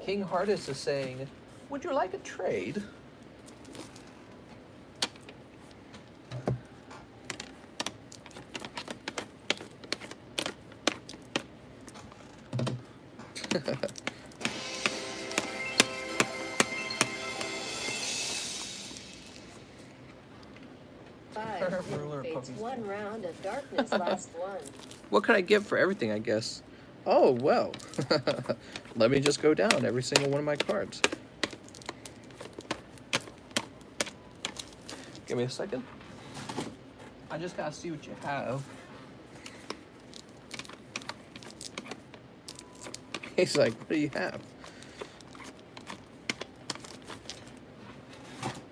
King Hardis is saying, would you like a trade? One hidden fates, one round of darkness, last one. What could I give for everything, I guess? Oh, well. Let me just go down every single one of my cards. Give me a second. I just gotta see what you have. He's like, what do you have?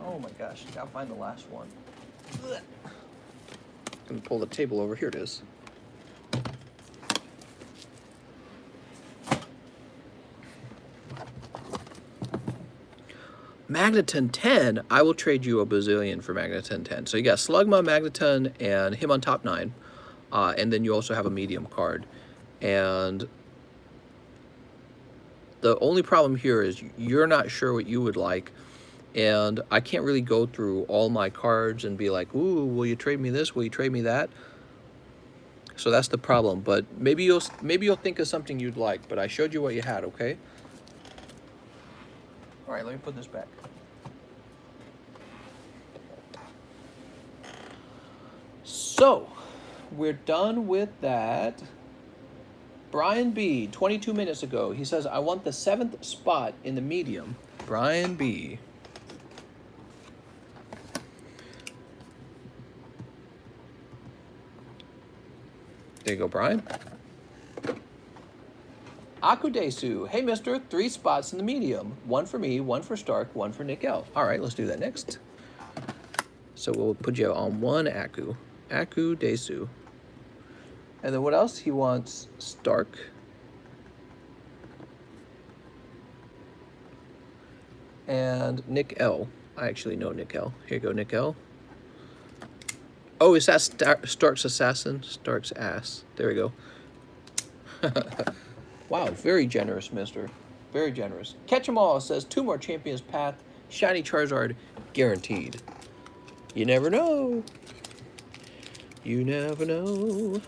Oh my gosh, gotta find the last one. I'm gonna pull the table over. Here it is. Magneton 10, I will trade you a bazillion for Magneton 10. So you got Slugma, Magneton, and him on top 9. And then you also have a medium card. And the only problem here is you're not sure what you would like. And I can't really go through all my cards and be like, ooh, will you trade me this? Will you trade me that? So that's the problem. But maybe you'll think of something you'd like. But I showed you what you had, okay? All right, let me put this back. So, we're done with that. Brian B, 22 minutes ago, he says, I want the 7th spot in the medium. Brian B. There you go, Brian. Akudesu, hey mister, 3 spots in the medium. 1 for me, 1 for Stark, 1 for Nick L. All right, let's do that next. So we'll put you on 1 Aku. Akudesu. And then what else? He wants Stark. And Nick L. I actually know Nick L. Here you go, Nick L. Oh, is that Stark's assassin? Stark's ass. There we go. Wow, very generous, mister. Very generous. Catch 'em all says 2 more Champions Path. Shiny Charizard guaranteed. You never know. You never know.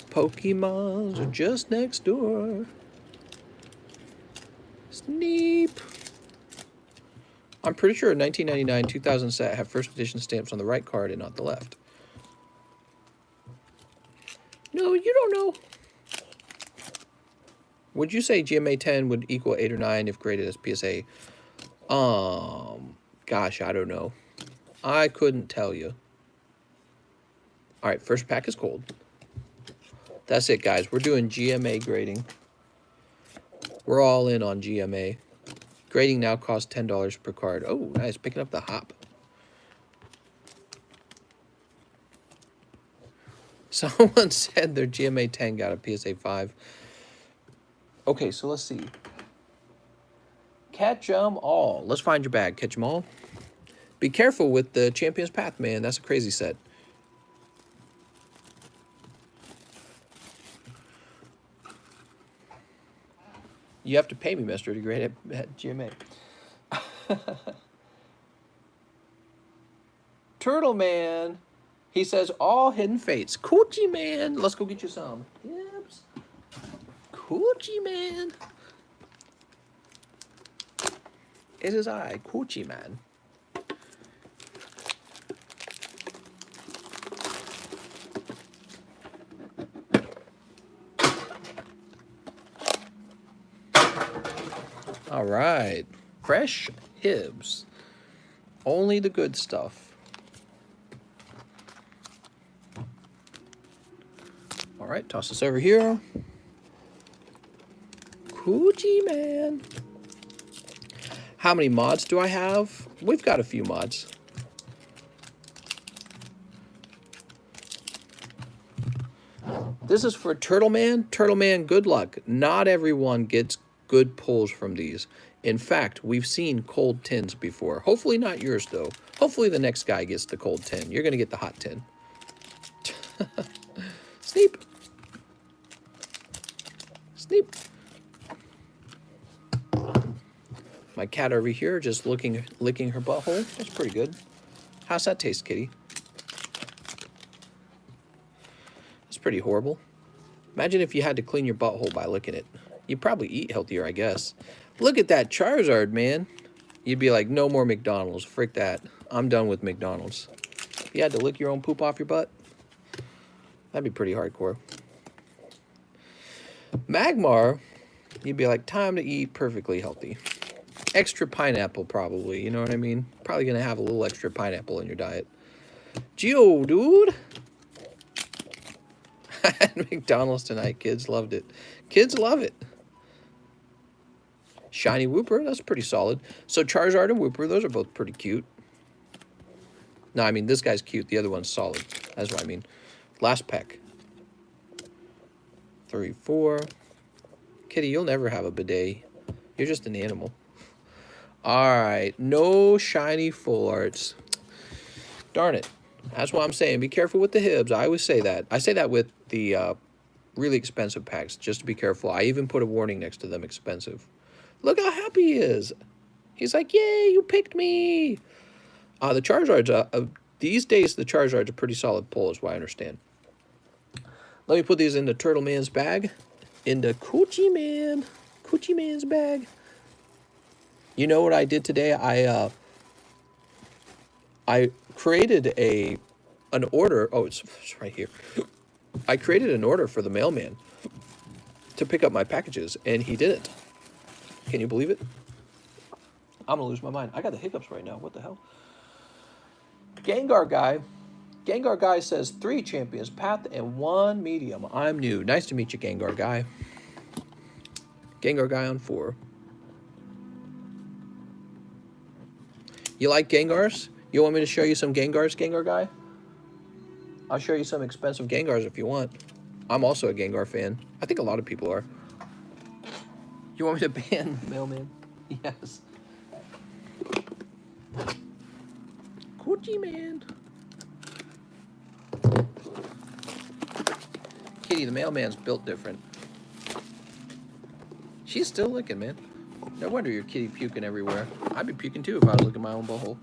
Pokemons are just next door. Sneep. I'm pretty sure a 1999 2000 set have first edition stamps on the right card and not the left. No, you don't know. Would you say GMA 10 would equal 8 or 9 if graded as PSA? Gosh, I don't know. I couldn't tell you. All right, first pack is cold. That's it, guys. We're doing GMA grading. We're all in on GMA. Grading now costs $10 per card. Oh, nice. Picking up the hop. Someone said their GMA 10 got a PSA 5. Okay, so let's see. Catch 'em all. Let's find your bag. Catch 'em all. Be careful with the Champions Path, man. That's a crazy set. You have to pay me, mister, to grade at GMA. Turtle Man. He says, all hidden fates. Coochie Man. Let's go get you some. Yep. Coochie Man. It is I, Coochie Man. All right. Fresh Hibs. Only the good stuff. All right, toss this over here. Coochie Man. How many mods do I have? We've got a few mods. This is for Turtle Man. Turtle Man, good luck. Not everyone gets good pulls from these. In fact, we've seen cold tins before. Hopefully not yours, though. Hopefully the next guy gets the cold tin. You're going to get the hot tin. Sneep. Sneep. My cat over here just licking her butthole. That's pretty good. How's that taste, kitty? That's pretty horrible. Imagine if you had to clean your butthole by licking it. You'd probably eat healthier, I guess. Look at that Charizard, man. You'd be like, no more McDonald's. Frick that. I'm done with McDonald's. You had to lick your own poop off your butt? That'd be pretty hardcore. Magmar, you'd be like, time to eat perfectly healthy. Extra pineapple, probably. You know what I mean? Probably going to have a little extra pineapple in your diet. Geodude. McDonald's tonight. Kids loved it. Kids love it. Shiny Wooper. That's pretty solid. So Charizard and Wooper, those are both pretty cute. No, I mean, this guy's cute. The other one's solid. That's what I mean. Last peck. 3, 4. Kitty, you'll never have a bidet. You're just an animal. Alright. No shiny full arts. Darn it. That's what I'm saying. Be careful with the Hibs. I always say that. I say that with the really expensive packs. Just to be careful. I even put a warning next to them. Expensive. Look how happy he is. He's like, yay, you picked me. The Charizards, these days, the Charizards are pretty solid pull, is what I understand. Let me put these into Turtle Man's bag. Into Coochie Man's bag. You know what I did today? I created an order. Oh, it's right here. I created an order for the mailman to pick up my packages, and he didn't. Can you believe it? I'm gonna lose my mind. I got the hiccups right now. What the hell? Gengar Guy says 3 champions, Path and 1 medium. I'm new. Nice to meet you, Gengar Guy. Gengar Guy on 4. You like Gengars? You want me to show you some Gengars, Gengar Guy? I'll show you some expensive Gengars if you want. I'm also a Gengar fan. I think a lot of people are. You want me to ban Mailman? Yes. Coochie Man. Kitty, the mailman's built different. She's still licking, man. No wonder your kitty puking everywhere. I'd be puking too if I was licking my own butthole.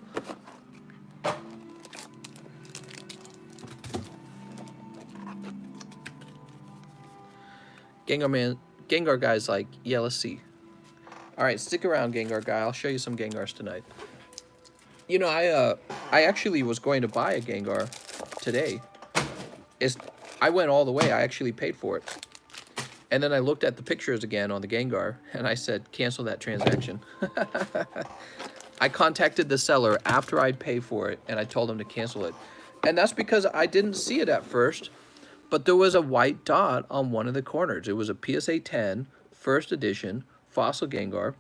Gengar Guy's like, yeah, let's see. Alright, stick around, Gengar Guy. I'll show you some Gengars tonight. You know, I actually was going to buy a Gengar today. I went all the way. I actually paid for it. And then I looked at the pictures again on the Gengar, and I said, cancel that transaction. I contacted the seller after I'd paid for it, and I told him to cancel it. And that's because I didn't see it at first, but there was a white dot on one of the corners. It was a PSA 10, first edition, Fossil Gengar.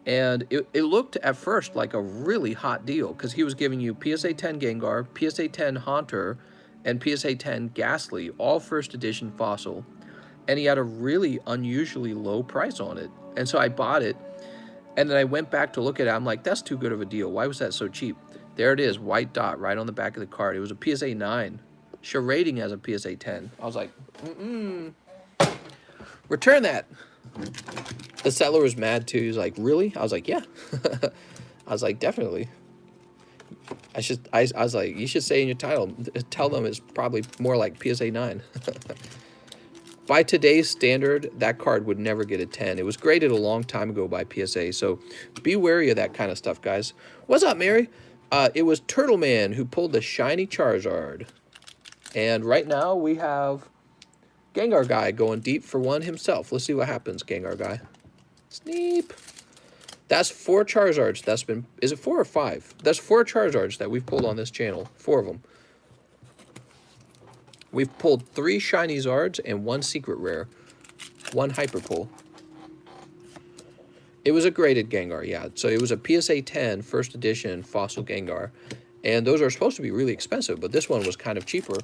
And it looked at first like a really hot deal because he was giving you PSA 10 Gengar, PSA 10 Haunter, and PSA 10 Ghastly, all first edition Fossil. And he had a really unusually low price on it. And so I bought it, and then I went back to look at it. I'm like, that's too good of a deal. Why was that so cheap? There it is, white dot right on the back of the card. It was a PSA 9, show rating as a PSA 10. I was like, return that. The seller was mad too. He's like, really? I was like, yeah. I was like, definitely. I was like, you should say in your title, tell them it's probably more like PSA 9. By today's standard, that card would never get a 10. It was graded a long time ago by PSA, so be wary of that kind of stuff, guys. What's up, Mary? It was Turtle Man who pulled the shiny Charizard. And right now we have Gengar Guy going deep for 1 himself. Let's see what happens, Gengar Guy. Sneep. That's 4 Charizards. That's been... Is it 4 or 5? That's 4 Charizards that we've pulled on this channel. 4 of them. We've pulled 3 shiny Zards and 1 secret rare. 1 hyper pull. It was a graded Gengar, yeah. So it was a PSA 10 first edition Fossil Gengar. And those are supposed to be really expensive, but this one was kind of cheaper.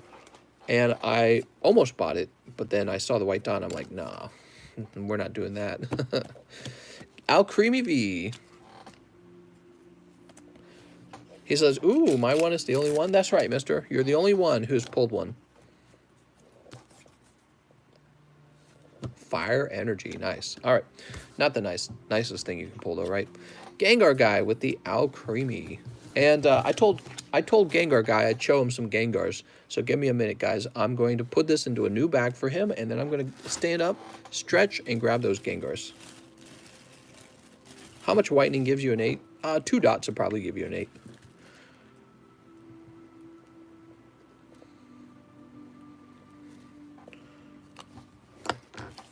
And I almost bought it, but then I saw the white dot and I'm like, nah, we're not doing that. Alcremie V. He says, ooh, my one is the only one? That's right, mister. You're the only one who's pulled one. Fire Energy, nice. All right, not the nicest thing you can pull though, right? Gengar Guy with the Alcremie. And I told Gengar Guy I'd show him some Gengars. So give me a minute, guys. I'm going to put this into a new bag for him, and then I'm going to stand up, stretch, and grab those Gengars. How much whitening gives you an 8? 2 dots will probably give you an 8.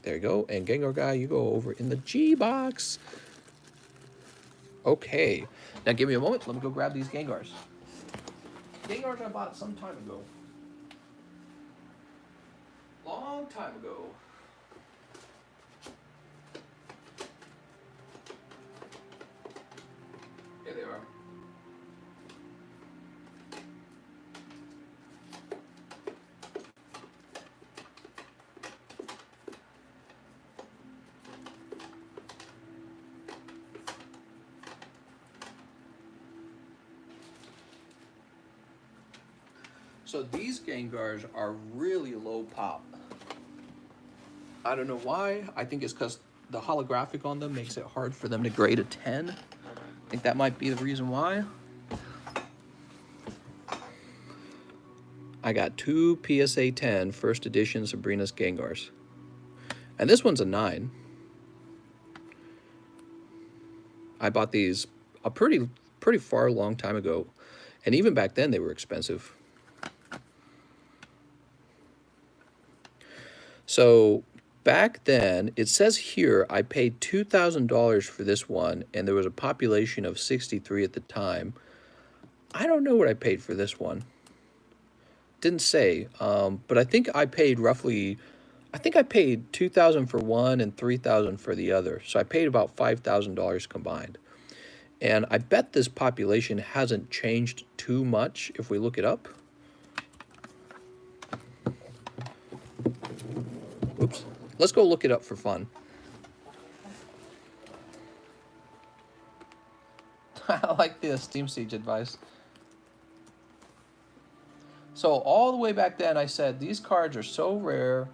There you go. And Gengar guy, you go over in the G box. Okay. Now give me a moment. Let me go grab these Gengars. Gengars I bought some time ago. Long time ago. Here they are. So these Gengars are really low pop. I don't know why. I think it's because the holographic on them makes it hard for them to grade a 10. I think that might be the reason why. I got 2 PSA 10 first edition Sabrina's Gengars. And this one's a 9. I bought these a pretty far long time ago. And even back then they were expensive. So back then, it says here, I paid $2,000 for this one, and there was a population of 63 at the time. I don't know what I paid for this one. Didn't say, but I think I paid roughly, I think I paid $2,000 for one and $3,000 for the other. So I paid about $5,000 combined. And I bet this population hasn't changed too much if we look it up. Oops. Let's go look it up for fun. I like the Steam Siege advice. So all the way back then, I said these cards are so rare,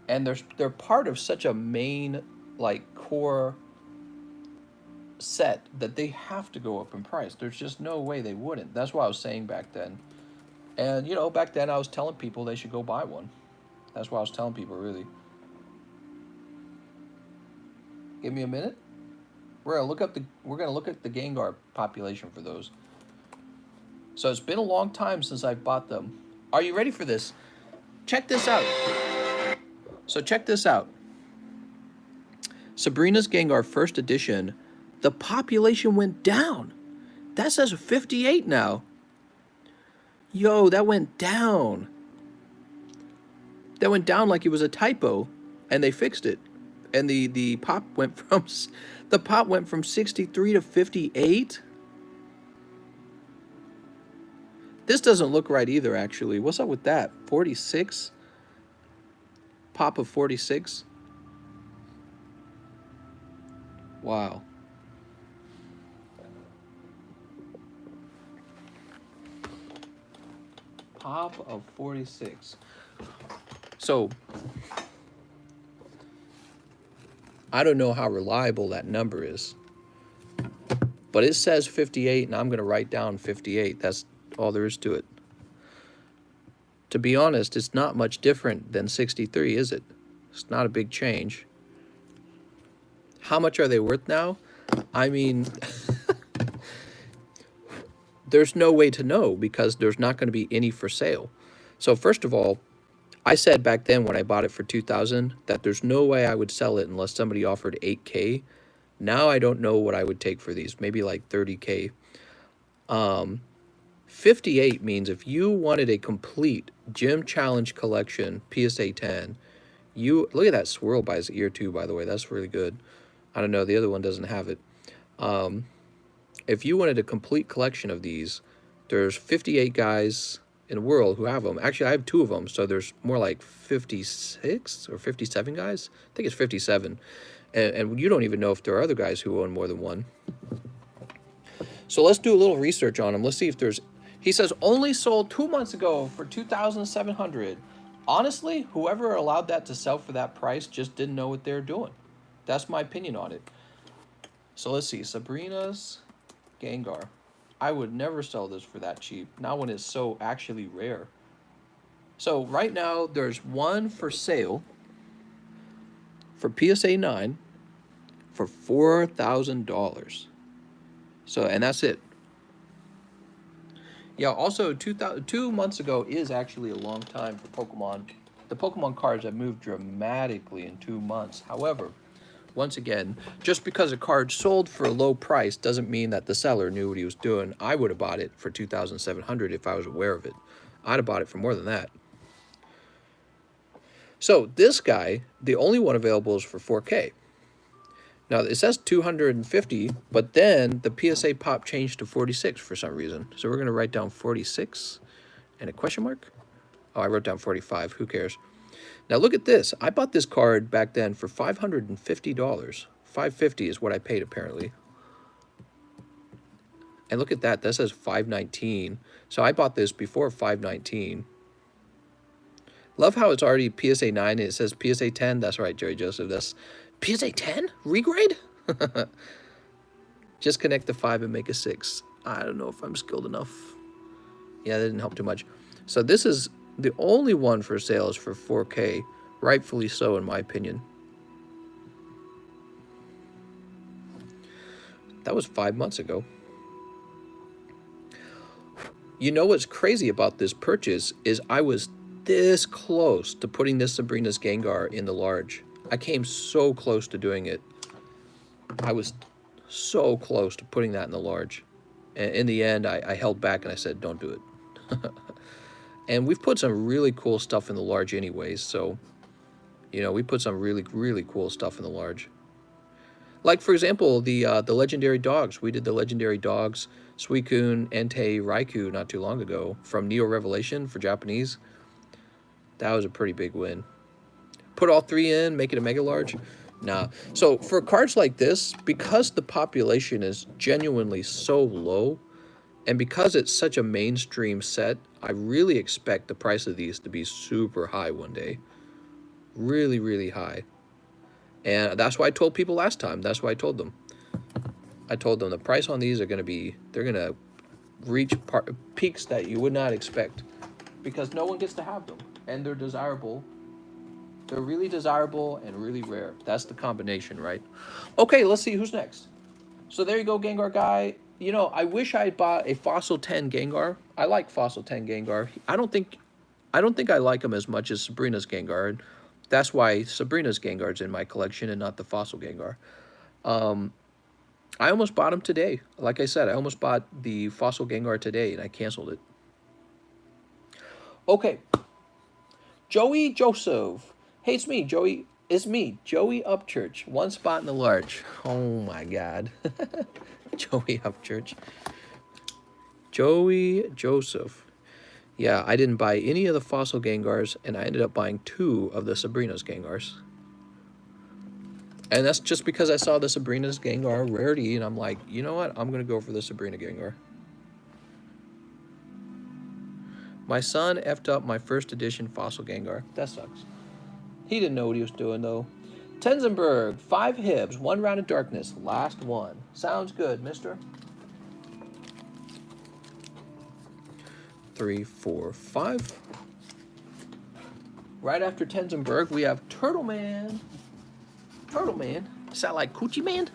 and they're part of such a main, like, core set that they have to go up in price. There's just no way they wouldn't. That's what I was saying back then. And, you know, back then I was telling people they should go buy one. That's what I was telling people, really. Give me a minute. We're gonna look at the Gengar population for those. So it's been a long time since I bought them. Are you ready for this? Check this out. So check this out. Sabrina's Gengar first edition, the population went down. That says 58 now. Yo, that went down. That went down like it was a typo, and they fixed it. And the pop went from 63 to 58. This doesn't look right either, actually. What's up with that? 46? Pop of 46? Wow. Pop of 46. So, I don't know how reliable that number is, but it says 58, and I'm going to write down 58. That's all there is to it. To be honest, it's not much different than 63, is it? It's not a big change. How much are they worth now? I mean, there's no way to know because there's not going to be any for sale. So first of all, I said back then when I bought it for $2,000 that there's no way I would sell it unless somebody offered $8K. Now I don't know what I would take for these, maybe like $30K. 58 means if you wanted a complete Gym Challenge collection PSA 10, you look at that swirl by his ear too, by the way. That's really good. I don't know, the other one doesn't have it. If you wanted a complete collection of these, there's 58 guys in the world who have them. Actually, I have 2 of them, so there's more like 56 or 57 guys. I think it's 57. And you don't even know if there are other guys who own more than one. So let's do a little research on them. Let's see if there's... He says only sold 2 months ago for $2,700. Honestly, whoever allowed that to sell for that price just didn't know what they were doing. That's my opinion on it. So let's see. Sabrina's Gengar. I would never sell this for that cheap. Not when it's so actually rare. So right now, there's one for sale for PSA 9 for $4,000. So, and that's it. Yeah, also 2 months ago is actually a long time for Pokemon. The Pokemon cards have moved dramatically in 2 months. However, once again, just because a card sold for a low price doesn't mean that the seller knew what he was doing. I would have bought it for $2,700 if I was aware of it. I'd have bought it for more than that. So this guy, the only one available is for 4K. Now it says 250, but then the PSA pop changed to 46 for some reason. So we're going to write down 46 and a question mark. Oh, I wrote down 45. Who cares? Now look at this. I bought this card back then for $550. $550 is what I paid apparently. And look at that. That says $519. So I bought this before $519. Love how it's already PSA 9 and it says PSA 10. That's right, Jerry Joseph. That's PSA 10? Regrade? Just connect the 5 and make a 6. I don't know if I'm skilled enough. Yeah, that didn't help too much. So this is the only one for sale is for 4K. Rightfully so, in my opinion. That was 5 months ago. You know what's crazy about this purchase is I was this close to putting this Sabrina's Gengar in the large. I came so close to doing it. I was so close to putting that in the large. And in the end, I held back and I said, don't do it. And we've put some really cool stuff in the large anyways. So, you know, we put some really, really cool stuff in the large. Like, for example, the legendary dogs. We did the legendary dogs, Suicune, Entei, Raikou not too long ago from Neo Revelation for Japanese. That was a pretty big win. Put all 3 in, make it a mega large? Nah. So for cards like this, because the population is genuinely so low, and because it's such a mainstream set, I really expect the price of these to be super high one day. Really, really high. And that's why I told people last time. That's why I told them. I told them the price on these are going to be, they're going to reach peaks that you would not expect. Because no one gets to have them. And they're desirable. They're really desirable and really rare. That's the combination, right? Okay, let's see who's next. So there you go, Gengar guy. You know, I wish I had bought a Fossil 10 Gengar. I like Fossil 10 Gengar. I don't think I like him as much as Sabrina's Gengar. That's why Sabrina's Gengar's in my collection and not the Fossil Gengar. I almost bought him today. Like I said, I almost bought the Fossil Gengar today and I canceled it. Okay. Joey Joseph. Hey, it's me, Joey. It's me, Joey Upchurch. 1 spot in the large. Oh my God. Joey Upchurch. Joey Joseph. Yeah, I didn't buy any of the Fossil Gengars, and I ended up buying 2 of the Sabrina's Gengars. And that's just because I saw the Sabrina's Gengar Rarity, and I'm like, you know what? I'm going to go for the Sabrina Gengar. My son effed up my first edition Fossil Gengar. That sucks. He didn't know what he was doing, though. Tenzenberg, 5 Hibs, 1 round of darkness, last one. Sounds good, mister. 3, 4, 5. Right after Tenzenberg, we have Turtle Man. Turtle Man. Sound like Coochie Man?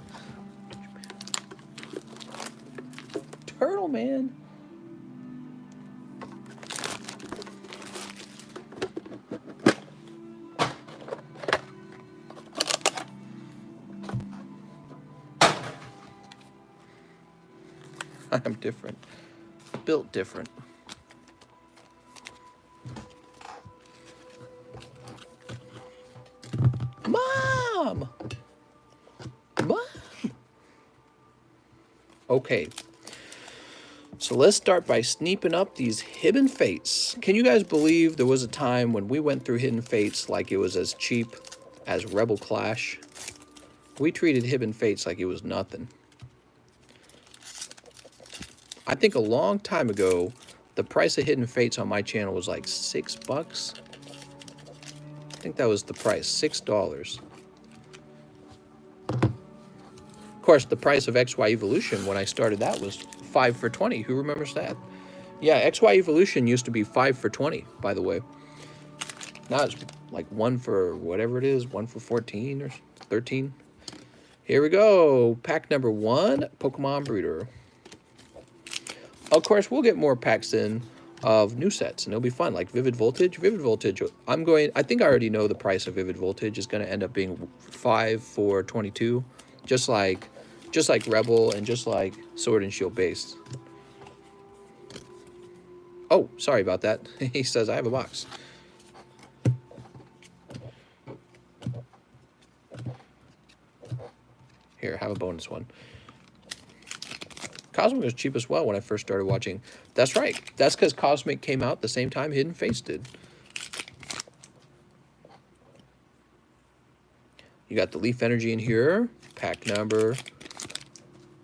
Turtle Man. I'm different. Built different. Mom! Mom! Okay. So let's start by sneaping up these Hidden Fates. Can you guys believe there was a time when we went through Hidden Fates like it was as cheap as Rebel Clash? We treated Hidden Fates like it was nothing. I think a long time ago, the price of Hidden Fates on my channel was like $6. I think that was the price, $6. Of course, the price of XY Evolution when I started that was 5 for 20. Who remembers that? Yeah, XY Evolution used to be 5 for 20, by the way. Now it's like 1 for whatever it is, 1 for 14 or 13. Here we go. Pack number 1, Pokemon Breeder. Of course, we'll get more packs in of new sets, and it'll be fun, like Vivid Voltage. Vivid Voltage, I think I already know the price of Vivid Voltage is going to end up being 5 for 22, just like Rebel and just like Sword and Shield Base. Oh, sorry about that. He says, I have a box. Here, have a bonus one. Cosmic was cheap as well when I first started watching. That's right. That's because Cosmic came out the same time Hidden Face did. You got the Leaf Energy in here. Pack number...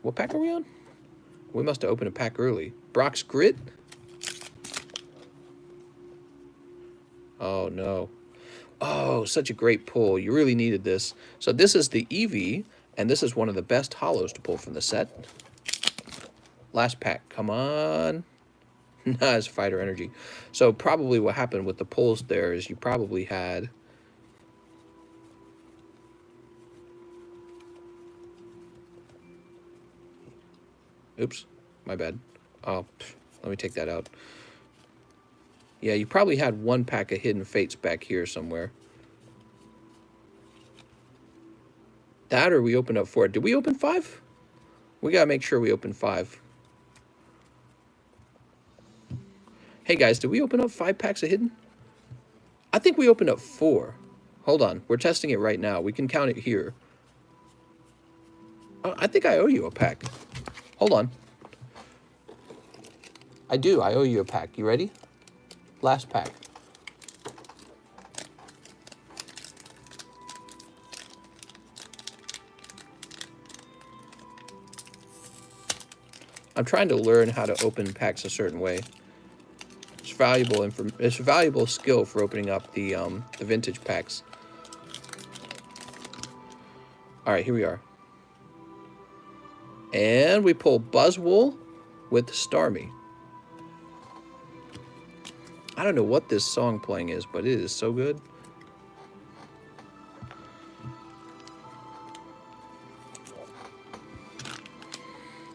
What pack are we on? We must have opened a pack early. Brock's Grit. Oh, no. Oh, such a great pull. You really needed this. So this is the Eevee, and this is one of the best hollows to pull from the set. Last pack. Come on. Nice Fighter Energy. So probably what happened with the pulls there is you probably had... Oops. My bad. Oh, let me take that out. Yeah, you probably had one pack of Hidden Fates back here somewhere. That or we opened up 4. Did we open 5? We gotta make sure we open 5. Hey guys, did we open up 5 packs of Hidden? I think we opened up 4. Hold on, we're testing it right now. We can count it here. I think I owe you a pack. Hold on. I do, I owe you a pack. You ready? Last pack. I'm trying to learn how to open packs a certain way. It's valuable it's a valuable skill for opening up the vintage packs. All right, here we are. And we pull Buzzwole with Starmie. I don't know what this song playing is, but it is so good.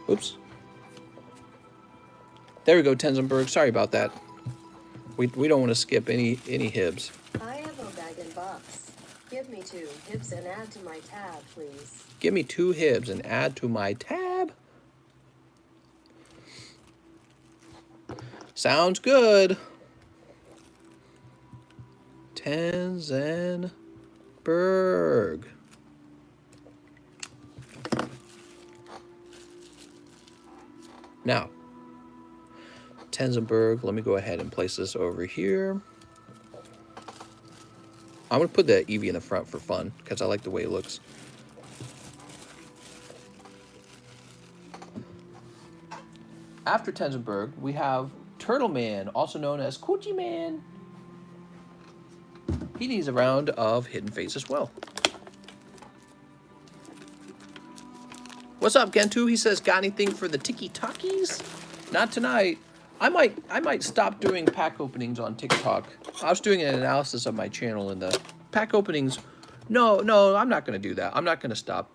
Oops. There we go, Tenzenberg. Sorry about that. We don't want to skip any Hibs. I have a bag and box. Give me 2 Hibs and add to my tab, please. Give me 2 Hibs and add to my tab. Sounds good. Tenzenberg. Now, Tenzenberg, let me go ahead and place this over here. I'm going to put the Eevee in the front for fun, because I like the way it looks. After Tenzenberg, we have Turtle Man, also known as Coochie Man. He needs a round of Hidden Fates as well. What's up, Gentu? He says, got anything for the Tiki-Takis? Not tonight. I might stop doing pack openings on TikTok. I was doing an analysis of my channel, and the pack openings... No, I'm not going to do that. I'm not going to stop.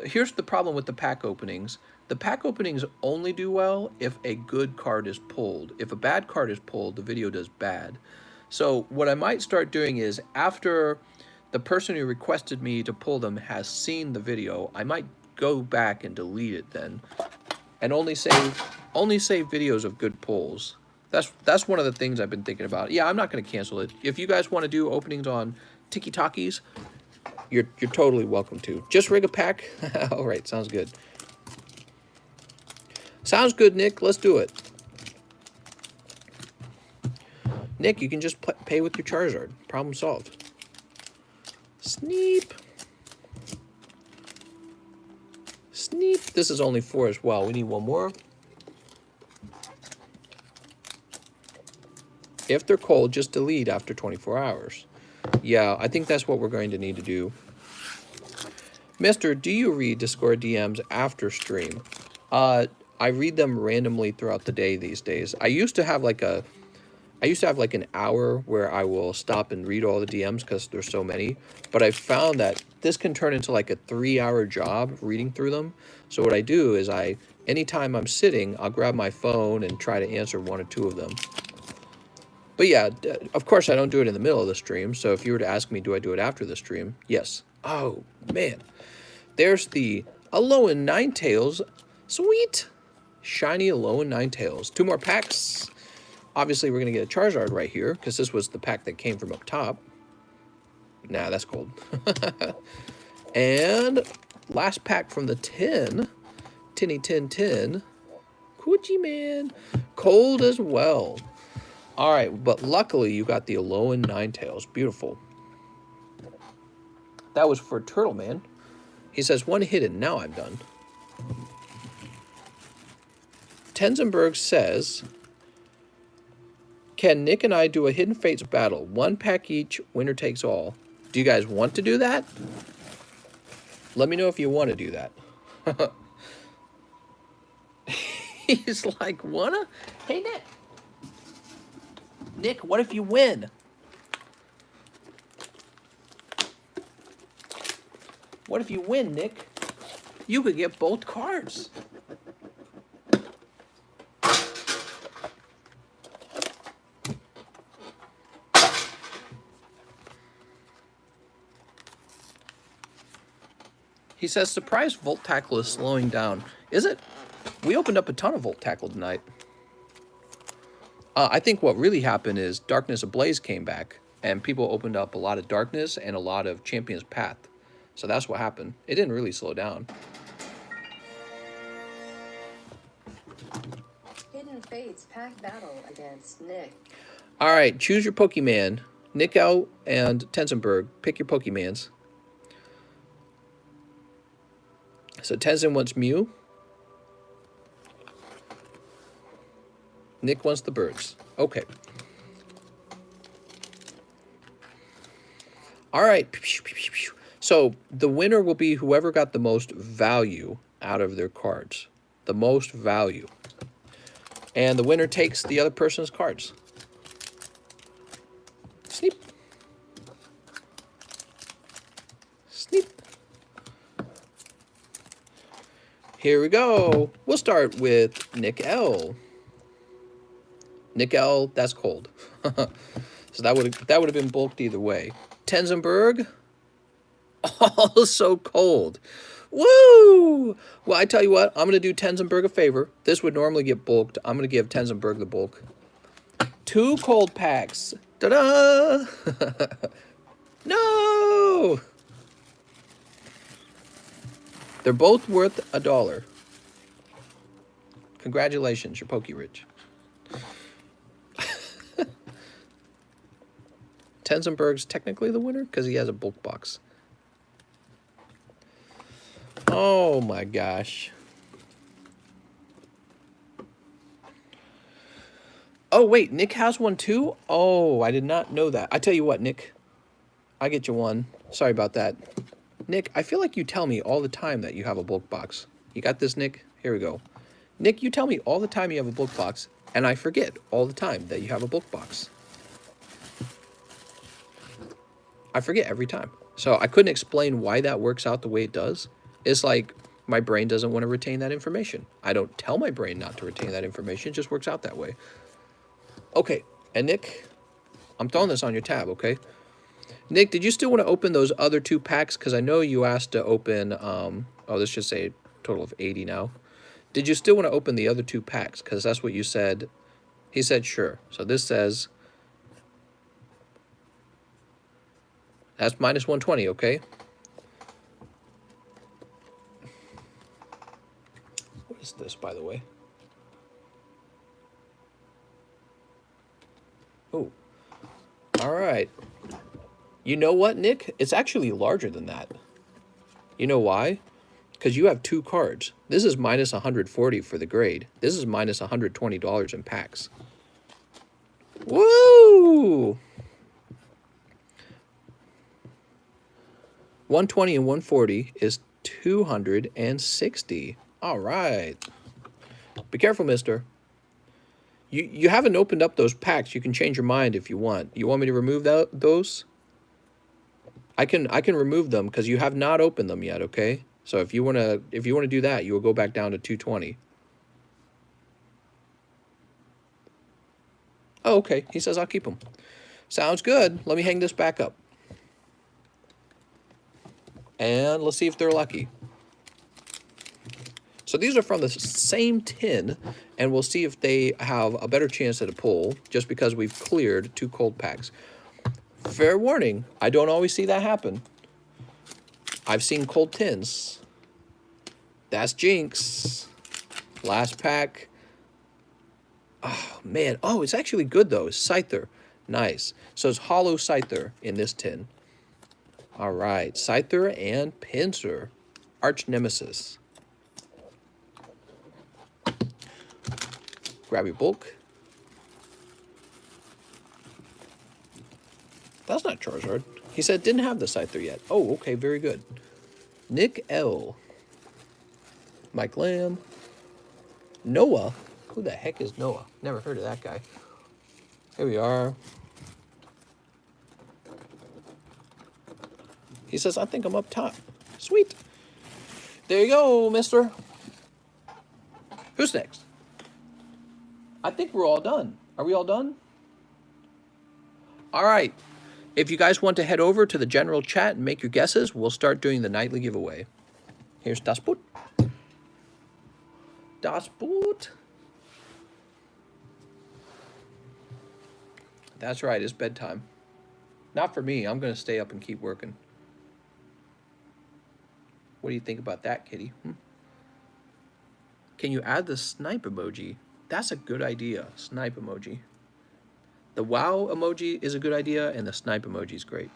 Here's the problem with the pack openings. The pack openings only do well if a good card is pulled. If a bad card is pulled, the video does bad. So what I might start doing is, after the person who requested me to pull them has seen the video, I might go back and delete it then, and only save videos of good pulls. That's one of the things I've been thinking about. Yeah, I'm not going to cancel it. If you guys want to do openings on Tiki-Takis, you're totally welcome to. Just rig a pack. All right, sounds good. Sounds good, Nick. Let's do it. Nick, you can just pay with your Charizard. Problem solved. Sneep. Sneep. This is only 4 as well. We need one more. If they're cold, just delete after 24 hours. Yeah, I think that's what we're going to need to do. Mister, do you read Discord DMs after stream? I read them randomly throughout the day these days. I used to have like a I used to have like an hour where I will stop and read all the DMs because there's so many. But I found that this can turn into like a 3-hour job reading through them. So what I do is anytime I'm sitting, I'll grab my phone and try to answer 1 or 2 of them. But yeah, of course I don't do it in the middle of the stream. So if you were to ask me, do I do it after the stream? Yes. Oh, man. There's the Alolan Ninetales. Sweet. Shiny Alolan Ninetales. 2 more packs. Obviously, we're going to get a Charizard right here, because this was the pack that came from up top. Nah, that's cold. And last pack from the tin. Tinny Tin Tin. Coochie Man. Cold as well. All right, but luckily you got the Alolan Ninetales. Beautiful. That was for Turtle Man. He says, 1 hidden. Now I'm done. Tenzenberg says, can Nick and I do a Hidden Fates battle? 1 pack each, winner takes all. Do you guys want to do that? Let me know if you want to do that. He's like, wanna? Hey, Nick. Nick, what if you win? What if you win, Nick? You could get both cards. He says, surprise Volt Tackle is slowing down. Is it? We opened up a ton of Volt Tackle tonight. I think what really happened is Darkness Ablaze came back, and people opened up a lot of Darkness and a lot of Champion's Path. So that's what happened. It didn't really slow down. Hidden Fates pack battle against Nick. All right, choose your Pokemon. Nick out and Tenzenberg, pick your Pokemans. So Tenzen wants Mew. Nick wants the birds. Okay. All right. So the winner will be whoever got the most value out of their cards. The most value. And the winner takes the other person's cards. Sneep. Sneep. Here we go. We'll start with Nick L. Nick L, that's cold. So that would have been bulked either way. Tenzenberg, oh, so cold. Woo! Well, I tell you what, I'm going to do Tenzenberg a favor. This would normally get bulked. I'm going to give Tenzenberg the bulk. 2 cold packs. Ta-da! No! They're both worth $1. Congratulations, you're Poke Rich. Tenzenberg's technically the winner because he has a bulk box. Oh my gosh. Oh wait, Nick has one too? Oh, I did not know that. I tell you what, Nick. I get you one. Sorry about that. Nick, I feel like you tell me all the time that you have a bulk box. You got this, Nick? Here we go. Nick, you tell me all the time you have a bulk box, and I forget all the time that you have a bulk box. I forget every time. So I couldn't explain why that works out the way it does. It's like my brain doesn't want to retain that information. I don't tell my brain not to retain that information. It just works out that way. Okay, and Nick, I'm throwing this on your tab, okay? Nick, did you still want to open those other 2 packs? Because I know you asked to open, oh, this should say a total of 80 now. Did you still want to open the other 2 packs? Because that's what you said. He said, sure. So this says, that's minus 120, okay? What is this, by the way? Oh, all right. You know what, Nick? It's actually larger than that. You know why? Because you have 2 cards. This is minus 140 for the grade. This is minus $120 in packs. Woo! 120 and 140 is 260. All right. Be careful, mister. You haven't opened up those packs. You can change your mind if you want. You want me to remove those? I can remove them because you have not opened them yet, okay? So if you wanna do that, you will go back down to 220. Oh, okay. He says I'll keep them. Sounds good. Let me hang this back up. And let's see if they're lucky. So these are from the same tin, and we'll see if they have a better chance at a pull just because we've cleared 2 cold packs. Fair warning, I don't always see that happen. I've seen cold tins. That's Jinx. Last pack. Oh, man. Oh, it's actually good, though. It's Scyther. Nice. So it's Hollow Scyther in this tin. All right. Scyther and Pinsir. Arch Nemesis. Grab your bulk. That's not Charizard. He said it didn't have the Scyther yet. Oh, okay. Very good. Nick L. Mike Lamb. Noah. Who the heck is Noah? Never heard of that guy. Here we are. He says, I think I'm up top. Sweet. There you go, mister. Who's next? I think we're all done. Are we all done? All right. If you guys want to head over to the general chat and make your guesses, we'll start doing the nightly giveaway. Here's Das Boot. Das Boot. That's right, it's bedtime. Not for me. I'm going to stay up and keep working. What do you think about that, kitty? Can you add the snipe emoji? That's a good idea, snipe emoji. The wow emoji is a good idea, and the snipe emoji is great.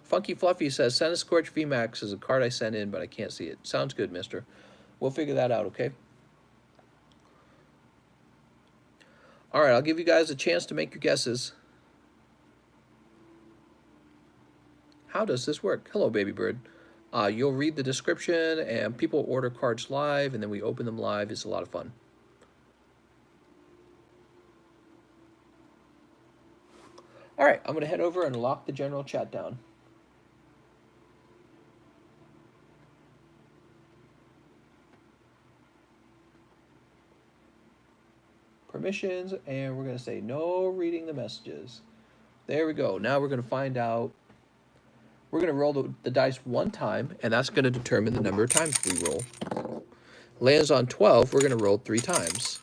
Funky Fluffy says, Send a Scorch VMAX is a card I sent in, but I can't see it. Sounds good, mister. We'll figure that out, okay? All right, I'll give you guys a chance to make your guesses. How does this work? Hello, baby bird. You'll read the description, and people order cards live, and then we open them live. It's a lot of fun. All right, I'm going to head over and lock the general chat down. Permissions, and we're going to say no reading the messages. There we go. Now we're going to find out. We're going to roll the dice 1 time, and that's going to determine the number of times we roll. Lands on 12, we're going to roll 3 times.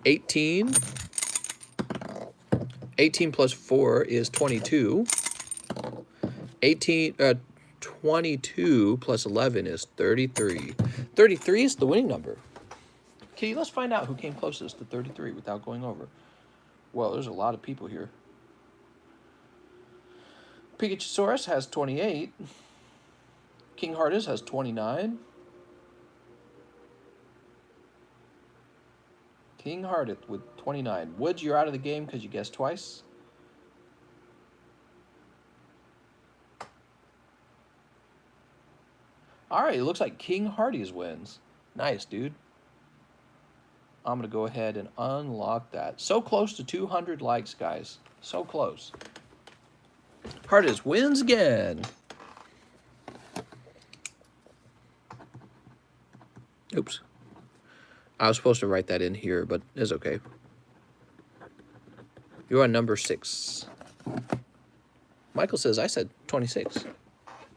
18. 18 plus 4 is 22. 22 plus 11 is 33. 33 is the winning number. Okay, let's find out who came closest to 33 without going over. Well, there's a lot of people here. Pikachusaurus has 28. King Heartis has 29. King Heartith with 29. Woods, you're out of the game because you guessed twice. All right, it looks like King Hearties wins. Nice, dude. I'm going to go ahead and unlock that. So close to 200 likes, guys. So close. Heartis wins again. Oops. I was supposed to write that in here, but it's okay. You're on number 6. Michael says, I said 26.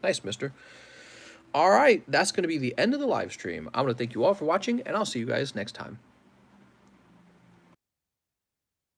Nice, mister. All right, that's going to be the end of the live stream. I'm going to thank you all for watching, and I'll see you guys next time.